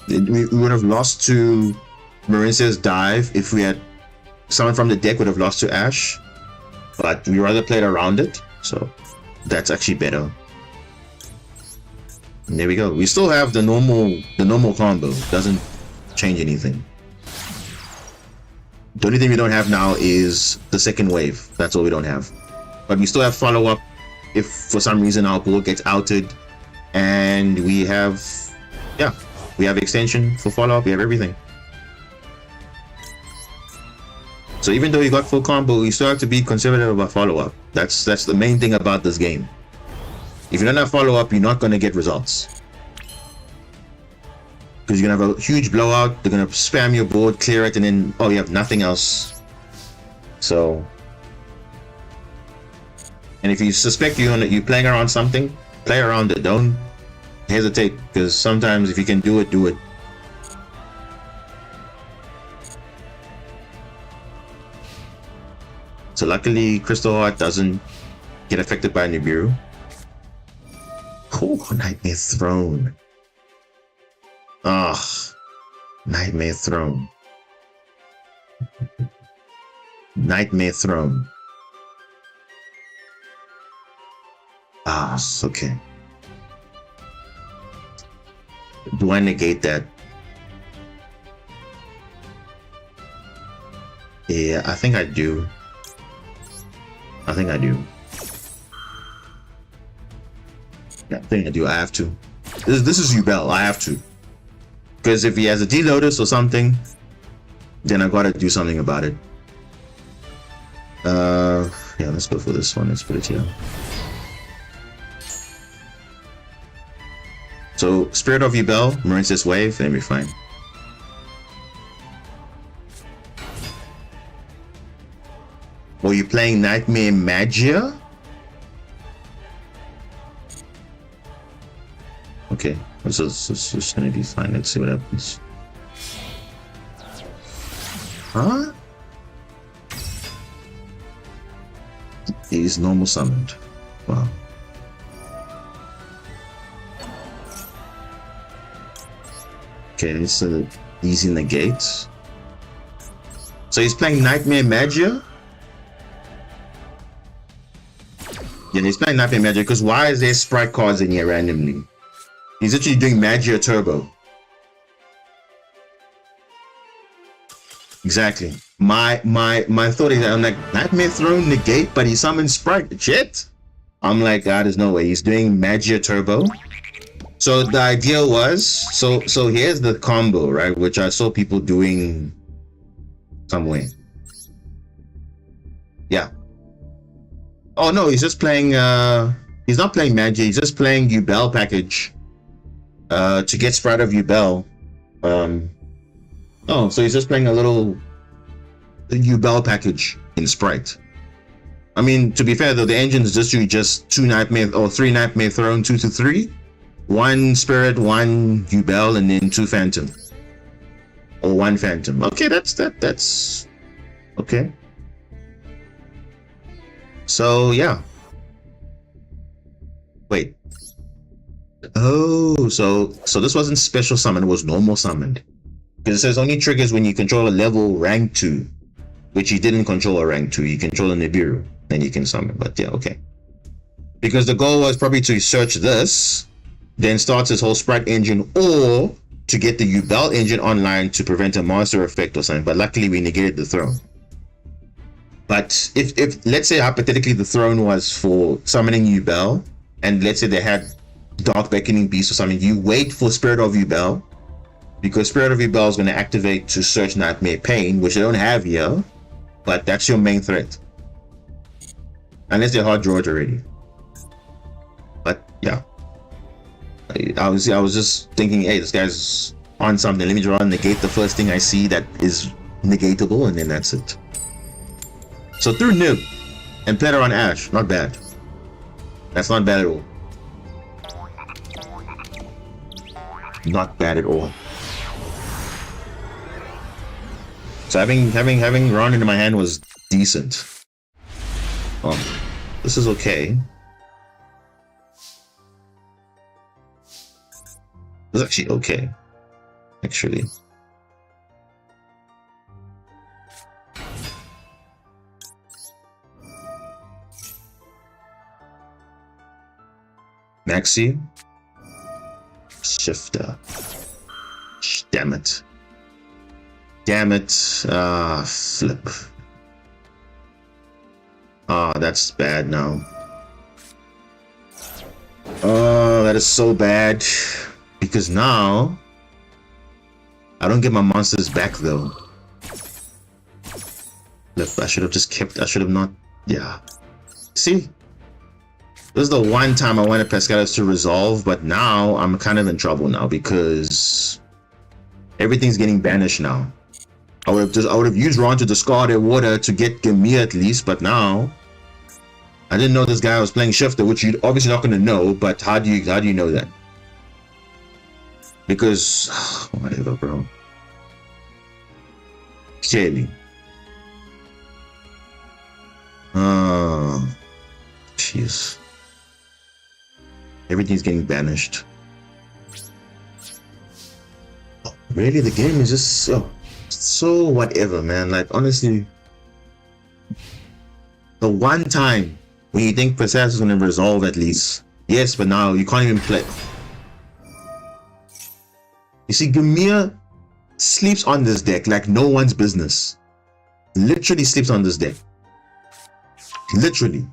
We would have lost to Marincess dive if we had someone from the deck would have lost to Ash, but we rather played around it, so that's actually better. And there we go. We still have the normal combo. Doesn't change anything. The only thing we don't have now is the second wave. That's all we don't have. But we still have follow-up if for some reason our board gets outed. And we have, yeah, we have extension for follow-up. We have everything. So even though you got full combo, you still have to be conservative about follow-up. That's the main thing about this game. If you don't have follow-up, you're not going to get results. Because you're going to have a huge blowout, they're going to spam your board, clear it, and then, oh, you have nothing else. So, and if you suspect you're playing around something, play around it. Don't hesitate, because sometimes if you can do it, do it. So luckily, Crystal Heart doesn't get affected by Nibiru. Oh, Nightmare Throne. Ah, Nightmare Throne. Nightmare Throne. Ah, okay. Do I negate that? Yeah, I think I do. I think I do. Yeah, I think I do. I have to. This is Ubel. I have to. Because if he has a D-Lotus or something, then I gotta do something about it. Yeah, let's go for this one. Let's put it here. So, Spirit of Ubel, Marincess Wave, then we're fine. Or you playing Nightmare Magia? Okay, this is gonna be fine. Let's see what happens. Huh? He's normal summoned. Wow. Okay, so he's in the gates. So he's playing Nightmare Magia? Yeah, he's playing Nightmare Magia because why is there sprite cards in here randomly? He's actually doing Magia Turbo. Exactly. My thought is, I'm like, Nightmare Throne negate, but he summons sprite. Shit. I'm like, there's no way. He's doing Magia Turbo. So the idea was, so here's the combo, right? Which I saw people doing somewhere. Yeah. Oh no, he's just playing he's not playing Magia, he's just playing Ubel package. To get Sprite of Ubel. Oh, so he's just playing a little Ubel package in Sprite. I mean, to be fair though, the engine is just 2 Nightmare or 3 Nightmare Throne 2 to 3, 1 Spirit, 1 Ubel, and then 2 Phantom. Or 1 Phantom. Okay, that's okay. So yeah. Wait. Oh, so this wasn't special summon, it was normal summoned. Because it says only triggers when you control a level rank 2, which he didn't control a rank 2, he controlled a Nibiru, then you can summon. But yeah, okay. Because the goal was probably to search this, then start his whole Sprite engine, or to get the Ubel engine online to prevent a monster effect or something. But luckily we negated the throne. But if let's say hypothetically the throne was for summoning Ubel, and let's say they had Dark Beckoning Beast or something, you wait for Spirit of Ubel, because Spirit of Ubel is going to activate to search Nightmare Pain, which they don't have here, but that's your main threat. Unless they're hard drawed already. But yeah. I was just thinking, hey, this guy's on something. Let me draw and negate the first thing I see that is negatable, and then that's it. So through Nib and played around Ash, not bad. That's not bad at all. Not bad at all. So having Ron into my hand was decent. This is okay. This is actually okay. Actually. Maxi. Shifter. Damn it. Damn it. Flip. That's bad now. Oh, that is so bad. Because now I don't get my monsters back though. Flip. I should have just kept, I should have not, yeah. See? This is the one time I wanted Pescados to resolve, but now I'm kind of in trouble now because everything's getting banished now. I would have used Ron to discard their water to get Gamia at least, but now I didn't know this guy was playing Shifter, which you're obviously not going to know. But how do you know that? Because whatever, bro. Clearly. Jeez. Everything's getting banished. Oh, really, the game is just so whatever, man. Like honestly, the one time when you think Pescados is gonna resolve at least, yes, but now you can't even play. You see, Gamia sleeps on this deck like no one's business. Literally sleeps on this deck. Literally.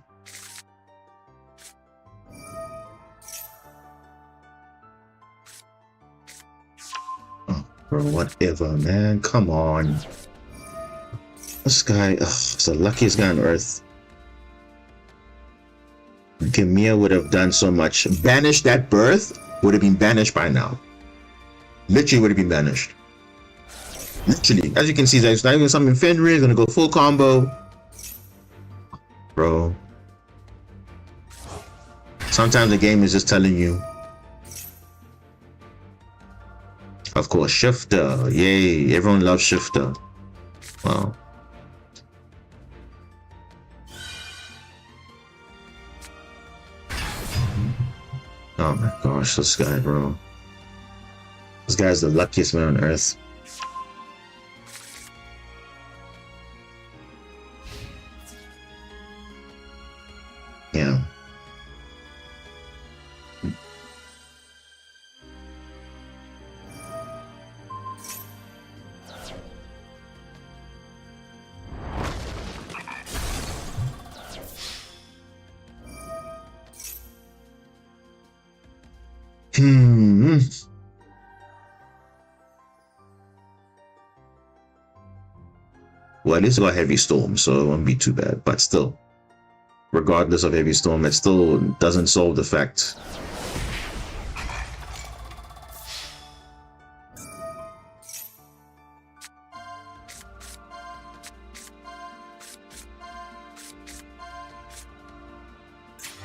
Whatever, man. Come on. This guy, is the luckiest guy on earth. Gamia would have done so much. Banish that birth would have been banished by now. Literally would have been banished. Literally. As you can see, there's not even something Fenrir is gonna go full combo. Bro. Sometimes the game is just telling you. Of course, Shifter. Yay. Everyone loves Shifter. Wow. Oh my gosh, this guy, bro. This guy's the luckiest man on earth. Yeah. Well, at least I got Heavy Storm, so it won't be too bad. But still, regardless of Heavy Storm, it still doesn't solve the fact.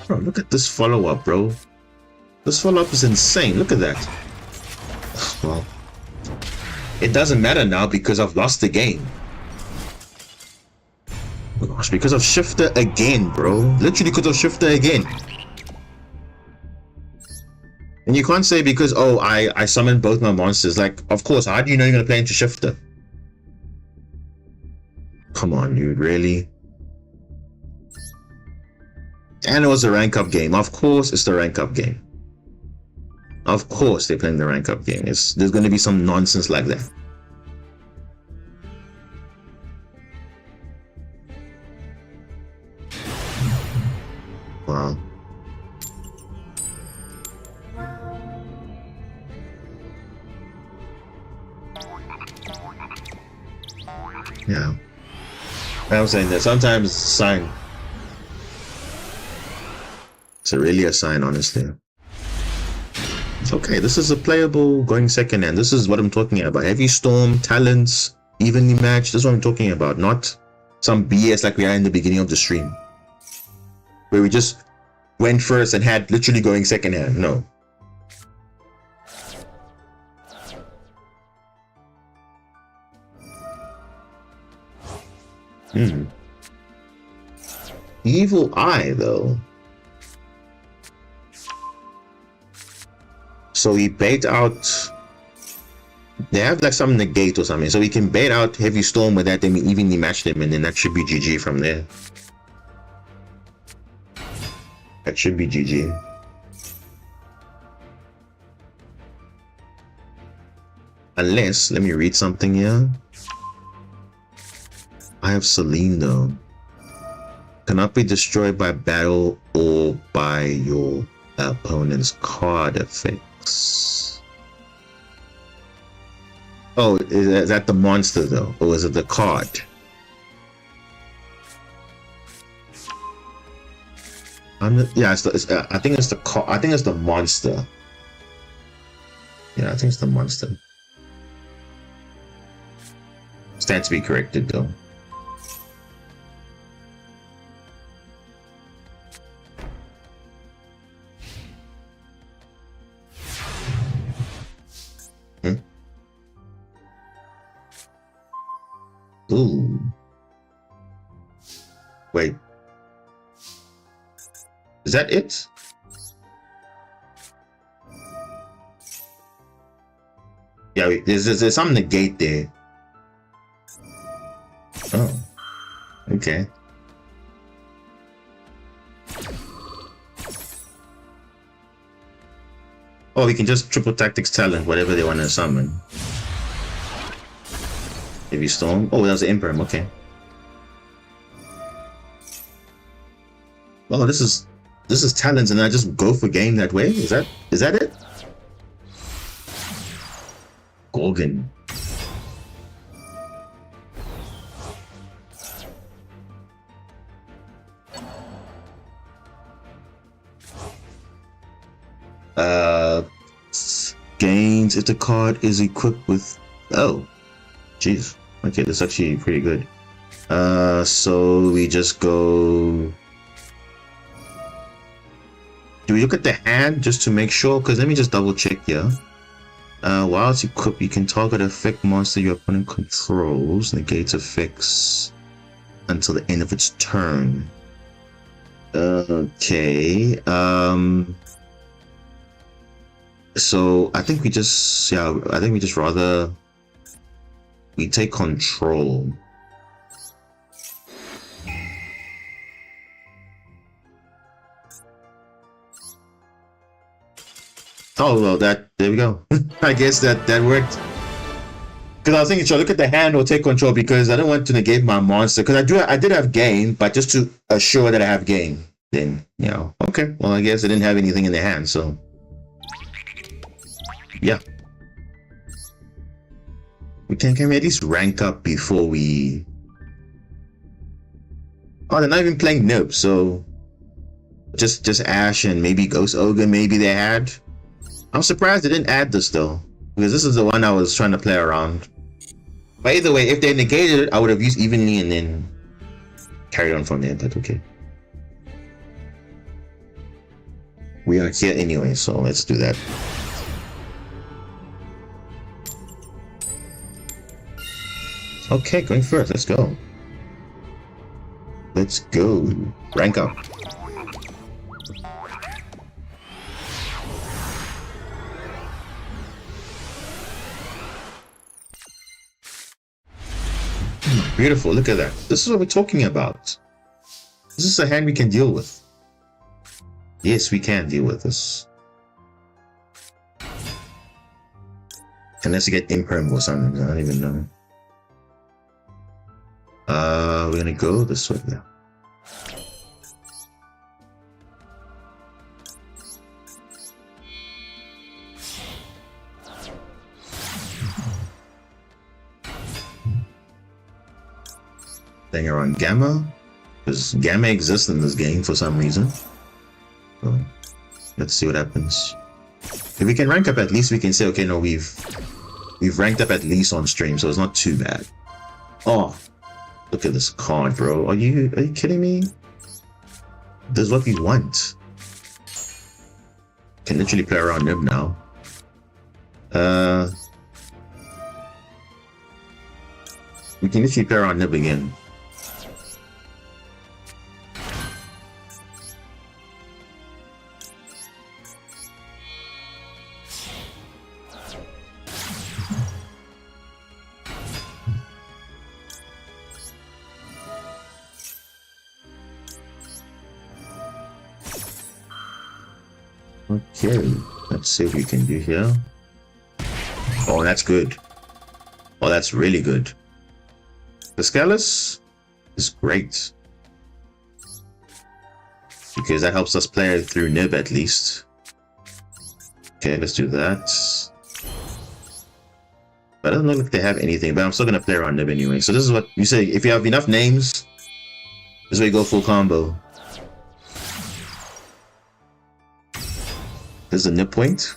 Bro, look at this follow-up, bro. This follow-up is insane. Look at that. Well, it doesn't matter now because I've lost the game. Oh gosh, because of Shifter again, bro. Literally because of Shifter again. And you can't say because, oh, I summoned both my monsters. Like, of course, how do you know you're going to play into Shifter? Come on, dude, really? And it was a rank up game. Of course, it's the rank up game. Of course, they're playing the rank up game. There's going to be some nonsense like that. Wow. Yeah. I'm saying that sometimes it's a sign. It's really a sign, honestly. It's okay. This is a playable going second hand. This is what I'm talking about. Heavy Storm, talents, evenly matched. This is what I'm talking about. Not some BS like we had in the beginning of the stream, where we just went first and had literally going second hand. No. Evil Eye, though. So we bait out. They have like some negate or something. So we can bait out Heavy Storm with that, then we evenly match them, and then that should be GG from there. That should be GG. Unless, let me read something here. I have Celine though. Cannot be destroyed by battle or by your opponent's card effects. Oh, is that the monster though? Or is it the card? Yeah, I think it's the card. I think it's the monster. Yeah, I think it's the monster. Stands to be corrected though. Ooh. Wait. Is that it? Yeah, wait, there's some negate there. Oh. Okay. Oh, we can just triple tactics talent, whatever they want to summon. Heavy Storm. Oh, that was the Imperm. Okay. Oh, this is talents, and I just go for game that way. Is that it? Gorgon. Gains if the card is equipped with. Oh, jeez. Okay, that's actually pretty good. So we just go. Do we look at the hand just to make sure? Because let me just double check here. While it's equipped, you can target effect monster your opponent controls, negates effects until the end of its turn. Okay. So I think we just rather we take control. Oh well, there we go. I guess that worked. Because I was thinking, should I look at the hand or take control? Because I don't want to negate my monster. Because I did have game, but just to assure that I have game. Then okay. Well, I guess I didn't have anything in the hand, so yeah. Can we at least rank up before we... Oh, they're not even playing Nib, so... Just Ash and maybe Ghost Ogre, maybe they had. I'm surprised they didn't add this though, because this is the one I was trying to play around. But either way, if they negated it, I would have used evenly and then carried on from there, but okay. We are here anyway, so let's do that. Okay, going first, let's go. Let's go. Rank up. Beautiful, look at that. This is what we're talking about. This is a hand we can deal with. Yes, we can deal with this. Unless you get imperm or something, I don't even know. We're gonna go this way now. Then you're on Gamma, because Gamma exists in this game for some reason. So let's see what happens. If we can rank up, at least we can say, okay, no, we've ranked up at least on stream, so it's not too bad. Oh, look at this card, bro. Are you kidding me? This is what we want. Can literally play around Nib now. We can literally play around Nib again. Okay, let's see what we can do here. Oh, that's good. Oh, that's really good. The Scalus is great, because that helps us play through Nib at least. Okay, let's do that. But I don't know if they have anything, but I'm still gonna play around Nib anyway. So this is what you say, if you have enough names, this is where you go full combo. This is a Nib point.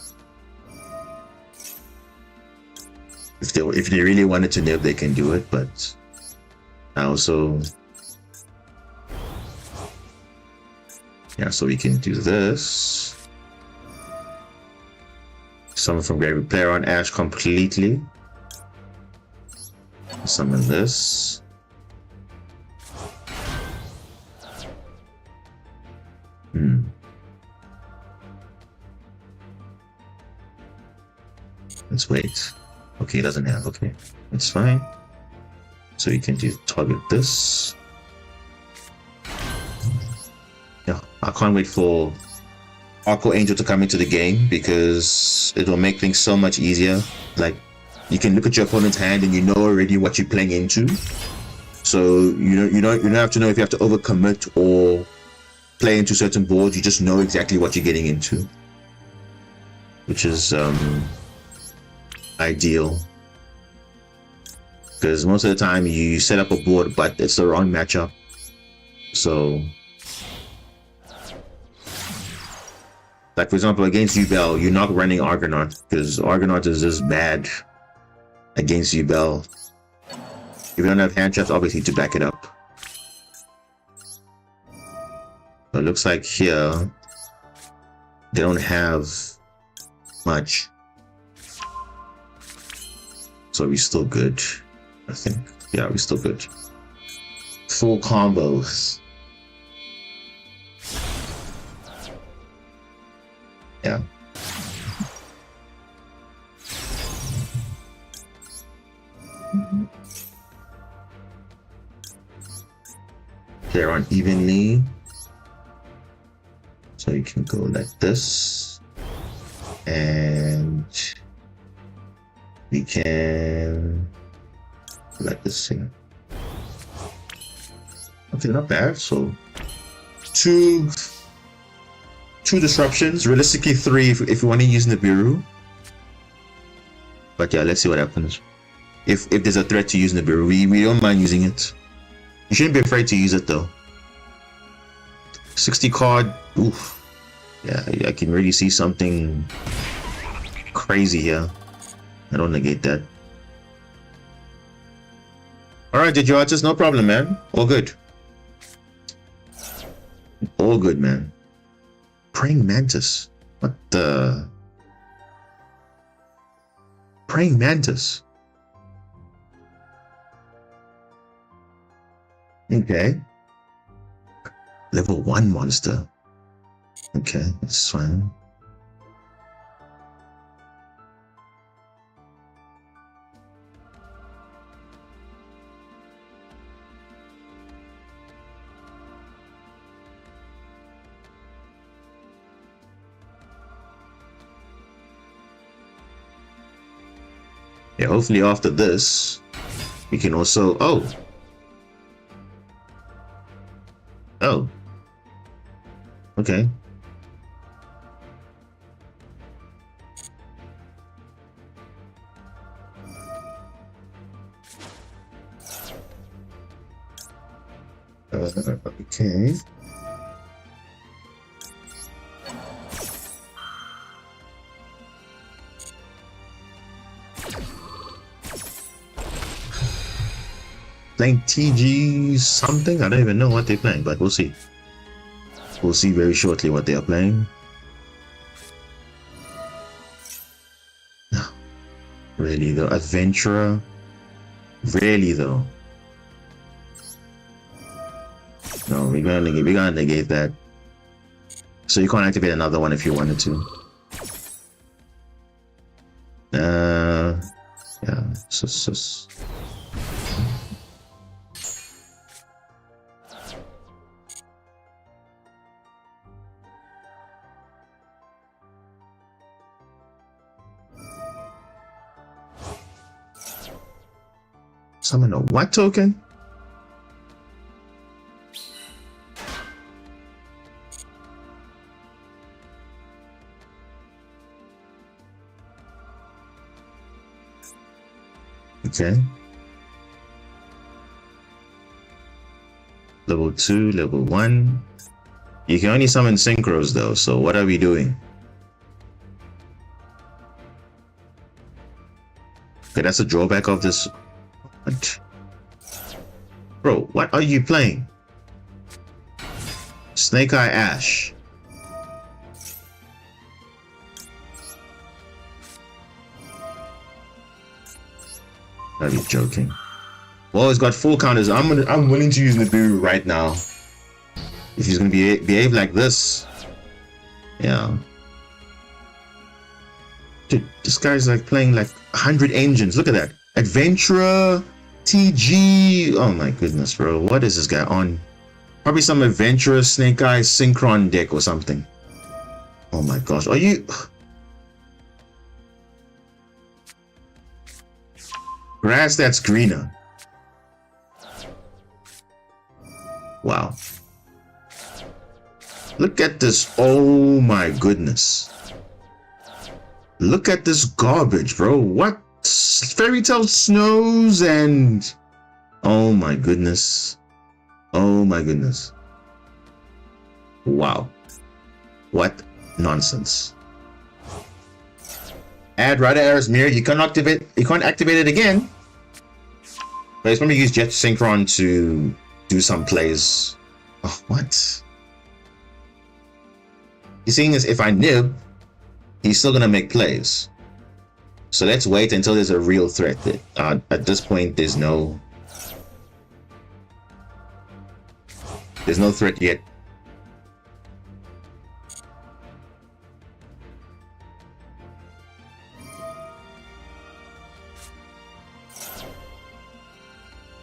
If they really wanted to Nib, they can do it, but I also, yeah, so we can do this. Summon from grave, play around Ash completely. Summon this. Let's wait. Okay, it doesn't have. Okay, it's fine. So you can do target this. Yeah, I can't wait for Arco Angel to come into the game, because it will make things so much easier. Like, you can look at your opponent's hand and you know already what you're playing into. So you don't have to know if you have to overcommit or play into certain boards. You just know exactly what you're getting into, which is ideal, because most of the time you set up a board but it's the wrong matchup. So like, for example, against Duel, you're not running Argonaut, because Argonaut is just bad against Duel. If you don't have hand traps, obviously, to back it up. But it looks like here they don't have much. So we're still good, I think. Yeah, we're still good. Full combos. Yeah. They're on evenly. So you can go like this. And we can like this thing. Okay, not bad. So two disruptions, realistically 3 if you want to use Nibiru. But yeah, let's see what happens. If there's a threat to use Nibiru, we don't mind using it. You shouldn't be afraid to use it though. 60 card, oof. Yeah, I can really see something crazy here. I don't negate that. Alright, did you artist? No problem, man. All good. All good, man. Praying Mantis. What the? Praying Mantis. Okay. Level 1 monster. Okay, that's fine. Yeah, hopefully after this, we can also... Oh! Okay. Okay. Playing TG something? I don't even know what they're playing, but we'll see. We'll see very shortly what they are playing. No. Really though, Adventurer? Really though? No, we're gonna negate that. So you can't activate another one if you wanted to. Yeah, summon a what token? Okay. Level 2, level 1. You can only summon synchros though, so what are we doing? Okay, that's a drawback of this. What? Bro, what are you playing? Snake Eye Ash. Are you joking? Well, it's got full counters. I'm willing to use Nibiru right now. If he's gonna behave like this. Yeah. Dude, this guy's like playing like 100 engines. Look at that. Adventurer, TG. Oh my goodness, bro. What is this guy on? Probably some Adventurer Snake Eye Synchron deck or something. Oh my gosh. Are you... Grass that's greener. Wow. Look at this. Oh my goodness. Look at this garbage, bro. What? Fairy Tale Snows and... Oh my goodness. Oh my goodness. Wow. What nonsense. Add Rider Air's Mirror. You can't activate it again. But it's probably use Jet Synchron to do some plays. Oh, what? You're seeing this, if I nib, he's still gonna make plays. So let's wait until there's a real threat. At this point, there's no threat yet.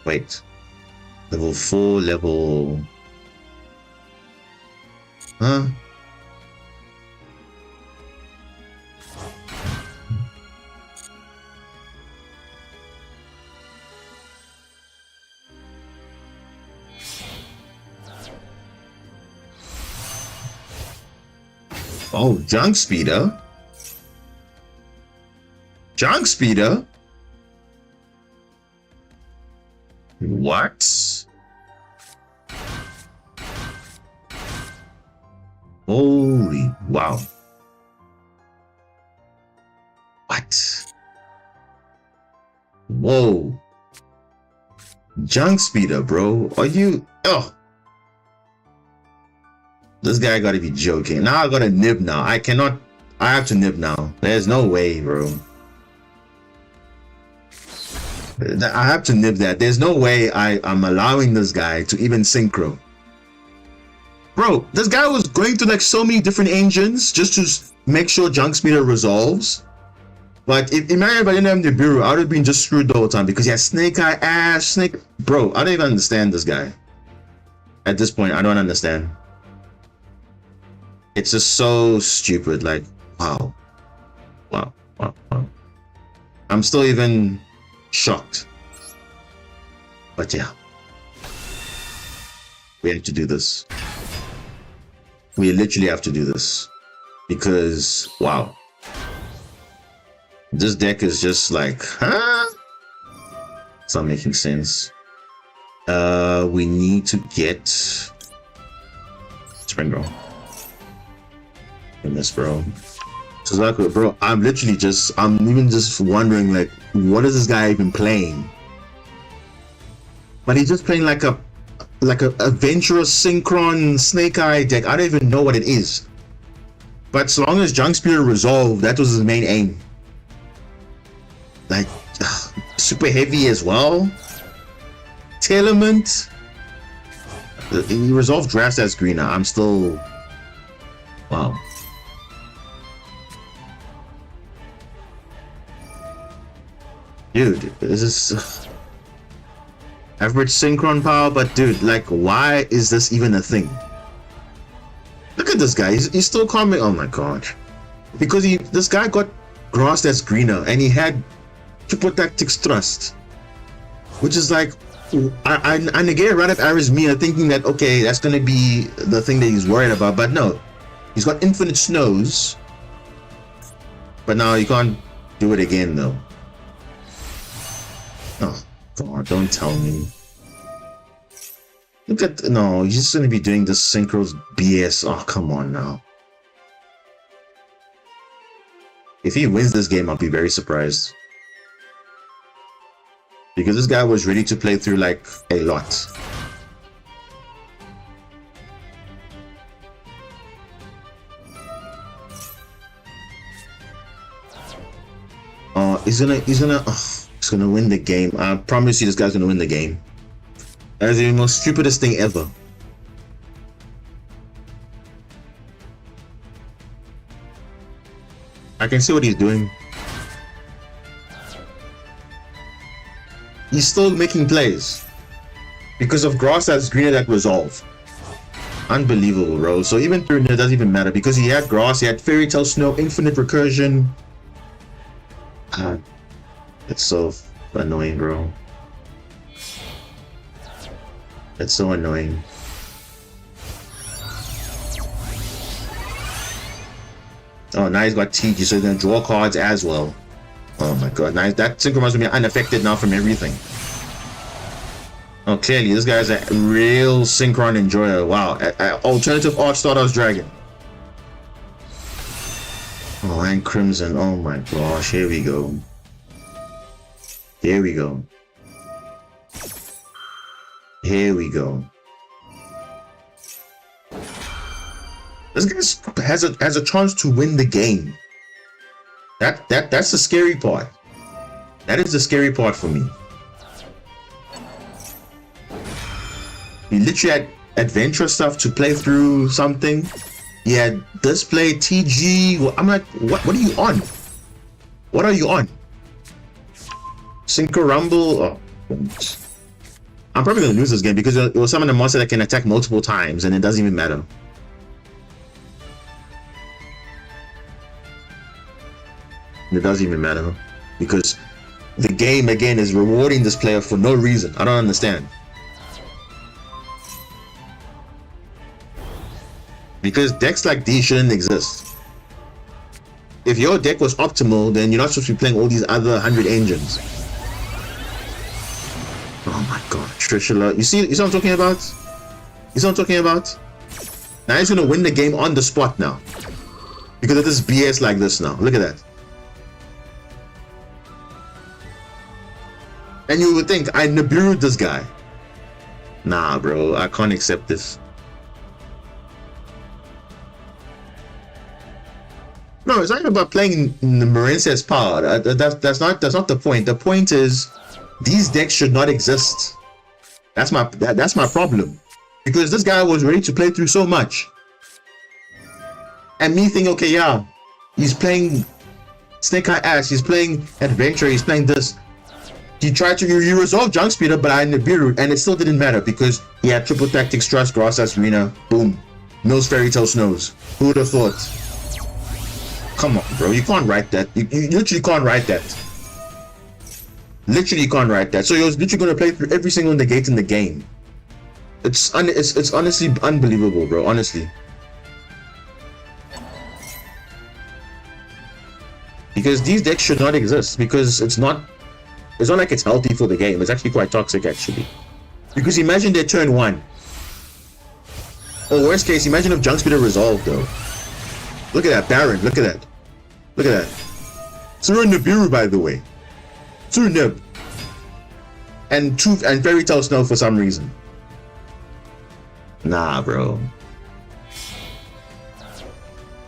Wait. Level 4, level... Huh? Oh, Junk Speeder? Junk speeder? What? Holy wow. What? Whoa. Junk speeder, bro. Are you? Oh. This guy gotta be joking. Now I gotta nib now. I have to nib now. There's no way, bro. I have to nib that. There's no way I'm allowing this guy to even synchro. Bro, this guy was going through like so many different engines just to make sure junk speeder resolves. Like, imagine if I didn't have Nibiru, I would have been just screwed the whole time because he has Snake Eye, Ash, Snake. Bro, I don't even understand this guy. At this point, I don't understand. It's just so stupid. Like, wow. Wow. I'm still even shocked. But yeah. We have to do this. We literally have to do this. Because, wow. This deck is just like, huh? It's not making sense. We need to get Spring Bro. In this, bro. So like, bro, I'm even just wondering, like, what is this guy even playing? But he's just playing like a adventurous synchron Snake Eye deck. I don't even know what it is. But so long as Junk Speeder resolved, that was his main aim. Like, super heavy as well. Telement. He resolved drafts as greener. I'm still, wow. Dude, this is average synchron power, but dude, like, why is this even a thing? Look at this guy. He's still coming. Oh my god. Because this guy got grass that's greener and he had triple tactics thrust, which is like, I negate right up Arizmia thinking that, okay, that's gonna be the thing that he's worried about, but no, he's got infinite snows, but now you can't do it again though. Oh god, don't tell me. Look at, no, he's just gonna be doing this synchros BS. Oh, come on now. If he wins this game, I'll be very surprised. Because this guy was ready to play through like a lot. He's gonna win the game. I promise you this guy's gonna win the game. That is the most stupidest thing ever. I can see what he's doing. He's still making plays because of grass that's greener that resolve. Unbelievable, bro. So even through it doesn't even matter because he had grass, he had fairy tale snow, infinite recursion. It's so annoying, bro. It's so annoying. Oh, now he's got TG, so he's gonna draw cards as well. Oh my god, nice. That synchronizes me unaffected now from everything. Oh, clearly, this guy's a real synchron enjoyer. Wow, alternative art Stardust Dragon. Oh, and Crimson. Oh my gosh, here we go. Here we go. Here we go. This guy has a chance to win the game. That's the scary part. That is the scary part for me. He literally had adventure stuff to play through something. He had display TG. I'm like, what are you on? What are you on? Synchro Rumble. Oh. I'm probably gonna lose this game because it was summon a monster that can attack multiple times and it doesn't even matter. It doesn't even matter because the game again is rewarding this player for no reason. I don't understand. Because decks like these shouldn't exist. If your deck was optimal, then you're not supposed to be playing all these other 100 engines. Oh my god, Trishula. You see what I'm talking about? You see what I'm talking about? Now he's gonna win the game on the spot now. Because of this BS like this now. Look at that. And you would think I Nibiru'd this guy. Nah, bro, I can't accept this. No, it's not even about playing the Marincess power. That's not the point. The point is these decks should not exist. That's my problem. Because this guy was ready to play through so much. And me thinking, okay, yeah, he's playing Snake Eye Ash, he's playing Adventure, he's playing this. He tried to resolve Junk Speeder, but I Nibiru, and it still didn't matter because he had Triple Tactics, Trust, Grassas, Arena, boom. Mills Fairy Tale Snows. Who would have thought? Come on, bro, you can't write that. You literally can't write that. Literally can't write that. So you're literally going to play through every single negate in the game. It's honestly unbelievable, bro, honestly. Because these decks should not exist, because it's not like it's healthy for the game. It's actually quite toxic, actually. Because imagine their turn 1. Or worst case, imagine if Junk Speeder resolved, though. Look at that, Baron, look at that. Look at that. Tsuru Nibiru, by the way. Tsuru Nib. And Fairy Tale Snow for some reason. Nah, bro.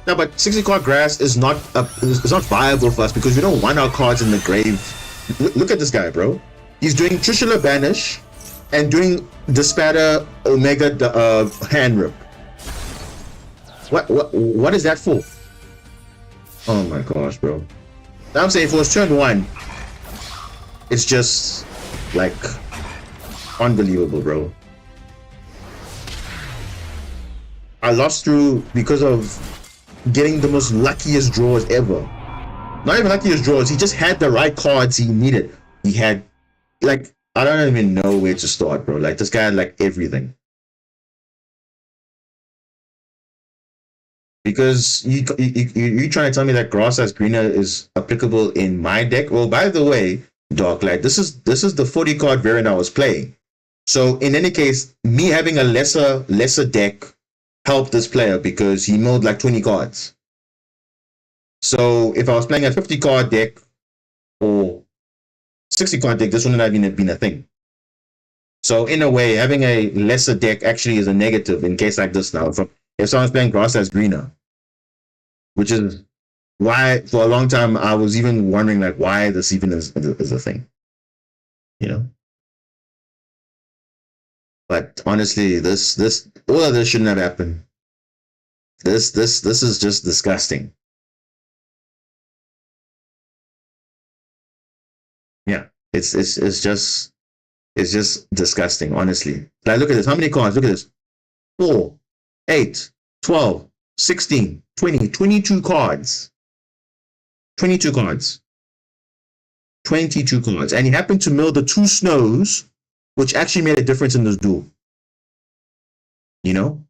No, but 60 card grass is not viable for us because we don't want our cards in the grave. Look at this guy, bro. He's doing Trishula Banish and doing Dispatter Omega Hand Rip. What is that for? Oh my gosh, bro. Now I'm saying for his turn 1, it's just like unbelievable, bro. I lost through because of getting the most luckiest draws ever. Not even luckiest draws, he just had the right cards he needed. He had, like, I don't even know where to start, bro. Like, this guy had, like, everything. Because you're trying to tell me that Grass as Greener is applicable in my deck? Well, by the way, Doc, like, this is the 40 card variant I was playing. So, in any case, me having a lesser deck helped this player because he milled like 20 cards. So if I was playing a 50 card deck or 60 card deck, this wouldn't have been a thing. So in a way, having a lesser deck actually is a negative in case like this now. If someone's playing Grass as Greener, which is why for a long time I was even wondering like why this even is a thing, you know. But honestly, this all of this shouldn't have happened. This is just disgusting. Yeah, it's just disgusting, honestly. Like, look at this. How many cards? Look at this. 4, 8, 12, 16, 20, 22 cards. 22 cards. 22 cards. And he happened to mill the 2 snows, which actually made a difference in this duel. You know?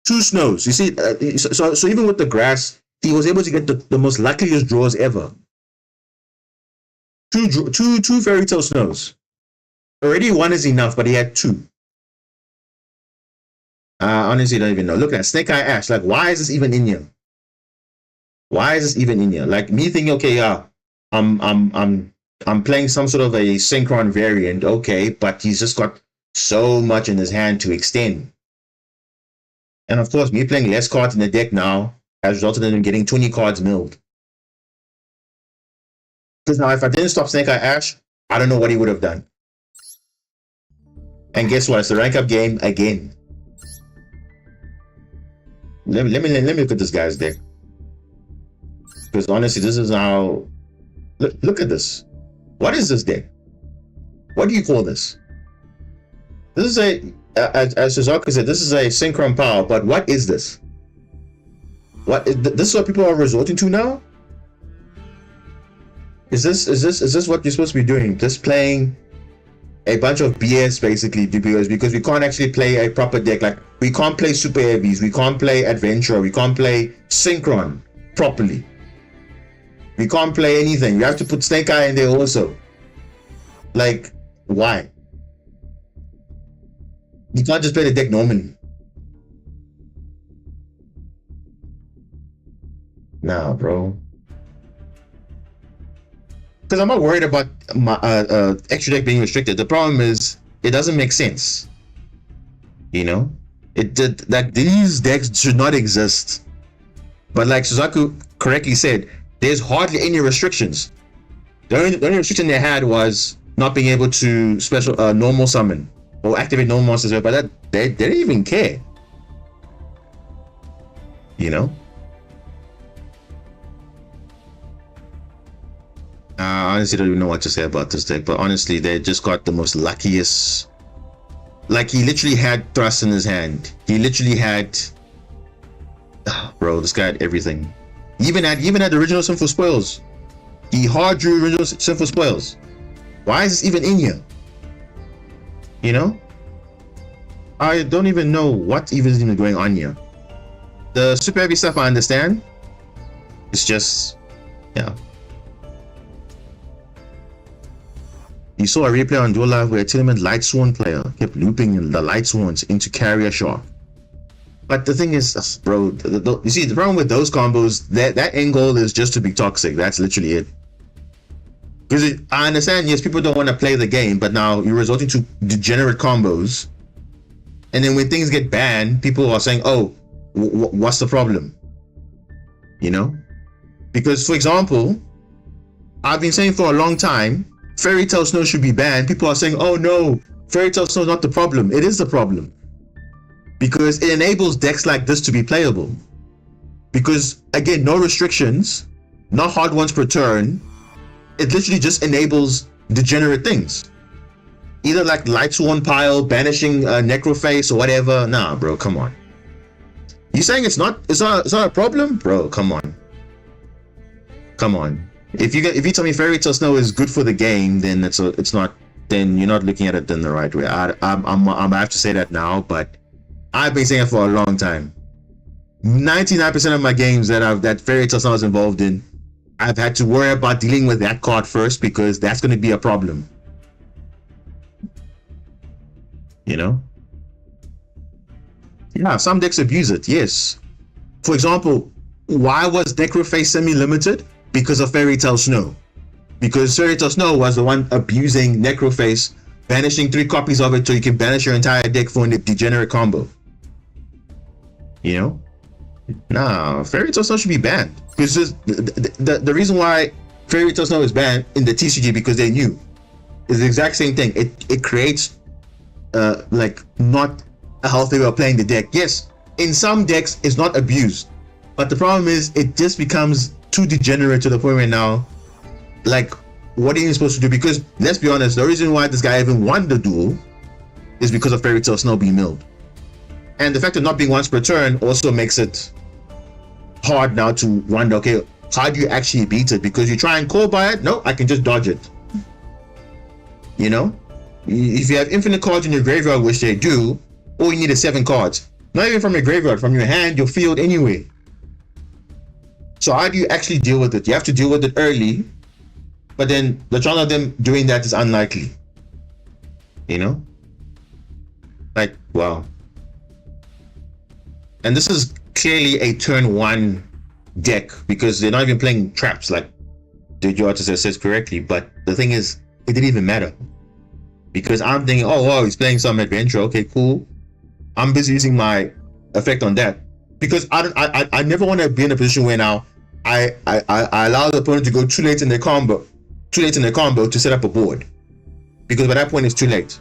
2 snows. You see, so even with the grass, he was able to get the most luckiest draws ever. Two Fairy Tale Snows. Already 1 is enough, but he had 2. Honestly, don't even know. Look at that. Snake Eye Ash. Like, why is this even in here? Why is this even in here? Like, me thinking, okay, yeah, I'm playing some sort of a Synchron variant, okay, but he's just got so much in his hand to extend. And of course, me playing less cards in the deck now has resulted in him getting 20 cards milled. Because now, if I didn't stop Snake Eye Ash, I don't know what he would have done. And guess what? It's the rank up game again. Let me look at this guy's deck. Because honestly, this is how. Look at this. What is this deck? What do you call this? This is as Suzuka said, this is a Synchron power, but what is this? This is what people are resorting to now? Is this what you're supposed to be doing? Just playing a bunch of BS basically because we can't actually play a proper deck. Like, we can't play Super Heavies, we can't play Adventure, we can't play Synchron properly. We can't play anything. We have to put Snake Eye in there also. Like, why? You can't just play the deck normally. Nah, bro. Because I'm not worried about my extra deck being restricted. The problem is it doesn't make sense. You know, it did like these decks should not exist. But like Suzaku correctly said, there's hardly any restrictions. The only restriction they had was not being able to special normal summon or activate normal monsters. But that they didn't even care. You know. I honestly don't even know what to say about this deck, but honestly, they just got the most luckiest. Like, he literally had Thrust in his hand. He literally had, bro, this guy had everything. He even had original Sinful Spoils. He hard drew original Sinful Spoils. Why is this even in here? You know, I don't even know what even is even going on here. The super heavy stuff I understand. It's just, yeah. You saw a replay on Duel Live where a Tenement Light Sworn player kept looping the Light Sworns into Carrier Shark. But the thing is, bro, you see, the problem with those combos, that end goal is just to be toxic. That's literally it. Because I understand, yes, people don't want to play the game, but now you're resorting to degenerate combos. And then when things get banned, people are saying, oh, what's the problem? You know? Because, for example, I've been saying for a long time, Fairy Tail Snow should be banned. People are saying, oh no, Fairy Tail Snow is not the problem. It is the problem. Because it enables decks like this to be playable. Because, again, no restrictions, not hard ones per turn. It literally just enables degenerate things. Either like Light Sworn Pile, banishing Necroface or whatever. Nah, bro, come on. You saying it's not a problem? Bro, come on. Come on. If you tell me Fairy Tail Snow is good for the game, then it's not. Then you're not looking at it in the right way. I have to say that now, but I've been saying it for a long time. 99% of my games that Fairy Tail Snow is involved in, I've had to worry about dealing with that card first because that's going to be a problem. You know? Yeah, some decks abuse it. Yes. For example, why was Necroface semi-limited? Because of Fairy Tail Snow. Because Fairy Tail Snow was the one abusing Necroface, banishing 3 copies of it so you can banish your entire deck for a degenerate combo. You know? Nah, Fairy Tail Snow should be banned. Because the reason why Fairy Tail Snow is banned in the TCG because they knew is the exact same thing. It creates like not a healthy way of playing the deck. Yes, in some decks it's not abused, but the problem is it just becomes too degenerate to the point where now, like, what are you supposed to do? Because let's be honest, the reason why this guy even won the duel is because of Fairy Tail Snow being milled, and the fact of not being once per turn also makes it hard now to wonder, okay, how do you actually beat it? Because you try and call by it, no, I can just dodge it. You know, if you have infinite cards in your graveyard, which they do, all you need is 7 cards. Not even from your graveyard, from your hand, your field, anyway. So how do you actually deal with it? You have to deal with it early, but then the chance of them doing that is unlikely. You know? Like, wow. And this is clearly a turn 1 deck because they're not even playing traps like the artist says correctly. But the thing is, it didn't even matter. Because I'm thinking, oh wow, he's playing some adventure. Okay, cool. I'm busy using my effect on that. Because I never want to be in a position where now I allow the opponent to go too late in their combo to set up a board, because by that point it's too late,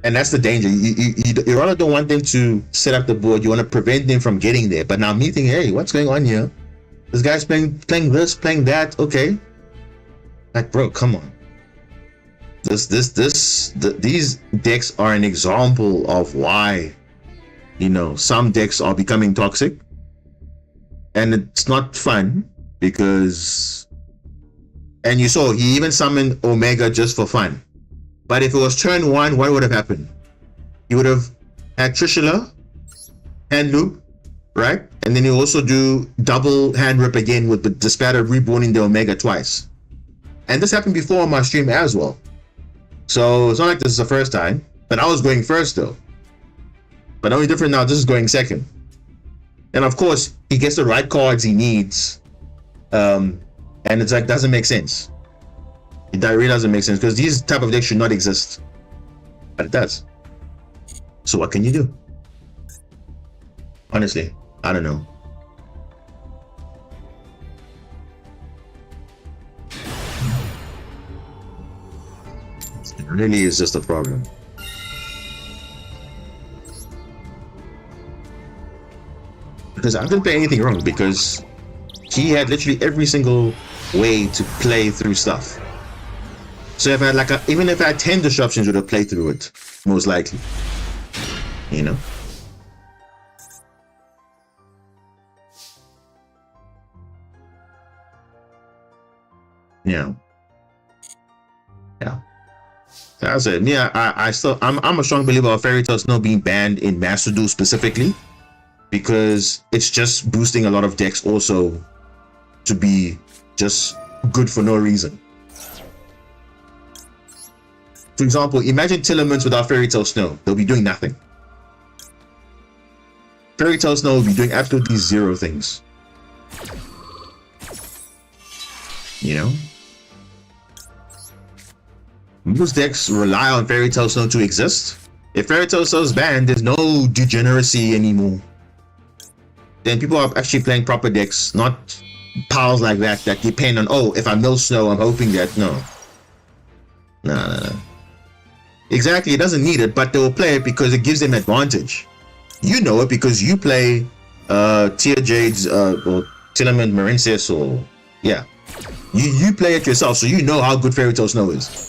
and that's the danger. You rather don't want them to set up the board. You want to prevent them from getting there. But now me thinking, hey, what's going on here? This guy's playing this, playing that. Okay, like, bro, come on. These decks are an example of why, you know, some decks are becoming toxic, and it's not fun because, and you saw he even summoned Omega just for fun. But if it was turn 1, what would have happened? He would have had Trishula, Hand Loop, right? And then he'll also do double hand rip again with the Spatter reborning the Omega twice. And this happened before on my stream as well. So it's not like this is the first time, but I was going first though. But only different now, this is going second. And of course, he gets the right cards he needs. And it's like, doesn't make sense. It really doesn't make sense because these type of decks should not exist. But it does. So what can you do? Honestly, I don't know. It really is just a problem. Because I didn't play anything wrong, because he had literally every single way to play through stuff. So if I had like even if I had 10 disruptions, would have played through it, most likely. You know? Yeah. Yeah. That's it. Yeah, I'm a strong believer of Fairy Tail Snow being banned in Master Duel specifically, because it's just boosting a lot of decks also to be just good for no reason. For example, imagine Tillermans without Fairy Tail Snow. They'll be doing nothing. Fairy Tail Snow will be doing absolutely zero things. You know? Most decks rely on Fairy Tail Snow to exist. If Fairy Tail Snow is banned, there's no degeneracy anymore. Then people are actually playing proper decks, not piles like that depend on, oh, if I mill Snow, I'm hoping that. No. No. Exactly, it doesn't need it, but they will play it because it gives them advantage. You know it because you play Tier Jades or Tillerman Marincess, or yeah. You play it yourself, so you know how good Fairy Tail Snow is.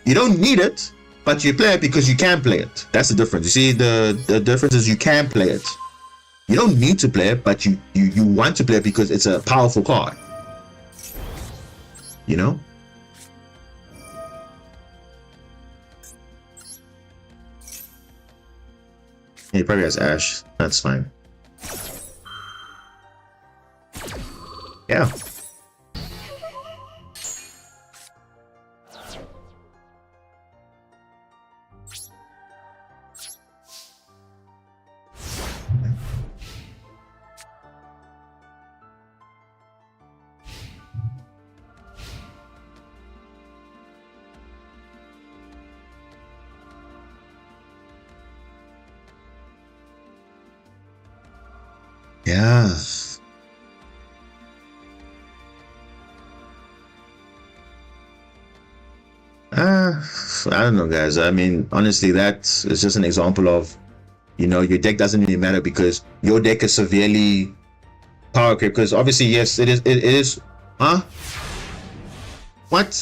You don't need it, but you play it because you can play it. That's the difference. You see, the difference is you can play it. You don't need to play it, but you want to play it because it's a powerful card. You know? He probably has Ash. That's fine. Yeah. Yeah. I don't know, guys. I mean, honestly, that is just an example of, you know, your deck doesn't really matter because your deck is severely power creep. Because obviously, yes, it is. Huh? What?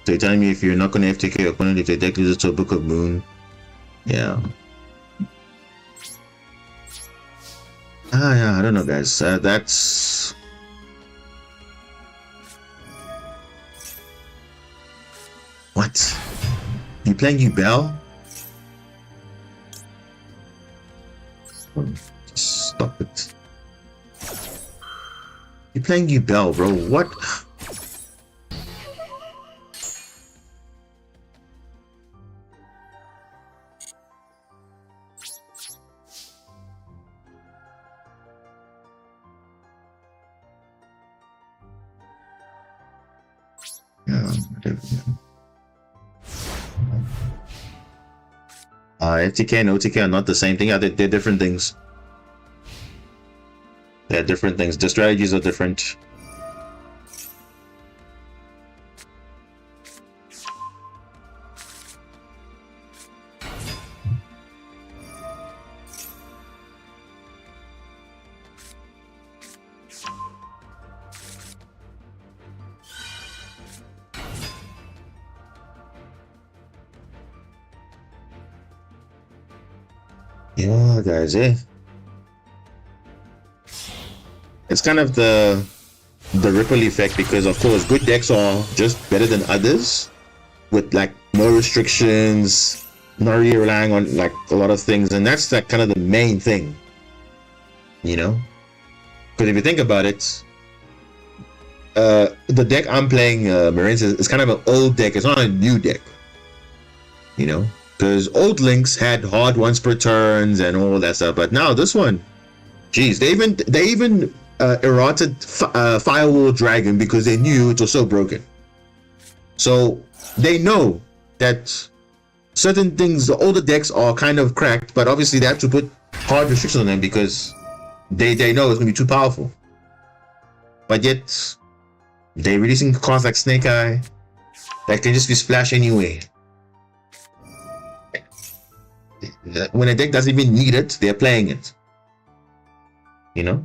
So you're telling me if you're not going to FTK your opponent if their deck loses to a Book of Moon? Yeah. Yeah, I don't know, guys. That's... What? You playing Duel? Just stop it. You playing Duel, bro? What? FTK and OTK are not the same thing. Yeah, they're different things. They're different things. The strategies are different. Yeah, guys, it's kind of the the ripple effect, because of course good decks are just better than others with like no restrictions, not really relying on like a lot of things, and that's like kind of the main thing, you know. Because if you think about it, the deck I'm playing, Marincess, is kind of an old deck. It's not a new deck, you know, because old links had hard once per turns and all that stuff, but now this one, geez, they even errated Firewall Dragon because they knew it was so broken. So they know that certain things, the older decks are kind of cracked, but obviously they have to put hard restrictions on them because they know it's going to be too powerful. But yet, they're releasing cards like Snake Eye that can just be splash anyway. When a deck doesn't even need it, they're playing it. You know?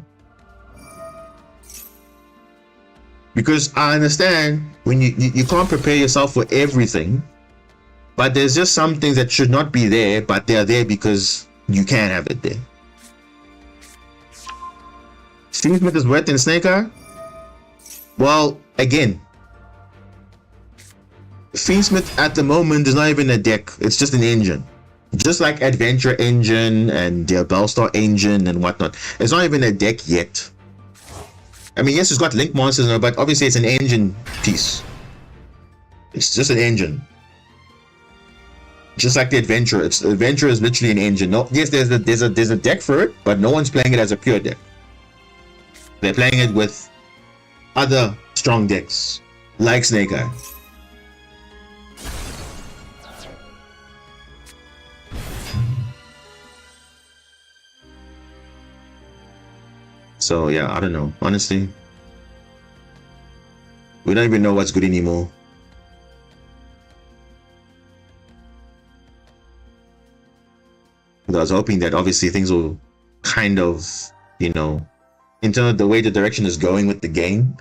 Because I understand when you can't prepare yourself for everything, but there's just some things that should not be there, but they're there because you can have it there. Steamsmith is wet in Snake Eye? Well, again, Fiendsmith at the moment is not even a deck, it's just an engine. Just like Adventure Engine and their Bellstar Engine and whatnot. It's not even a deck yet. I mean, yes, it's got Link monsters, but obviously it's an engine piece. It's just an engine. Just like the Adventure. Adventure is literally an engine. No, yes, there's a deck for it, but no one's playing it as a pure deck. They're playing it with other strong decks, like Snake Eye. So yeah, I don't know. Honestly, we don't even know what's good anymore. I was hoping that obviously things will kind of, you know, in terms of the way the direction is going with the game,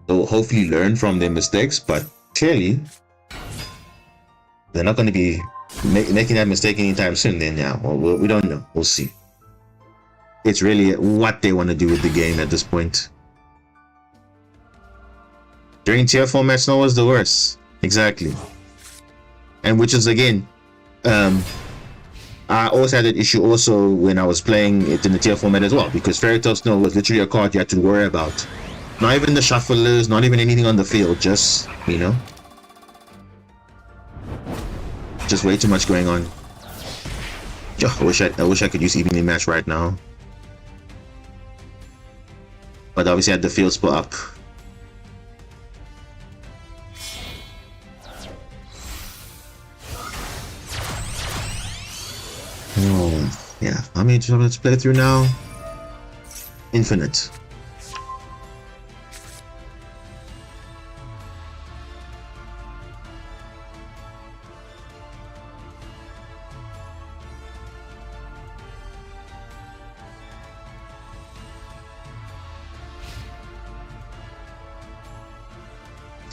they'll hopefully learn from their mistakes, but clearly they're not going to be making that mistake anytime soon then. Yeah, well, we don't know. We'll see. It's really what they want to do with the game at this point. During tier formats, no was the worst. Exactly. And which is, again, I also had that issue also when I was playing it in the tier format as well, because Fairy Tail Snow was literally a card you had to worry about. Not even the shufflers, not even anything on the field, just, you know, just way too much going on. I wish I could use evenly match right now. But obviously I had the field split up. Oh, yeah. How many do I have to play through now? Infinite.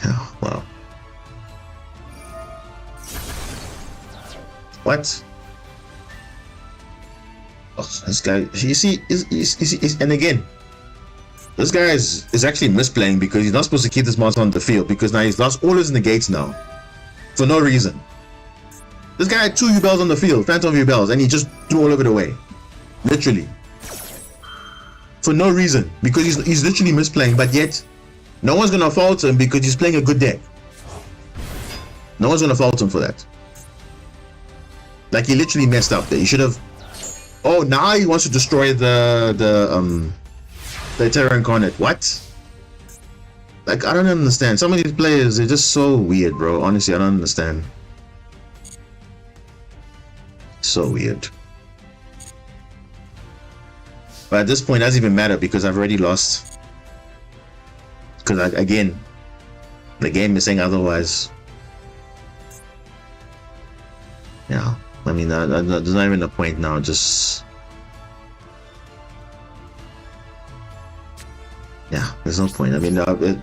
Oh, wow. What? Oh, this guy, you see, and again, this guy is actually misplaying because he's not supposed to keep this monster on the field because now he's lost all his negates now. For no reason. This guy had 2 Ubels on the field, Phantom Ubels, and he just threw all of it away. Literally. For no reason. Because he's literally misplaying, but yet no one's gonna fault him because he's playing a good deck. No one's gonna fault him for that. Like, he literally messed up there. He should have. Oh, now he wants to destroy the Terra Incarnate. What? Like, I don't understand. Some of these players are just so weird, bro. Honestly, I don't understand. So weird. But at this point, it doesn't even matter because I've already lost. Because, again, the game is saying otherwise. Yeah. I mean, there's not even a point now, just... Yeah, there's no point. I mean, I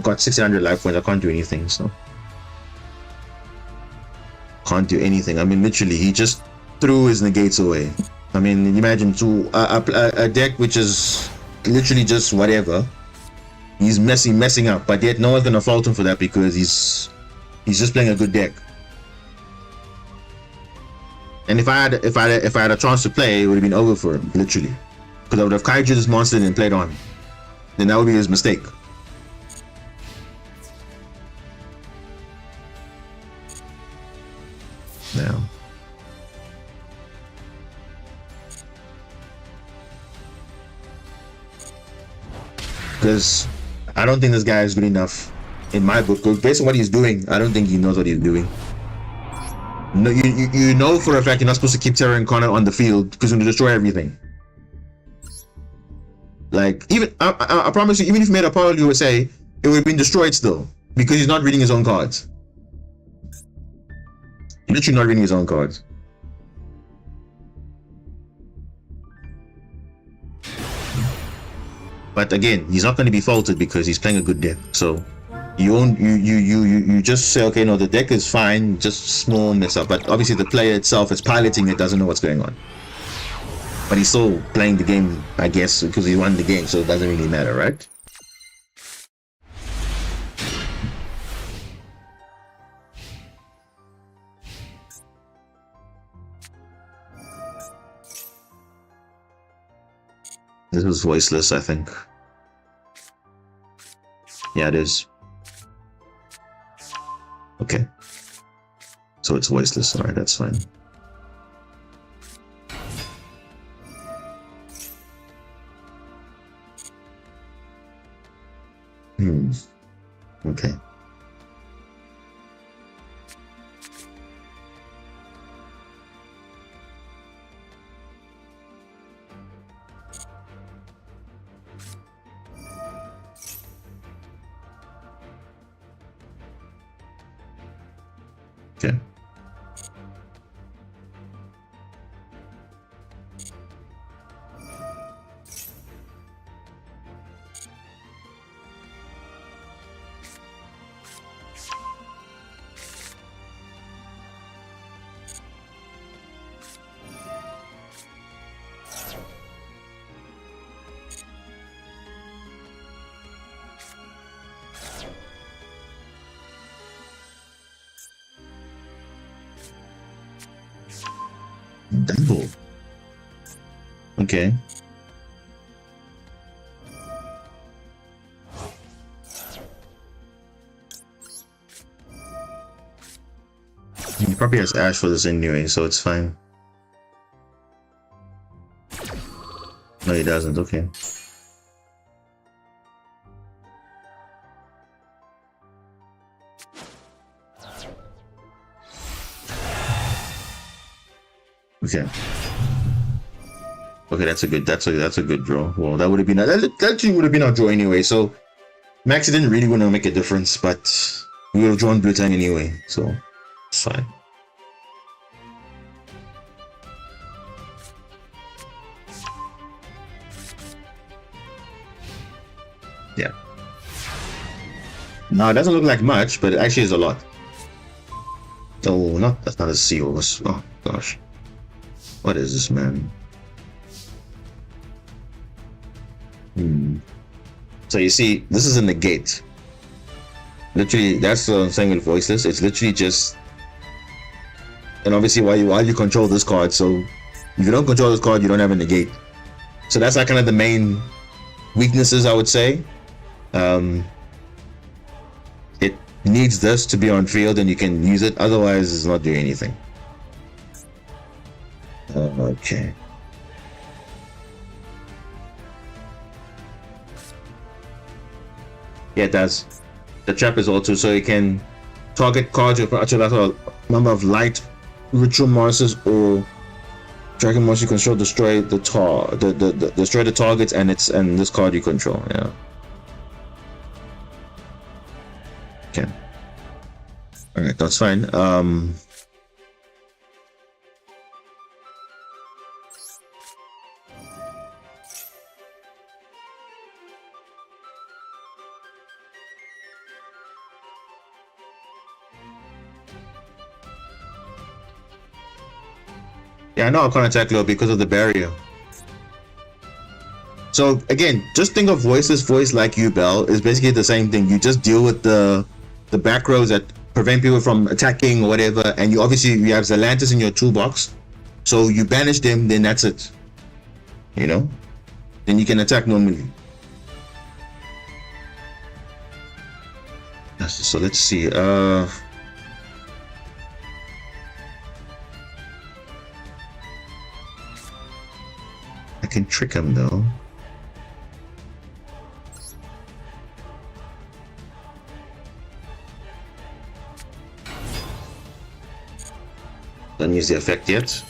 got 600 life points, I can't do anything, so... Can't do anything. I mean, literally, he just threw his negates away. I mean, imagine a deck which is literally just whatever, He's messing up, but yet no one's gonna fault him for that because he's just playing a good deck. And if I had a chance to play, it would have been over for him, literally. Because I would have kaiju this monster and played on. Then that would be his mistake. Now. Because I don't think this guy is good enough in my book. Based on what he's doing, I don't think he knows what he's doing. No, you know for a fact you're not supposed to keep Terra Incarnate on the field because you're going to destroy everything. Like, even I promise you, even if you made a Power USA, it would have been destroyed still because he's not reading his own cards. He's literally not reading his own cards. But again, he's not going to be faulted because he's playing a good deck. So you just say, okay, no, the deck is fine, just small mess up. But obviously the player itself is piloting it, doesn't know what's going on. But he's still playing the game, I guess, because he won the game, so it doesn't really matter, right? This was voiceless, I think. Yeah, it is. Okay. So it's voiceless. Alright, that's fine. Okay. Okay. Double. Okay. He probably has Ash for this anyway, so it's fine. No, he doesn't. Okay. Okay. Okay, that's a good draw. Well, that would have been that actually would have been our draw anyway. So Maxi didn't really want to make a difference, but we would have drawn Blue Tang anyway, so it's fine. Yeah. No, it doesn't look like much, but it actually is a lot. Oh, that's not a seal. Oh gosh. What is this, man? So you see, this is a negate. Literally, that's what I'm saying with voiceless. It's literally just, and obviously while you control this card, so if you don't control this card, you don't have a negate. So that's like kind of the main weaknesses, I would say. It needs this to be on field, and you can use it. Otherwise, it's not doing anything. Okay. Yeah, it does. The trap is also so you can target cards with a number of light ritual monsters or dragon monsters you control destroy destroy the targets and this card you control. Yeah. Okay. Alright, that's fine. Yeah, I know I can't attack low because of the barrier. So again, just think of voiceless voice like you, Bell. Is basically the same thing. You just deal with the back rows that prevent people from attacking or whatever, and you obviously you have Zelantis in your toolbox, so you banish them, then that's it. You know, then you can attack normally. So let's see. I can trick him though. Don't use the effect yet.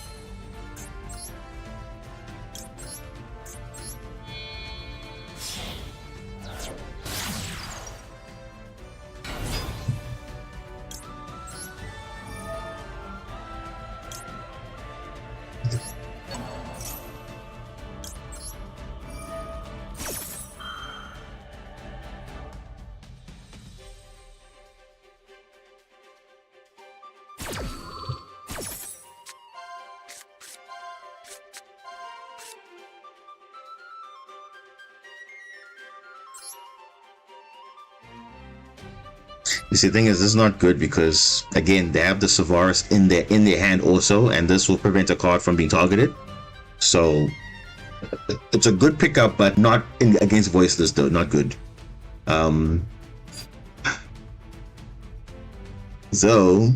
You see, the thing is, this is not good because again, they have the Savaris in their hand also, and this will prevent a card from being targeted. So it's a good pickup, but not against voiceless though. Not good. So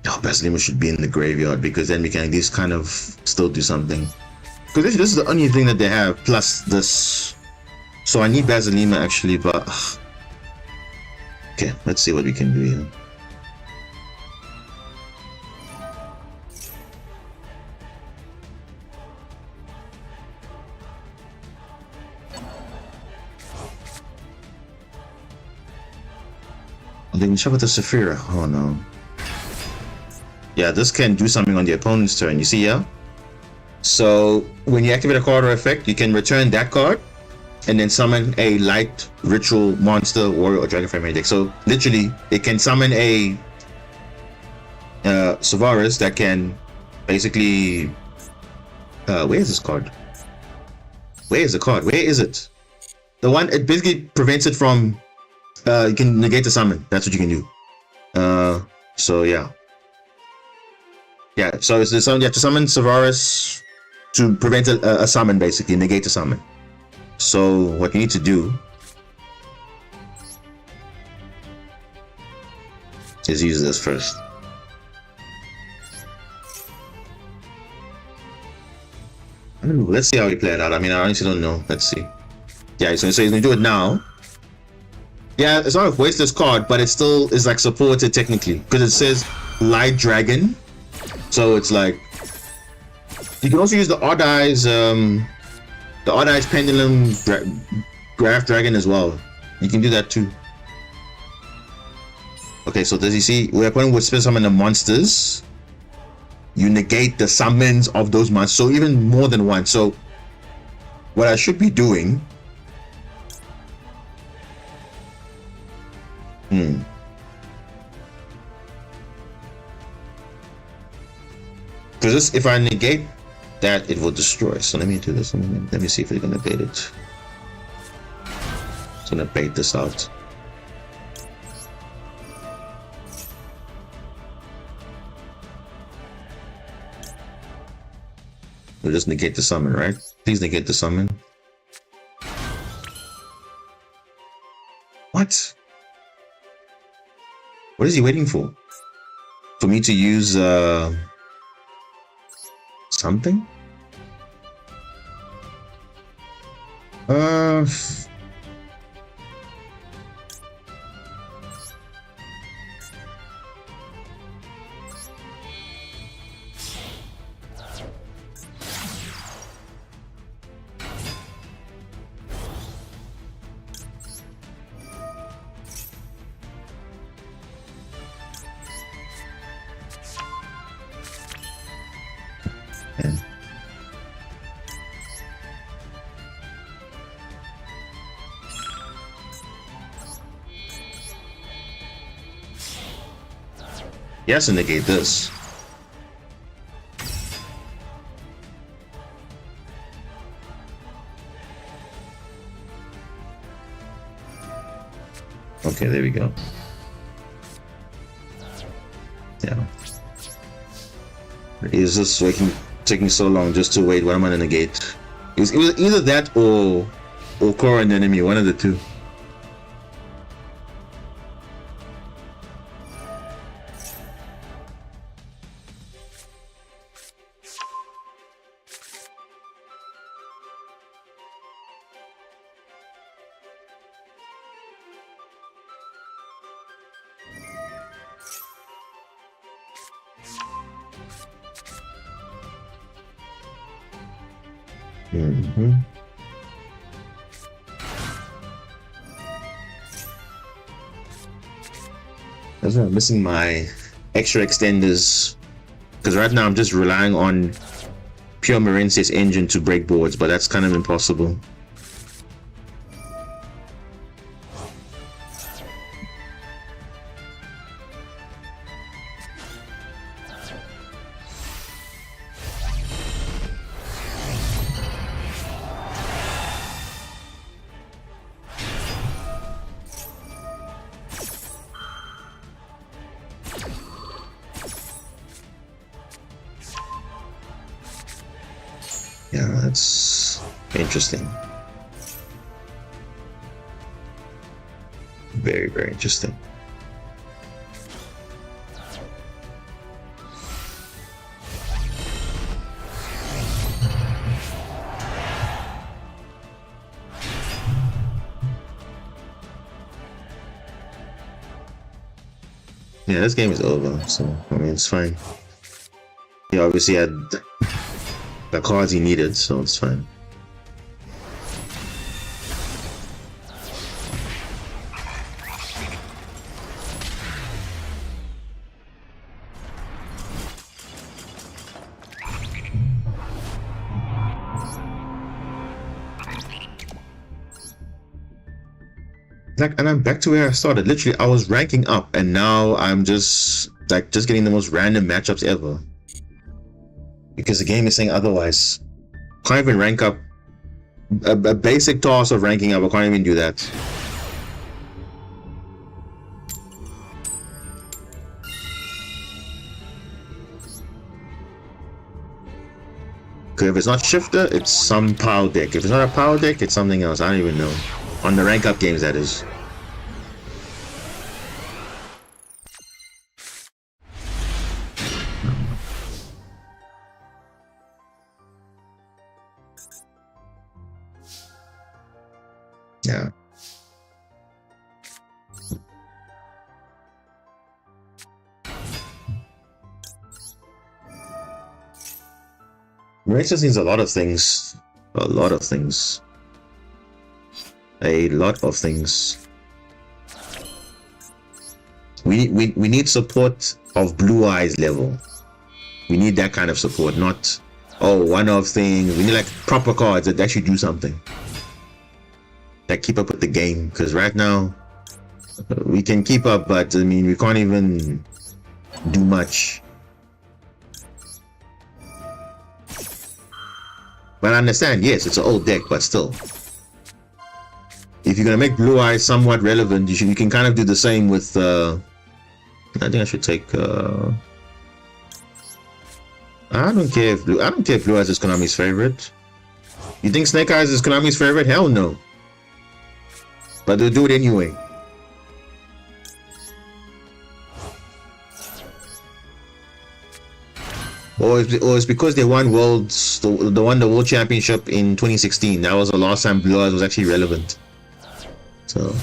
Basilima should be in the graveyard because then we can at least kind of still do something. Because this is the only thing that they have plus this. So I need Basilima actually, but okay, let's see what we can do here. They can shuffle the Saphira. Oh no. Yeah, this can do something on the opponent's turn. You see, yeah? So when you activate a card or effect, you can return that card and then summon a light ritual monster, warrior, or dragonfly maniac. So literally, it can summon a Savaris that can basically. Where is this card? Where is the card? Where is it? The one it basically prevents it from. You can negate the summon. That's what you can do. So yeah. Yeah. So it's the summon. You have to summon Savaris to prevent a summon, basically negate the summon. So what you need to do is use this first. I don't know. Let's see how we play it out. I mean, I honestly don't know. Let's see. Yeah, so you can do it now. Yeah, it's not a wasteless card, but it still is like supported technically because it says Light Dragon. So it's like you can also use the Odd Eyes Pendulum Graph Dragon as well. You can do that too. Okay, so does you see we're putting with spell summon the monsters. You negate the summons of those monsters, so even more than one. So what I should be doing. Because if I negate that, it will destroy. So let me do this. Let me see if it's gonna bait it. It's gonna bait this out. We'll just negate the summon, right? Please negate the summon. What? What is he waiting for? For me to use something? Yes, and negate this. Okay, there we go. Yeah. Is this taking so long just to wait? What am I gonna negate? It was either that or core an enemy, one of the two. Mm-hmm. That's why I'm missing my extra extenders, because right now I'm just relying on pure Marincess engine to break boards, but that's kind of impossible. Yeah, that's interesting. Very, very interesting. Yeah, this game is over, so I mean it's fine. He obviously had the cards he needed, so it's fine. And I'm back to where I started. Literally, I was ranking up, and now I'm just getting the most random matchups ever. Because the game is saying otherwise. Can't even rank up a basic toss of ranking up. I can't even do that. Okay, if it's not shifter, it's some power deck. If it's not a power deck, it's something else. I don't even know. On the rank up games, that is. Yeah. Marincess needs a lot of things. A lot of things. A lot of things. We need support of Blue Eyes level. We need that kind of support, not one-off things. We need like proper cards that actually do something. That keep up with the game. Because right now, we can keep up, but I mean, we can't even do much. But I understand, yes, it's an old deck, but still. If you're gonna make Blue Eyes somewhat relevant, you can kind of do the same with I think I should take I don't care if Blue Eyes is Konami's favorite. You think Snake Eyes is Konami's favorite? Hell no. But they'll do it anyway. Or it's because they won the World Championship in 2016. That was the last time Blue Eyes was actually relevant. So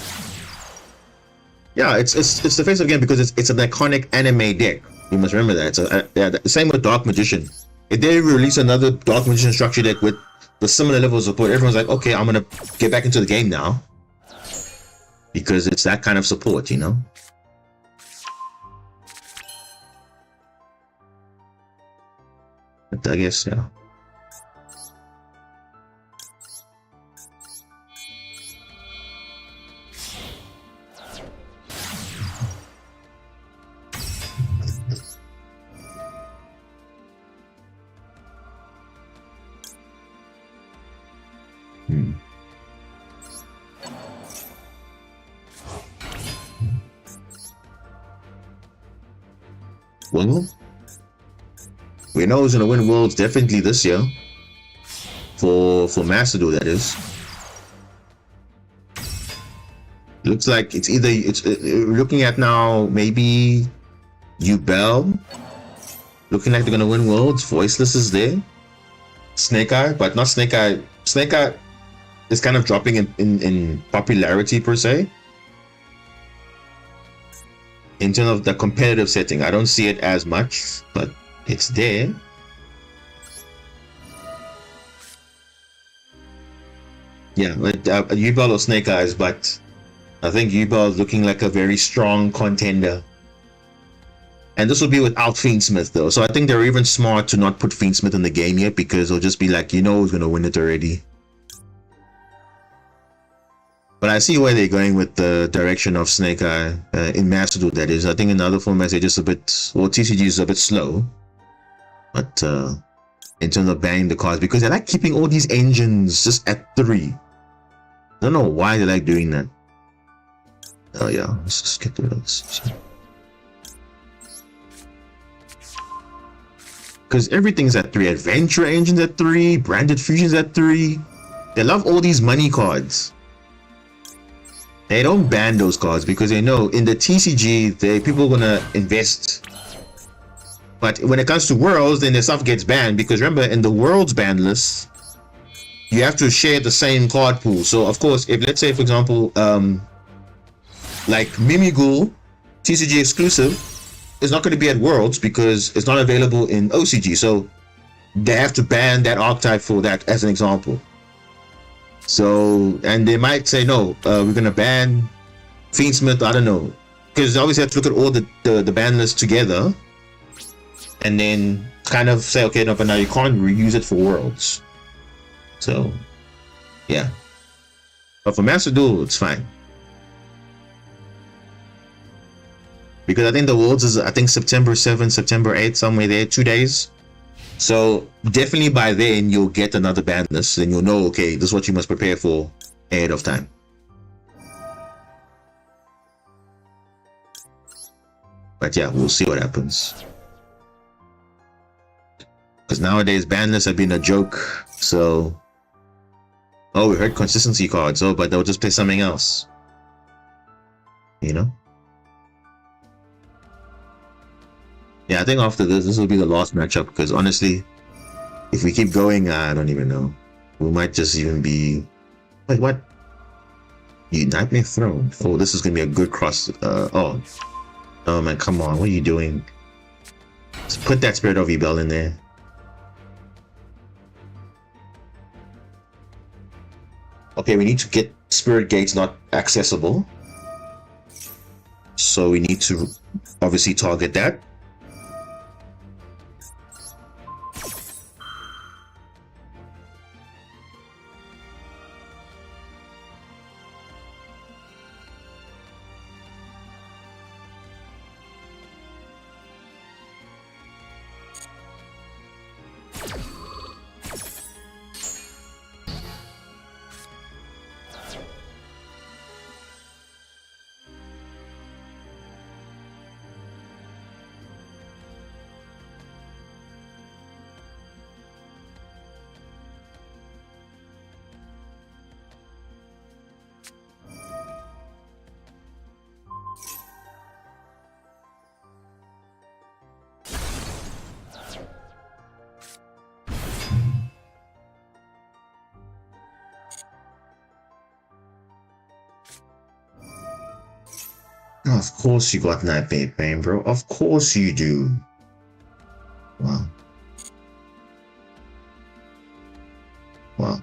yeah, it's the face of the game because it's an iconic anime deck. You must remember that. Same with Dark Magician. If they release another Dark Magician structure deck with the similar level of support, everyone's like, okay, I'm gonna get back into the game now. Because it's that kind of support, you know? But I guess, yeah. Well, we know who's gonna win Worlds definitely this year. For Master Duel, that is. Looks like it's either looking at now maybe Duel. Looking like they're gonna win Worlds. Voiceless is there. Snake Eye, but not Snake Eye. Snake Eye is kind of dropping in popularity per se. In terms of the competitive setting, I don't see it as much, but it's there. Yeah, but Duel or Snake Eyes, but I think Duel is looking like a very strong contender. And this will be without Fiendsmith though, so I think they're even smart to not put Fiendsmith in the game yet, because it'll just be like, you know who's gonna win it already. But I see where they're going with the direction of Snake Eye in Master Duel, that is. I think in other formats they're just a bit, well, TCG is a bit slow. But in terms of banning the cards, because they like keeping all these engines just at 3. I don't know why they like doing that. Oh yeah, let's just get rid of this. Because everything's at 3. Adventure engines at 3, branded fusions at 3. They love all these money cards. They don't ban those cards because they know in the TCG people are gonna invest. But when it comes to Worlds, then the stuff gets banned, because remember in the Worlds ban list, you have to share the same card pool. So of course, if let's say for example, like Mimighoul, TCG exclusive, is not going to be at Worlds because it's not available in OCG. So they have to ban that archetype for that, as an example. So, and they might say no, we're going to ban Fiendsmith. I don't know, because they always have to look at all the ban lists together, and then kind of say, okay, no, but now you can't reuse it for Worlds. So, yeah. But for Master Duel, it's fine. Because I think the Worlds is, I think, September 7th, September 8th, somewhere there, 2 days. So, definitely by then, you'll get another ban list, and you'll know, okay, this is what you must prepare for ahead of time. But yeah, we'll see what happens. Because nowadays, ban lists have been a joke, so... Oh, we heard consistency cards. Oh, but they'll just play something else. You know? Yeah, I think after this will be the last matchup, because honestly, if we keep going, I don't even know. We might just even be... Wait, what? Nightmare Throne? Oh, this is going to be a good cross... Oh man, come on. What are you doing? Let's put that Spirit of Ebel in there. Okay, we need to get Spirit Gates not accessible. So we need to obviously target that. Of course you got Nightmare Pain, bro. Of course you do. Wow. Wow.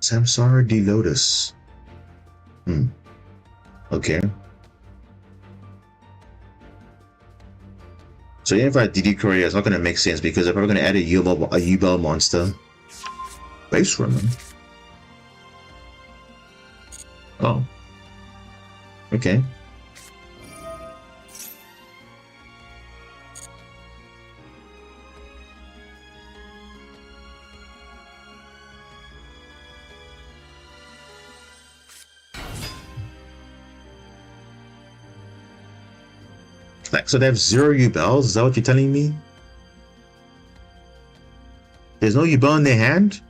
Samsara D Lotus. Okay. So even if I DD Korea, it's not going to make sense because I'm probably going to add a U-Bell monster. Base Runner. Oh. Okay. Like, so they have 0 U-Bells? Is that what you're telling me? There's no U-Bell in their hand?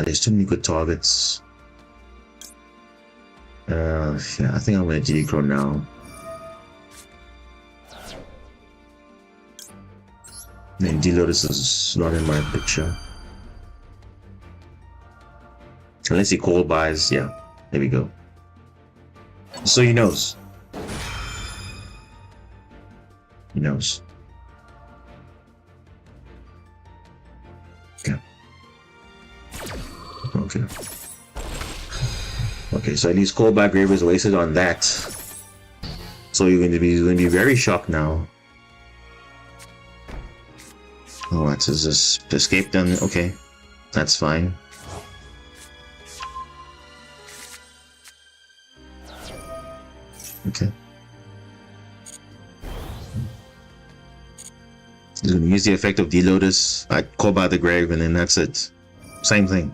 There's too many good targets. Yeah, I think I'm gonna G-Crow now. And D-Lotus is not in my picture. Unless he call buys, yeah. There we go. So he knows. He knows. Okay. Okay. Okay, so at least callback grave is wasted on that. So you're going to be very shocked now. Oh, what is this? Escape done? Okay, that's fine. Okay. He's going to use the effect of D-Lotus. I call by the grave, and then that's it. Same thing.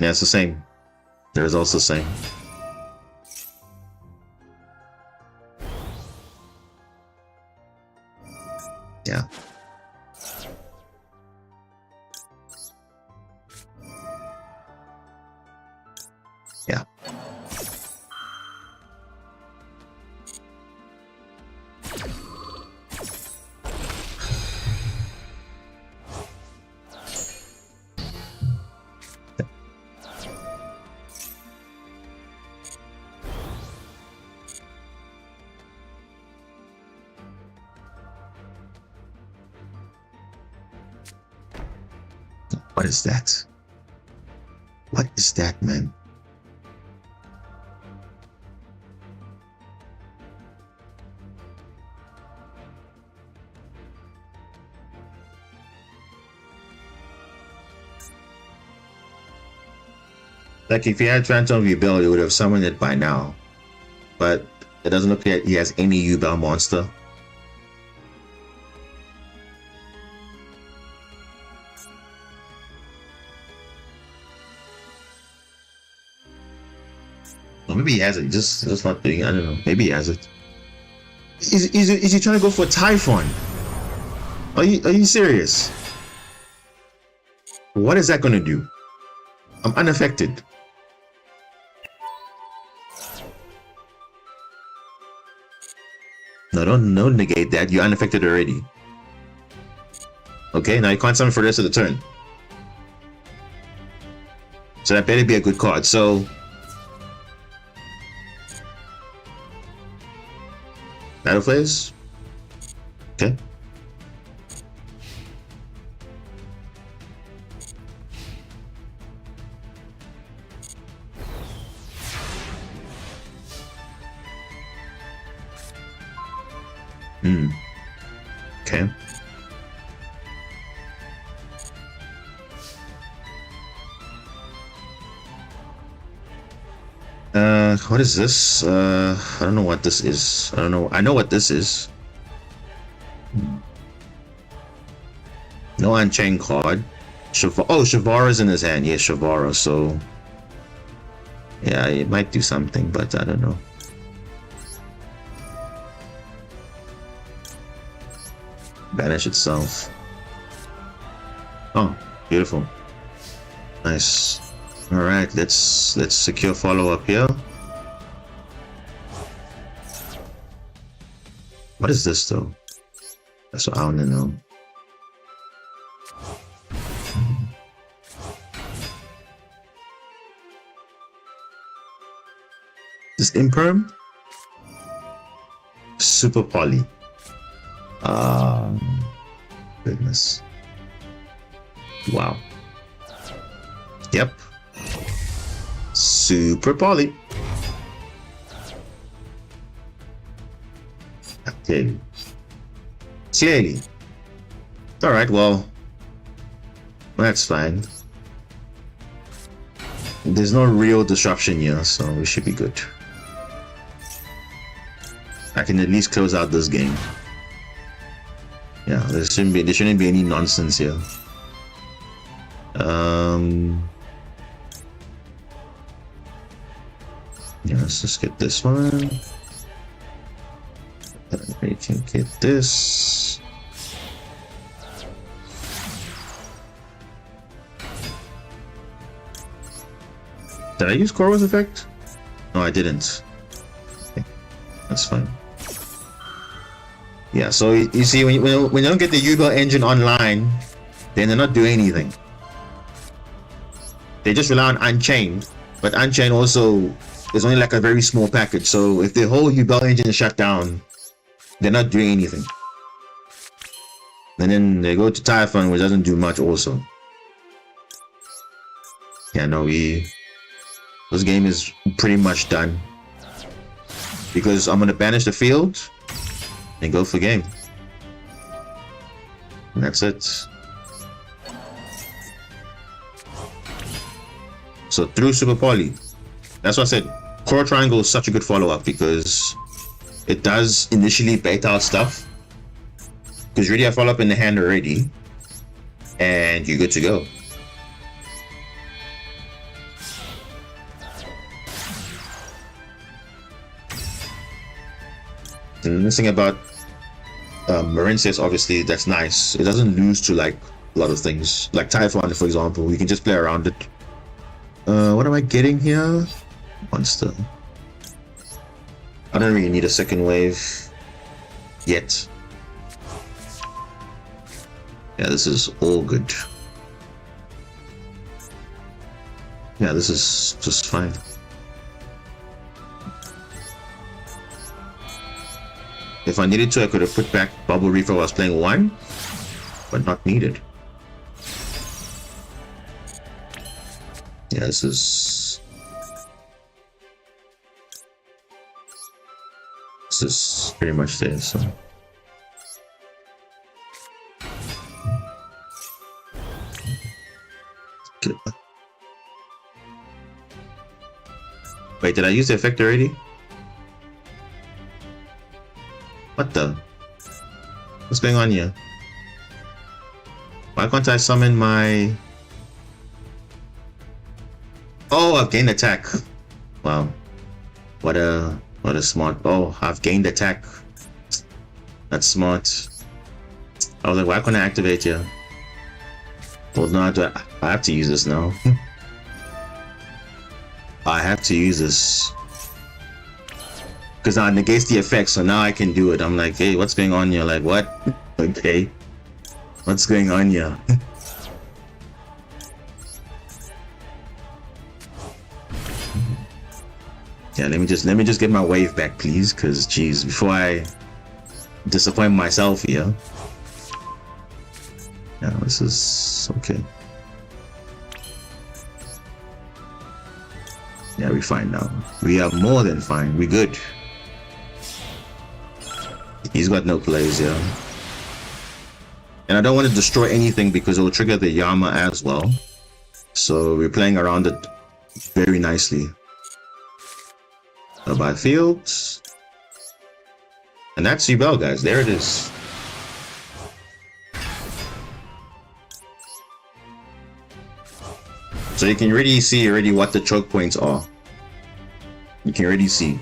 Yeah, it's the same. The result's the same. Yeah. Yeah. What is that? What is that, man? Like, if he had Phantom U-Bell, he would have summoned it by now. But it doesn't look like he has any U-Bell monster. Or maybe he has it, just not doing it. I don't know. Maybe he has it. Is he trying to go for Typhon? Are you serious? What is that gonna do? I'm unaffected. No, don't negate that. You're unaffected already. Okay, now you can't summon for the rest of the turn. So that better be a good card. So Battle phase? Okay. Okay. What is this? I don't know what this is. I don't know. I know what this is. No Unchained card. Shavara's in his hand. Yeah, Shavara. So, yeah, it might do something, but I don't know. Banish itself. Oh, beautiful. Nice. All right, let's secure follow-up here. What is this though? That's what I want to know. This Imperm? Super Poly. Goodness. Wow. Yep. Super Poly. Okay. Clearly. Alright, well, that's fine. There's no real disruption here, so we should be good. I can at least close out this game. Yeah, there shouldn't be any nonsense here. Yeah, let's just get this one. We can get this. Did I use Koro's effect? No, I didn't. Okay, that's fine. Yeah, so you see, when you don't get the Duel engine online, then they're not doing anything. They just rely on Unchained, but Unchained also is only like a very small package. So if the whole Duel engine is shut down, they're not doing anything. And then they go to Typhon, which doesn't do much also. Yeah, no, this game is pretty much done. Because I'm gonna banish the field and go for game. And that's it. So through Super Poly. That's why I said Core Triangle is such a good follow-up, because it does initially bait out stuff. Because you already have follow-up in the hand already. And you're good to go. And the thing about Marincess, obviously, that's nice. It doesn't lose to like a lot of things. Like Typhon, for example, you can just play around it. What am I getting here? Monster. I don't really need a second wave yet. Yeah, this is all good. Yeah, this is just fine. If I needed to, I could have put back Bubble Reef while I was playing 1, but not needed. Yeah, this is pretty much there, so. Good. Wait, did I use the effect already? What the? What's going on here? Why can't I summon my... Oh, I've gained attack. Wow. What a smart... Oh, I've gained attack. That's smart. I was like, why can't I activate here? Well, no, I have to use this now. I have to use this. Because now it negates the effect, so now I can do it. I'm like, hey, what's going on here? Like, what? Okay. What's going on here? Yeah, let me just get my wave back, please, because geez, before I disappoint myself here. Yeah, this is okay. Yeah, we're fine now. We are more than fine. We're good. He's got no plays, yeah. And I don't want to destroy anything because it will trigger the Yama as well. So we're playing around it very nicely. By fields. And that's Duel, guys. There it is. So you can already see what the choke points are. You can already see.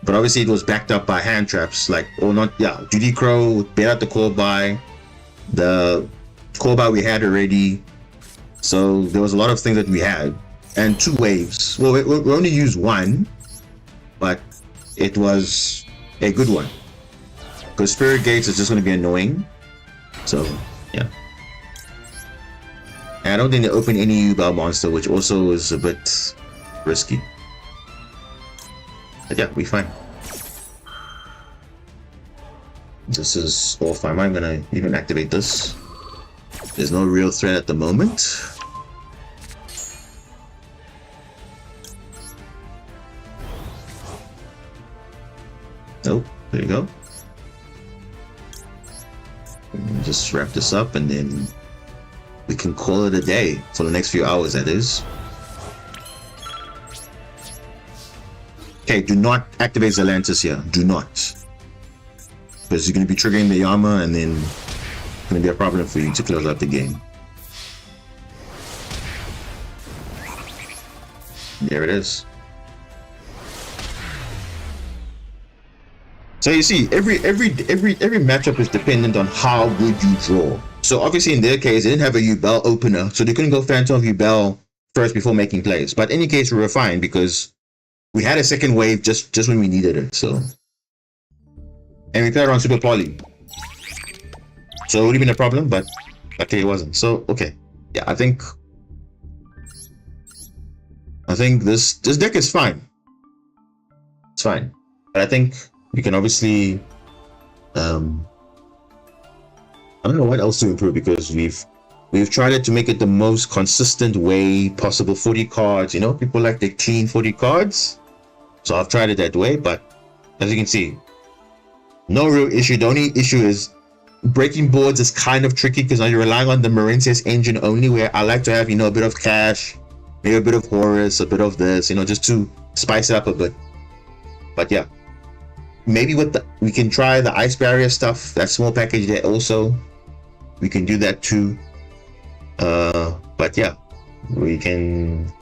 But obviously it was backed up by hand traps, like, or not, yeah, Judy Crow, bait out the core buy, the core buy we had already. So there was a lot of things that we had. And 2 waves. Well, we only used 1, but it was a good one. Because Spirit Gates is just going to be annoying. So, yeah. And I don't think they open any Duel monster, which also is a bit risky. But yeah, we fine. This is all fine. I'm gonna even activate this. There's no real threat at the moment. Oh, there you go. Just wrap this up and then we can call it a day for the next few hours, that is. Okay, do not activate Zelantis here. Do not. Because you're going to be triggering the Yama and then it's going to be a problem for you to close out the game. There it is. So you see, every matchup is dependent on how good you draw. So obviously in their case, they didn't have a Yubel opener, so they couldn't go Phantom Yubel first before making plays. But in any case, we were fine because we had a second wave just when we needed it. So, and we played around Super Poly, so it would have been a problem, but okay, it wasn't. So okay, yeah, I think this deck is fine. It's fine, but I think we can obviously I don't know what else to improve because we've tried it to make it the most consistent way possible. 40 cards, you know, people like the clean 40 cards, so I've tried it that way. But as you can see, no real issue. The only issue is breaking boards is kind of tricky because now you're relying on the Marincess engine only, where I like to have, you know, a bit of Cash, maybe a bit of Horus, a bit of this, you know, just to spice it up a bit. But yeah, maybe we can try the ice barrier stuff, that small package there also. We can do that too. But yeah, we can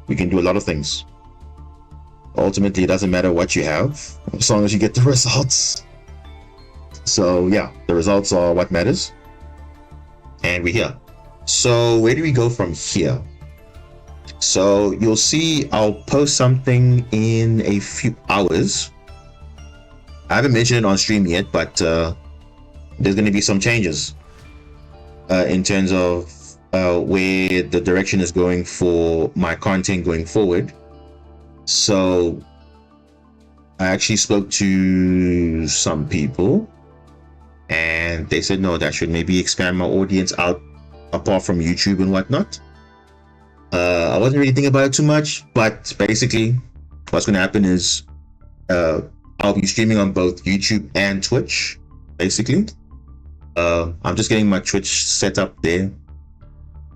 do a lot of things. Ultimately, it doesn't matter what you have as long as you get the results. So yeah, the results are what matters. And we're here. So where do we go from here? So you'll see I'll post something in a few hours. I haven't mentioned it on stream yet, but there's going to be some changes in terms of where the direction is going for my content going forward. So I actually spoke to some people and they said, no, that should maybe expand my audience out apart from YouTube and whatnot. I wasn't really thinking about it too much, but basically what's going to happen is I'll be streaming on both YouTube and Twitch, basically. I'm just getting my Twitch set up there.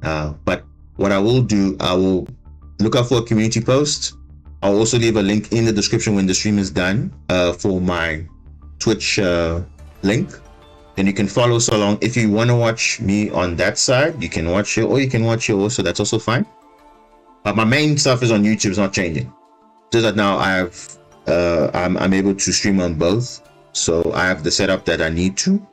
But what I will do, I will look out for a community post. I'll also leave a link in the description when the stream is done for my Twitch link. Then you can follow so long. If you want to watch me on that side, you can watch it, or you can watch it also. That's also fine. But my main stuff is on YouTube. It's not changing. Just that now I'm able to stream on both, so I have the setup that I need to.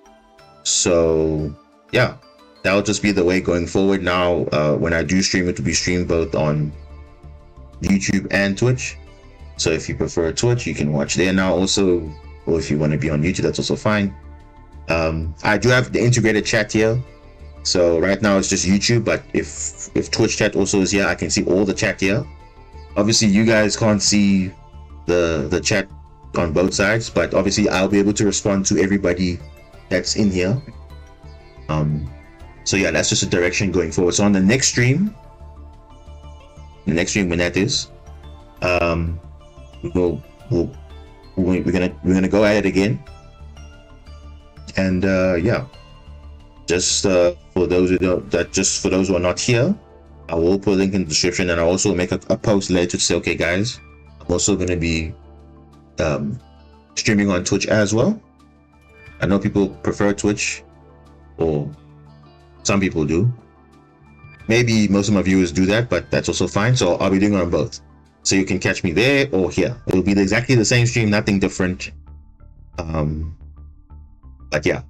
So yeah, that'll just be the way going forward. Now when I do stream, it will be streamed both on YouTube and Twitch. So if you prefer Twitch, you can watch there now also, or if you want to be on YouTube, that's also fine. I do have the integrated chat here, so right now it's just YouTube, but if Twitch chat also is here, I can see all the chat here. Obviously you guys can't see the chat on both sides, but obviously I'll be able to respond to everybody that's in here. So yeah, that's just a direction going forward. So on the next stream when that is, we're gonna go at it again. And yeah, just for those who are not here, I will put a link in the description, and I'll also make a post later to say, okay guys, I'm also going to be streaming on Twitch as well. I know people prefer Twitch, or some people do. Maybe most of my viewers do that, but that's also fine. So I'll be doing it on both. So you can catch me there or here. It'll be exactly the same stream, nothing different. But yeah,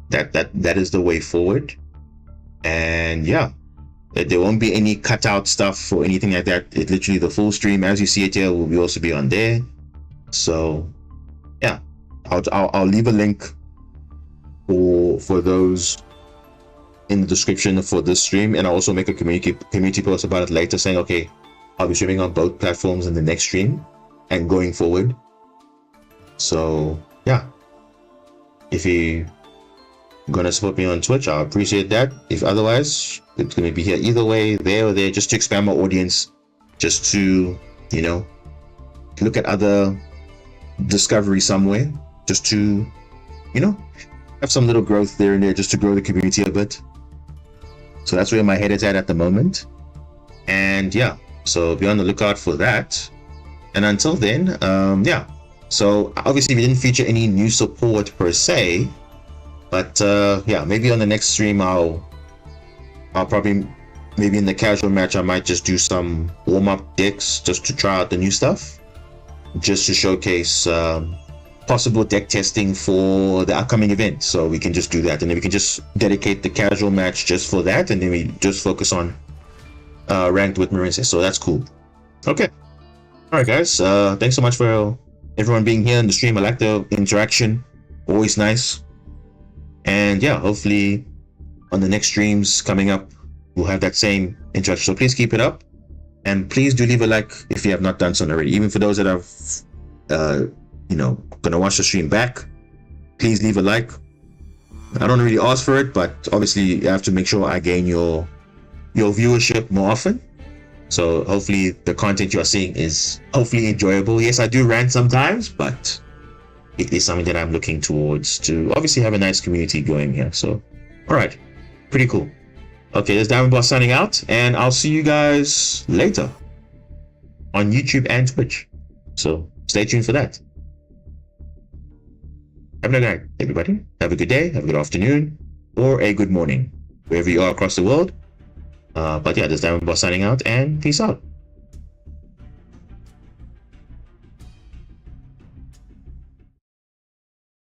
that is the way forward. And yeah, there won't be any cutout stuff or anything like that. It literally, the full stream as you see it here will also be on there. So yeah, I'll leave a link for those in the description for this stream, and I'll also make a community post about it later saying, okay, I'll be streaming on both platforms in the next stream. and going forward. So yeah, if you're gonna support me on Twitch, I appreciate that. If otherwise, it's gonna be here either way, there or there, just to expand my audience, just to, you know, look at other discovery somewhere, just to, you know, have some little growth there and there, just to grow the community a bit. So that's where my head is at the moment. And yeah, so be on the lookout for that. And until then, yeah. So obviously we didn't feature any new support per se, but yeah, maybe on the next stream I'll probably, maybe in the casual match, I might just do some warm-up decks just to try out the new stuff, just to showcase possible deck testing for the upcoming event. So we can just do that, and then we can just dedicate the casual match just for that, and then we just focus on ranked with Marincess. So that's cool. Okay. All right, guys. Thanks so much for everyone being here in the stream. I like the interaction. Always nice. And yeah, hopefully on the next streams coming up, we'll have that same interaction. So please keep it up. And please do leave a like if you have not done so already. Even for those that have, you know, gonna watch the stream back, please leave a like. I don't really ask for it, but obviously you have to make sure I gain your viewership more often. So hopefully the content you are seeing is hopefully enjoyable. Yes, I do rant sometimes, but it is something that I'm looking towards to obviously have a nice community going here. So, all right, pretty cool. Okay, this is Diamond Boss signing out, and I'll see you guys later on YouTube and Twitch. So stay tuned for that. Have a good night, everybody. Have a good day, have a good afternoon, or a good morning, wherever you are across the world. But yeah, this is Diamond Boss signing out, and peace out.